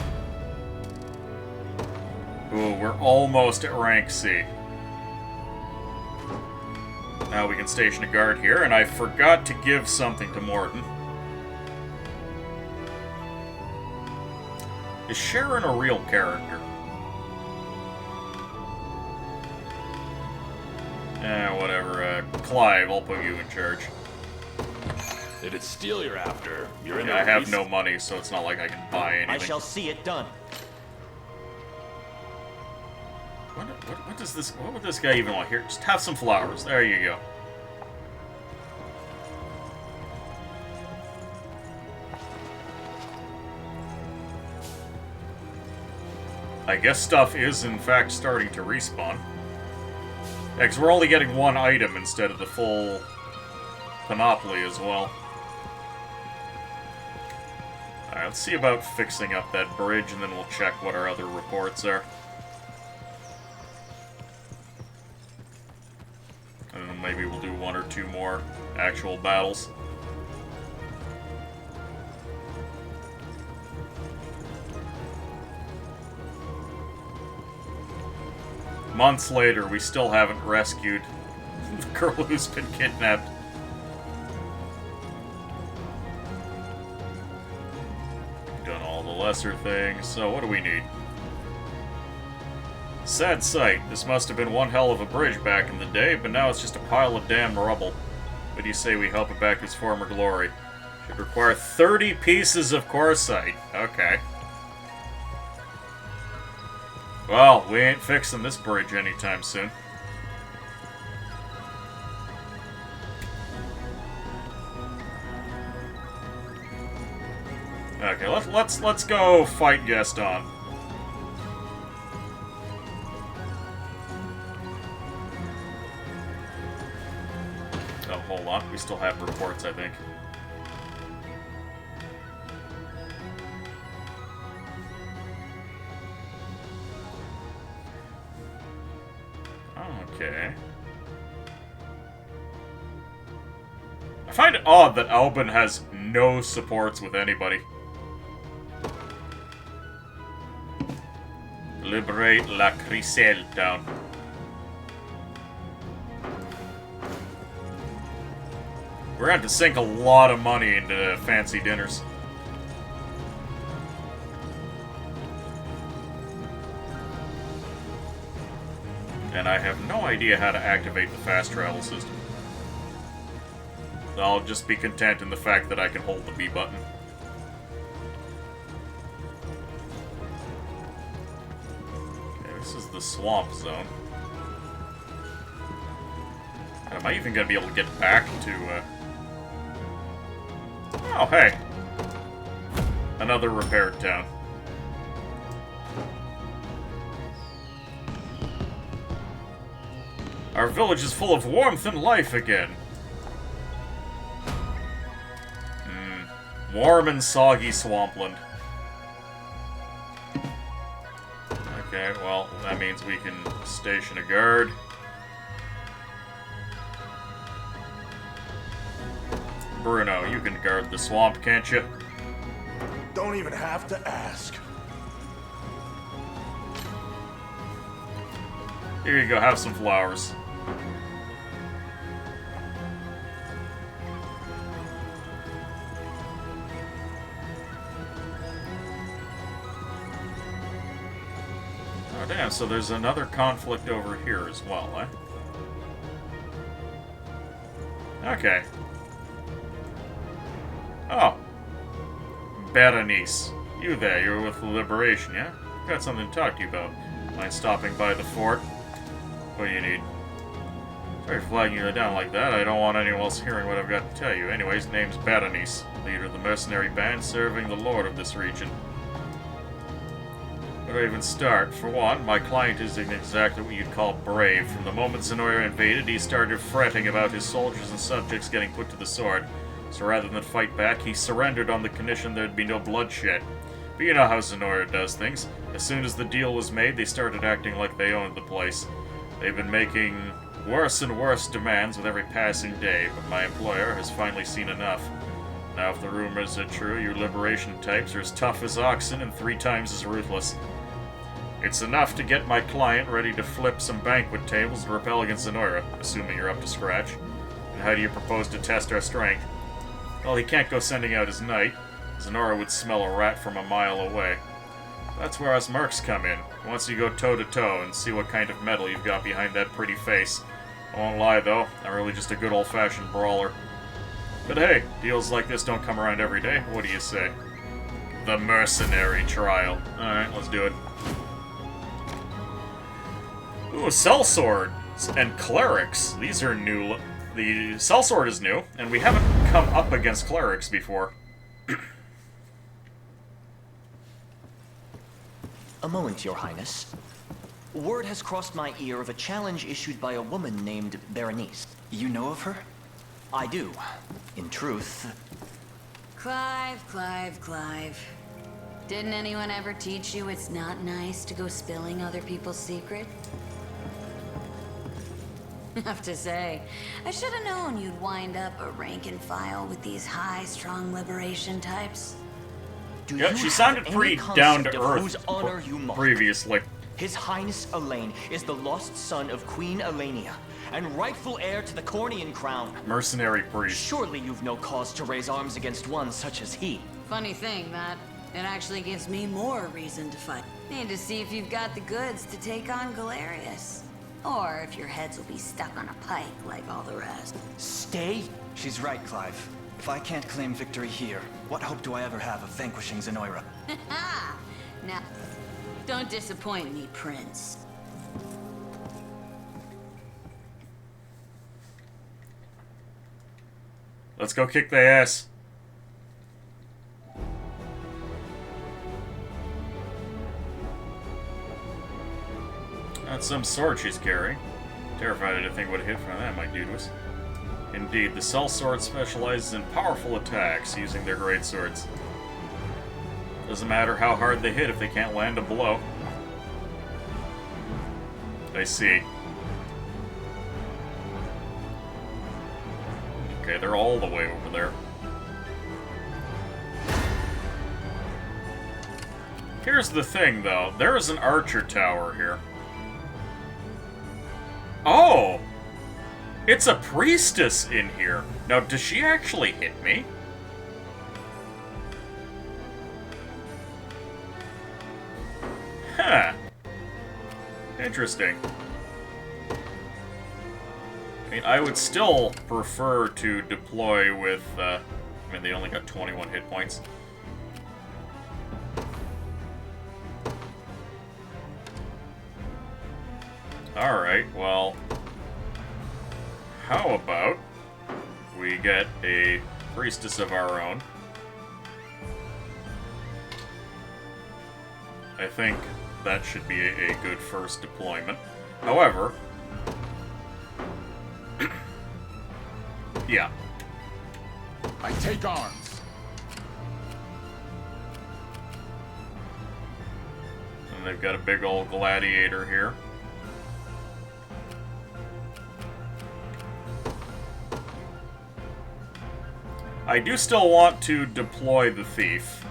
Ooh, we're almost at rank C. Now we can station a guard here, and I forgot to give something to Morton. Is Sharon a real character? Whatever. Clive, I'll put you in charge. If it's steel you're after, you're in I the have race. no money, so it's not like I can buy anything. I shall see it done. What does this? What would this guy even want? Here, just have some flowers. There you go. I guess stuff is in fact starting to respawn. Yeah, because we're only getting one item instead of the full panoply as well. Alright, let's see about fixing up that bridge, and then we'll check what our other reports are. And then maybe we'll do one or two more actual battles. Months later, we still haven't rescued the girl who's been kidnapped. We've done all the lesser things, so what do we need? Sad sight. This must have been one hell of a bridge back in the day, but now it's just a pile of damn rubble. What do you say we help it back to its former glory? Should require 30 pieces of quartzite. Okay. Well, we ain't fixing this bridge anytime soon. Okay, let's go fight Gaston. Oh, hold on. We still have reports, I think. Okay. I find it odd that Albin has no supports with anybody. Liberate La Criselle town. We're going to sink a lot of money into fancy dinners. And I have no idea how to activate the fast travel system. I'll just be content in the fact that I can hold the B button. Okay, this is the swamp zone. Am I even going to be able to get back to, Oh, hey. Another repaired town. Our village is full of warmth and life again. Warm and soggy swampland. Okay, well, that means we can station a guard. Bruno, you can guard the swamp, can't you? Don't even have to ask. Here you go, have some flowers. Oh damn, so there's another conflict over here as well, eh? Okay. Oh. Berenice. You there, you're with the Liberation, yeah? Got something to talk to you about. Mind stopping by the fort? What do you need? Sorry for flagging you down like that. I don't want anyone else hearing what I've got to tell you. Anyways, name's Berenice, leader of the mercenary band serving the lord of this region. Where do I even start? For one, my client isn't exactly what you'd call brave. From the moment Zenora invaded, he started fretting about his soldiers and subjects getting put to the sword. So rather than fight back, he surrendered on the condition there'd be no bloodshed. But you know how Zenora does things. As soon as the deal was made, they started acting like they owned the place. They've been making worse and worse demands with every passing day, but my employer has finally seen enough. Now if the rumors are true, your Liberation types are as tough as oxen and 3 times as ruthless. It's enough to get my client ready to flip some banquet tables and repel against Zenora, assuming you're up to scratch. And how do you propose to test our strength? Well, he can't go sending out his knight. Zenora would smell a rat from a mile away. That's where us mercs come in. Once you go toe-to-toe and see what kind of metal you've got behind that pretty face. I won't lie, though. I'm really just a good old-fashioned brawler. But hey, deals like this don't come around every day. What do you say? The mercenary trial. Alright, let's do it. Ooh, sellswords and clerics. These are new. The sellsword is new, and we haven't come up against clerics before. A moment, Your Highness. Word has crossed my ear of a challenge issued by a woman named Berenice. You know of her? I do. In truth... Clive. Didn't anyone ever teach you it's not nice to go spilling other people's secrets? Have to say, I should have known you'd wind up a rank and file with these high-strung Liberation types. Yeah, she sounded pretty down to earth previously. His Highness Elaine is the lost son of Queen Elenia, and rightful heir to the Cornian crown. Mercenary priest. Surely you've no cause to raise arms against one such as he. Funny thing, that it actually gives me more reason to fight. Need to see if you've got the goods to take on Galerius. Or if your heads will be stuck on a pike like all the rest. Stay? She's right, Clive. If I can't claim victory here, what hope do I ever have of vanquishing Zenora? Now, Don't disappoint me, Prince. Let's go kick the ass. That's some sword she's carrying. Terrified to think what a hit from that, my dude was. Indeed, the Cell Sword specializes in powerful attacks using their great swords. Doesn't matter how hard they hit if they can't land a blow. I see. Okay, they're all the way over there. Here's the thing, though. There is an archer tower here. Oh! It's a priestess in here. Now, does she actually hit me? Huh. Interesting. I mean, I would still prefer to deploy with, I mean, they only got 21 hit points. Alright, well, how about we get a priestess of our own? I think that should be a good first deployment. However, yeah. I take arms. And they've got a big old gladiator here. I do still want to deploy the thief.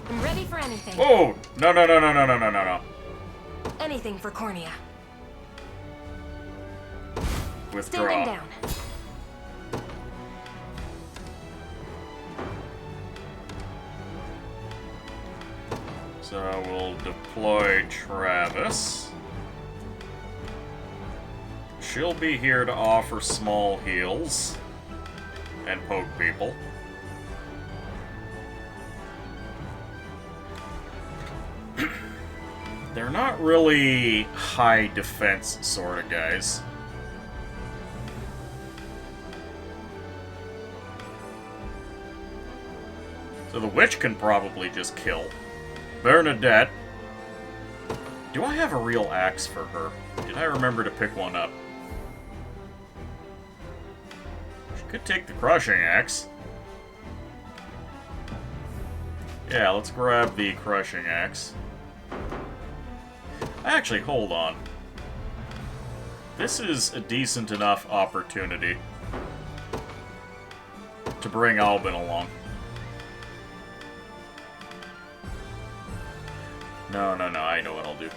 I'm ready for anything. Whoa! No, no, no, no, no, no, no, no, no. Anything for Cornea. Withdraw. Standing down. So we'll deploy Travis. She'll be here to offer small heals and poke people. They're not really high defense sort of guys. So the witch can probably just kill. Bernadette. Do I have a real axe for her? Did I remember to pick one up? She could take the crushing axe. Yeah, let's grab the crushing axe. Actually, hold on. This is a decent enough opportunity to bring Albin along. No, no, no, I know what I'll do.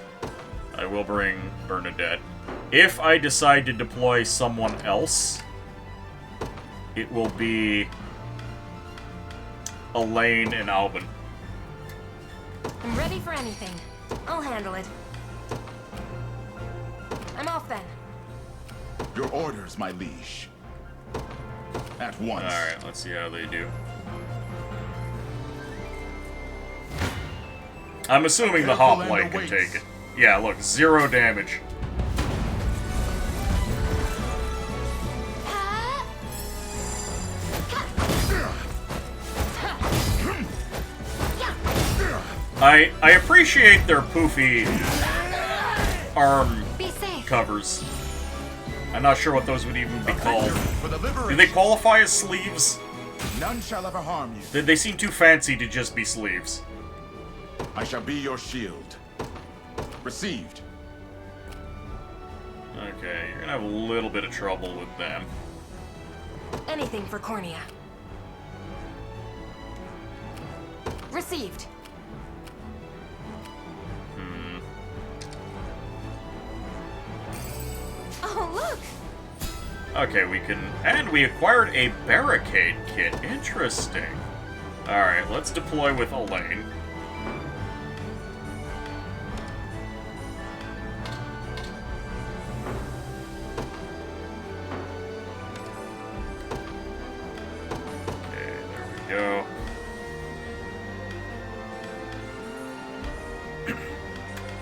I will bring Bernadette. If I decide to deploy someone else, it will be Elaine and Albin. I'm ready for anything. I'll handle it. I'm off then. Your orders, my liege. At once. Alright, let's see how they do. I'm assuming the hoplite can take it. Yeah, look, 0 damage. I appreciate their poofy arm covers. I'm not sure what those would even be called. Do they qualify as sleeves? None shall ever harm you. They seem too fancy to just be sleeves. I shall be your shield. Received. Okay, you're gonna have a little bit of trouble with them. Anything for Cornea. Received. Oh, look! Okay, we can... And we acquired a barricade kit. Interesting. Alright, let's deploy with Elaine.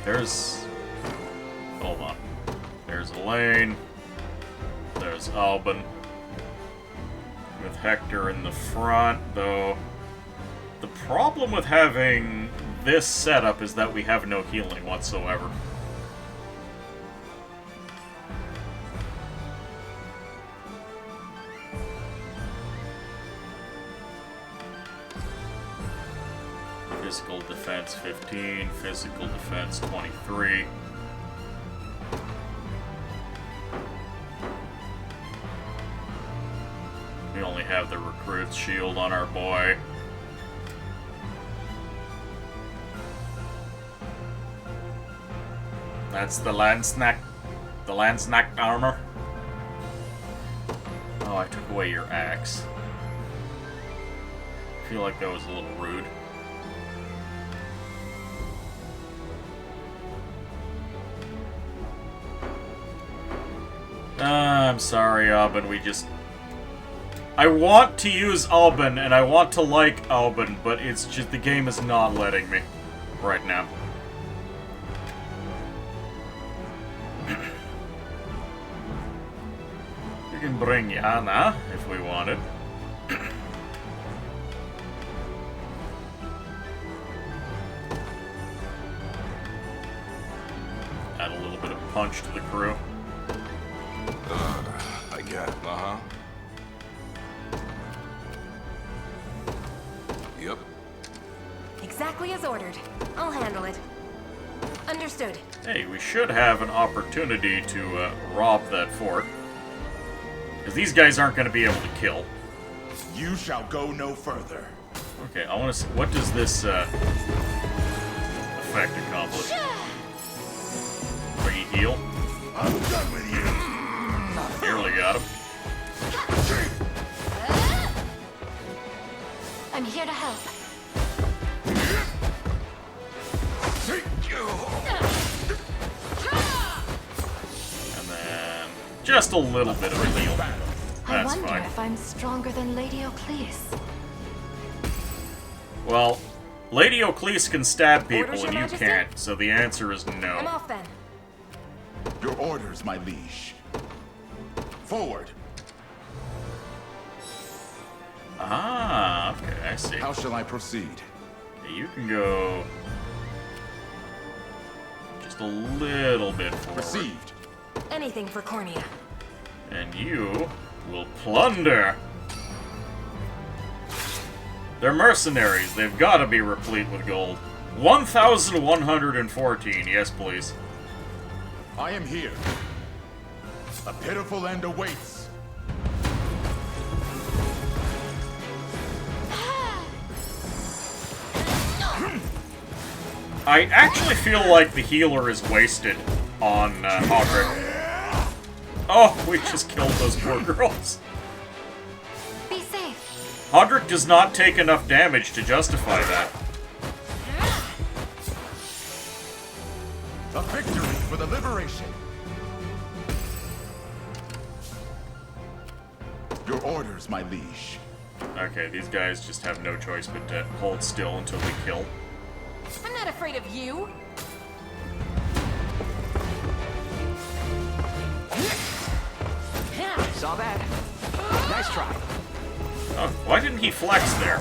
There's... Hold on. There's Elaine. There's Albin. With Hector in the front, though. The problem with having this setup is that we have no healing whatsoever. Physical defense 15, physical defense 23. We only have the recruit's shield on our boy. That's the Landsnack armor. Oh, I took away your axe. I feel like that was a little rude. I'm sorry, Albin, I want to use Albin, and I want to like Albin, but it's just the game is not letting me right now. We can bring Yana if we wanted. Add a little bit of punch to the crew. I get it. Uh-huh. Yep. Exactly as ordered. I'll handle it. Understood. Hey, we should have an opportunity to rob that fort. Because these guys aren't going to be able to kill. You shall go no further. Okay, I want to see... What does this effect accomplish? Bring you heal? I'm done with you. Nearly got him. I'm here to help. And then just a little bit of a heal. I That's wonder fine. if I'm stronger than Lady Ocleus. Well, Lady Ocleus can stab people Orders, Your and you Majesty? can't, so the answer is I'm no. off then. Your orders, my liege. Forward. Ah, okay, I see. How shall I proceed? You can go just a little bit forward. Received. Anything for Cornea. And you will plunder. They're mercenaries. They've got to be replete with gold. 1,114. Yes, please. I am here. A pitiful end awaits. I actually feel like the healer is wasted on Hodrick. Oh, we just killed those poor girls. Be safe. Hodrick does not take enough damage to justify that. A victory for the liberation. Your orders, my liege. Okay, these guys just have no choice but to hold still until we kill. I'm not afraid of you. Saw that. Nice try. Oh, why didn't he flex there?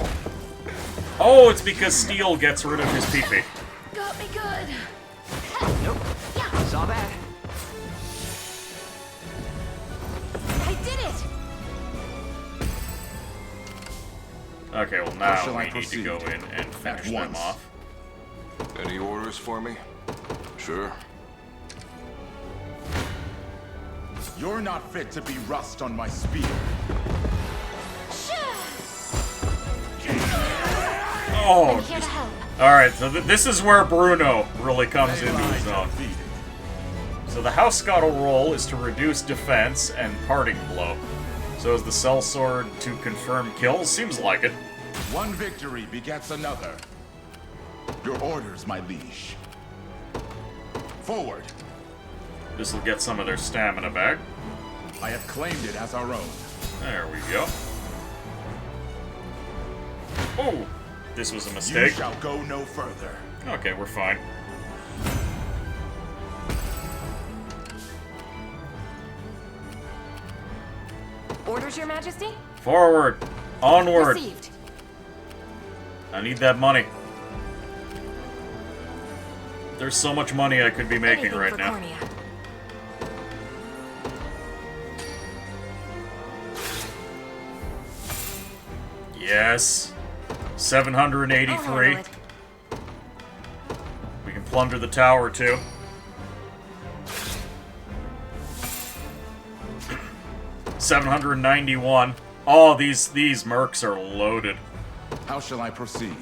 Oh, it's because Steel gets rid of his PP. Got me good. Nope. Saw that. I did it. Okay, well How now shall I we need to proceed? go in and finish them off. Any orders for me? Sure. You're not fit to be rust on my spear. Oh, I'm here to help. alright, so this is where Bruno really comes into his own. So the House Scuttle roll is to reduce defense and parting blow. So is the sellsword to confirm kills? Seems like it. One victory begets another. Your orders, my liege. Forward. This will get some of their stamina back. I have claimed it as our own. There we go. Oh, this was a mistake. You shall go no further. Okay, we're fine. Orders, Your Majesty? Forward. Onward. Received. I need that money. There's so much money I could be making Anything right for now. Cornea. Yes. 783. We can plunder the tower too. $791. Oh, these mercs are loaded. How shall I proceed?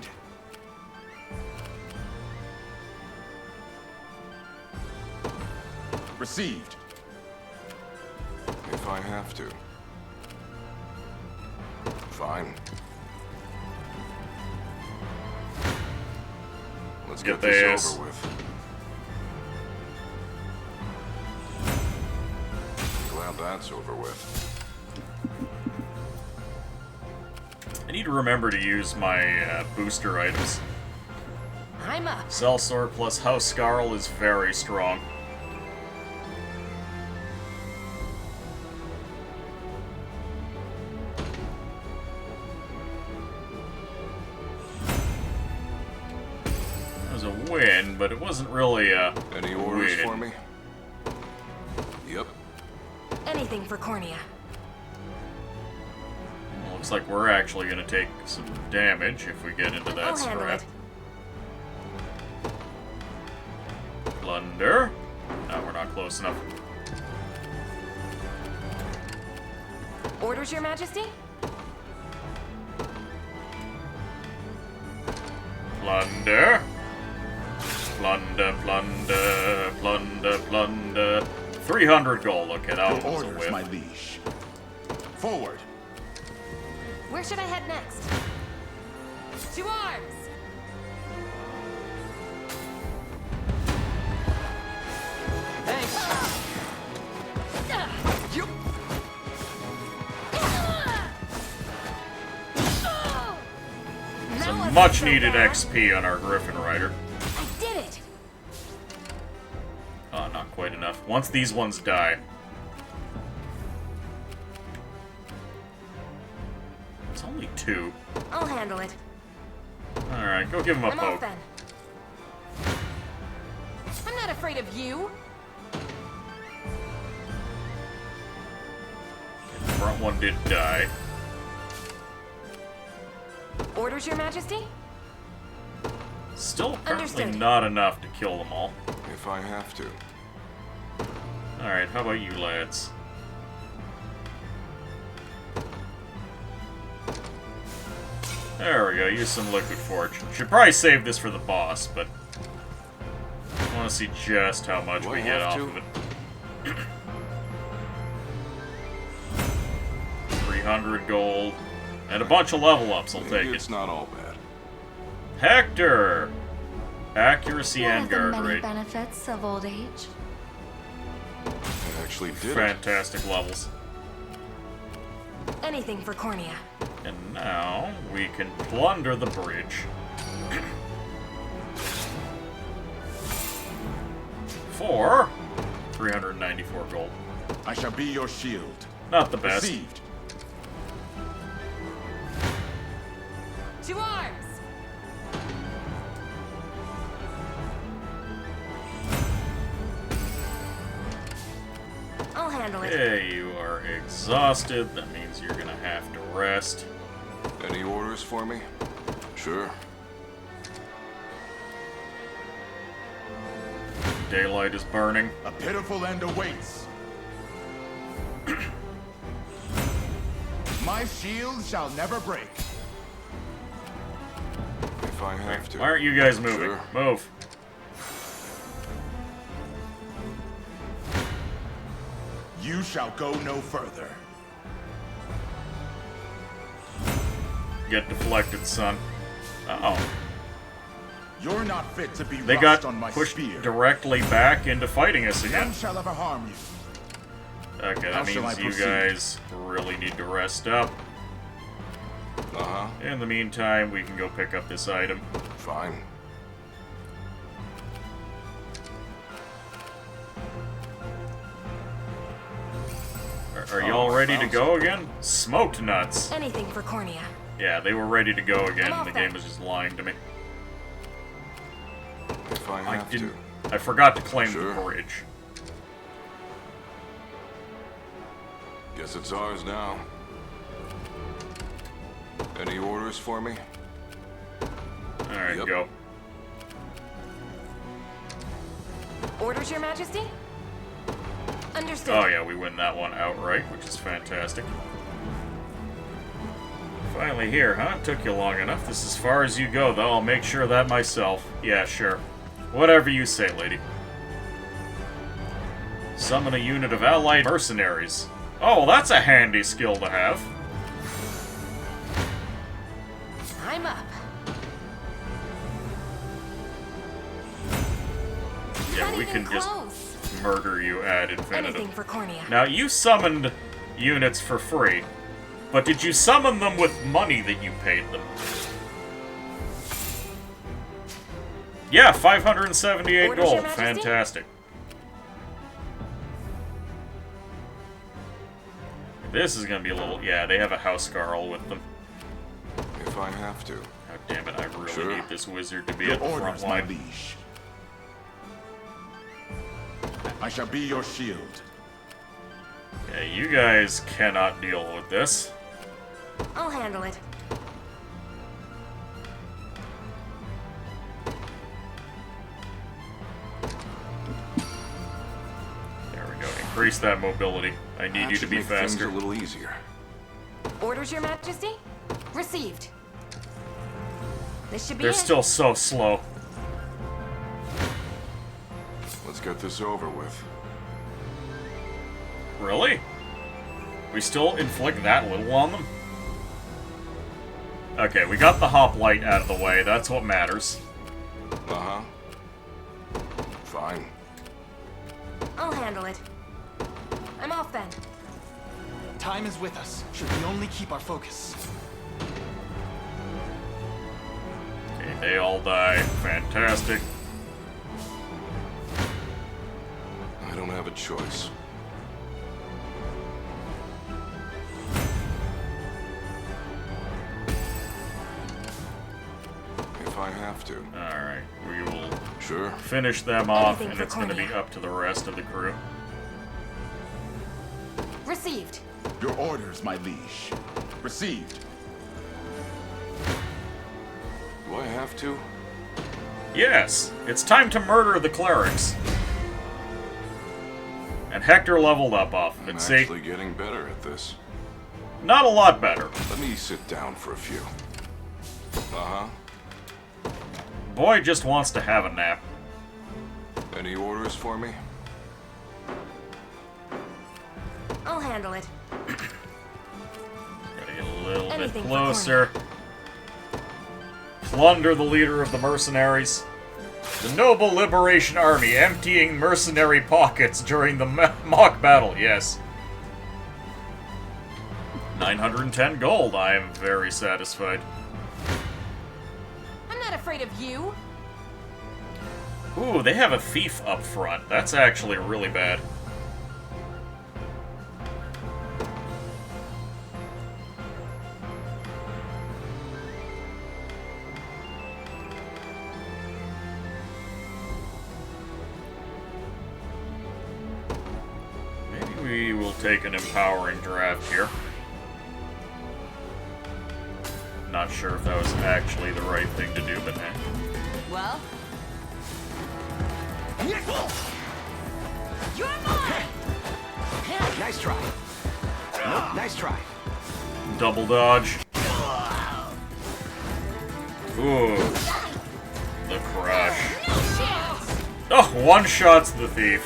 Received. If I have to. Fine. Let's get this over with. Glad that's over with. I need to remember to use my booster items. I'm up. Sellsword plus House Scarl is very strong. It was a win, but it wasn't really a Any orders win. for me? Yep. Anything for Cornea. Looks like we're actually going to take some damage if we get into that I'll handle scrap. it. Plunder. No, we're not close enough. Orders, Your Majesty? Plunder. Plunder, plunder, plunder, plunder. 300 gold. Okay, that Your was a orders, whip. my liege. Forward. Where should I head next? To arms! Some much needed XP on our Griffin Rider. I did it! Oh, not quite enough. Once these ones die. It's only 2. I'll handle it. Alright, go give him a I'm off poke. then. I'm not afraid of you. The front one did die. Orders, Your Majesty? Still apparently Understood. not enough to kill them all. If I have to. Alright, how about you lads? There we go, use some liquid fortune. Should probably save this for the boss, but I want to see just how much Do we I get have off to? of it. 300 gold. And a bunch of level ups, I'll take it. It's not all bad. Hector! Accuracy One and of the guard many rate. benefits of old age. I actually did it. Fantastic levels. Anything for Cornea. And now we can plunder the bridge. For 394 gold. I shall be your shield. Not the best. Received. To arms! I'll handle it. Okay, you are exhausted. That means you're gonna have to rest. Any orders for me? Sure. Daylight is burning. A pitiful end awaits. My shield shall never break. If I have to. Why aren't you guys moving? Sure. Move. You shall go no further. Get deflected, son. Uh-oh. You're not fit to be They rust got on my pushed spear. directly back into fighting us again. None shall ever harm you. Okay, How that shall I means you proceed? guys really need to rest up. Uh-huh. In the meantime, we can go pick up this item. Fine. Are y'all ready to go again? Smoked nuts. Anything for Cornea. Yeah, they were ready to go again, I'm and off the then. game was just lying to me. If I have to. I forgot to claim Sure. the bridge. Guess it's ours now. Any orders for me? Alright, Yep. go. Orders, Your Majesty? Understood. Oh yeah, we win that one outright, which is fantastic. Finally here, huh? Took you long enough. This is as far as you go, though. I'll make sure of that myself. Yeah, sure. Whatever you say, lady. Summon a unit of allied mercenaries. Oh, well, that's a handy skill to have. I'm up. Yeah, we can just murder you ad infinitum. Anything for Cornea. Now, you summoned units for free, but did you summon them with money that you paid them? Yeah, 578 Orders, Your gold. Majesty? Fantastic. This is gonna be a little... Yeah, they have a Housecarl with them. If I have to. God damn it, I really Sure. need this wizard to be Your at the front orders, my line. liege. I shall be your shield. Yeah, you guys cannot deal with this. I'll handle it. There we go. Increase that mobility. I need That you to should be make things faster. a little easier. Orders, Your Majesty? Received. This should be They're it. still so slow. Let's get this over with. Really? We still inflict that little on them? Okay, we got the hoplite out of the way. That's what matters. Uh-huh. Fine. I'll handle it. I'm off then. Time is with us. Should we only keep our focus? Okay, they all die. Fantastic. I don't have a choice. If I have to. Alright, we will Sure. finish them off, Anything and for it's going to be Cornea. up to the rest of the crew. Received. Your orders, my liege. Received. Do I have to? Yes, it's time to murder the clerics. And Hector leveled up off of I'm it, see? actually getting better at this. Not a lot better. Let me sit down for a few. Uh-huh. Boy just wants to have a nap. Any orders for me? I'll handle it. Gotta get a little Anything bit for closer. Plunder the leader of the mercenaries. The noble liberation army emptying mercenary pockets during the mock battle, yes. 910 gold, I am very satisfied. I'm not afraid of you. Ooh, they have a thief up front. That's actually really bad. Maybe we will take an empowering draft here. Not sure if that was actually the right thing to do, but eh. Well? You're mine! Nice try. Nope, nice try. Double dodge. Ooh. The crush. Oh, one shots the thief.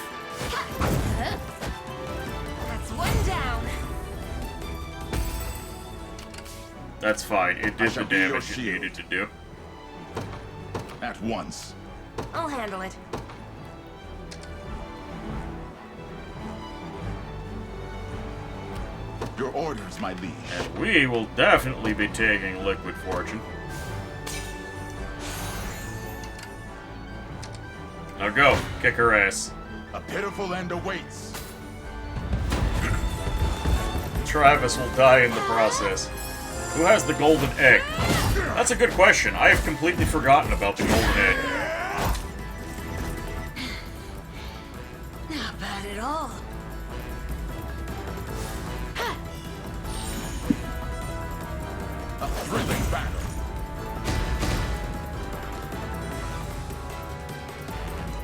That's one down. That's fine. It did the shall be your damage it shield. needed to do. At once. I'll handle it. Your orders, my liege. And we will definitely be taking Liquid Fortune. Now go. Kick her ass. A pitiful end awaits. Travis will die in the process. Who has the golden egg? That's a good question. I have completely forgotten about the golden egg. Not bad at all. A thrilling battle.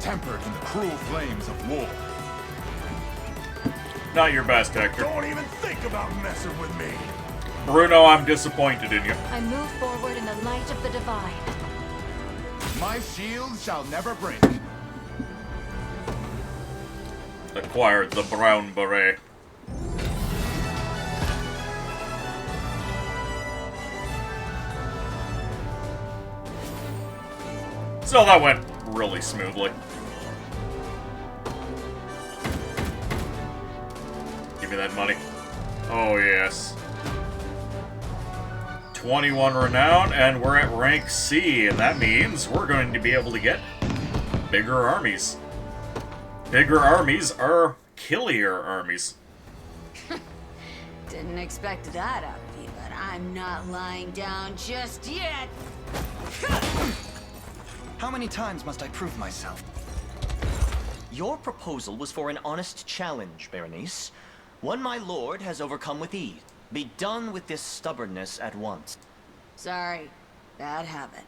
Tempered in the cruel flames of war. Not your best, Hector. Don't even think about messing with me. Bruno, I'm disappointed in you. I move forward in the light of the divine. My shield shall never break. Acquired the brown beret. So that went really smoothly. Give me that money. Oh, yes. 21 renown, and we're at rank C, and that means we're going to be able to get bigger armies. Bigger armies are killier armies. Didn't expect that out of you, but I'm not lying down just yet. How many times must I prove myself? Your proposal was for an honest challenge, Berenice. One my lord has overcome with ease. Be done with this stubbornness at once. Sorry, bad habit.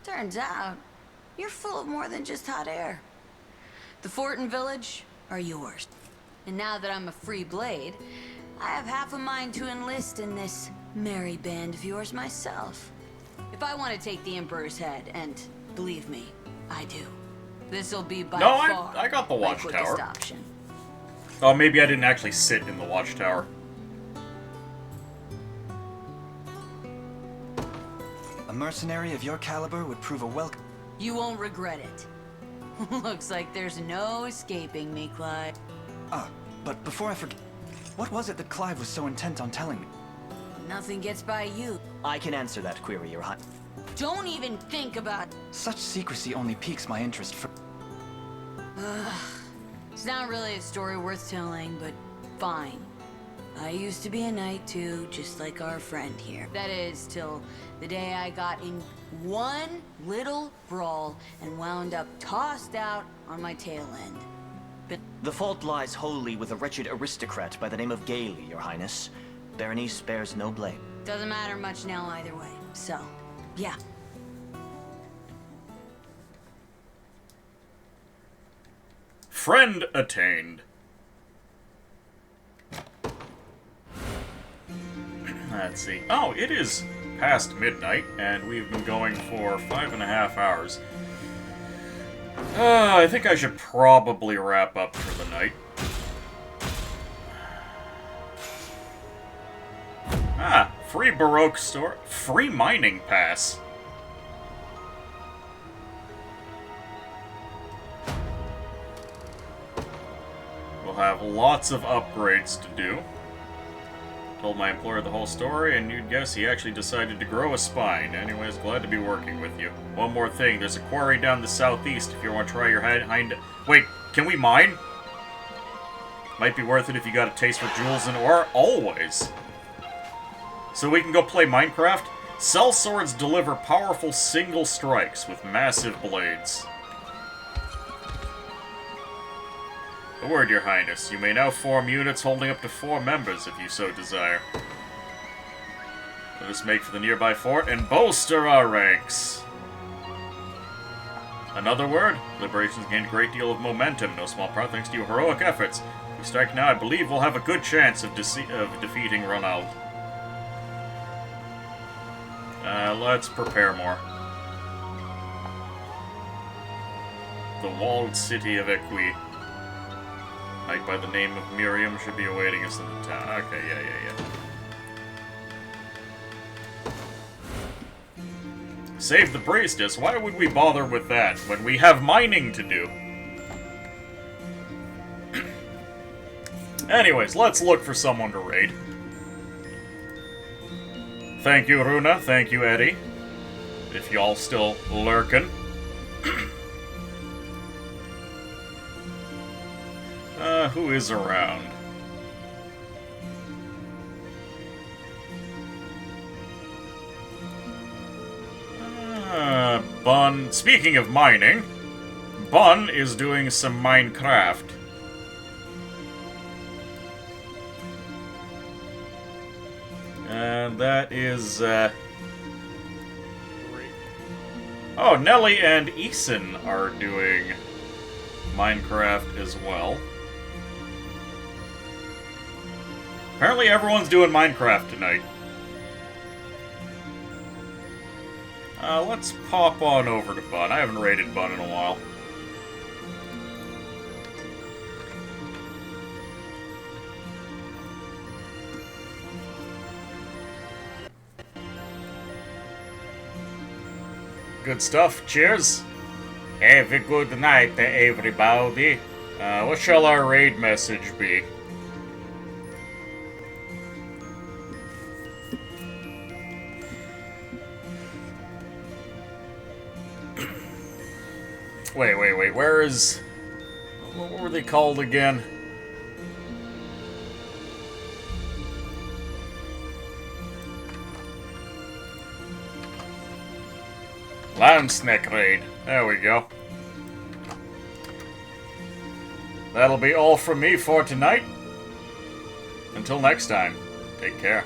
Turns out, you're full of more than just hot air. The fort and village are yours. And now that I'm a free blade, I have half a mind to enlist in this merry band of yours myself. If I want to take the Emperor's head, and believe me, I do, this'll be by far I got the my watchtower. quickest option. Oh, maybe I didn't actually sit in the watchtower. A mercenary of your caliber would prove a welcome. You won't regret it. Looks like there's no escaping me, Clive. But before I forget, what was it that Clive was so intent on telling me? Nothing gets by you. I can answer that query, Your Highness. Don't even think about... Such secrecy only piques my interest for... It's not really a story worth telling, but fine. I used to be a knight too, just like our friend here. That is, till the day I got in one little brawl and wound up tossed out on my tail end. But The fault lies wholly with a wretched aristocrat by the name of Gailey, Your Highness. Berenice bears no blame. doesn't matter much now either way. So, yeah. Friend attained. Let's see. Oh, it is past midnight, and we've been going for 5.5 hours. I think I should probably wrap up for the night. Free Baroque store. Free mining pass. We'll have lots of upgrades to do. Told my employer the whole story, and you'd guess he actually decided to grow a spine. Anyways, glad to be working with you. One more thing, there's a quarry down the southeast if you want to try your hand. Wait, can we mine? Might be worth it if you got a taste for jewels and ore. Always. So we can go play Minecraft? Cell swords deliver powerful single strikes with massive blades. A word, Your Highness. You may now form units holding up to 4 members if you so desire. Let us make for the nearby fort and bolster our ranks. Another word? Liberation's gained a great deal of momentum, no small part thanks to your heroic efforts. If we strike now, I believe we'll have a good chance of defeating Ronald. Let's prepare more. The walled city of Equi. Knight by the name of Miriam should be awaiting us in the town. Okay, yeah. Save the priestess? Why would we bother with that when we have mining to do? Anyways, let's look for someone to raid. Thank you, Runa. Thank you, Eddie. If y'all still lurking. Who is around? Bun. Speaking of mining, Bun is doing some Minecraft. And that is, oh, Nelly and Eason are doing Minecraft as well. Apparently everyone's doing Minecraft tonight. Let's pop on over to Bun. I haven't raided Bun in a while. Good stuff. Cheers. Have a good night, everybody. What shall our raid message be? Wait. Where is... What were they called again? Land Snake Raid. There we go. That'll be all from me for tonight. Until next time, take care.